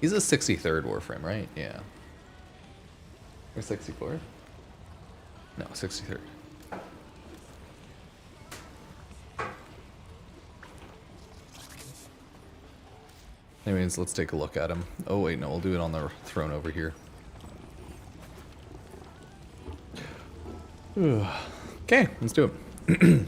He's a 63rd Warframe, right? Yeah. Or 64th? No, 63rd. Anyways, let's take a look at him. Oh wait, no, we'll do it on the throne over here. Okay, let's do it.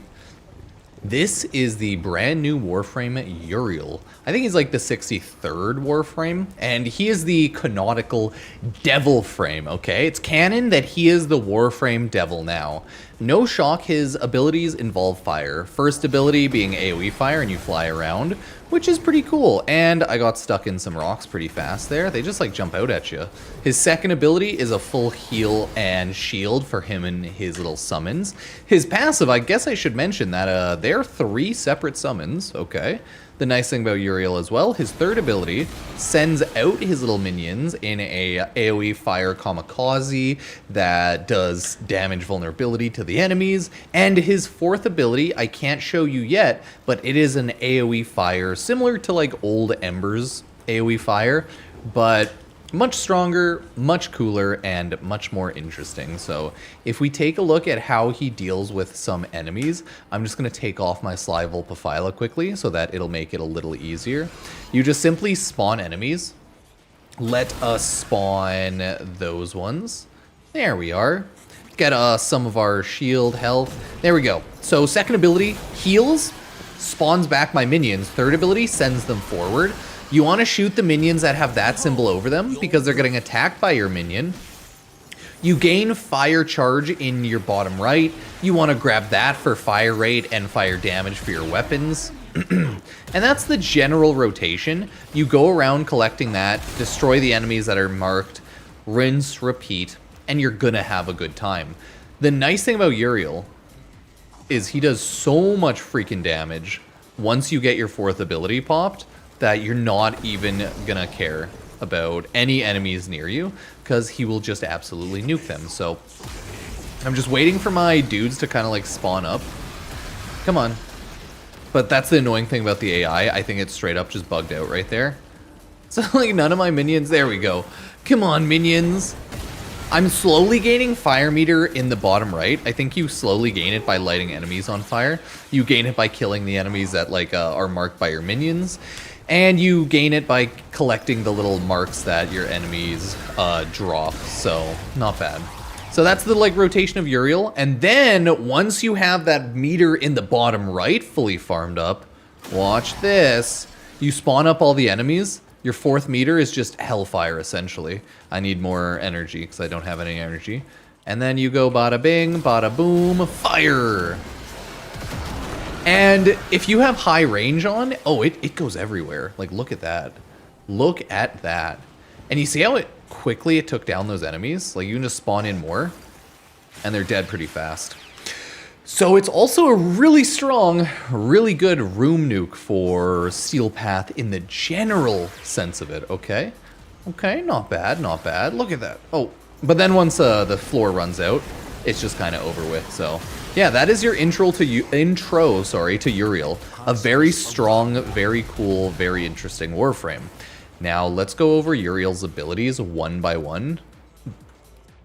This is the brand new Warframe Uriel. I think he's like the 63rd Warframe, and he is the canonical Devil frame, okay? It's canon that he is the Warframe Devil now. No shock, his abilities involve fire. First ability being AoE fire and you fly around, which is pretty cool. And I got stuck in some rocks pretty fast there. They just like jump out at you. His second ability is a full heal and shield for him and his little summons. His passive, I guess I should mention that they're 3 separate summons, okay? The nice thing about Uriel as well, his third ability sends out his little minions in a AoE fire kamikaze that does damage vulnerability to the enemies. And his fourth ability, I can't show you yet, but it is an AoE fire similar to like old Ember's AoE fire, but much stronger, much cooler, and much more interesting. So if we take a look at how he deals with some enemies, I'm just going to take off my Sly Vulpaphyla quickly so that it'll make it a little easier. You just simply spawn enemies. Let us spawn those ones. There we are. Get some of our shield health. There we go. So second ability, heals, spawns back my minions. Third ability, sends them forward. You want to shoot the minions that have that symbol over them because they're getting attacked by your minion. You gain fire charge in your bottom right. You want to grab that for fire rate and fire damage for your weapons. And that's the general rotation. You go around collecting that, destroy the enemies that are marked, rinse, repeat, and you're gonna have a good time. The nice thing about Uriel is he does so much freaking damage once you get your fourth ability popped that you're not even gonna care about any enemies near you because he will just absolutely nuke them. So I'm just waiting for my dudes to kind of like spawn up. Come on. But that's the annoying thing about the AI. I think it's straight up just bugged out right there. So like none of my minions, there we go. Come on, minions. I'm slowly gaining fire meter in the bottom right. I think you slowly gain it by lighting enemies on fire. You gain it by killing the enemies that like are marked by your minions. And you gain it by collecting the little marks that your enemies drop, so not bad. So that's the like rotation of Uriel, and then once you have that meter in the bottom right fully farmed up, watch this, you spawn up all the enemies. Your 4th meter is just hellfire essentially. I need more energy because I don't have any energy. And then you go bada bing, bada boom, fire! And if you have high range on, oh, it goes everywhere. Like, look at that. Look at that. And you see how quickly it took down those enemies? Like, you can just spawn in more, and they're dead pretty fast. So it's also a really strong, really good room nuke for Steel Path in the general sense of it, okay? Okay, not bad, not bad. Look at that. Oh, but then once the floor runs out, it's just kind of over with, so... Yeah, that is your intro to Uriel. A very strong, very cool, very interesting Warframe. Now, let's go over Uriel's abilities one by one.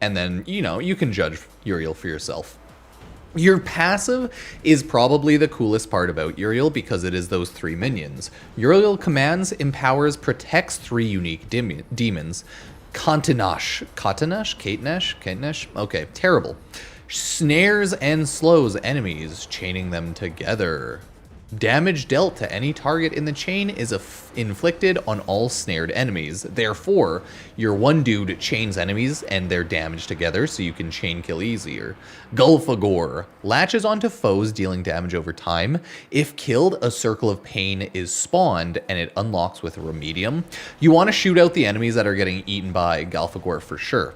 And then, you know, you can judge Uriel for yourself. Your passive is probably the coolest part about Uriel because it is those 3 minions. Uriel commands, empowers, protects 3 unique demons. Katenash? Okay, terrible. Snares and slows enemies, chaining them together. Damage dealt to any target in the chain is inflicted on all snared enemies. Therefore, your one dude chains enemies and they're damaged together so you can chain kill easier. Gulfagore latches onto foes, dealing damage over time. If killed, a circle of pain is spawned and it unlocks with Remedium. You want to shoot out the enemies that are getting eaten by Gulfagore for sure.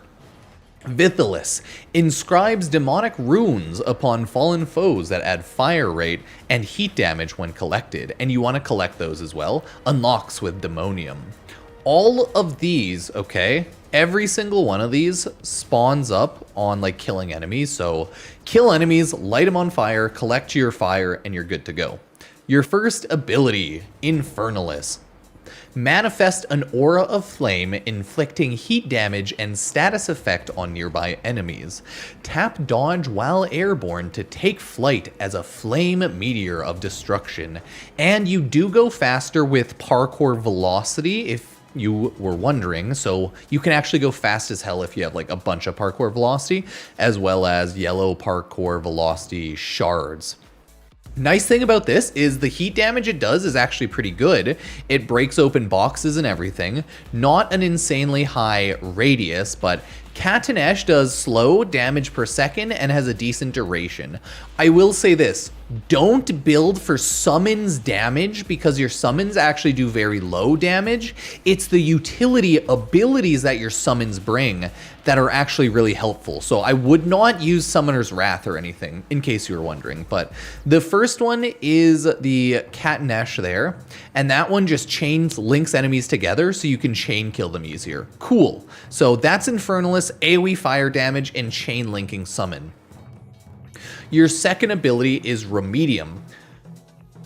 Vithalis inscribes demonic runes upon fallen foes that add fire rate and heat damage when collected, and you want to collect those as well. Unlocks with Demonium. All of these, okay, every single one of these spawns up on like killing enemies, so kill enemies, light them on fire, collect your fire, and you're good to go. Your first ability, Infernalis. Manifest an aura of flame, inflicting heat damage and status effect on nearby enemies. Tap dodge while airborne to take flight as a flame meteor of destruction. And you do go faster with parkour velocity if you were wondering, so you can actually go fast as hell if you have like a bunch of parkour velocity, as well as yellow parkour velocity shards. Nice thing about this is the heat damage it does is actually pretty good. It breaks open boxes and everything. Not an insanely high radius, but Katenash does slow damage per second and has a decent duration. I will say this, don't build for summons damage because your summons actually do very low damage. It's the utility abilities that your summons bring that are actually really helpful. So I would not use Summoner's Wrath or anything, in case you were wondering. But the first one is the Katenash there, and that one just links enemies together so you can chain kill them easier. Cool. So that's Infernalis, AoE fire damage, and chain linking summon. Your second ability is Remedium.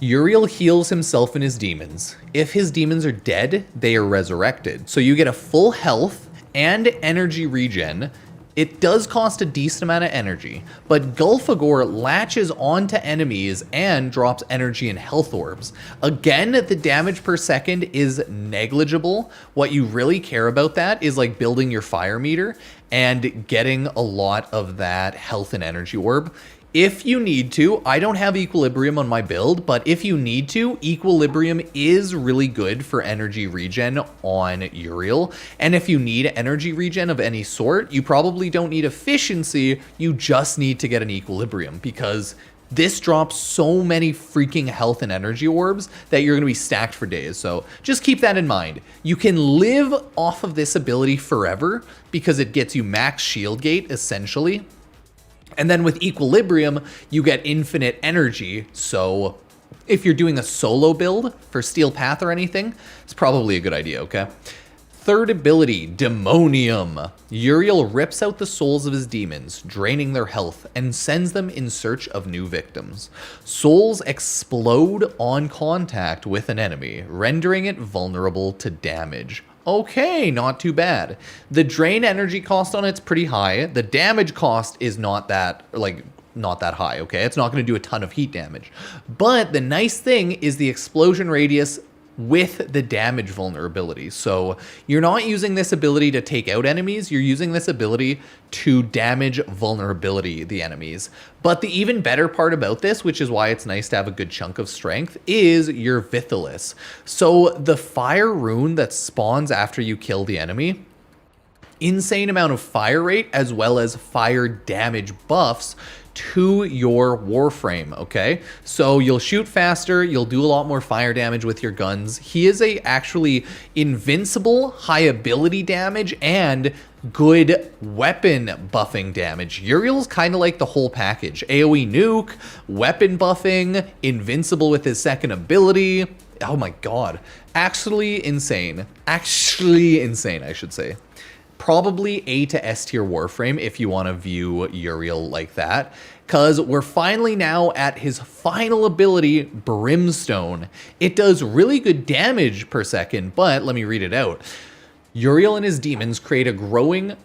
Uriel heals himself and his demons. If his demons are dead, they are resurrected. So you get a full health and energy regen. It does cost a decent amount of energy, but Gulfagore latches onto enemies and drops energy and health orbs. Again, the damage per second is negligible. What you really care about that is like building your fire meter and getting a lot of that health and energy orb. If you need to, I don't have Equilibrium on my build, but if you need to, Equilibrium is really good for energy regen on Uriel. And if you need energy regen of any sort, you probably don't need efficiency, you just need to get an Equilibrium because this drops so many freaking health and energy orbs that you're going to be stacked for days. So just keep that in mind. You can live off of this ability forever because it gets you max shield gate essentially. And then with Equilibrium, you get infinite energy. So if you're doing a solo build for Steel Path or anything, it's probably a good idea, okay? Third ability, Demonium. Uriel rips out the souls of his demons, draining their health, and sends them in search of new victims. Souls explode on contact with an enemy, rendering it vulnerable to damage. Okay, not too bad. The drain energy cost on it's pretty high. The damage cost is not that high, okay? It's not going to do a ton of heat damage. But the nice thing is the explosion radius with the damage vulnerability. So you're not using this ability to take out enemies, you're using this ability to damage vulnerability the enemies. But the even better part about this, which is why it's nice to have a good chunk of strength, is your Vithalis. So the fire rune that spawns after you kill the enemy, insane amount of fire rate as well as fire damage buffs to your Warframe, okay? So you'll shoot faster, you'll do a lot more fire damage with your guns. He is a actually invincible high ability damage and good weapon buffing damage. Uriel's kind of like the whole package. AoE nuke, weapon buffing, invincible with his second ability. Oh my god. Actually insane. Actually insane, I should say. Probably A to S tier Warframe if you want to view Uriel like that, because we're finally now at his final ability, Brimstone. It does really good damage per second, but let me read it out. Uriel and his demons create a growing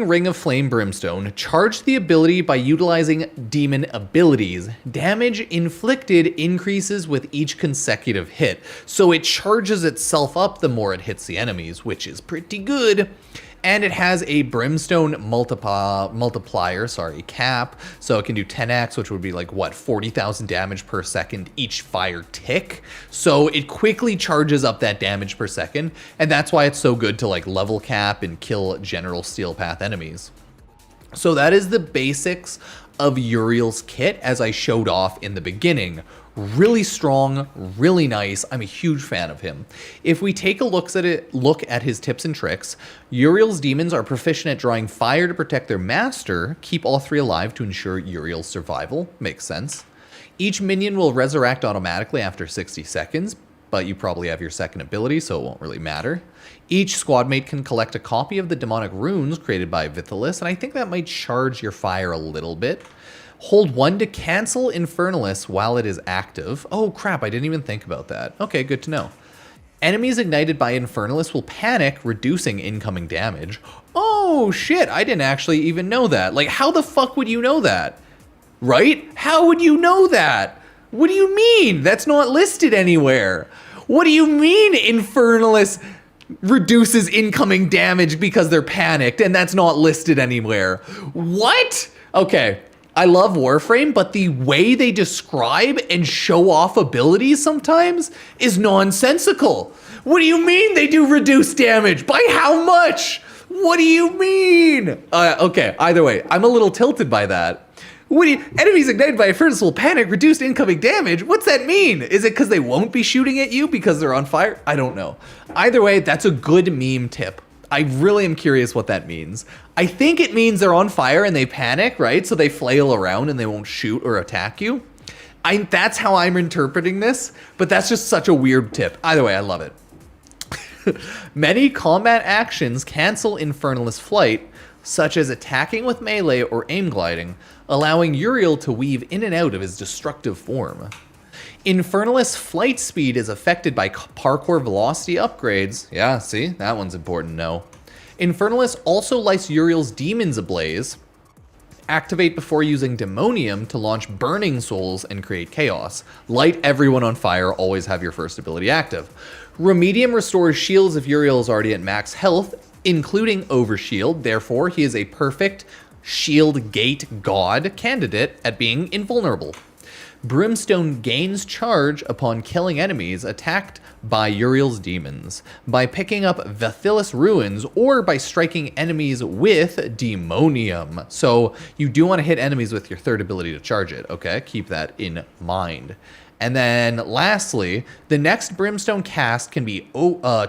ring of flame brimstone. Charge the ability by utilizing demon abilities. Damage inflicted increases with each consecutive hit. So it charges itself up the more it hits the enemies, which is pretty good. And it has a brimstone multiplier, cap. So it can do 10x, which would be like, what, 40,000 damage per second each fire tick. So it quickly charges up that damage per second. And that's why it's so good to like level cap and kill general steel path enemies. So that is the basics of Uriel's kit as I showed off in the beginning. Really strong, really nice. I'm a huge fan of him. If we take a look at his tips and tricks, Uriel's demons are proficient at drawing fire to protect their master, keep all three alive to ensure Uriel's survival. Makes sense. Each minion will resurrect automatically after 60 seconds, but you probably have your second ability, so it won't really matter. Each squad mate can collect a copy of the demonic runes created by Vithalis, and I think that might charge your fire a little bit. Hold 1 to cancel Infernalis while it is active. Oh crap, I didn't even think about that. Okay, good to know. Enemies ignited by Infernalis will panic, reducing incoming damage. Oh shit, I didn't actually even know that. Like, how the fuck would you know that? Right? How would you know that? What do you mean? That's not listed anywhere. What do you mean Infernalis reduces incoming damage because they're panicked and that's not listed anywhere? What? Okay. I love Warframe, but the way they describe and show off abilities sometimes is nonsensical. What do you mean they do reduced damage? By how much? What do you mean? Okay, either way, I'm a little tilted by that. Enemies ignited by a furnace will panic, reduced incoming damage? What's that mean? Is it because they won't be shooting at you because they're on fire? I don't know. Either way, that's a good meme tip. I really am curious what that means. I think it means they're on fire and they panic, right? So they flail around and they won't shoot or attack you. That's how I'm interpreting this, but that's just such a weird tip. Either way, I love it. Many combat actions cancel Infernalis flight, such as attacking with melee or aim gliding, allowing Uriel to weave in and out of his destructive form. Infernalis flight speed is affected by parkour velocity upgrades. Yeah, see, that one's important to know. Infernalis also lights Uriel's demons ablaze. Activate before using Demonium to launch burning souls and create chaos. Light everyone on fire, always have your first ability active. Remedium restores shields if Uriel is already at max health, including overshield. Therefore, he is a perfect shield gate god candidate at being invulnerable. Brimstone gains charge upon killing enemies attacked by Uriel's demons, by picking up Vithalis ruins, or by striking enemies with Demonium. So you do want to hit enemies with your third ability to charge it, okay? Keep that in mind. And then lastly, the next Brimstone cast can be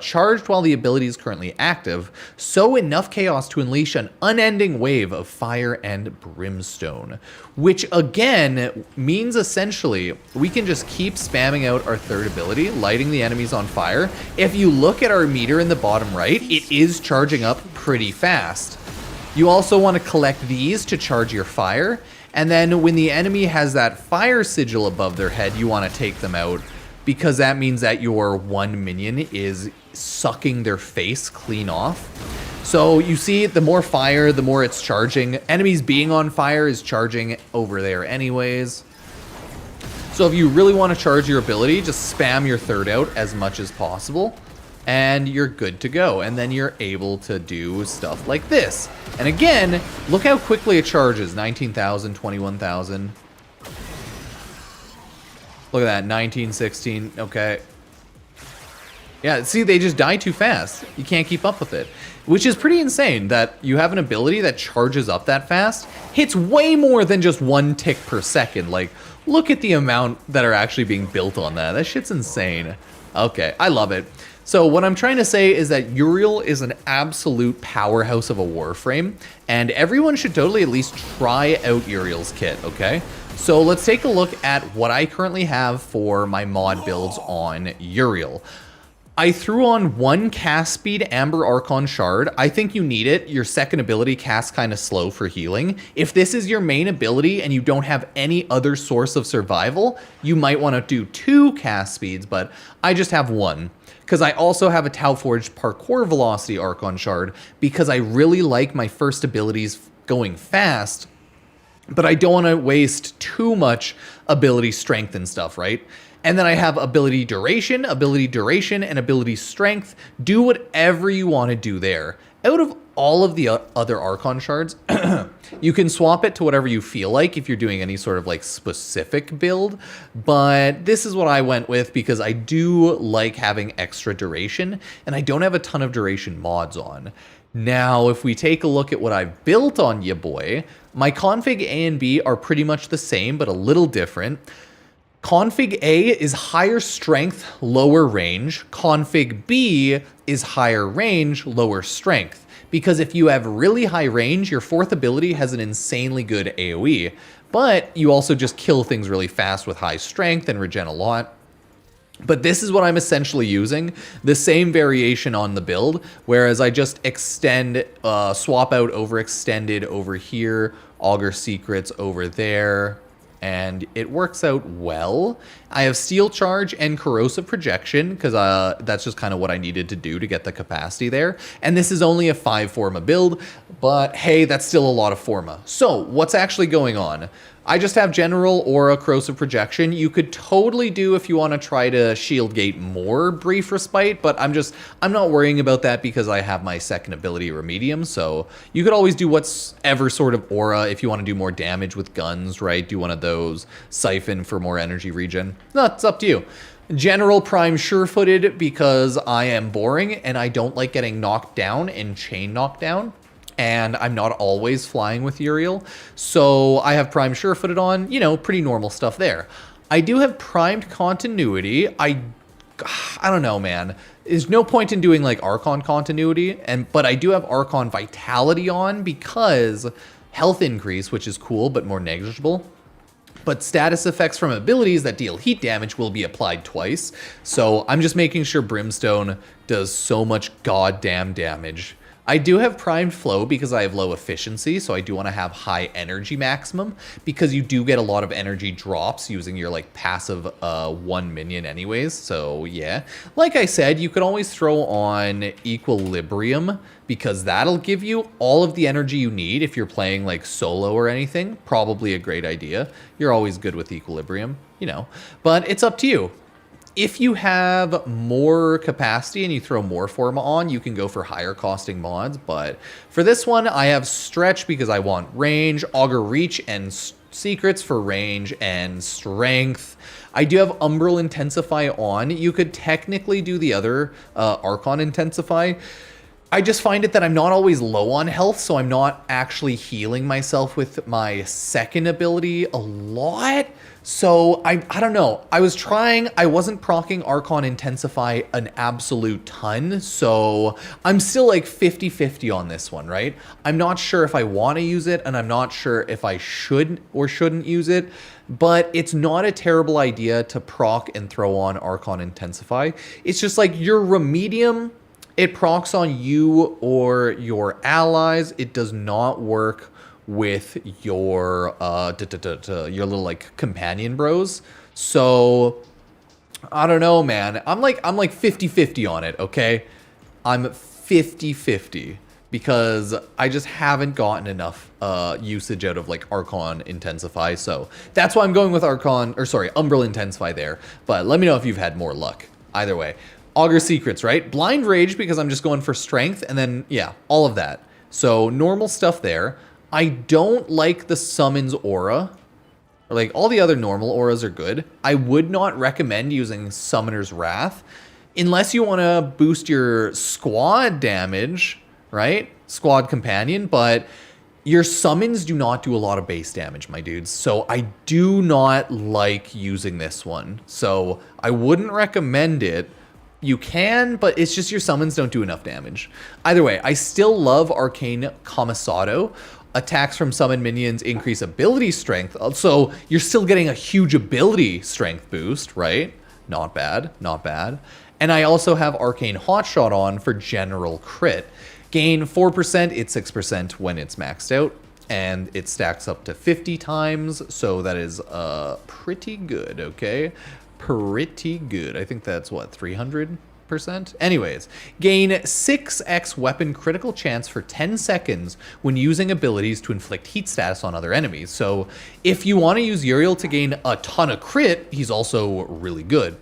charged while the ability is currently active, sow enough chaos to unleash an unending wave of fire and brimstone, which again means essentially we can just keep spamming out our third ability, lighting the enemies on fire. If you look at our meter in the bottom right, it is charging up pretty fast. You also want to collect these to charge your fire. And then when the enemy has that fire sigil above their head, you want to take them out because that means that your one minion is sucking their face clean off. So you see, the more fire, the more it's charging. Enemies being on fire is charging over there anyways. So if you really want to charge your ability, just spam your third out as much as possible, and you're good to go. And then you're able to do stuff like this. And again, look how quickly it charges. 19,000, 21,000. Look at that, 19, 16, okay. Yeah, see, they just die too fast. You can't keep up with it. Which is pretty insane that you have an ability that charges up that fast, hits way more than just 1 tick per second. Like, look at the amount that are actually being built on that. That shit's insane. Okay, I love it. So what I'm trying to say is that Uriel is an absolute powerhouse of a Warframe, and everyone should totally at least try out Uriel's kit, okay? So let's take a look at what I currently have for my mod builds on Uriel. I threw on 1 cast speed Amber Archon Shard. I think you need it. Your second ability casts kind of slow for healing. If this is your main ability and you don't have any other source of survival, you might want to do 2 cast speeds, but I just have 1. Because I also have a Tauforged Parkour Velocity Archon Shard because I really like my first abilities going fast, but I don't want to waste too much ability strength and stuff, right? And then I have ability duration, and ability strength. Do whatever you want to do there. Out of all of the other Archon shards, you can swap it to whatever you feel like if you're doing any sort of like specific build. But this is what I went with because I do like having extra duration, and I don't have a ton of duration mods on. Now, if we take a look at what I've built on ya boy, my config A and B are pretty much the same, but a little different. Config A is higher strength, lower range. Config B is higher range, lower strength. Because if you have really high range, your 4th ability has an insanely good AoE. But you also just kill things really fast with high strength and regen a lot. But this is what I'm essentially using, the same variation on the build, whereas I just extend, swap out overextended over here, augur secrets over there, and it works out well. I have Steel Charge and Corrosive Projection, because that's just kind of what I needed to do to get the capacity there. And this is only a 5 Forma build, but hey, that's still a lot of Forma. So, what's actually going on? I just have General Aura Corrosive Projection. You could totally do if you want to try to shield gate more Brief Respite, but I'm not worrying about that because I have my second ability Remedium, so you could always do whatever sort of aura if you want to do more damage with guns, right? Do one of those, Siphon for more energy regen. No, it's up to you. General Prime Sure-Footed because I am boring and I don't like getting knocked down and chain knocked down. And I'm not always flying with Uriel, so I have Prime Sure-Footed on, you know, pretty normal stuff there. I do have Primed Continuity. I don't know, man. There's no point in doing, like, Archon Continuity, but I do have Archon Vitality on because health increase, which is cool, but more negligible. But status effects from abilities that deal heat damage will be applied twice, so I'm just making sure Brimstone does so much goddamn damage. I do have Primed Flow because I have low efficiency, so I do want to have high energy maximum because you do get a lot of energy drops using your like passive 1 minion anyways, so yeah. Like I said, you could always throw on Equilibrium because that'll give you all of the energy you need if you're playing like solo or anything. Probably a great idea. You're always good with Equilibrium, you know, but it's up to you. If you have more capacity and you throw more Forma on, you can go for higher costing mods. But for this one, I have Stretch because I want range, Augur Reach, and Secrets for range and strength. I do have Umbral Intensify on. You could technically do the other Archon Intensify. I just find it that I'm not always low on health, so I'm not actually healing myself with my second ability a lot. So I don't know. I was trying, I wasn't proccing Archon Intensify an absolute ton, so I'm still like 50-50 on this one, right? I'm not sure if I want to use it, and I'm not sure if I should or shouldn't use it, but it's not a terrible idea to proc and throw on Archon Intensify. It's just like your Remedium, it procs on you or your allies. It does not work with your your little like companion bros. So I don't know, man. I'm like 50-50 on it, okay? I'm 50-50 because I just haven't gotten enough usage out of like Archon Intensify. So that's why I'm going with Umbral Intensify there. But let me know if you've had more luck. Either way. Augur Secrets, right? Blind Rage because I'm just going for strength, and then, yeah, all of that. So normal stuff there. I don't like the Summons Aura. Like, all the other normal auras are good. I would not recommend using Summoner's Wrath unless you want to boost your squad damage, right? Squad companion, but your summons do not do a lot of base damage, my dudes. So I do not like using this one. So I wouldn't recommend it. You can, but it's just your summons don't do enough damage. Either way, I still love Arcane Commissado. Attacks from summoned minions increase ability strength. So you're still getting a huge ability strength boost, right? Not bad, not bad. And I also have Arcane Hotshot on for general crit. Gain 4%, it's 6% when it's maxed out. And it stacks up to 50 times, so that is pretty good, okay? Pretty good. I think that's, what, 300%? Anyways, gain 6x weapon critical chance for 10 seconds when using abilities to inflict heat status on other enemies. So if you want to use Uriel to gain a ton of crit, he's also really good.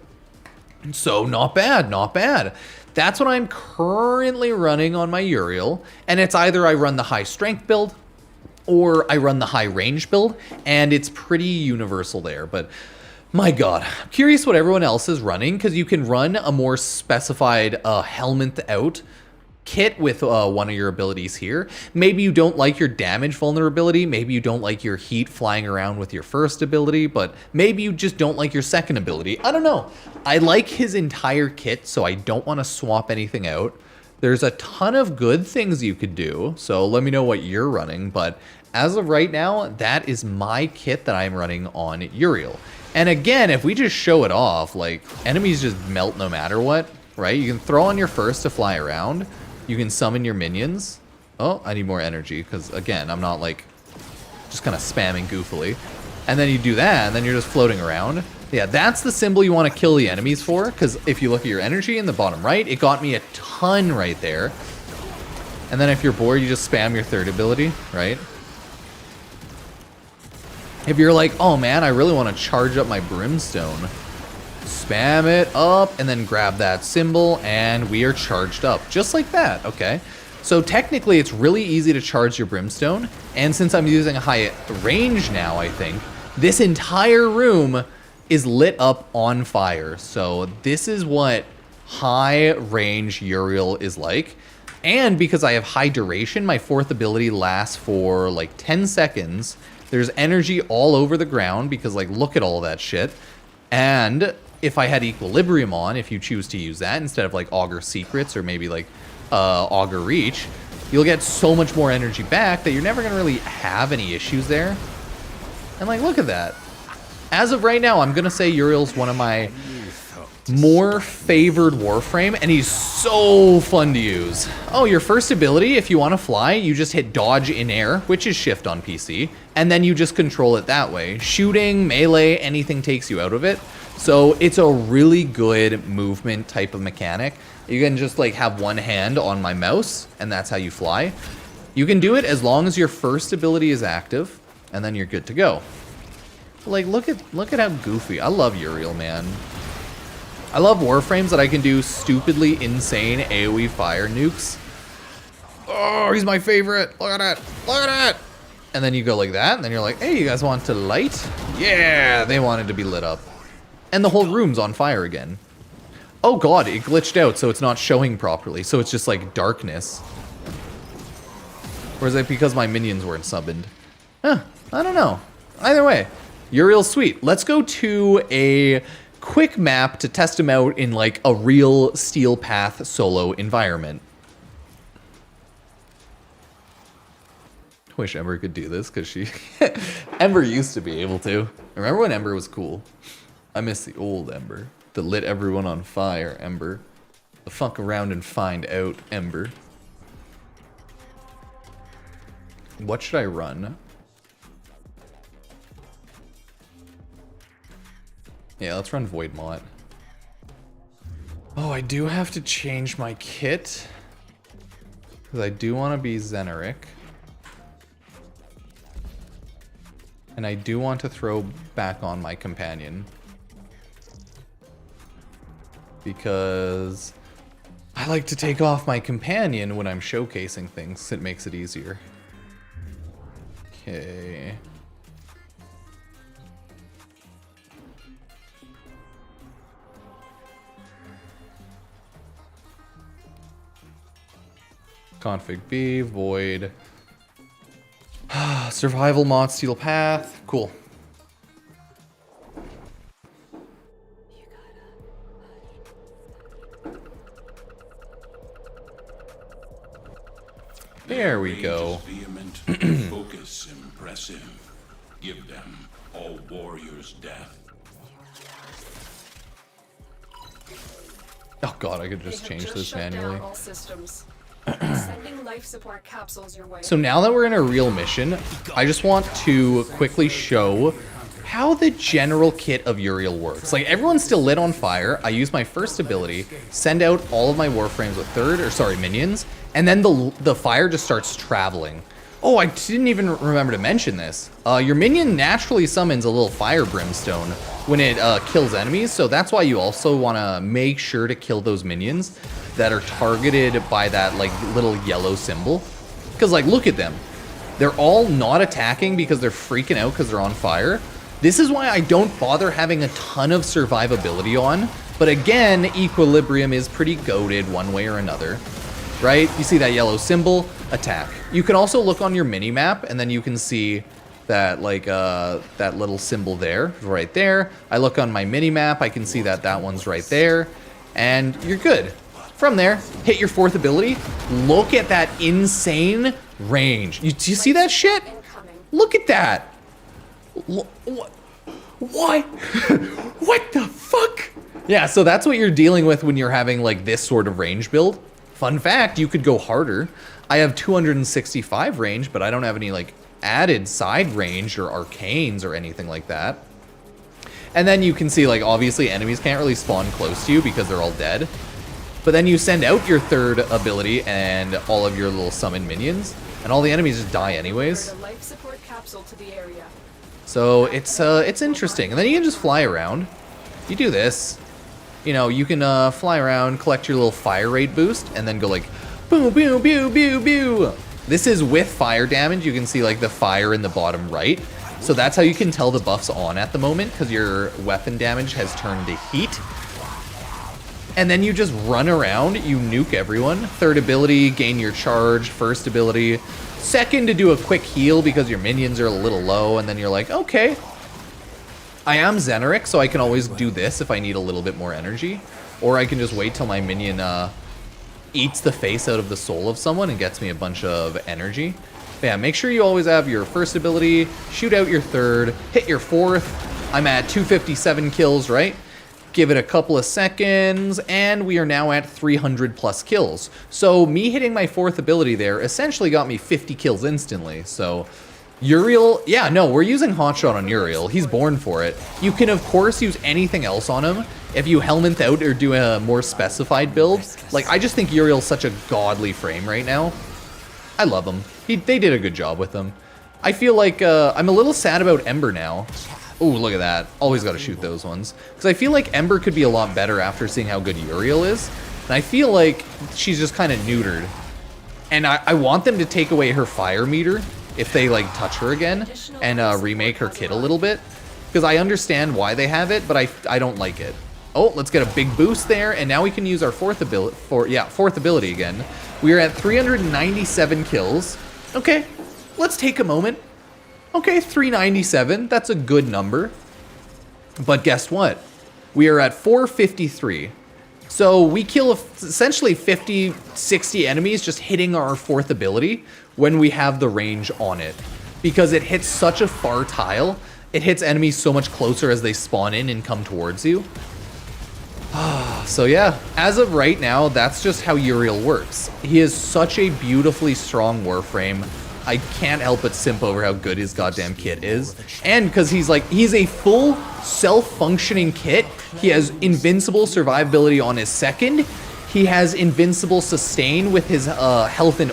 So not bad, not bad. That's what I'm currently running on my Uriel. And it's either I run the high strength build or I run the high range build, and it's pretty universal there. But my God, I'm curious what everyone else is running, because you can run a more specified helmet out kit with one of your abilities here. Maybe you don't like your damage vulnerability, maybe you don't like your heat flying around with your first ability, but maybe you just don't like your second ability. I don't know. I like his entire kit, so I don't want to swap anything out. There's a ton of good things you could do, so let me know what you're running, but as of right now, that is my kit that I'm running on Uriel. And again, if we just show it off, like, enemies just melt no matter what, right? You can throw on your first to fly around. You can summon your minions. Oh, I need more energy, because, again, I'm not, like, just kind of spamming goofily. And then you do that, and then you're just floating around. Yeah, that's the symbol you want to kill the enemies for, because if you look at your energy in the bottom right, it got me a ton right there. And then if you're bored, you just spam your third ability, right? If you're like, oh man, I really want to charge up my brimstone, spam it up and then grab that symbol and we are charged up. Just like that, okay? So technically it's really easy to charge your brimstone, and since I'm using a high range now, I think, this entire room is lit up on fire. So this is what high range Uriel is like. And because I have high duration, my fourth ability lasts for like 10 seconds. There's energy all over the ground because, like, look at all that shit. And if I had Equilibrium on, if you choose to use that instead of like Augur Secrets or maybe like Augur Reach, you'll get so much more energy back that you're never gonna really have any issues there. And like, look at that. As of right now, I'm gonna say Uriel's one of my more favored Warframe, and he's so fun to use. Oh, your first ability, if you want to fly, you just hit dodge in air, which is shift on PC, and then you just control it that way. Shooting, melee, anything takes you out of it. So it's a really good movement type of mechanic. You can just like have one hand on my mouse, and that's how you fly. You can do it as long as your first ability is active, and then you're good to go. Like, look at how goofy. I love Uriel, man. I love Warframes that I can do stupidly insane AoE fire nukes. Oh, he's my favorite. Look at it. Look at it. And then you go like that, and then you're like, hey, you guys want to light? Yeah, they wanted to be lit up. And the whole room's on fire again. Oh god, it glitched out, so it's not showing properly. So it's just like darkness. Or is it because my minions weren't summoned? Huh, I don't know. Either way, Uriel's sweet. Let's go to a quick map to test him out in like a real Steel Path solo environment. Wish Ember could do this because she Ember used to be able to. Remember when Ember was cool? I miss the old Ember that lit everyone on fire. Ember, the fuck around and find out. Ember. What should I run? Yeah, let's run Void Mott. Oh, I do have to change my kit. Because I do want to be Zeneric. And I do want to throw back on my companion. Because I like to take off my companion when I'm showcasing things. It makes it easier. Okay. Config B, void. Survival mod, steel path. Cool. There we go. Vehement, focus impressive. Give them all warriors death. Oh god, I could just change this manually. All systems. Sending life support capsules your way. So now that we're in a real mission, I just want to quickly show how the general kit of Uriel works. Like, everyone's still lit on fire. I use my first ability, send out all of my Warframes with minions, and then the fire just starts traveling. Oh, I didn't even remember to mention this. Your minion naturally summons a little fire brimstone when it kills enemies, so that's why you also want to make sure to kill those minions that are targeted by that like little yellow symbol. Because like, look at them. They're all not attacking because they're freaking out because they're on fire. This is why I don't bother having a ton of survivability on. But again, Equilibrium is pretty goated one way or another. Right? You see that yellow symbol? Attack. You can also look on your mini-map and then you can see that like that little symbol there, right there. I look on my mini-map, I can see that that one's right there. And you're good. From there, hit your fourth ability. Look at that insane range. Do you see that shit? Look at that. What? What the fuck? Yeah, so that's what you're dealing with when you're having like this sort of range build. Fun fact, you could go harder. I have 265 range, but I don't have any like added side range or arcanes or anything like that. And then you can see like obviously enemies can't really spawn close to you because they're all dead. But then you send out your third ability and all of your little summon minions, and all the enemies just die anyways. So it's interesting. And then you can just fly around. You do this. You know, you can fly around, collect your little fire rate boost, and then go like, boo, boo, boo, boo, boo. This is with fire damage. You can see like the fire in the bottom right. So that's how you can tell the buff's on at the moment, because your weapon damage has turned to heat. And then you just run around, you nuke everyone. Third ability, gain your charge. First ability. Second, to do a quick heal because your minions are a little low, and then you're like, okay. I am Zeneric, so I can always do this if I need a little bit more energy. Or I can just wait till my minion eats the face out of the soul of someone and gets me a bunch of energy. But yeah, make sure you always have your first ability, shoot out your third, hit your fourth. I'm at 257 kills, right? Give it a couple of seconds, and we are now at 300 plus kills. So me hitting my fourth ability there essentially got me 50 kills instantly. So Uriel, yeah, no, we're using Hotshot on Uriel. He's born for it. You can, of course, use anything else on him. If you helmet out or do a more specified build, like, I just think Uriel's such a godly frame right now. I love him. They did a good job with him. I feel like I'm a little sad about Ember now. Ooh, look at that. Always got to shoot those ones. Because I feel like Ember could be a lot better after seeing how good Uriel is. And I feel like she's just kind of neutered. And I want them to take away her fire meter if they like touch her again and remake her kit a little bit. Because I understand why they have it, but I don't like it. Oh, let's get a big boost there. And now we can use our fourth ability again. We are at 397 kills. Okay, let's take a moment. Okay, 397, that's a good number. But guess what? We are at 453. So we kill essentially 50, 60 enemies just hitting our fourth ability when we have the range on it. Because it hits such a far tile, it hits enemies so much closer as they spawn in and come towards you. So yeah, as of right now, that's just how Uriel works. He is such a beautifully strong Warframe. I can't help but simp over how good his goddamn kit is. And because he's a full self-functioning kit. He has invincible survivability on his second. He has invincible sustain with his health and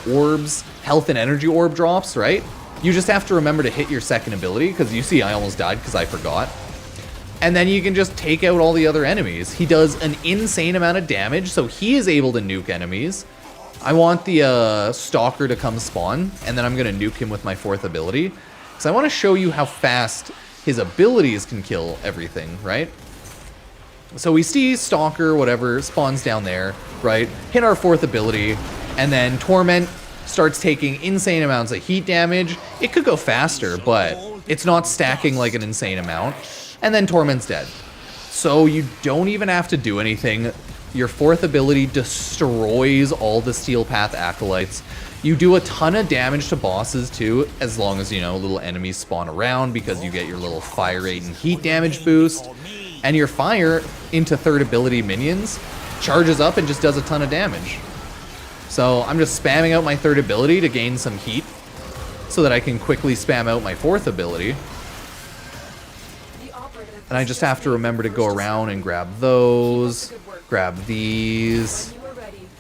energy orb drops, right? You just have to remember to hit your second ability, because you see I almost died because I forgot. And then you can just take out all the other enemies. He does an insane amount of damage, so he is able to nuke enemies. I want the Stalker to come spawn, and then I'm going to nuke him with my 4th ability. Because I want to show you how fast his abilities can kill everything, right? So we see Stalker, whatever, spawns down there, right? Hit our 4th ability, and then Torment starts taking insane amounts of heat damage. It could go faster, but it's not stacking like an insane amount. And then Torment's dead. So you don't even have to do anything. Your 4th ability destroys all the Steel Path Acolytes. You do a ton of damage to bosses too, as long as, you know, little enemies spawn around, because you get your little fire rate and heat damage boost. And your fire into 3rd ability minions charges up and just does a ton of damage. So I'm just spamming out my 3rd ability to gain some heat so that I can quickly spam out my 4th ability. And I just have to remember to go around and grab those, grab these.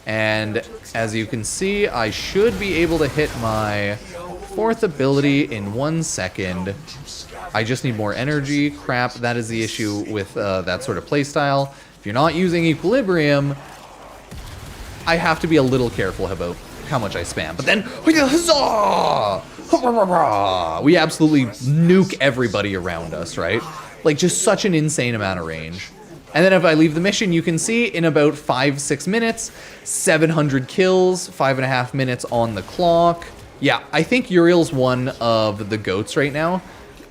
And as you can see, I should be able to hit my 4th ability in 1 second. I just need more energy. Crap, that is the issue with that sort of playstyle. If you're not using Equilibrium, I have to be a little careful about how much I spam. But then, huzzah! We absolutely nuke everybody around us, right? Like, just such an insane amount of range. And then if I leave the mission, you can see in about 5-6 minutes, 700 kills, 5.5 minutes on the clock. Yeah, I think Uriel's one of the GOATs right now.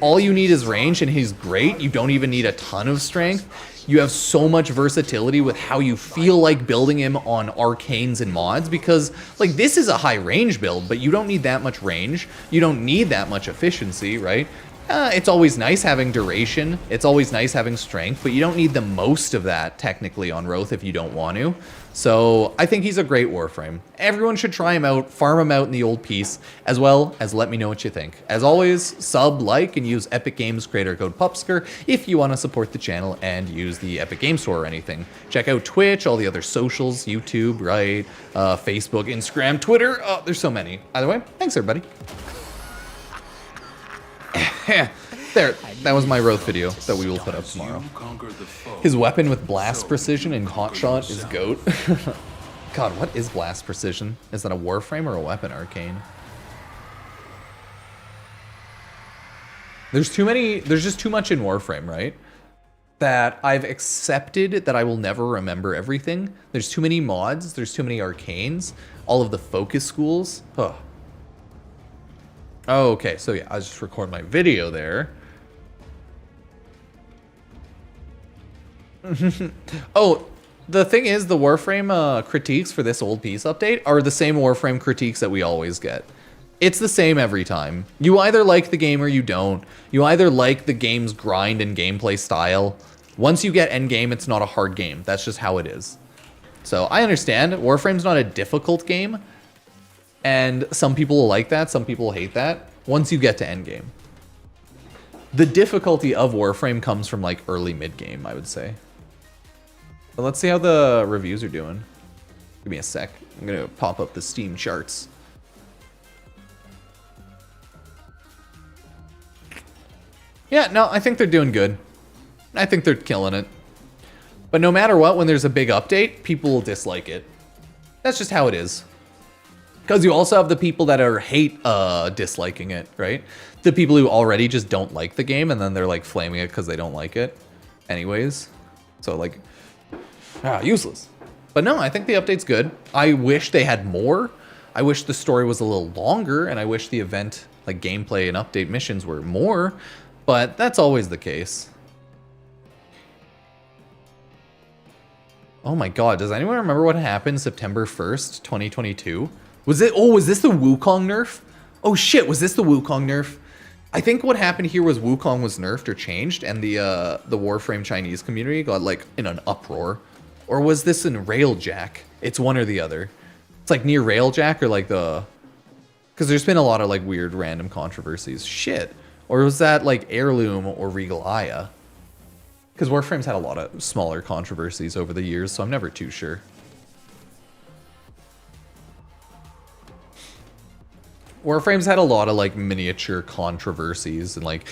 All you need is range, and he's great. You don't even need a ton of strength. You have so much versatility with how you feel like building him on arcanes and mods, because, like, this is a high range build, but you don't need that much range. You don't need that much efficiency, right? It's always nice having duration. It's always nice having strength, but you don't need the most of that technically on Roth if you don't want to. So I think he's a great Warframe. Everyone should try him out, farm him out in the old piece, as well as let me know what you think. As always, sub, like, and use Epic Games creator code Pupsker if you want to support the channel and use the Epic Games Store or anything. Check out Twitch, all the other socials, YouTube, right, Facebook, Instagram, Twitter. Oh, there's so many. Either way, thanks everybody. There, that was my Roth video that we will put up tomorrow. His weapon with blast precision and hotshot is GOAT. God, what is blast precision? Is that a Warframe or a weapon arcane? There's just too much in Warframe, right? That I've accepted that I will never remember everything. There's too many mods, there's too many arcanes, all of the focus schools. Ugh. Oh, okay, so yeah, I was just recording my video there. Oh, the thing is, the Warframe critiques for this old piece update are the same Warframe critiques that we always get. It's the same every time. You either like the game or you don't. You either like the game's grind and gameplay style. Once you get endgame, it's not a hard game. That's just how it is. So I understand, Warframe's not a difficult game. And some people will like that, some people will hate that, once you get to endgame. The difficulty of Warframe comes from like early mid-game, I would say. But let's see how the reviews are doing. Give me a sec. I'm gonna pop up the Steam charts. Yeah, no, I think they're doing good. I think they're killing it. But no matter what, when there's a big update, people will dislike it. That's just how it is. Because you also have the people that are disliking it, right? The people who already just don't like the game, and then they're like flaming it because they don't like it anyways. So like, useless. But no, I think the update's good. I wish they had more. I wish the story was a little longer, and I wish the event, like gameplay and update missions were more, but that's always the case. Oh my god, does anyone remember what happened September 1st, 2022? Was this the Wukong nerf? Oh shit, was this the Wukong nerf? I think what happened here was Wukong was nerfed or changed, and the Warframe Chinese community got like in an uproar. Or was this in Railjack? It's one or the other. It's like near Railjack or like the... Because there's been a lot of like weird random controversies. Shit. Or was that like Heirloom or Regal Aya? Because Warframe's had a lot of smaller controversies over the years, so I'm never too sure. Warframe's had a lot of like miniature controversies and like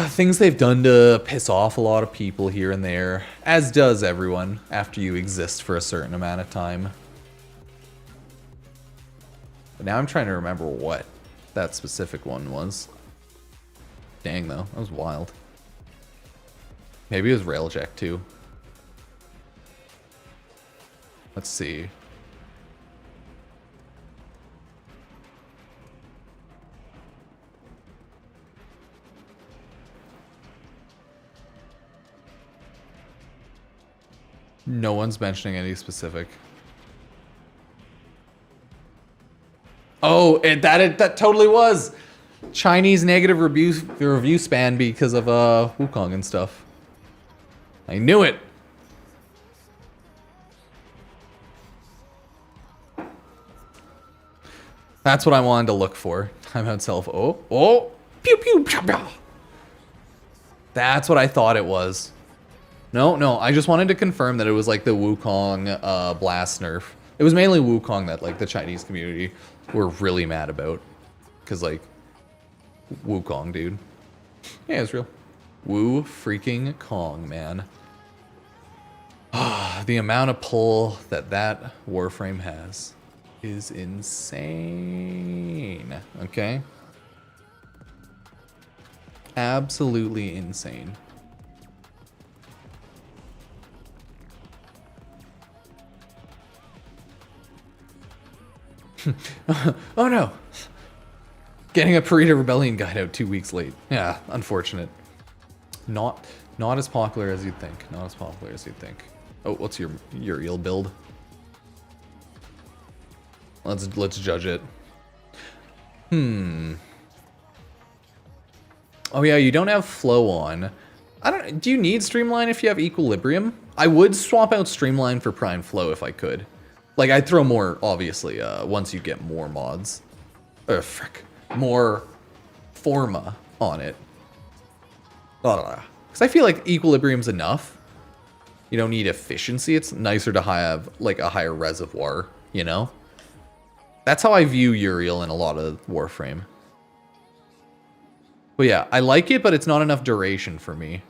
things they've done to piss off a lot of people here and there, as does everyone after you exist for a certain amount of time. But now I'm trying to remember what that specific one was. Dang though, that was wild. Maybe it was Railjack too. Let's see. No one's mentioning any specific. Oh, that totally was Chinese negative review span because of Wukong and stuff. I knew it. That's what I wanted to look for. Timeout self. Oh, pew pew. That's what I thought it was. No, I just wanted to confirm that it was like the Wukong blast nerf. It was mainly Wukong that like the Chinese community were really mad about. Cause like, Wukong, dude. Yeah, it's real. Wu freaking Kong, man. The amount of pull that Warframe has is insane. Okay? Absolutely insane. Oh no! Getting a Perita Rebellion guide out 2 weeks late. Yeah, unfortunate. Not as popular as you'd think. Not as popular as you'd think. Oh, what's your Uriel build? Let's judge it. Oh yeah, you don't have flow on. Do you need Streamline if you have Equilibrium? I would swap out Streamline for Prime Flow if I could. Like, I'd throw more, obviously, once you get more mods. More Forma on it. Because I feel like Equilibrium's enough. You don't need efficiency. It's nicer to have, like, a higher reservoir, you know? That's how I view Uriel in a lot of Warframe. But yeah, I like it, but it's not enough duration for me.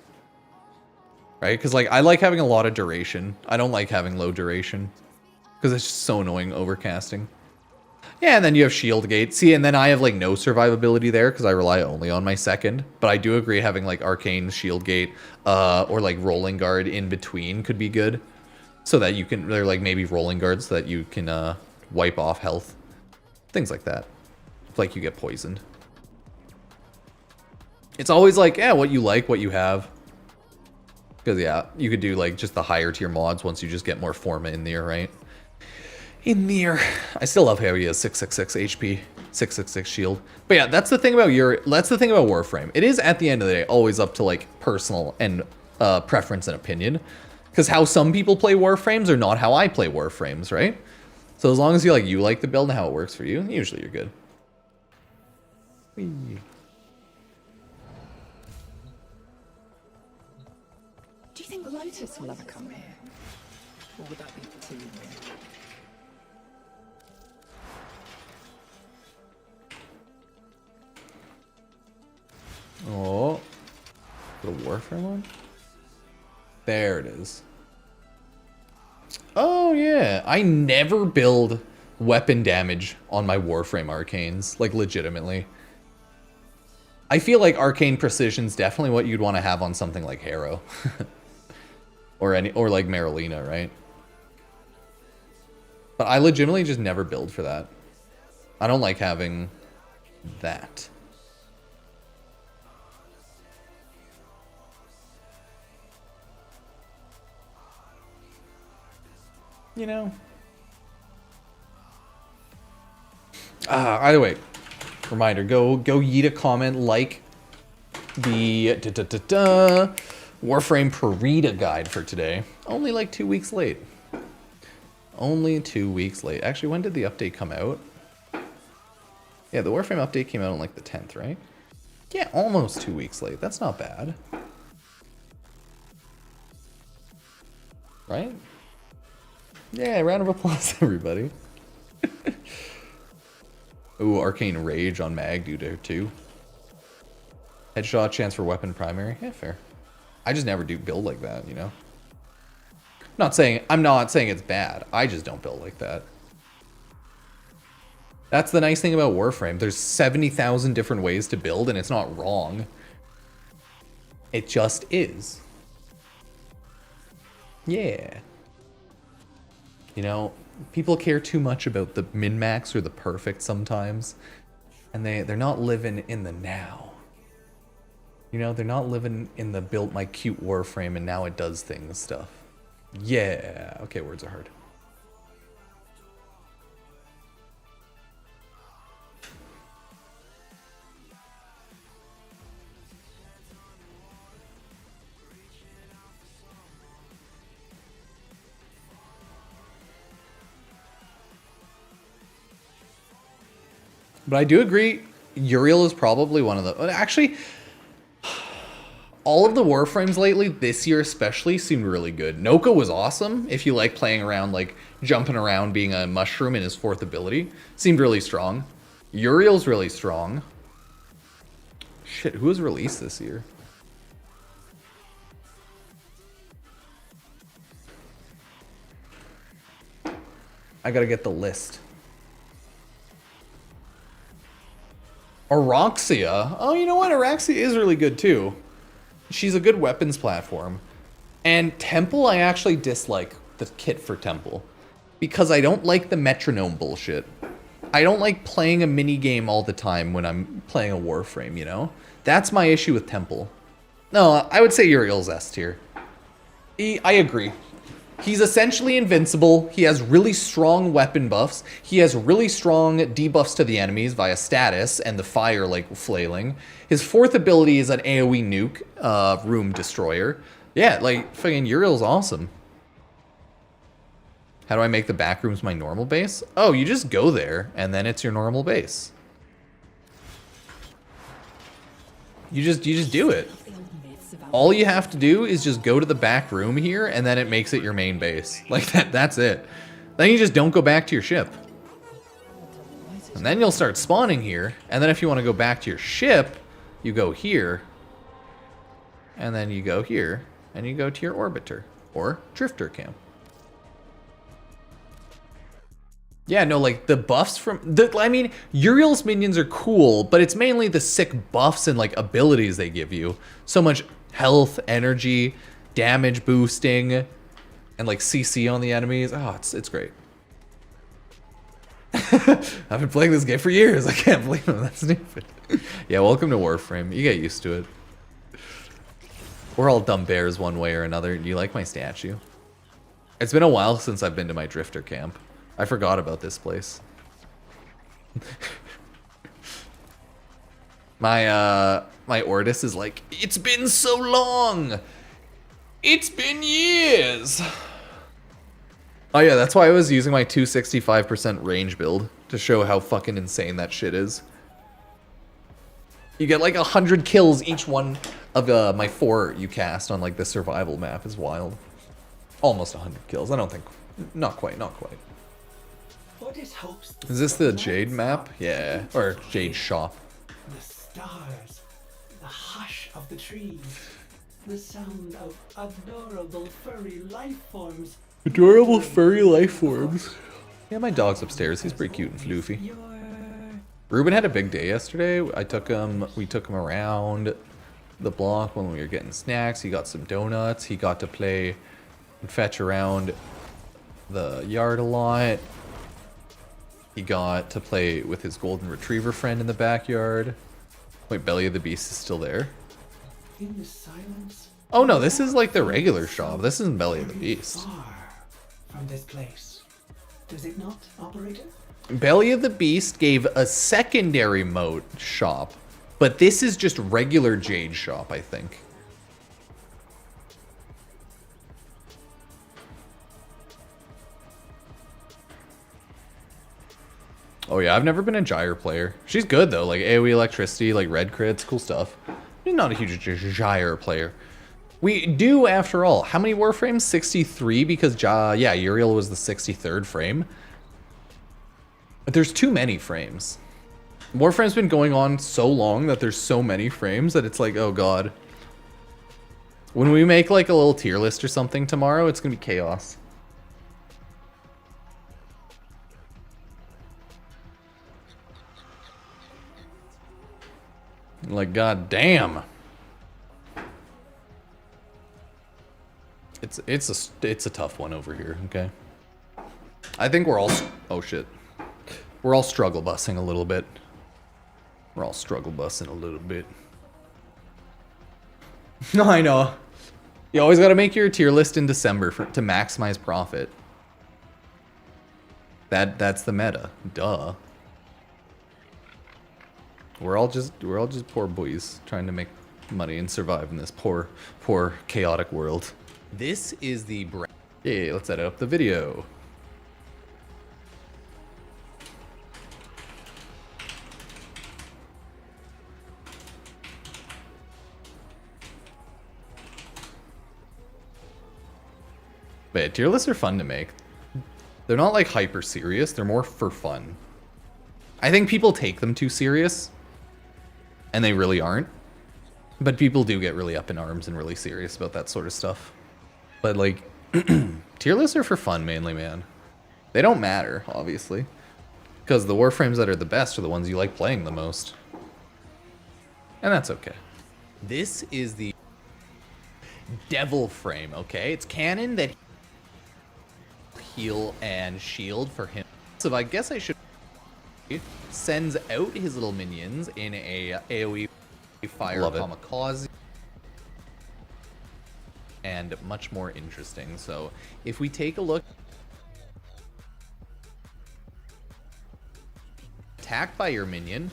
Right? Because, like, I like having a lot of duration. I don't like having low duration. Because it's just so annoying overcasting. Yeah, and then you have Shield Gate. See, and then I have, like, no survivability there because I rely only on my second. But I do agree having, like, Arcane, Shield Gate, or, like, Rolling Guard in between could be good. So that you can, they're, like, maybe Rolling Guards so that you can wipe off health. Things like that. Like you get poisoned. It's always like, yeah, what you like, what you have. Because, yeah, you could do, like, just the higher tier mods once you just get more Forma in there, right? In there. I still love how he has 666 HP, 666 shield. But yeah, that's the thing about Warframe. It is, at the end of the day, always up to, like, personal and preference and opinion. Because how some people play Warframes are not how I play Warframes, right? So as long as you like the build and how it works for you, usually you're good. Whee. Do you think Lotus will ever come here? Or would that be too weird? Oh, the Warframe one? There it is. Oh yeah, I never build weapon damage on my Warframe Arcanes, like legitimately. I feel like Arcane Precision's definitely what you'd want to have on something like Harrow. or like Marilena, right? But I legitimately just never build for that. I don't like having that. You know. Either way, reminder: go yeet a comment, like the Warframe Perita guide for today. Only like 2 weeks late. Only 2 weeks late. Actually, when did the update come out? Yeah, the Warframe update came out on like the 10th, right? Yeah, almost 2 weeks late. That's not bad, right? Yeah, round of applause, everybody. Ooh, Arcane Rage on Mag do there too. Headshot chance for weapon primary. Yeah, fair. I just never do build like that, you know? I'm not saying it's bad. I just don't build like that. That's the nice thing about Warframe. There's 70,000 different ways to build, and it's not wrong. It just is. Yeah. You know, people care too much about the min-max or the perfect sometimes. And they're not living in the now. You know, they're not living in the built my cute Warframe and now it does things stuff. Yeah. Okay, words are hard. But I do agree, Uriel is probably one of the... Actually, all of the Warframes lately, this year especially, seemed really good. Noko was awesome, if you like playing around, like, jumping around, being a mushroom in his 4th ability. Seemed really strong. Uriel's really strong. Shit, who was released this year? I gotta get the list. Araxia. Oh, you know what? Araxia is really good too. She's a good weapons platform. And Temple, I actually dislike the kit for Temple. Because I don't like the metronome bullshit. I don't like playing a mini game all the time when I'm playing a Warframe, you know? That's my issue with Temple. No, I would say Uriel's S tier. I agree. He's essentially invincible. He has really strong weapon buffs. He has really strong debuffs to the enemies via status and the fire, like, flailing. His 4th ability is an AoE nuke, room destroyer. Yeah, like, fucking Uriel's awesome. How do I make the back rooms my normal base? Oh, you just go there, and then it's your normal base. You just do it. All you have to do is just go to the back room here, and then it makes it your main base. Like, that's it. Then you just don't go back to your ship. And then you'll start spawning here, and then if you want to go back to your ship, you go here, and then you go here, and you go to your orbiter, or drifter camp. Yeah, no, like, the buffs from... I mean, Uriel's minions are cool, but it's mainly the sick buffs and, like, abilities they give you. So much health, energy, damage boosting, and, like, CC on the enemies. Oh, it's great. I've been playing this game for years. I can't believe it. That's stupid. Yeah, welcome to Warframe. You get used to it. We're all dumb bears one way or another. Do you like my statue? It's been a while since I've been to my drifter camp. I forgot about this place. My Ordis is like, it's been so long! It's been years! Oh yeah, that's why I was using my 265% range build, to show how fucking insane that shit is. You get like 100 kills each one of my 4 you cast on like the survival map is wild. Almost 100 kills, I don't think. Not quite. Is this the Jade map? Yeah, or Jade shop. The stars, the hush of the trees, the sound of adorable furry life forms. Adorable furry life forms. Yeah, my dog's upstairs. He's pretty cute and floofy. Ruben had a big day yesterday. We took him around the block when we were getting snacks. He got some donuts. He got to play and fetch around the yard a lot. He got to play with his golden retriever friend in the backyard. Wait, Belly of the Beast is still there? In the silence. Oh no, this is like the regular shop. This isn't Belly of the Beast. Far from this place. Does it not, operator? Belly of the Beast gave a secondary mode shop, but this is just regular Jade shop, I think. Oh yeah, I've never been a Gyre player. She's good though, like AoE electricity, like red crits, cool stuff. I'm not a huge Gyre player. We do, after all, how many Warframes? 63, because yeah, Uriel was the 63rd frame. But there's too many frames. Warframe's been going on so long that there's so many frames that it's like, oh god. When we make like a little tier list or something tomorrow, it's gonna be chaos. Like, god damn. It's a tough one over here, okay? I think we're all, oh shit. We're all struggle bussing a little bit. We're all struggle bussing a little bit. No, I know. You always got to make your tier list in December to maximize profit. That's the meta. Duh. We're all just poor boys trying to make money and survive in this poor chaotic world. This is the yeah, let's edit up the video. But yeah, tier lists are fun to make. They're not like hyper serious, they're more for fun. I think people take them too serious, and they really aren't. But people do get really up in arms and really serious about that sort of stuff. But like, tier lists are for fun mainly, man. They don't matter, obviously. Because the Warframes that are the best are the ones you like playing the most. And that's okay. This is the Devil Frame, okay? It's canon that heal and shield for him. So I guess I should sends out his little minions in a AoE fire kamikaze. And much more interesting. So if we take a look, attacked by your minion,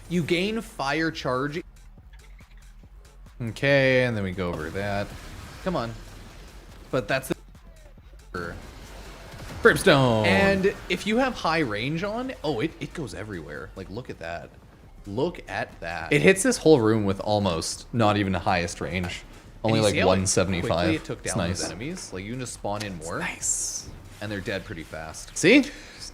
you gain fire charge. Okay, and then we go over that. Come on. But that's the Brimstone. And if you have high range on, oh, it goes everywhere. Like, look at that. Look at that. It hits this whole room with almost not even the highest range. Only like 175. Quickly it took down those enemies. Like, you can just spawn in more. Nice. And they're dead pretty fast. See?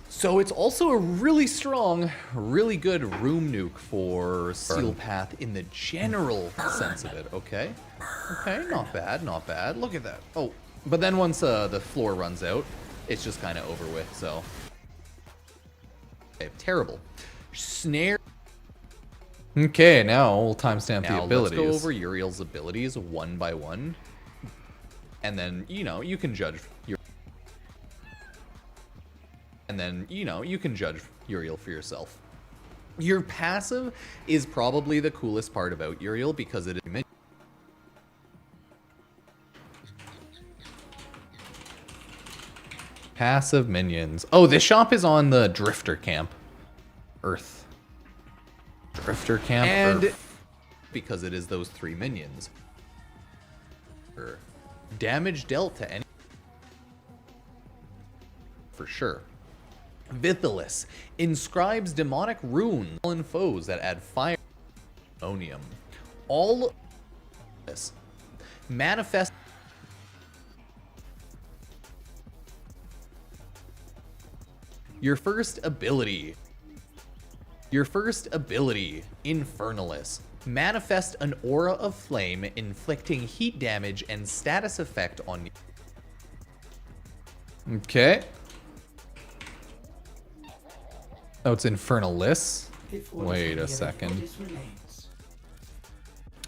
So it's also a really strong, really good room nuke for Steel Path in the general sense of it. Okay. Okay, not bad, not bad. Look at that. Oh, but then once the floor runs out, it's just kind of over with, so. Okay, terrible. Snare. Okay, now we'll timestamp the abilities. Let's go over Uriel's abilities one by one. And then, you know, you can judge your... And then, you know, you can judge Uriel for yourself. Your passive is probably the coolest part about Uriel because it is... Passive minions. Oh, this shop is on the Drifter Camp. Earth. Drifter Camp and Earth. Because it is those three minions. Damage dealt to any... For sure. Vithalis inscribes demonic runes on foes that add fire. Ammonium. All this manifest. Your first ability, Infernalis. Manifest an aura of flame, inflicting heat damage and status effect on you. Okay. Oh, it's Infernalis. Wait a second.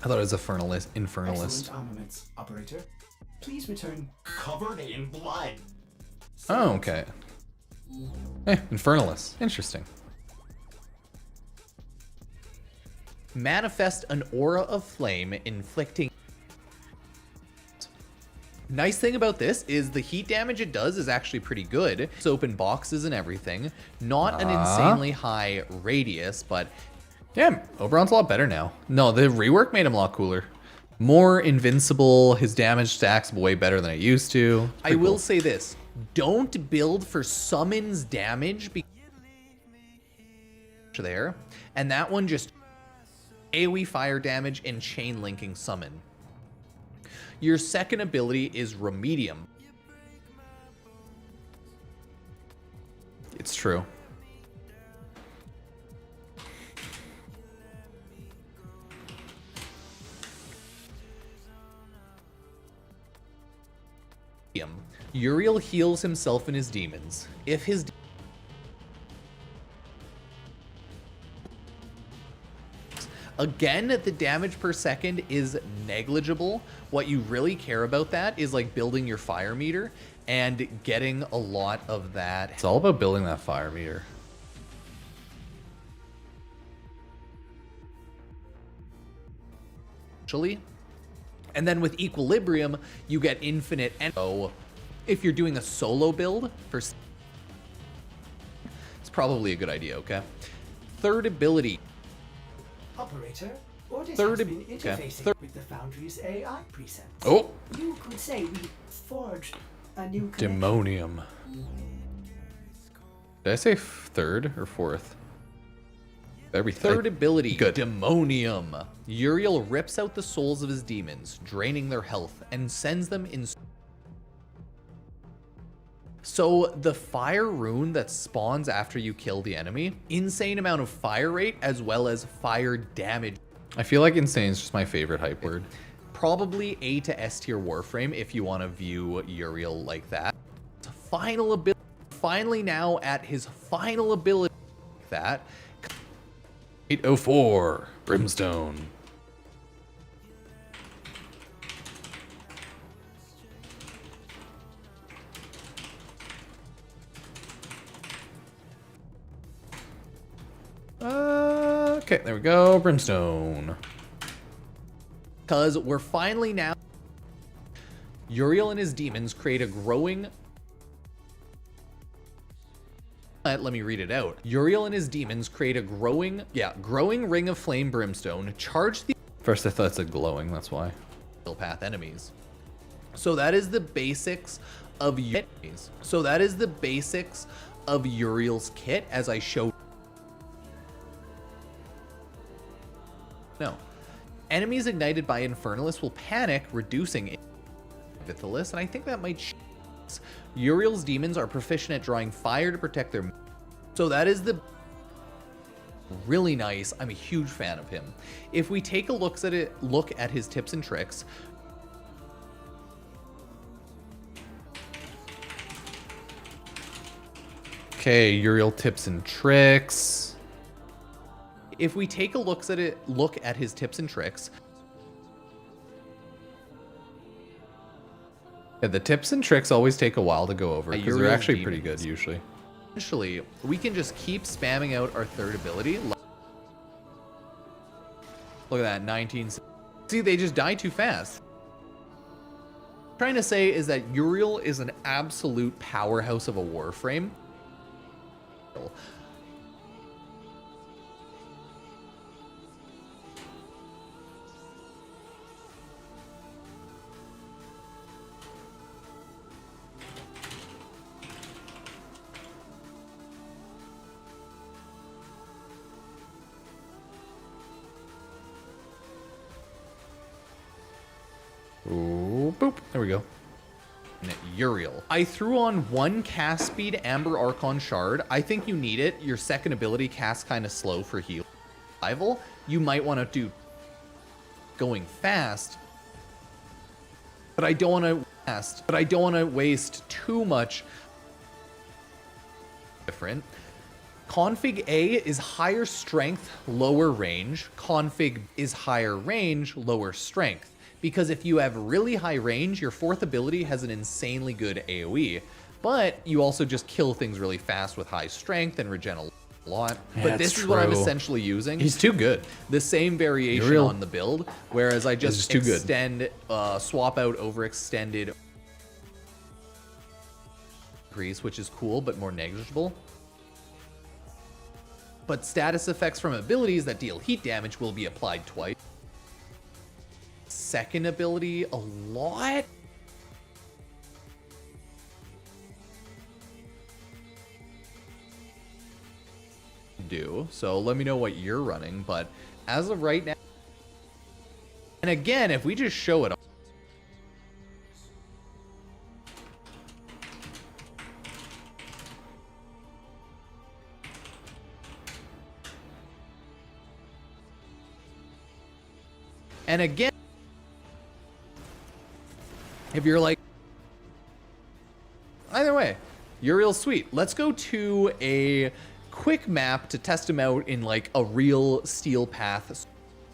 I thought it was Infernalis. Excellent armaments, operator. Please return covered in blood. Oh, okay. Infernalis. Interesting. Manifest an aura of flame, inflicting... Nice thing about this is the heat damage it does is actually pretty good. It's open boxes and everything. Not an insanely high radius, but... Damn, Oberon's a lot better now. No, the rework made him a lot cooler. More invincible, his damage stacks way better than it used to. I will say this. Don't build for summons damage there. And that one just AoE fire damage and chain linking summon. Your second ability is Remedium. It's true. Uriel heals himself and his demons. If his again, the damage per second is negligible. What you really care about that is like building your fire meter and getting a lot of that. It's all about building that fire meter. Actually, and then with equilibrium, you get infinite. And so if you're doing a solo build for, it's probably a good idea. Okay. Third ability. Operator, Ordis Third has been okay. interfacing with the Foundry's AI precepts. Oh, You could say we forged a new connection. demonium. Did I say third or fourth? Every third ability. Good. Demonium. Uriel rips out the souls of his demons, draining their health, and sends them in. So the fire rune that spawns after you kill the enemy, insane amount of fire rate as well as fire damage. I feel like insane is just my favorite hype word. Probably A to S tier Warframe if you want to view Uriel like that. Final ability. Finally now at his final ability like that. 804 Brimstone. Okay, there we go. Brimstone. Because we're finally now. Uriel and his demons create a growing. Let me read it out. Uriel and his demons create a growing ring of flame brimstone. Charge the. First I thought it said glowing, that's why. Path enemies. So that is the basics of enemies. So that is the basics of Uriel's kit as I showed. No. Enemies ignited by Infernalist will panic, reducing Vithalis, and I think that might. Uriel's demons are proficient at drawing fire to protect their. So that is the. Really nice. I'm a huge fan of him. If we take a look at his tips and tricks. Okay, Uriel tips and tricks. If we take a look at his tips and tricks. Yeah, the tips and tricks always take a while to go over because they're actually pretty good usually. Eventually, we can just keep spamming out our third ability. Look at that, 19. See, they just die too fast. What I'm trying to say is that Uriel is an absolute powerhouse of a Warframe. Ooh, boop. There we go. Uriel. I threw on 1 cast speed Amber Archon Shard. I think you need it. Your second ability casts kind of slow for heal. Survival. You might want to do going fast. But I don't want to waste too much. Different. Config A is higher strength, lower range. Config is higher range, lower strength. Because if you have really high range, your fourth ability has an insanely good AoE, but you also just kill things really fast with high strength and regen a lot. Yeah, but this is what I'm essentially using. He's too good. The same variation Uriel on the build, whereas I just too good. extend, swap out overextended increase, which is cool, but more negligible. But status effects from abilities that deal heat damage will be applied twice. Second ability, a lot. So let me know what you're running, but as of right now, and again, if we just show it, and again, if you're like, Uriel's sweet. Let's go to a quick map to test him out in like a real steel path.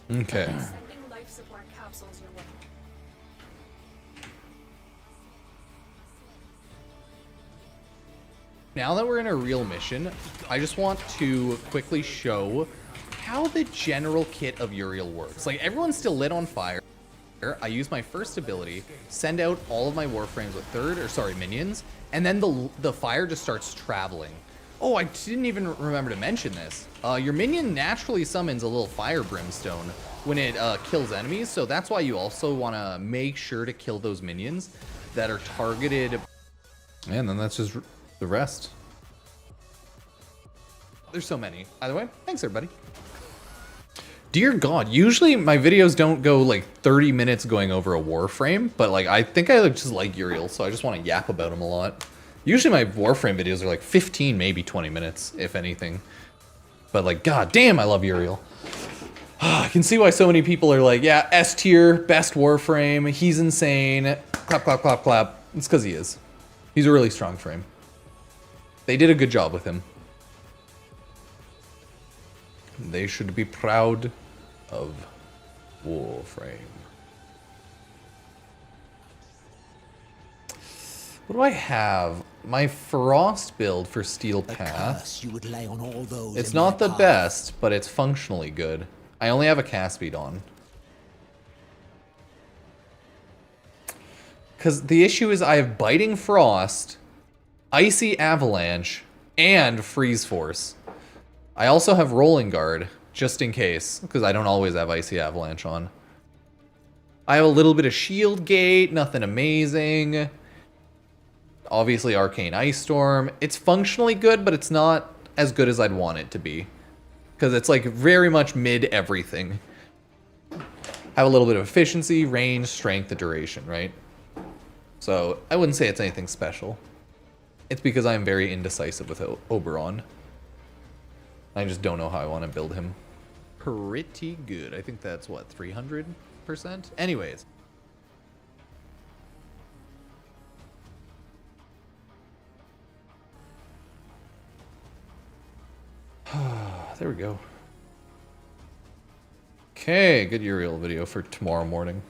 Okay. Sending life support capsules your way. Now that we're in a real mission, I just want to quickly show how the general kit of Uriel works. Like, everyone's still lit on fire. I use my first ability, send out all of my Warframes with minions, and then the fire just starts traveling. Oh, I didn't even remember to mention this. Your minion naturally summons a little fire brimstone when it kills enemies, so that's why you also want to make sure to kill those minions that are targeted. And then that's just the rest. There's so many. Either way, thanks everybody. Dear God, usually my videos don't go like 30 minutes going over a Warframe, but like I think I just like Uriel, so I just want to yap about him a lot. Usually my Warframe videos are like 15, maybe 20 minutes, if anything. But like, God damn, I love Uriel. I can see why so many people are like, yeah, S tier, best Warframe, he's insane. Clap, clap, clap, clap. It's because he is. He's a really strong frame. They did a good job with him. They should be proud of Warframe. What do I have? My Frost build for Steel Path. You would lay on all those It's in not my the path. best, but it's functionally good. I only have a cast speed on. Because the issue is I have Biting Frost, Icy Avalanche, and Freeze Force. I also have Rolling Guard, just in case, because I don't always have Icy Avalanche on. I have a little bit of Shield Gate, nothing amazing. Obviously Arcane Ice Storm. It's functionally good, but it's not as good as I'd want it to be. Because it's like very much mid everything. Have a little bit of efficiency, range, strength, and duration, right? So I wouldn't say it's anything special. It's because I'm very indecisive with Oberon. I just don't know how I want to build him. Pretty good. I think that's, what, 300%? Anyways. There we go. Okay, good Uriel video for tomorrow morning.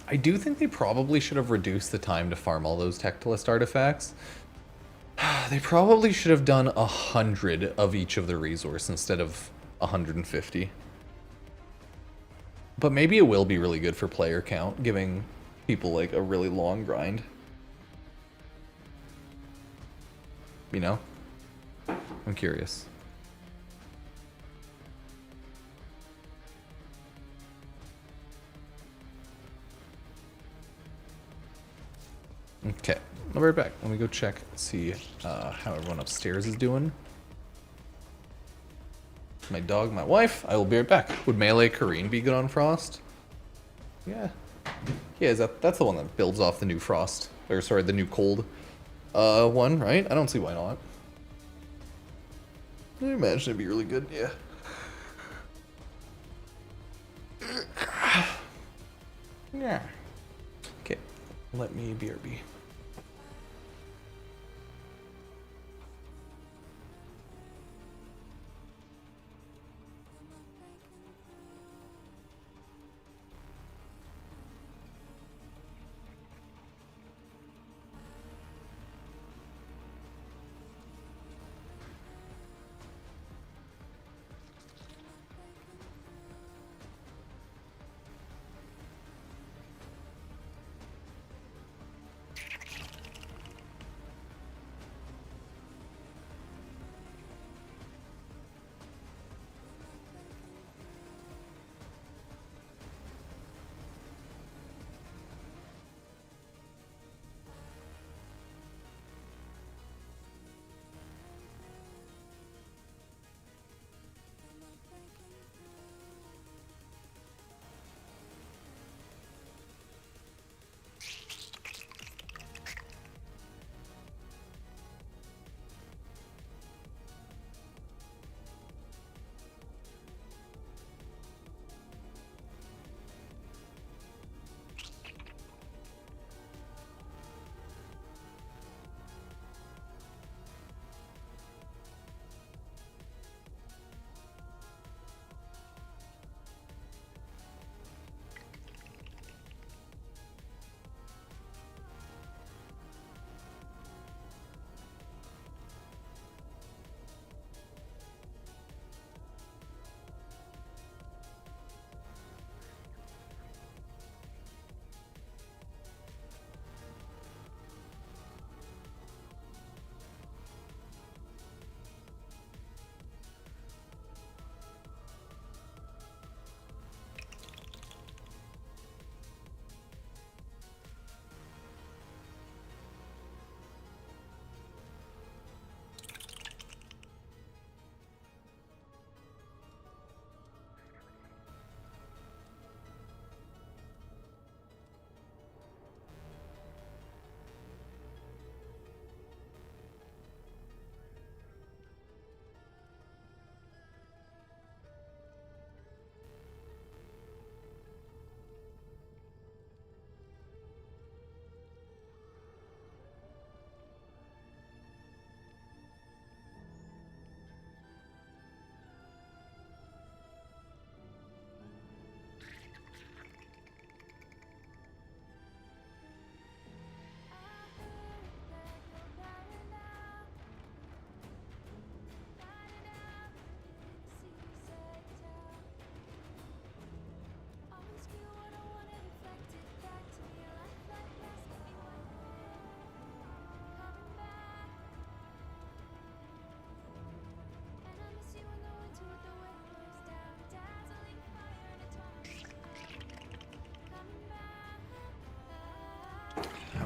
I do think they probably should have reduced the time to farm all those Tectilist artifacts. They probably should have done 100 of each of the resource instead of 150. But maybe it will be really good for player count, giving people like a really long grind. You know? I'm curious. Okay, I'll be right back. Let me go check, see how everyone upstairs is doing. My dog, my wife. I will be right back. Would Melee Kareen be good on Frost? Yeah. Yeah, that's the one that builds off the new Frost. Or sorry, the new Cold one, right? I don't see why not. I imagine it'd be really good, yeah. Yeah. Okay, let me BRB.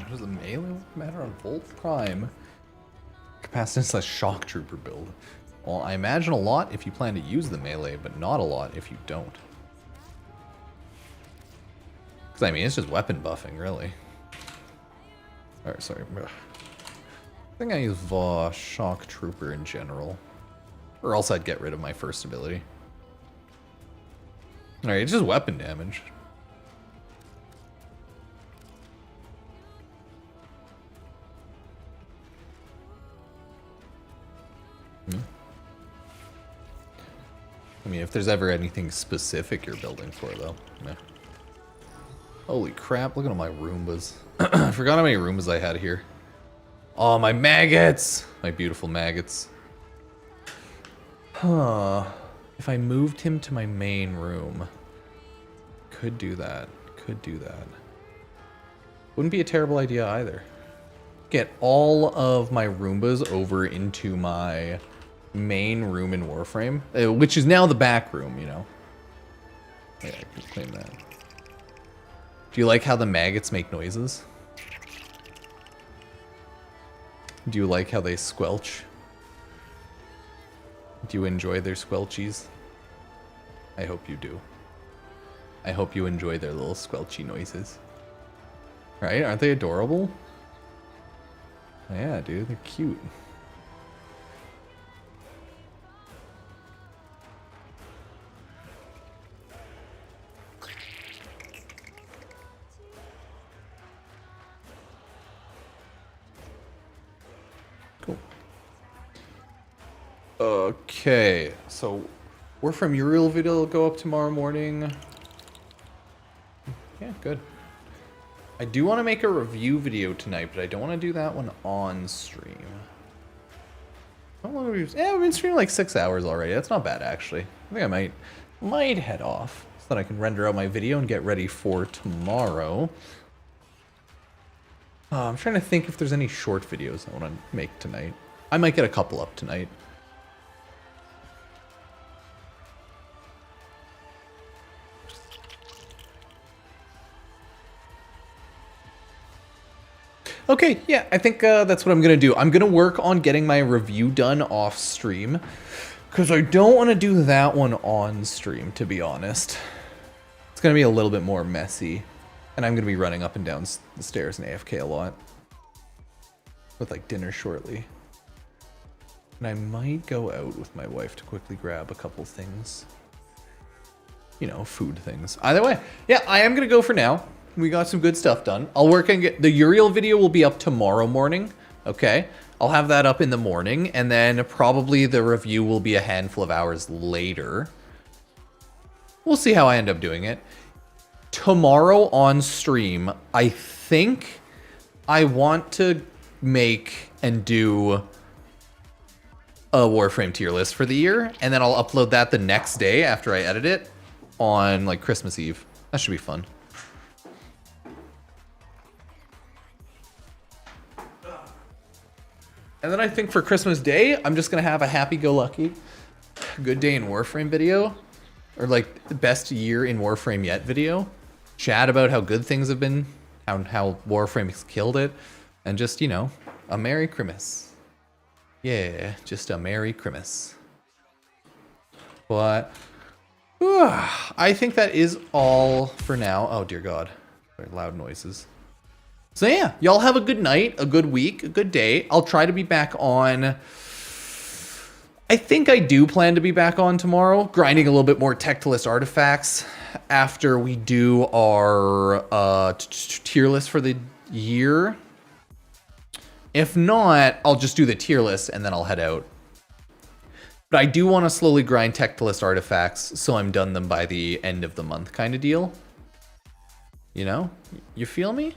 Does the melee matter on Volt Prime? Capacitance / shock trooper build. Well, I imagine a lot if you plan to use the melee, but not a lot if you don't. Because, I mean, it's just weapon buffing, really. Alright, sorry. I think I use shock trooper in general. Or else I'd get rid of my first ability. Alright, it's just weapon damage. I mean, if there's ever anything specific you're building for, though. Meh. Holy crap, look at all my Roombas. I forgot how many Roombas I had here. Oh, my maggots! My beautiful maggots. Huh. If I moved him to my main room. Could do that. Could do that. Wouldn't be a terrible idea either. Get all of my Roombas over into my main room in Warframe, which is now the back room, you know. Yeah, I can claim that. Do you like how the maggots make noises? Do you like how they squelch? Do you enjoy their squelchies? I hope you do. I hope you enjoy their little squelchy noises. Right? Aren't they adorable? Yeah, dude, they're cute. Cool. Okay, so Warframe Uriel video will go up tomorrow morning. Yeah, good. I do want to make a review video tonight, but I don't want to do that one on stream. How long have we... Yeah, we've been streaming like 6 hours already. That's not bad, actually. I think I might head off so that I can render out my video and get ready for tomorrow. I'm trying to think if there's any short videos I want to make tonight. I might get a couple up tonight. Okay, yeah, I think that's what I'm going to do. I'm going to work on getting my review done off stream, because I don't want to do that one on stream, to be honest. It's going to be a little bit more messy, and I'm going to be running up and down the stairs and AFK a lot, with like dinner shortly. And I might go out with my wife to quickly grab a couple things. You know, food things. Either way, yeah, I am going to go for now. We got some good stuff done. I'll work and get the Uriel video will be up tomorrow morning. Okay. I'll have that up in the morning, and then probably the review will be a handful of hours later. We'll see how I end up doing it. Tomorrow on stream, I think I want to make and do a Warframe tier list for the year, and then I'll upload that the next day after I edit it on like Christmas Eve. That should be fun. And then I think for Christmas Day, I'm just going to have a happy-go-lucky good day in Warframe video. Or like the best year in Warframe yet video. Chat about how good things have been. How Warframe's killed it. And just, you know, a Merry Christmas. Yeah, just a Merry Christmas. But I think that is all for now. Oh, dear God. Very loud noises. So yeah, y'all have a good night, a good week, a good day. I'll try to be back on. I think I do plan to be back on tomorrow, grinding a little bit more tech to list artifacts after we do our tier list for the year. If not, I'll just do the tier list and then I'll head out. But I do want to slowly grind tech to list artifacts so I'm done them by the end of the month kind of deal. You know? You feel me?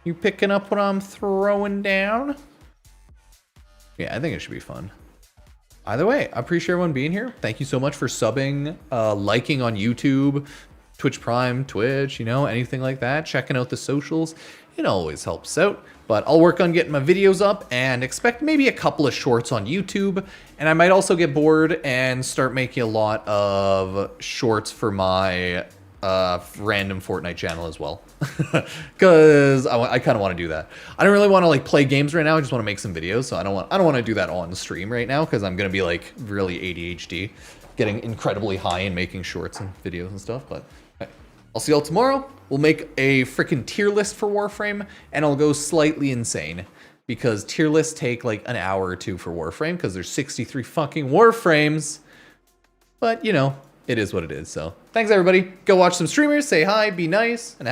You picking up what I'm throwing down? Yeah, I think it should be fun. Either way, I appreciate everyone being here. Thank you so much for subbing, liking on YouTube, Twitch Prime, Twitch, you know, anything like that. Checking out the socials. It always helps out. But I'll work on getting my videos up and expect maybe a couple of shorts on YouTube. And I might also get bored and start making a lot of shorts for my random Fortnite channel as well, because I kind of want to do that. I don't really want to like play games right now. I just want to make some videos, so I don't want to do that on stream right now because I'm gonna be like really ADHD, getting incredibly high and making shorts and videos and stuff. But okay. I'll see y'all tomorrow. We'll make a freaking tier list for Warframe, and I'll go slightly insane because tier lists take like an hour or two for Warframe because there's 63 fucking Warframes. But you know, it is what it is. So thanks everybody. Go watch some streamers, say hi, be nice, and